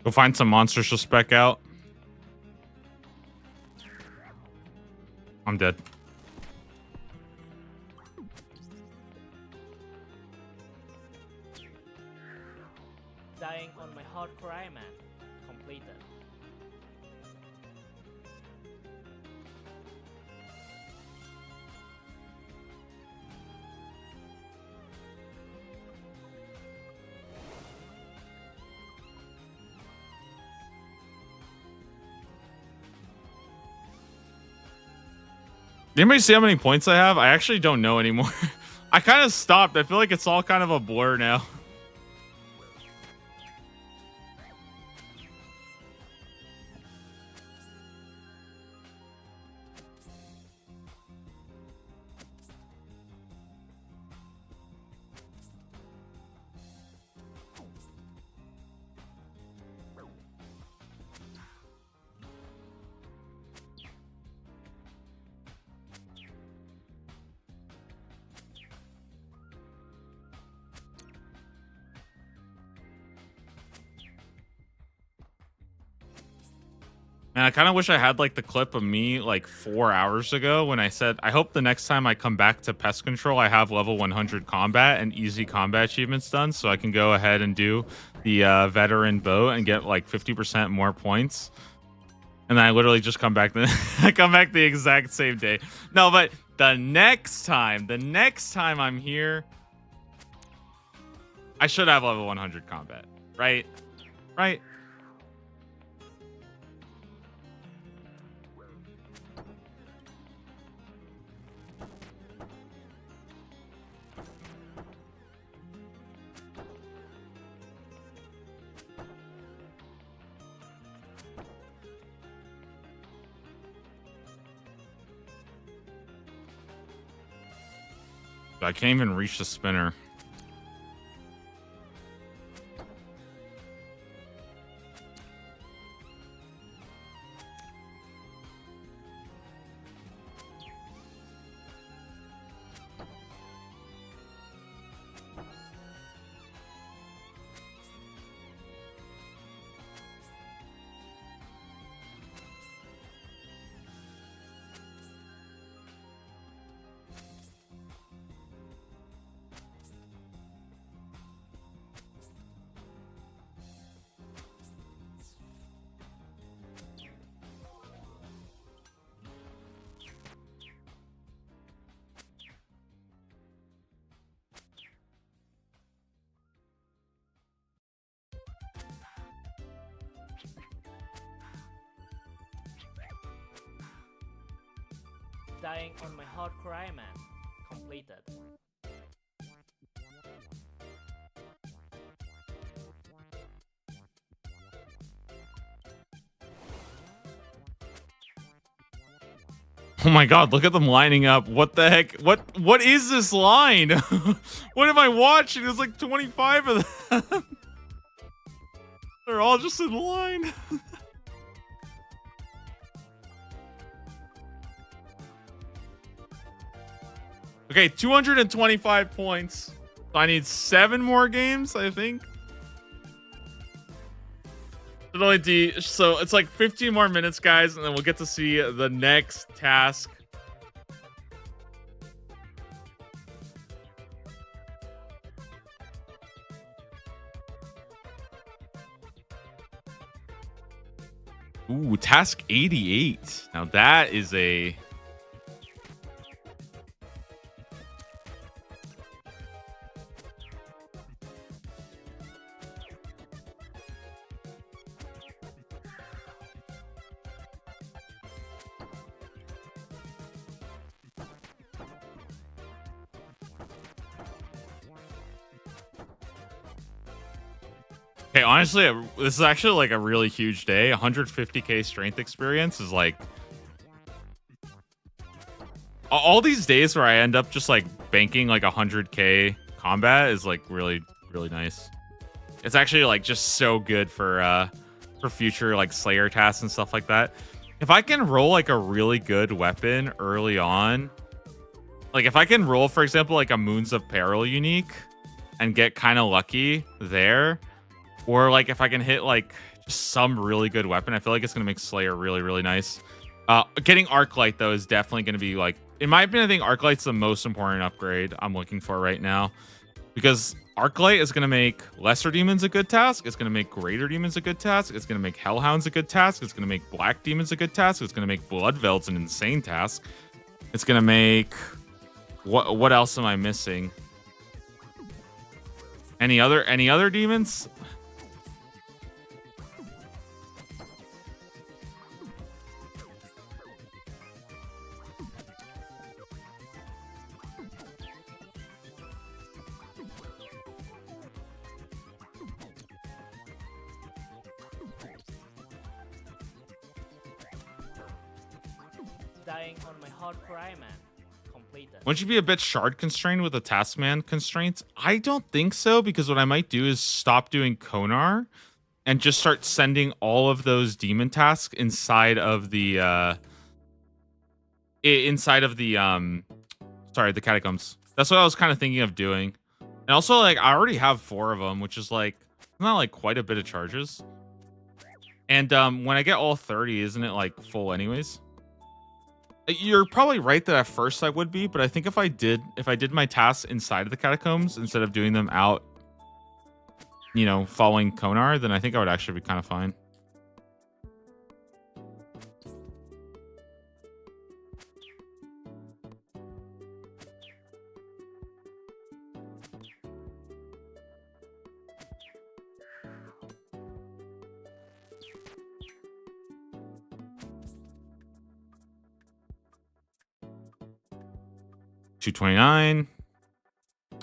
Go find some monsters to spec out. I'm dead. Dying on my hardcore Iron Man. Completed. Anybody see how many points I have? I actually don't know anymore. I kind of stopped. I feel like it's all kind of a blur now. And I kind of wish I had like the clip of me like 4 hours ago when I said, I hope the next time I come back to pest control, I have level 100 combat and easy combat achievements done so I can go ahead and do the veteran boat and get like 50% more points. And then I literally just come back. I come back the exact same day. No, but the next time I'm here, I should have level 100 combat, right? Right? I can't even reach the spinner. Dying on my hard cry man. Completed. Oh my god, look at them lining up. What the heck? What is this line? What am I watching? There's like 25 of them. They're all just in line. Okay, 225 points. So I need 7 more games, I think. So it's like 15 more minutes, guys, and then we'll get to see the next task. Ooh, task 88. Now that is a... Okay, honestly, this is actually like a really huge day. 150k strength experience is like... All these days where I end up just like banking like 100k combat is like really, really nice. It's actually like just so good for future like Slayer tasks and stuff like that. If I can roll like a really good weapon early on, like if I can roll, for example, like a Moons of Peril unique and get kind of lucky there, or like if I can hit like just some really good weapon, I feel like it's going to make Slayer really, really nice. Getting Arclight though is definitely going to be like, in my opinion, I think Arclight's the most important upgrade I'm looking for right now, because Arclight is going to make Lesser Demons a good task. It's going to make Greater Demons a good task. It's going to make Hellhounds a good task. It's going to make Black Demons a good task. It's going to make Bloodvelds an insane task. It's going to make... What else am I missing? Any other demons? Dying on my hard cry man. Completed. Wouldn't you be a bit shard constrained with the Taskman constraints? I don't think so, because what I might do is stop doing Konar and just start sending all of those demon tasks inside of the the catacombs. That's what I was kind of thinking of doing. And also, like, I already have 4 of them, which is like not like quite a bit of charges. And when I get all 30, isn't it like full anyways? You're probably right that at first I would be, but I think if I did my tasks inside of the catacombs instead of doing them out, you know, following Konar, then I think I would actually be kind of fine. $229.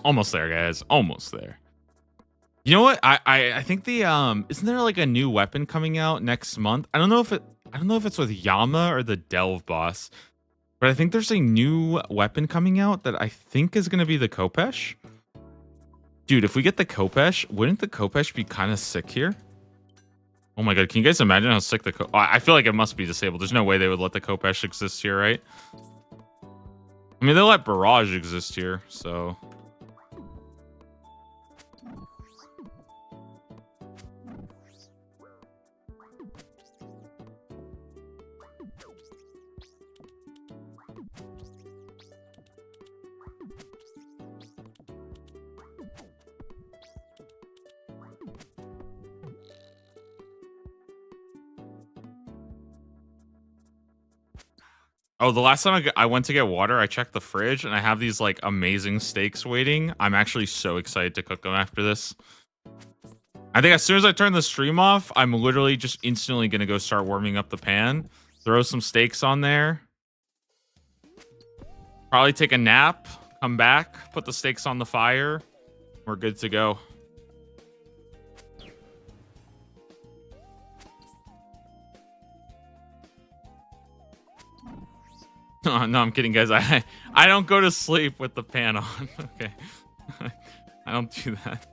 Almost there, guys. Almost there. You know what? I think the isn't there like a new weapon coming out next month? I don't know if it's with Yama or the Delve boss, but I think there's a new weapon coming out that I think is going to be the Kopesh. Dude, if we get the Kopesh, wouldn't the Kopesh be kind of sick here? Oh my god, can you guys imagine how sick the I feel like it must be disabled. There's no way they would let the Kopesh exist here, right? I mean, they'll let Barrage exist here, so... Oh, the last time I went to get water, I checked the fridge, and I have these, like, amazing steaks waiting. I'm actually so excited to cook them after this. I think as soon as I turn the stream off, I'm literally just instantly going to go start warming up the pan. Throw some steaks on there. Probably take a nap, come back, put the steaks on the fire. We're good to go. Oh, no, I'm kidding, guys. I don't go to sleep with the pan on. Okay. I don't do that.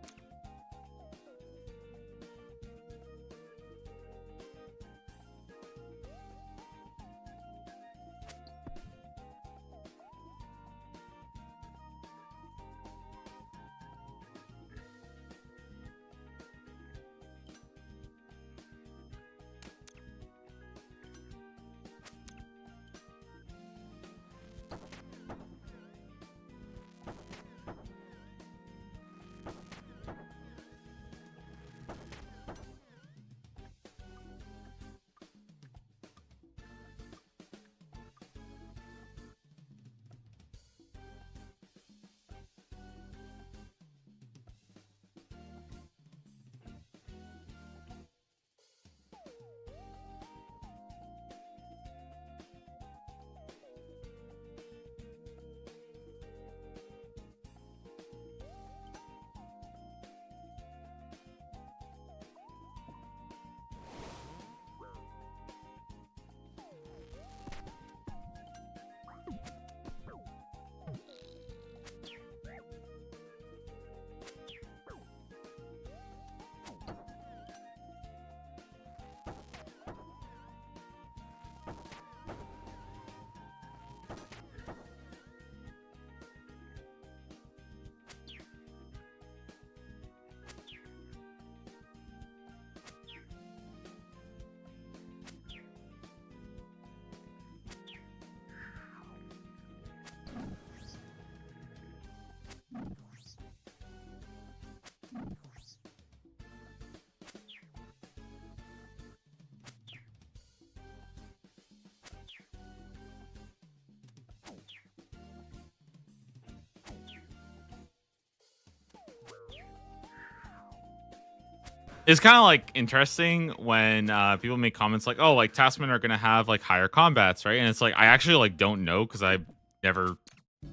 It's kind of like interesting when people make comments like, "Oh, like Taskmen are gonna have like higher combats, right?" And it's like I actually like don't know because I've never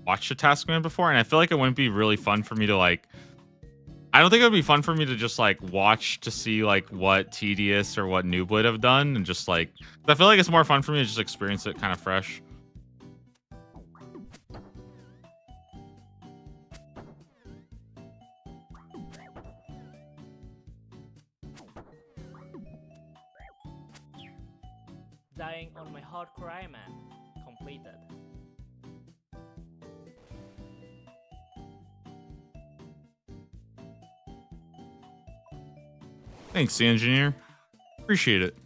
watched a Taskman before, and I feel like it wouldn't be really fun for me to like. I don't think it would be fun for me to just like watch to see like what Tedious or what Nooblet have done, and just like I feel like it's more fun for me to just experience it kind of fresh. Dying on my hardcore Iron Man. Completed. Thanks, the engineer. Appreciate it.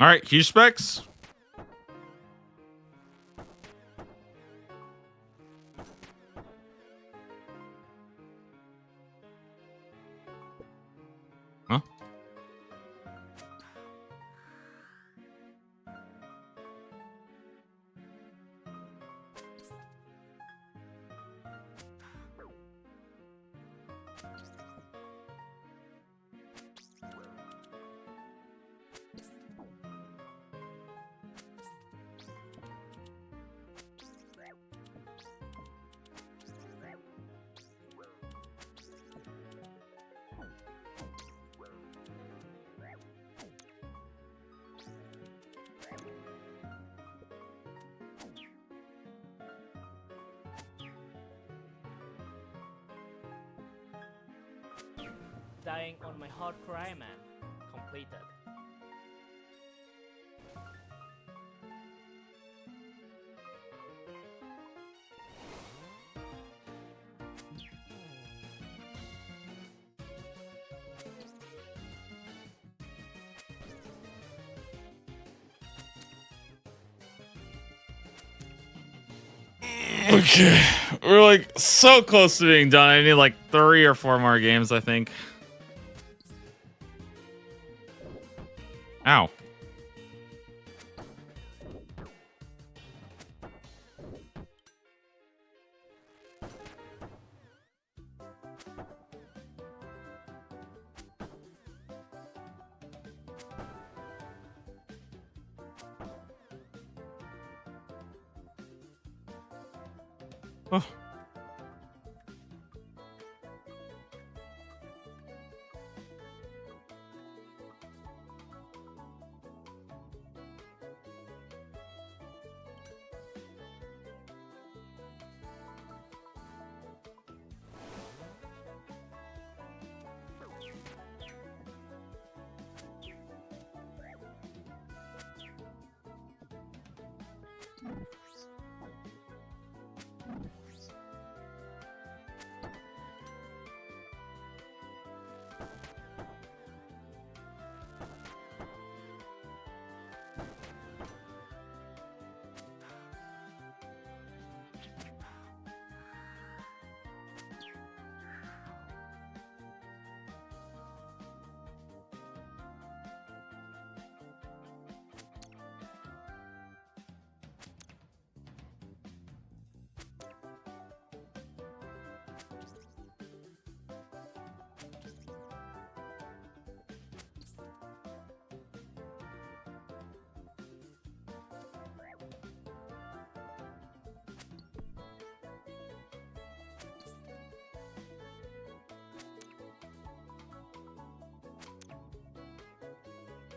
All right, huge specs. Huh? Dying on my hardcore Iron Man. Completed. Okay, we're like so close to being done. I need like 3 or 4 more games, I think. Ow. Oh.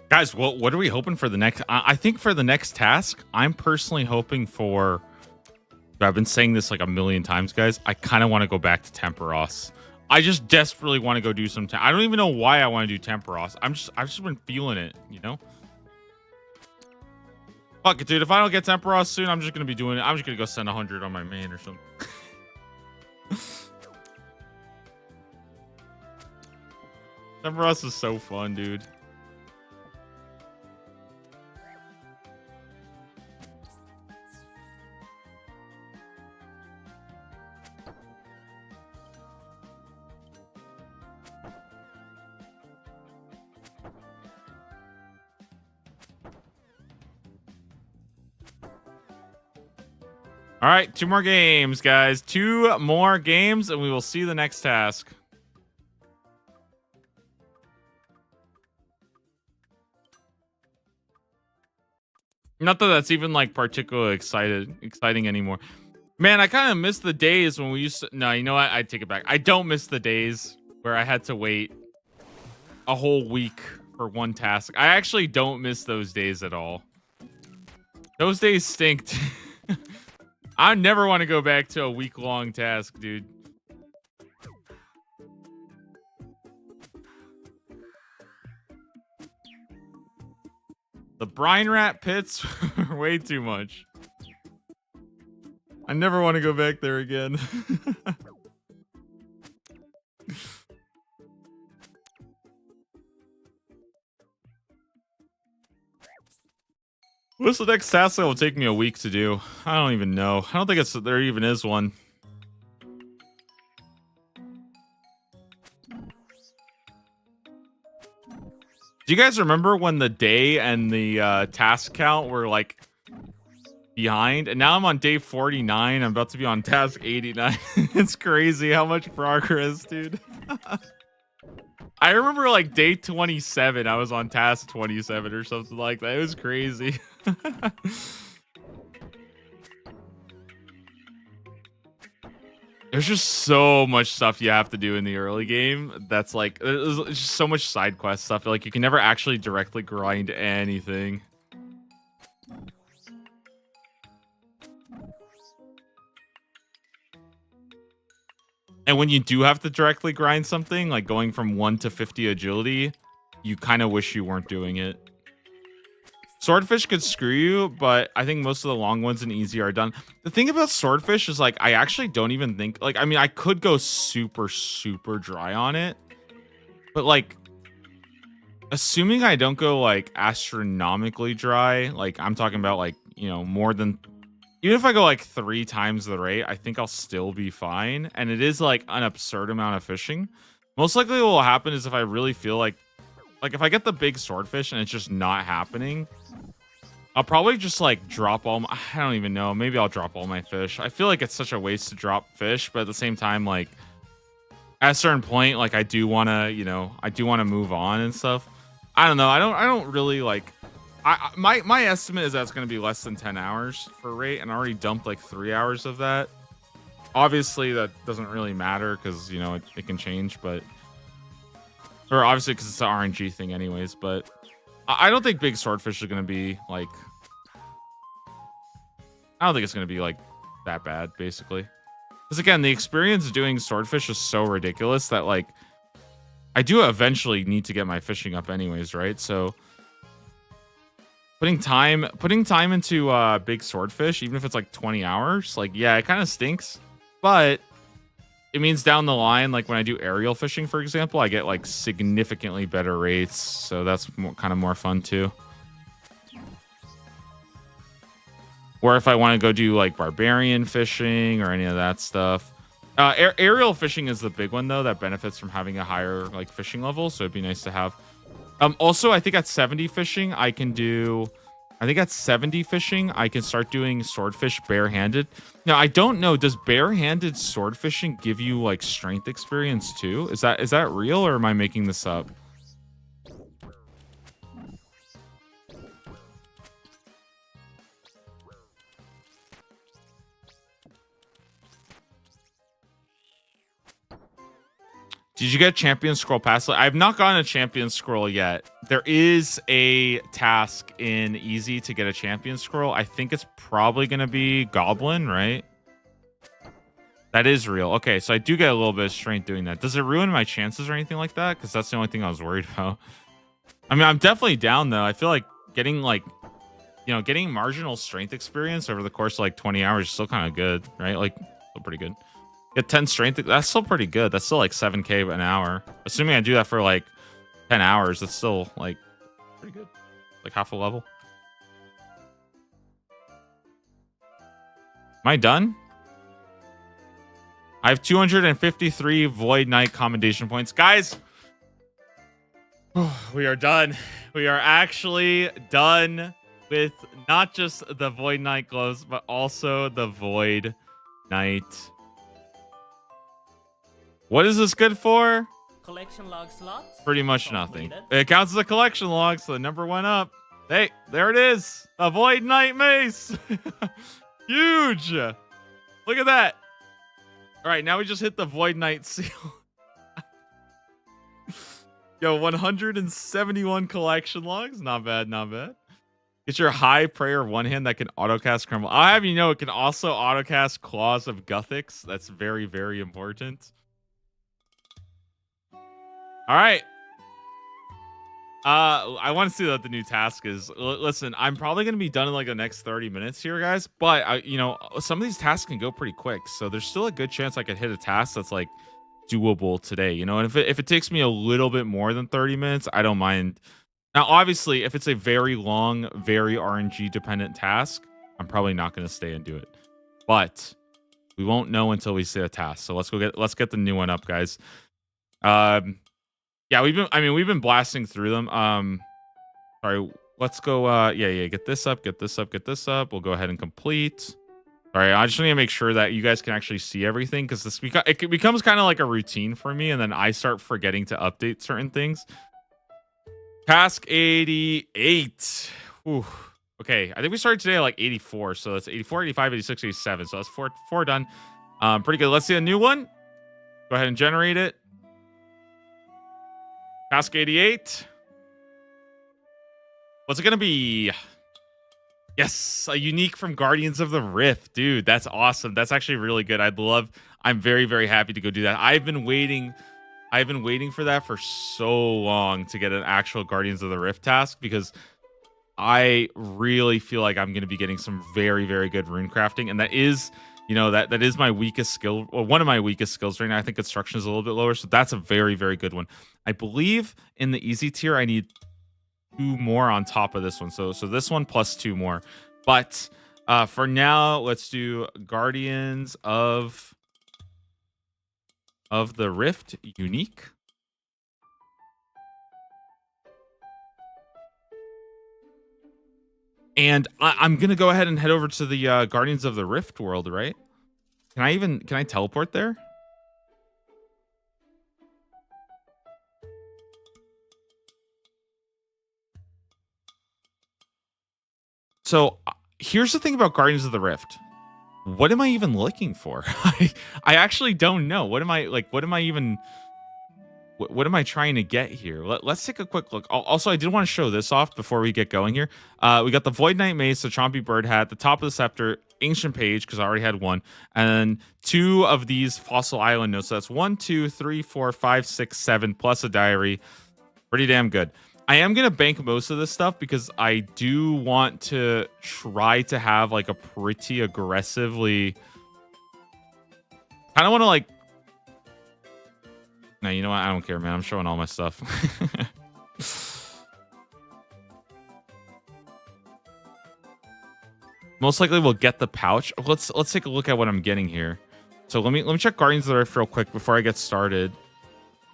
Guys, what are we hoping for the next? I think for the next task, I'm personally hoping for. I've been saying this like a million times, guys. I kind of want to go back to Temperos. I just desperately want to go do some. I don't even know why I want to do Temperos. I've just been feeling it, you know. Fuck it, dude. If I don't get Temperos soon, I'm just gonna be doing it. I'm just gonna go send 100 on my main or something. Temperos is so fun, dude. All right, 2 more games, guys. 2 more games, and we will see the next task. Not that that's even like particularly exciting anymore. Man, I kind of miss the days when we used to. No, you know what? I take it back. I don't miss the days where I had to wait a whole week for one task. I actually don't miss those days at all. Those days stinked. I never want to go back to a week-long task, dude. The brine rat pits are way too much. I never want to go back there again. What's the next task that will take me a week to do? I don't even know. I don't think there even is one. Do you guys remember when the day and the task count were like behind? And now I'm on day 49. I'm about to be on task 89. It's crazy how much progress, dude. I remember like day 27, I was on task 27 or something like that. It was crazy. There's just so much stuff you have to do in the early game. That's like, there's just so much side quest stuff. Like you can never actually directly grind anything. And when you do have to directly grind something, like going from 1 to 50 agility, you kind of wish you weren't doing it. Swordfish could screw you, but I think most of the long ones and easy are done. The thing about Swordfish is like, I actually don't even think, like, I mean, I could go super, super dry on it, but like, assuming I don't go like astronomically dry, like I'm talking about like, you know, more than even if I go like 3 times the rate, I think I'll still be fine. And it is like an absurd amount of fishing. Most likely what will happen is if I really feel like if I get the big swordfish and it's just not happening, I'll probably just like drop all my, I don't even know. Maybe I'll drop all my fish. I feel like it's such a waste to drop fish, but at the same time, like at a certain point, like I do want to, you know, I do want to move on and stuff. I don't know. I don't really like, my estimate is that it's going to be less than 10 hours for rate, and I already dumped like 3 hours of that. Obviously that doesn't really matter because, you know, it can change, but, or obviously because it's an RNG thing anyways, but I don't think big swordfish are going to be like, I don't think it's going to be like that bad, basically. Because again, the experience doing swordfish is so ridiculous that like, I do eventually need to get my fishing up anyways, right? So putting time into big swordfish, even if it's like 20 hours, like, yeah, it kind of stinks, but it means down the line, like when I do aerial fishing, for example, I get like significantly better rates. So that's kind of more fun too. Or if I want to go do like barbarian fishing or any of that stuff. Aerial fishing is the big one though that benefits from having a higher like fishing level. So it'd be nice to have. Also, I think at 70 fishing, I can start doing swordfish barehanded. Now, I don't know. Does barehanded sword fishing give you like strength experience too? Is that real, or am I making this up? Did you get champion scroll pass? I have not gotten a champion scroll yet. There is a task in easy to get a champion scroll. I think it's probably going to be goblin, right? That is real. Okay, so I do get a little bit of strength doing that. Does it ruin my chances or anything like that? Because that's the only thing I was worried about. I mean, I'm definitely down though. I feel like getting like, you know, getting marginal strength experience over the course of like 20 hours is still kind of good, right? Like, still pretty good. Get 10 strength. That's still pretty good. That's still like 7k an hour. Assuming I do that for like 10 hours, that's still like pretty good. Like half a level. Am I done? I have 253 Void Knight commendation points. Guys, we are done. We are actually done with not just the Void Knight gloves, but also the Void Knight. What is this good for? Collection log slots. Pretty much nothing. It counts as a collection log, so the number went up. Hey, there it is. A Void Knight mace. Huge. Look at that. All right, now we just hit the Void Knight seal. Yo, 171 collection logs. Not bad, not bad. Get your high prayer one hand that can autocast crumble. I'll have you know it can also autocast Claws of Guthix. That's very, very important. All right. I want to see what the new task is. Listen, I'm probably going to be done in like the next 30 minutes here, guys. But, you know, some of these tasks can go pretty quick. So there's still a good chance I could hit a task that's like doable today, you know? And if it takes me a little bit more than 30 minutes, I don't mind. Now, obviously, if it's a very long, very RNG dependent task, I'm probably not going to stay and do it. But we won't know until we see a task. So let's get the new one up, guys. Yeah, we've been blasting through them. Sorry, let's go. Yeah, get this up. We'll go ahead and complete. All right, I just need to make sure that you guys can actually see everything, because it becomes kind of like a routine for me, and then I start forgetting to update certain things. Task 88. Ooh. Okay, I think we started today at like 84, so that's 84, 85, 86, 87. So that's four done. Pretty good. Let's see a new one. Go ahead and generate it. Task 88. What's it gonna be? Yes, a unique from Guardians of the Rift. Dude, that's awesome. That's actually really good. I'm very, very happy to go do that. I've been waiting for that for so long to get an actual Guardians of the Rift task, because I really feel like I'm gonna be getting some very, very good rune crafting. And that is, you know, that is my weakest skill, or one of my weakest skills right now. I think construction is a little bit lower, so that's a very, very good one. I believe in the easy tier, I need 2 more on top of this one. So this one plus 2 more. But For now, let's do Guardians of the Rift unique. And I'm gonna go ahead and head over to the Guardians of the Rift world, right? Can I teleport there? So here's the thing about Guardians of the Rift. What am I even looking for? I actually don't know. What am I like? What am I even? What am I trying to get here? Let's take a quick look. Also, I did want to show this off before we get going here. We got the Void Knight Mace, the Chompy Bird Hat, the top of the Scepter, Ancient Page, because I already had one, and then 2 of these Fossil Island notes. So that's 1, 2, 3, 4, 5, 6, 7, plus a diary. Pretty damn good. I am going to bank most of this stuff because I do want to try to have like a pretty aggressively... kind of want to like... No, you know what? I don't care, man. I'm showing all my stuff. Most likely we'll get the pouch. Let's take a look at what I'm getting here. So let me check Guardians of the Rift real quick before I get started.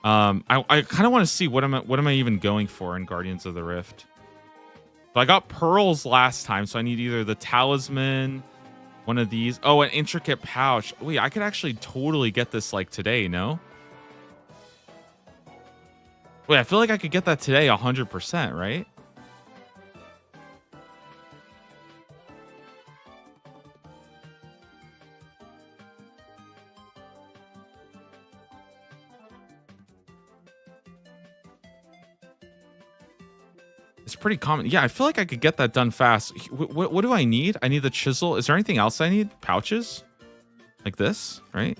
I kind of want to see what am I even going for in Guardians of the Rift. So I got pearls last time, so I need either the talisman, one of these. Oh, an intricate pouch. Wait, I could actually totally get this like today, no? Wait, I feel like I could get that today 100%, right? It's pretty common. Yeah, I feel like I could get that done fast. What do I need? I need the chisel. Is there anything else I need? Pouches? Like this, right?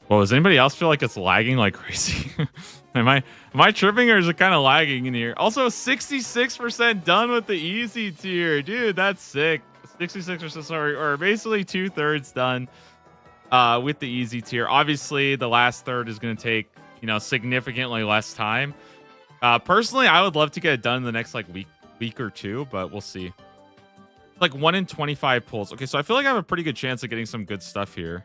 Well, does anybody else feel like it's lagging like crazy? am I tripping, or is it kind of lagging in here? Also, 66% done with the easy tier, dude. That's sick. 66%, sorry, or basically 2/3 done with the easy tier. Obviously, the last third is going to take significantly less time. Personally, I would love to get it done in the next like week or two, but we'll see. Like 1 in 25 pulls. Okay, so I feel like I have a pretty good chance of getting some good stuff here.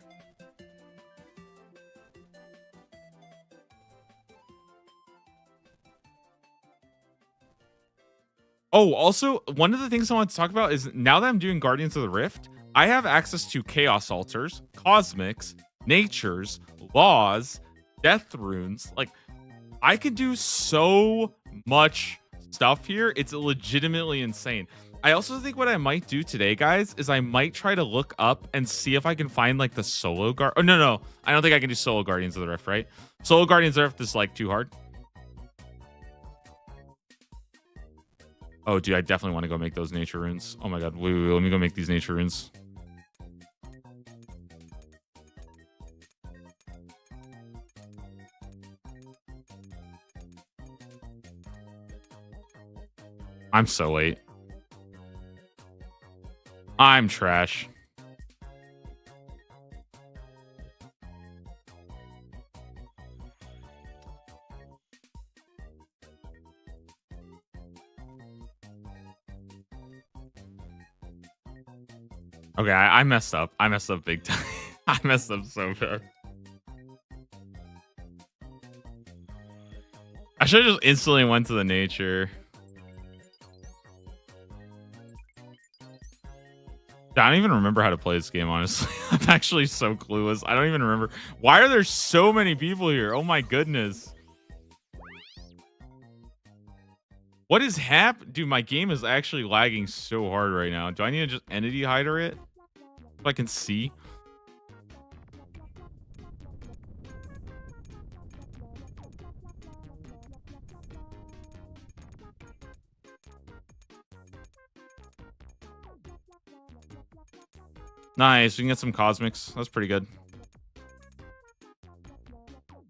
Oh, also, one of the things I want to talk about is now that I'm doing Guardians of the Rift, I have access to Chaos Altars, Cosmics, Natures, Laws, Death Runes. Like, I can do so much stuff here. It's legitimately insane. I also think what I might do today, guys, is I might try to look up and see if I can find, like, the solo guard. Oh, no. I don't think I can do solo Guardians of the Rift, right? Solo Guardians of the Rift is, like, too hard. Oh, dude, I definitely want to go make those nature runes. Oh my god, wait, let me go make these nature runes. I'm so late. I'm trash. Okay, I messed up. I messed up big time. I messed up so bad. I should have just instantly went to the nature. I don't even remember how to play this game, honestly. I'm actually so clueless. I don't even remember. Why are there so many people here? Oh my goodness. What is happening? Dude, my game is actually lagging so hard right now. Do I need to just entity hider it? If I can see. Nice. We can get some cosmics. That's pretty good.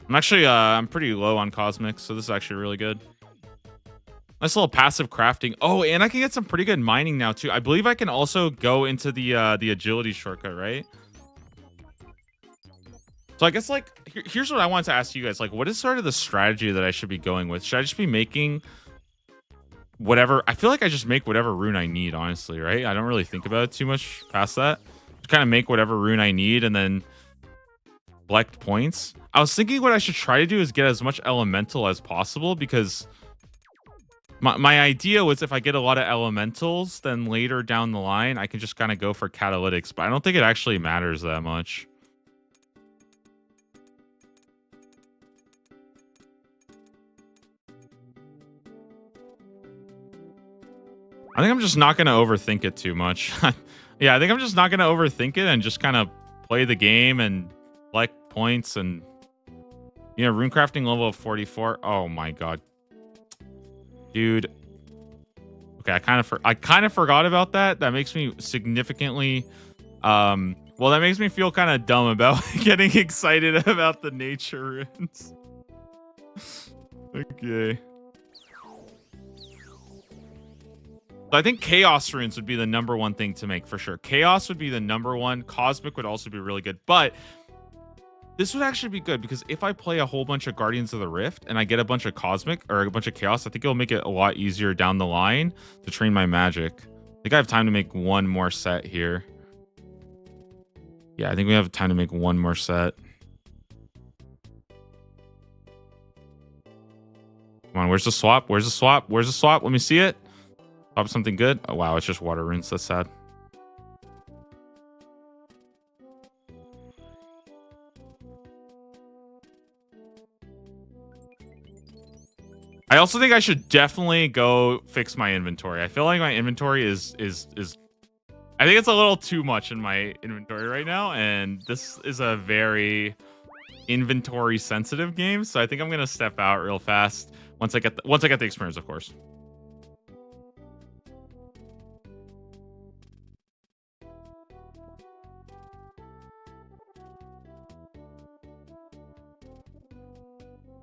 I'm actually I'm pretty low on cosmics, so this is actually really good. Nice little passive crafting. Oh, and I can get some pretty good mining now too. I believe I can also go into the agility shortcut, right? So I guess like here's what I wanted to ask you guys. Like, what is sort of the strategy that I should be going with? Should I just be making whatever? I feel like I just make whatever rune I need, honestly, right? I don't really think about it too much past that. Just kind of make whatever rune I need and then collect points. I was thinking what I should try to do is get as much elemental as possible, because my idea was if I get a lot of elementals, then later down the line, I can just kind of go for catalytics, but I don't think it actually matters that much. I think I'm just not going to overthink it too much. Yeah, I think I'm just not going to overthink it and just kind of play the game and collect points and, you know, rune crafting level of 44. Oh my god. Dude. Okay, I kind of forgot about that. That makes me significantly well, that makes me feel kind of dumb about getting excited about the nature runes. Okay. So I think chaos runes would be the #1 thing to make for sure. Chaos would be the #1. Cosmic would also be really good. But this would actually be good because if I play a whole bunch of Guardians of the Rift and I get a bunch of Cosmic or a bunch of Chaos, I think it'll make it a lot easier down the line to train my magic. I think I have time to make one more set here. Yeah, I think we have time to make one more set. Come on, where's the swap? Where's the swap? Where's the swap? Let me see it. Swap something good. Oh, wow, it's just water runes. That's sad. I also think I should definitely go fix my inventory. I feel like my inventory is I think it's a little too much in my inventory right now, and this is a very inventory sensitive game, so I think I'm going to step out real fast once I get the experience, of course.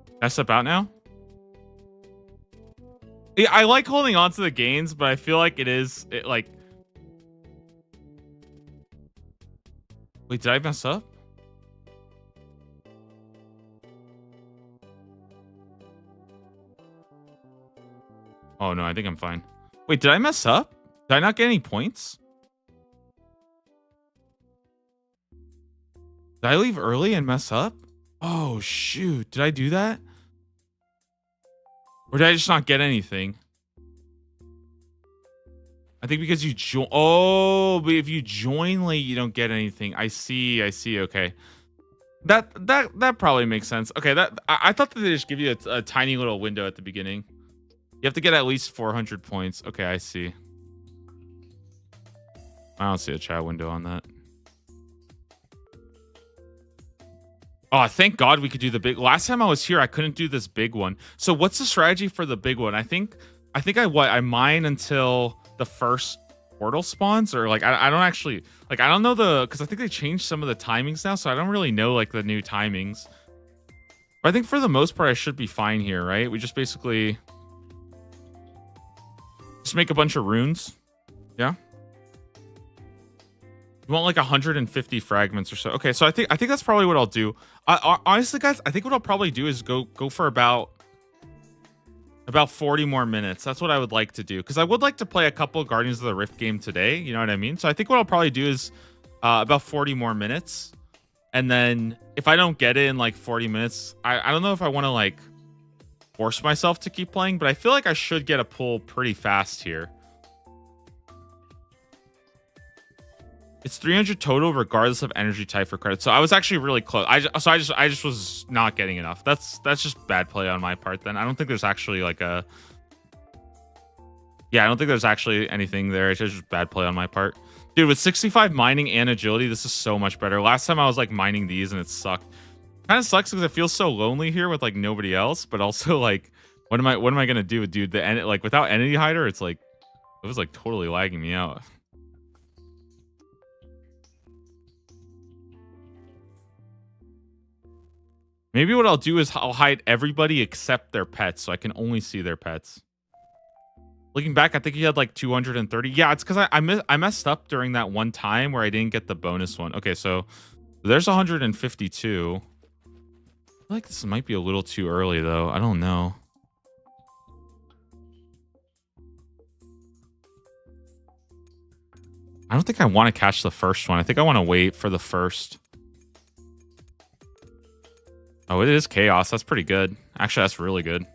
Can I step out now? Yeah, I like holding on to the gains, but I feel like like... Wait, did I mess up? Oh, no, I think I'm fine. Wait, did I mess up? Did I not get any points? Did I leave early and mess up? Oh, shoot. Did I do that? Or did I just not get anything? I think because you join... Oh, but if you join late, you don't get anything. I see. Okay. That probably makes sense. Okay, I thought that they just give you a tiny little window at the beginning. You have to get at least 400 points. Okay, I see. I don't see a chat window on that. Oh, thank God we could do the big... Last time I was here, I couldn't do this big one. So what's the strategy for the big one? I think I mine until the first portal spawns, or like I don't actually... Like, I don't know because I think they changed some of the timings now, so I don't really know like the new timings. But I think for the most part, I should be fine here, right? We just basically... Just make a bunch of runes. Yeah? You want like 150 fragments or so. Okay, so I think that's probably what I'll do. Honestly, guys, I think what I'll probably do is go for about 40 more minutes. That's what I would like to do, because I would like to play a couple of Guardians of the Rift game today. You know what I mean? So I think what I'll probably do is about 40 more minutes, and then if I don't get it in like 40 minutes, I don't know if I want to like force myself to keep playing, but I feel like I should get a pull pretty fast here. It's 300 total, regardless of energy type for credit. So I was actually really close. I just was not getting enough. That's just bad play on my part. Then I don't think there's actually like a... Yeah, I don't think there's actually anything there. It's just bad play on my part. Dude, with 65 mining and agility, this is so much better. Last time I was like mining these and it sucked. Kind of sucks because it feels so lonely here with like nobody else. But also like, what am I gonna do, dude? Like without entity hider, it's like it was like totally lagging me out. Maybe what I'll do is I'll hide everybody except their pets, so I can only see their pets. Looking back, I think he had like 230. Yeah, it's because I messed up during that one time where I didn't get the bonus one. Okay, so there's 152. I feel like this might be a little too early though. I don't know. I don't think I want to catch the first one. I think I want to wait for the first. Oh, it is chaos. That's pretty good. Actually, that's really good.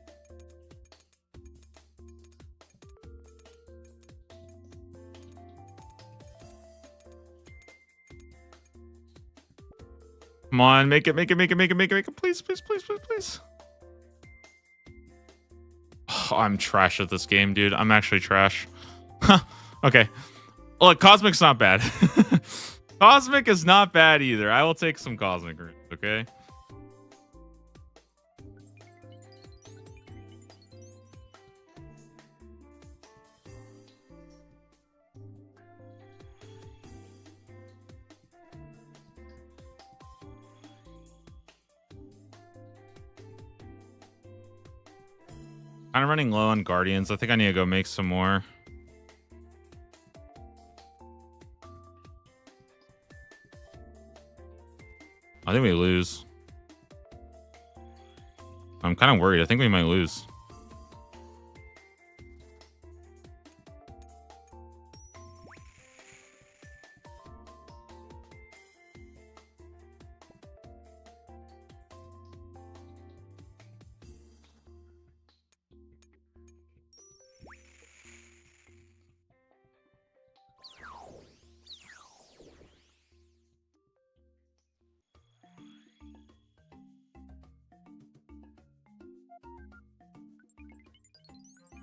Come on, make it, make it, make it, make it, make it, make it. Please, please, please, please, please. Oh, I'm trash at this game, dude. I'm actually trash. Okay. Look, Cosmic's not bad. Cosmic is not bad either. I will take some Cosmic runes, okay? Kind of running low on Guardians. I think I need to go make some more. I think we lose. I'm kind of worried. I think we might lose.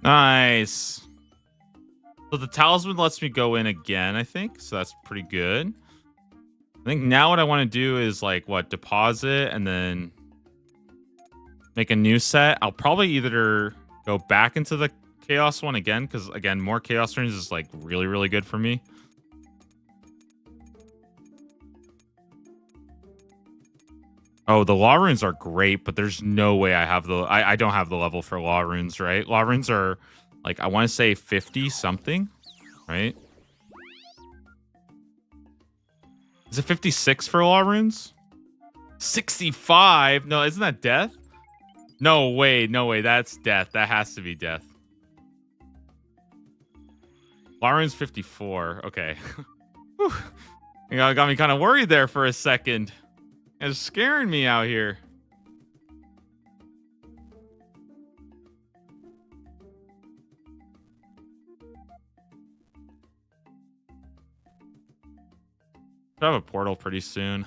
Nice. So the talisman lets me go in again, I think. So that's pretty good. I think now what I want to do is like what, deposit and then make a new set. I'll probably either go back into the chaos one again, because again, more chaos runes is like really, really good for me. Oh, the law runes are great, but there's no way I have the I don't have the level for law runes, right? Law runes are like, I want to say 50 something, right? Is it 56 for law runes? 65? No, isn't that death? No way, no way. That's death. That has to be death. Law runes 54. Okay. Whew. You know, got me kind of worried there for a second. It's scaring me out here. I'll have a portal pretty soon.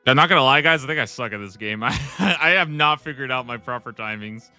I'm not gonna lie, guys. I think I suck at this game. I have not figured out my proper timings.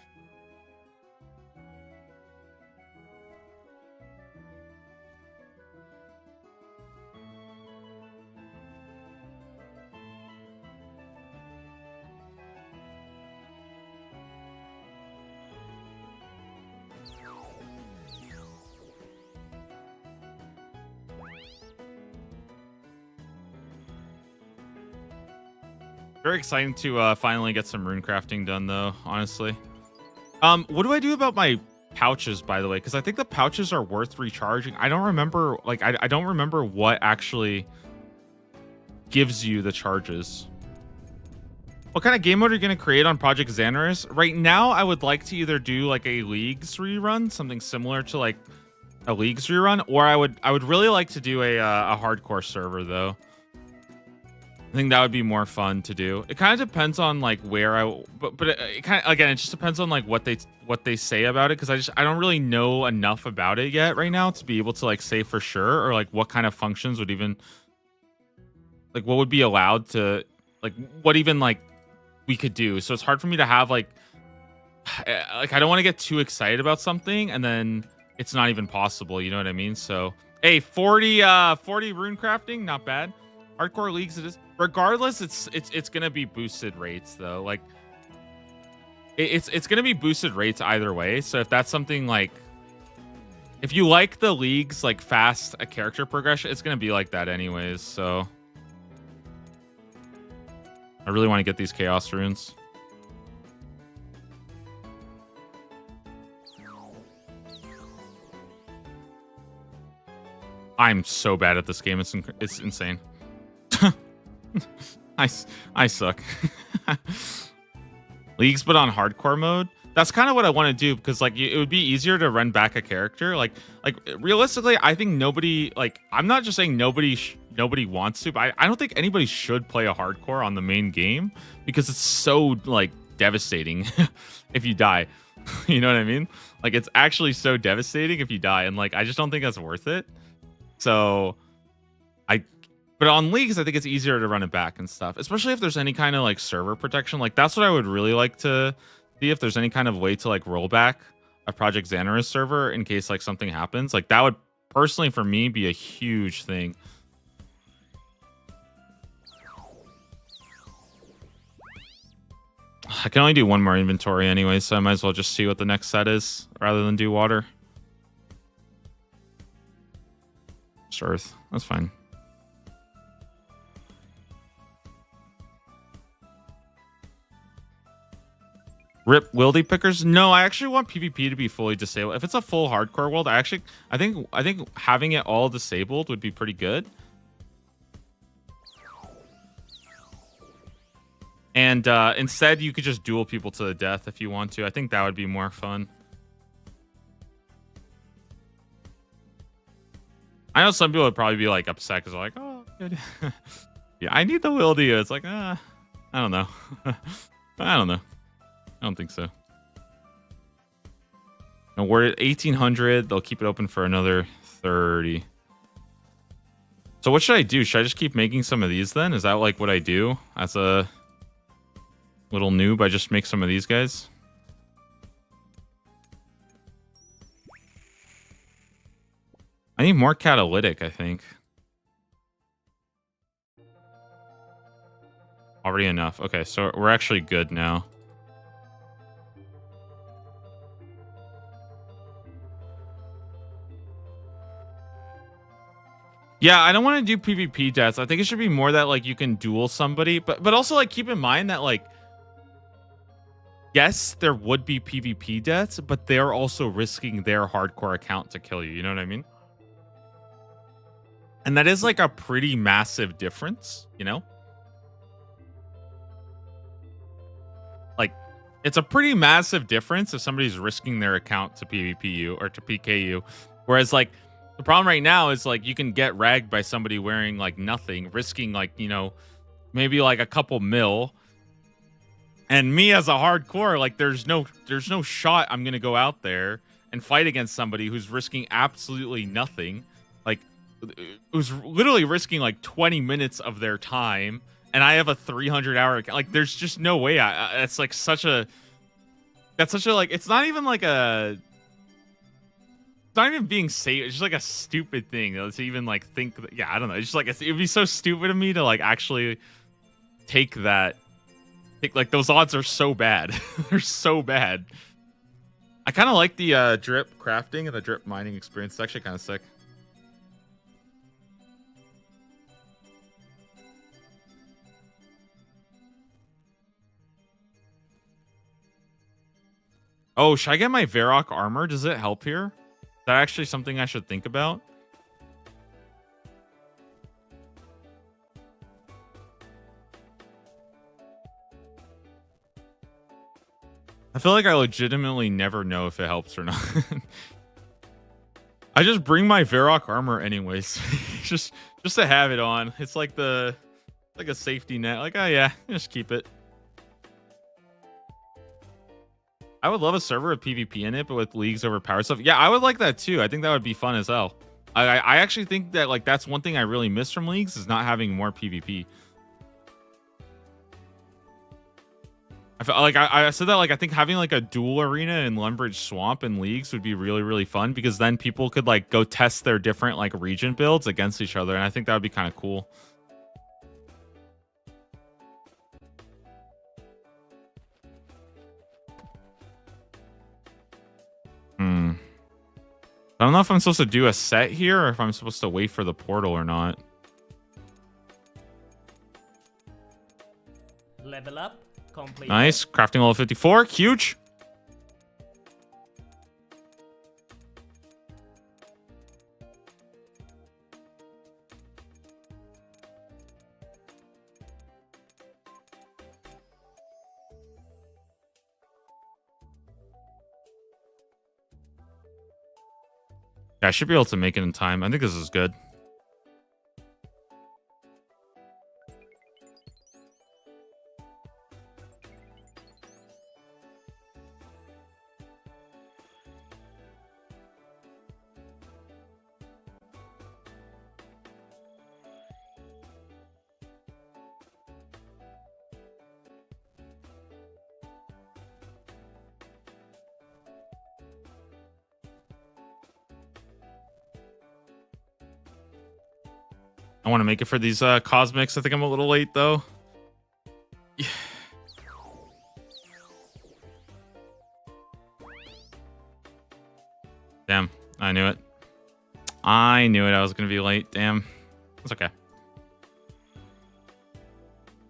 Very exciting to finally get some rune crafting done, though, honestly. What do I do about my pouches, by the way? Because I think the pouches are worth recharging. I don't remember, like, I don't remember what actually gives you the charges. What kind of game mode are you going to create on Project Xanaris? Right now, I would like to either do, like, a Leagues rerun, something similar to, like, a Leagues rerun, or I would really like to do a hardcore server, though. I think that would be more fun to do. It kind of depends on like where but it kind of, again, it just depends on like what they say about it, because I don't really know enough about it yet right now to be able to like say for sure, or like what kind of functions would even like what would be allowed to, like what even like we could do. So it's hard for me to have like I don't want to get too excited about something and then it's not even possible, you know what I mean? So hey, 40 rune crafting, not bad. Hardcore leagues it is. Regardless, it's gonna be boosted rates though. Like it's gonna be boosted rates either way. So if that's something like, if you like the league's like fast a character progression, it's gonna be like that anyways. So I really want to get these chaos runes. I'm so bad at this game. It's insane. I suck. Leagues, but on hardcore mode. That's kind of what I want to do, because like it would be easier to run back a character. Like realistically, I think nobody, like, I'm not just saying nobody wants to, but I don't think anybody should play a hardcore on the main game, because it's so like devastating if you die. You know what I mean? Like, it's actually so devastating if you die, and like I just don't think that's worth it. So but on leagues, I think it's easier to run it back and stuff, especially if there's any kind of like server protection. Like, that's what I would really like to see, if there's any kind of way to like roll back a Project Xanaris server in case like something happens. Like, that would personally for me be a huge thing. I can only do one more inventory anyway, so I might as well just see what the next set is rather than do water. Just earth. That's fine. Rip wildy pickers? No, I actually want PvP to be fully disabled. If it's a full hardcore world, I think having it all disabled would be pretty good. And instead, you could just duel people to the death if you want to. I think that would be more fun. I know some people would probably be like upset because they're like, oh, good. Yeah, I need the wildy. It's like, I don't know. I don't know. I don't think so. No, we're at 1800. They'll keep it open for another 30. So what should I do? Should I just keep making some of these then? Is that like what I do as a little noob? I just make some of these guys. I need more catalytic, I think. Already enough. Okay, so we're actually good now. Yeah, I don't want to do PvP deaths. I think it should be more that like you can duel somebody, but also like keep in mind that like, yes, there would be PvP deaths, but they're also risking their hardcore account to kill you. You know what I mean? And that is like a pretty massive difference, you know? Like, it's a pretty massive difference if somebody's risking their account to PvP you or to PK you. Whereas like, the problem right now is like you can get ragged by somebody wearing like nothing, risking like, you know, maybe like a couple mil. And me as a hardcore, like there's no shot I'm gonna go out there and fight against somebody who's risking absolutely nothing. Like, who's literally risking like 20 minutes of their time, and I have a 300-hour account. Like, there's just no way. It's like such a like, it's not even like a. It's not even being safe. It's just like a stupid thing to even like think. Yeah, I don't know. It's just like it'd be so stupid of me to like actually take that. Like, those odds are so bad. They're so bad. I kind of like the drip crafting and the drip mining experience. It's actually kind of sick. Oh, should I get my Varrock armor? Does it help here? Is that actually something I should think about? I feel like I legitimately never know if it helps or not. I just bring my Varrock armor anyways. just to have it on. It's like a safety net. Like, oh yeah, just keep it. I would love a server with PvP in it, but with leagues over power stuff. Yeah, I would like that too. I think that would be fun as hell. I actually think that like that's one thing I really miss from leagues is not having more PvP. I feel like I said that, like, I think having like a duel arena in Lumbridge Swamp and leagues would be really, really fun, because then people could like go test their different like region builds against each other, and I think that would be kind of cool. I don't know if I'm supposed to do a set here or if I'm supposed to wait for the portal or not. Level up. Complete. Nice. Crafting level 54. Huge. Yeah, I should be able to make it in time. I think this is good. I want to make it for these cosmics. I think I'm a little late though. Yeah. Damn, I knew it. I knew it. I was going to be late. Damn. That's okay.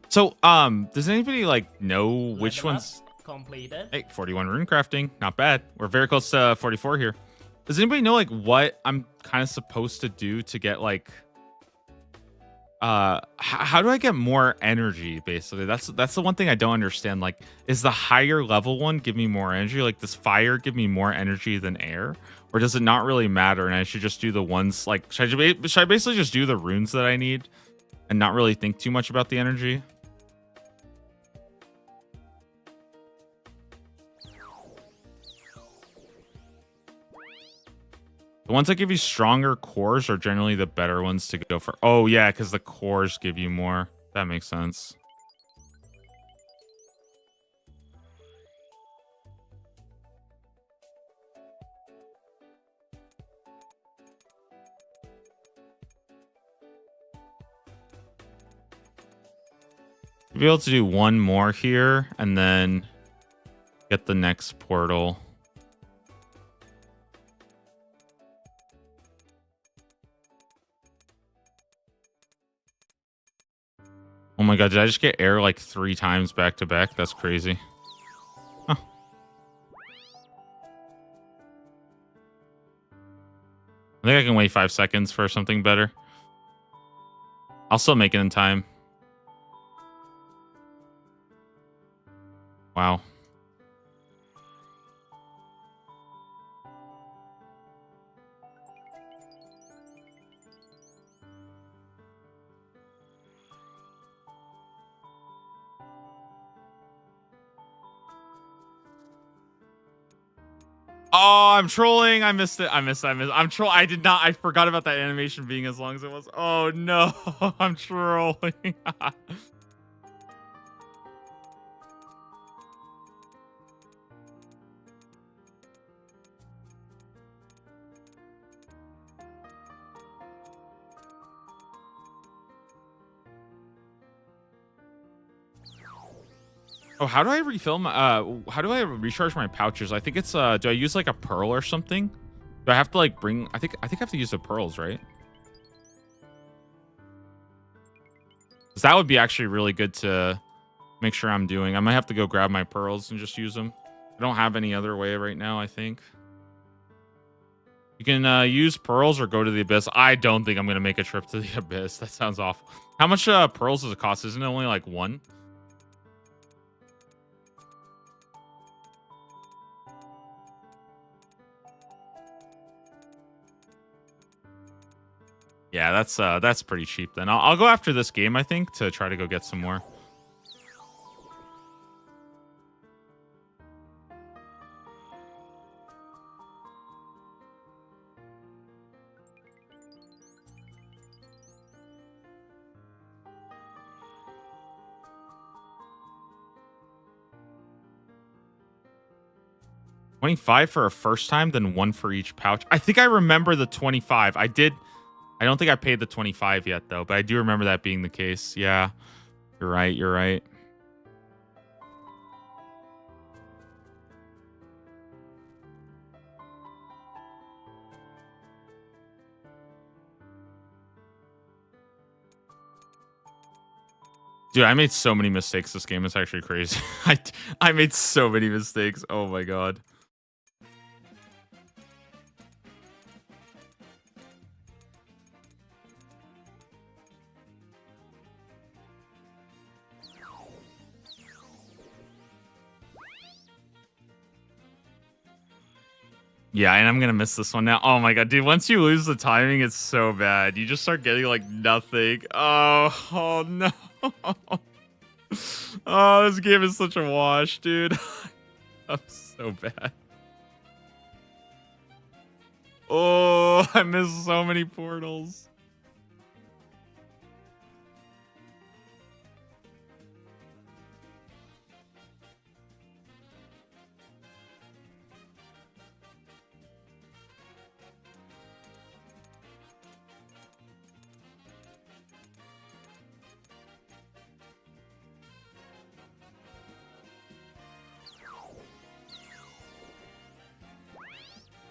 So, does anybody like know which ones? Completed. Hey, 41 rune crafting. Not bad. We're very close to 44 here. Does anybody know like what I'm kind of supposed to do to get like how do I get more energy basically? That's the one thing I don't understand. Like, is the higher level one give me more energy? Like, does fire give me more energy than air? Or does it not really matter and I should just do the ones like should I basically just do the runes that I need and not really think too much about the energy? The ones that give you stronger cores are generally the better ones to go for. Oh, yeah, because the cores give you more. That makes sense. You'll be able to do one more here and then get the next portal. Oh my god, did I just get air like 3 times back to back? That's crazy. Huh. I think I can wait 5 seconds for something better. I'll still make it in time. Wow. Oh, I'm trolling. I missed it. I'm I did not. I forgot about that animation being as long as it was. Oh, no. I'm trolling. Oh, how do I refill my how do I recharge my pouches? I think it's do I use like a pearl or something? Do I have to like bring I think I have to use the pearls, right? 'Cause that would be actually really good to make sure I'm doing. I might have to go grab my pearls and just use them. I don't have any other way right now, I think. You can use pearls or go to the abyss. I don't think I'm going to make a trip to the abyss. That sounds awful. How much pearls does it cost? Isn't it only like 1? Yeah, that's pretty cheap then. I'll go after this game, I think, to try to go get some more. $25 for a first time, then 1 for each pouch. I think I remember the 25. I don't think I paid the 25 yet, though, but I do remember that being the case. Yeah, you're right. You're right. Dude, I made so many mistakes this game. It's actually crazy. I made so many mistakes. Oh my god. Yeah, and I'm gonna miss this one now. Oh my god, dude, once you lose the timing, it's so bad. You just start getting like nothing. Oh no. Oh, this game is such a wash, dude. I'm so bad. Oh, I missed so many portals.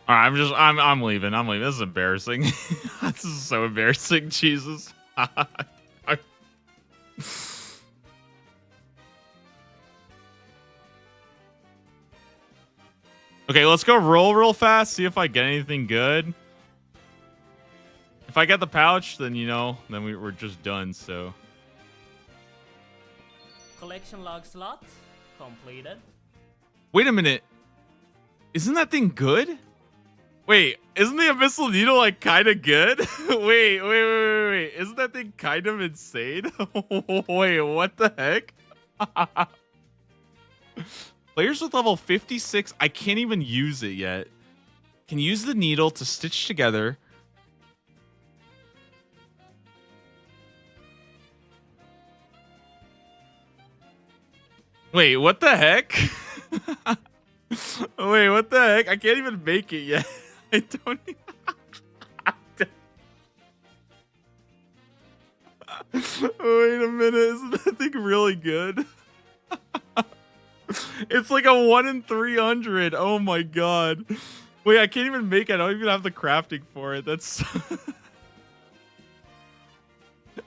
All right, I'm leaving. I'm leaving. This is embarrassing. This is so embarrassing. Jesus. Okay, let's go roll real fast. See if I get anything good. If I get the pouch, then you know, then we're just done. So. Collection log slot completed. Wait a minute. Isn't that thing good? Wait, isn't the Abyssal Needle like kind of good? wait. Isn't that thing kind of insane? Wait, what the heck? Players with level 56, I can't even use it yet. Can use the needle to stitch together. Wait, what the heck? Wait, what the heck? I can't even make it yet. I don't even... Wait a minute, isn't that thing really good? It's like a 1 in 300. Oh my god. Wait, I can't even make it. I don't even have the crafting for it. That's...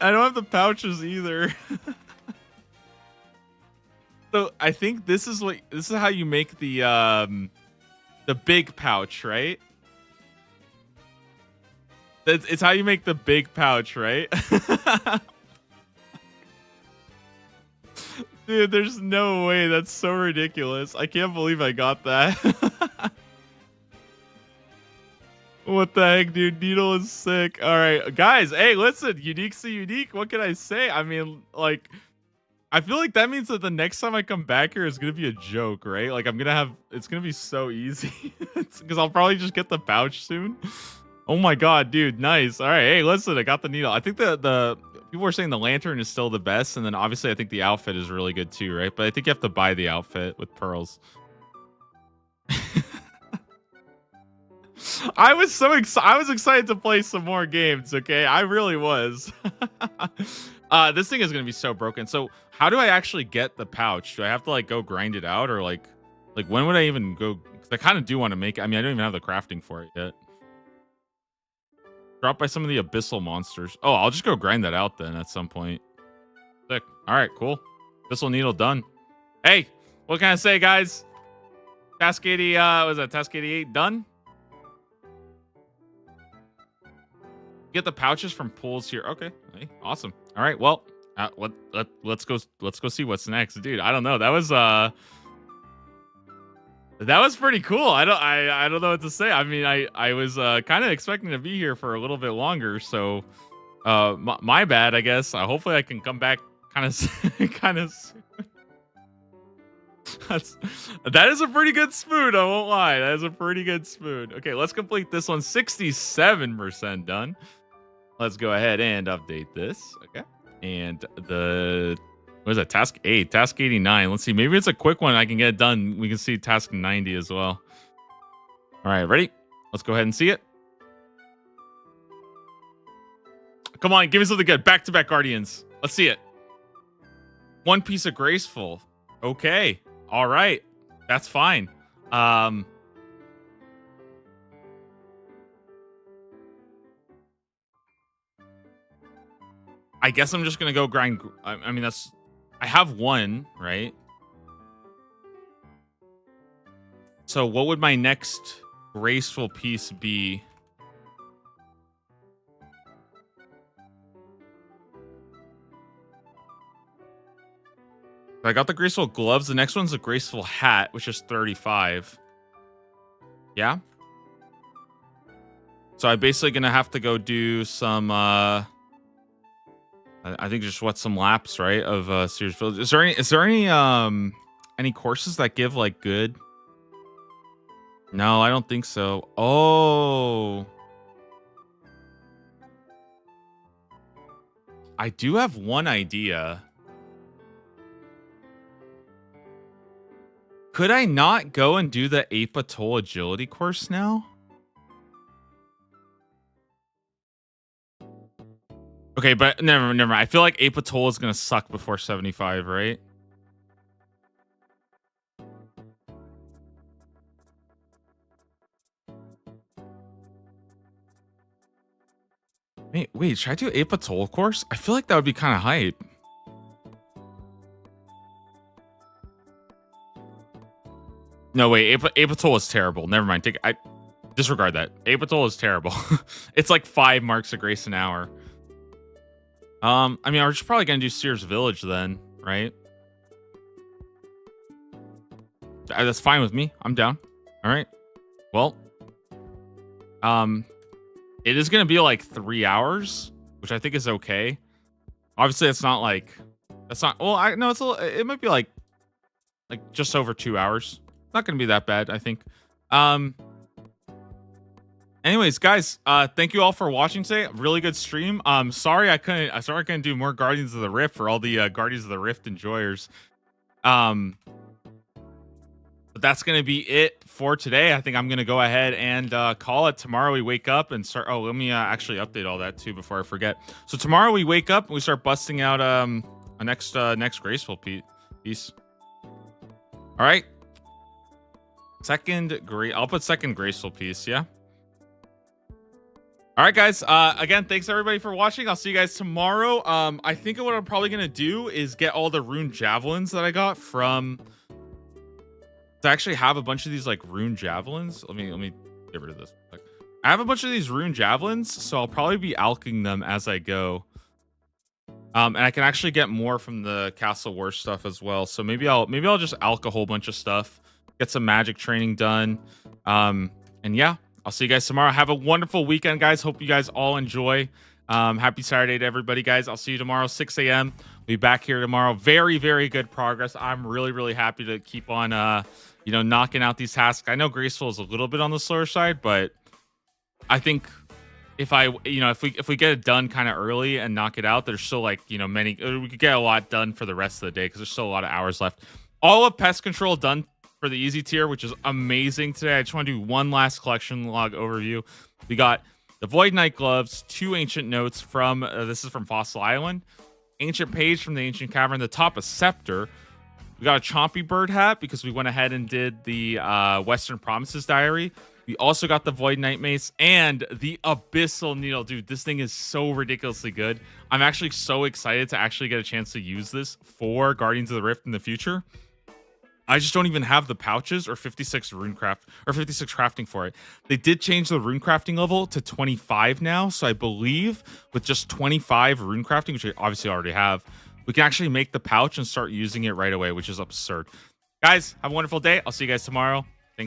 I don't have the pouches either. So I think this is how you make the big pouch, right? It's how you make the big pouch, right? Dude, there's no way. That's so ridiculous. I can't believe I got that. What the heck, dude? Needle is sick. All right, guys. Hey, listen. Unique's so unique. What can I say? I mean, like, I feel like that means that the next time I come back here is gonna be a joke, right? Like, it's gonna be so easy because I'll probably just get the pouch soon. Oh my god, dude, nice. All right, hey, listen, I got the needle. I think the people were saying the lantern is still the best, and then obviously I think the outfit is really good too, right? But I think you have to buy the outfit with pearls. I was excited to play some more games. Okay, I really was. This thing is gonna be so broken. So how do I actually get the pouch? Do I have to like go grind it out, or like when would I even go? Because I kind of do want to make it. I mean, I don't even have the crafting for it yet. Dropped by some of the abyssal monsters. Oh, I'll just go grind that out then at some point. Sick. All right, cool. Abyssal needle done. Hey, what can I say, guys? Task 80, was that Task 88 done? Get the pouches from pools here. Okay, hey, awesome. All right, well, let's go see what's next, dude. I don't know. That was pretty cool. I don't know what to say. I mean, I was kind of expecting to be here for a little bit longer, so my bad, I guess. Hopefully I can come back kind of kind of soon. That is a pretty good spoon, I won't lie. That is a pretty good spoon. Okay, let's complete this one. 67% done. Let's go ahead and update this. Okay. And what is that? Task 8, task 89. Let's see. Maybe it's a quick one. I can get it done. We can see task 90 as well. All right, ready? Let's go ahead and see it. Come on, give me something good. Back-to-back Guardians. Let's see it. One piece of graceful. Okay. All right. That's fine. I guess I'm just gonna go grind. I mean, that's I have one, right? So what would my next graceful piece be? I got the graceful gloves. The next one's a graceful hat, which is 35. Yeah. So I'm basically gonna have to go do some I think just what some laps, right? Of Sears Village. Is there any courses that give like good? No, I don't think so. Oh. I do have one idea. Could I not go and do the Ape Atoll agility course now? Okay, but never mind. I feel like Ape Atoll is gonna suck before 75, right? Wait, should I do Ape Atoll course? I feel like that would be kind of hype. No, wait, Ape Atoll is terrible. Never mind. I disregard that. Ape Atoll is terrible. It's like 5 marks of grace an hour. I mean, we're just probably gonna do Sears Village then, right? That's fine with me. I'm down. All right. Well, it is gonna be like 3 hours, which I think is okay. Obviously, it's not like that's not. Well, I know it might be like just over 2 hours. Not gonna be that bad, I think. Anyways, guys, thank you all for watching today. Really good stream. Sorry I couldn't do more Guardians of the Rift for all the Guardians of the Rift enjoyers. But that's gonna be it for today. I think I'm gonna go ahead and call it. Tomorrow we wake up and start. Oh, let me actually update all that too before I forget. So tomorrow we wake up and we start busting out a next graceful piece. All right. I'll put second graceful piece. Yeah. All right, guys. Again, thanks everybody for watching. I'll see you guys tomorrow. I think what I'm probably gonna do is get all the rune javelins that I got from. To actually have a bunch of these like rune javelins. Let me get rid of this. I have a bunch of these rune javelins, so I'll probably be alching them as I go. And I can actually get more from the Castle War stuff as well. So maybe I'll just alch a whole bunch of stuff, get some magic training done. And yeah, I'll see you guys tomorrow. Have a wonderful weekend, guys. Hope you guys all enjoy. Happy Saturday to everybody, guys. I'll see you tomorrow, 6 a.m. Be back here tomorrow. Very, very good progress. I'm really, really happy to keep on, knocking out these tasks. I know graceful is a little bit on the slower side, but I think if we get it done kind of early and knock it out, there's still like, we could get a lot done for the rest of the day because there's still a lot of hours left. All of pest control done for the easy tier, which is amazing today. I just want to do one last collection log overview. We got the Void Knight gloves, 2 ancient notes from this is from Fossil Island, ancient page from the ancient cavern, the top a scepter. We got a Chompy bird hat because we went ahead and did the Western Promises diary. We also got the Void Knight mace and the Abyssal needle. Dude, this thing is so ridiculously good. I'm actually so excited to actually get a chance to use this for Guardians of the Rift in the future. I just don't even have the pouches or 56 crafting for it. They did change the rune crafting level to 25 now. So I believe with just 25 rune crafting, which I obviously already have, we can actually make the pouch and start using it right away, which is absurd. Guys, have a wonderful day. I'll see you guys tomorrow.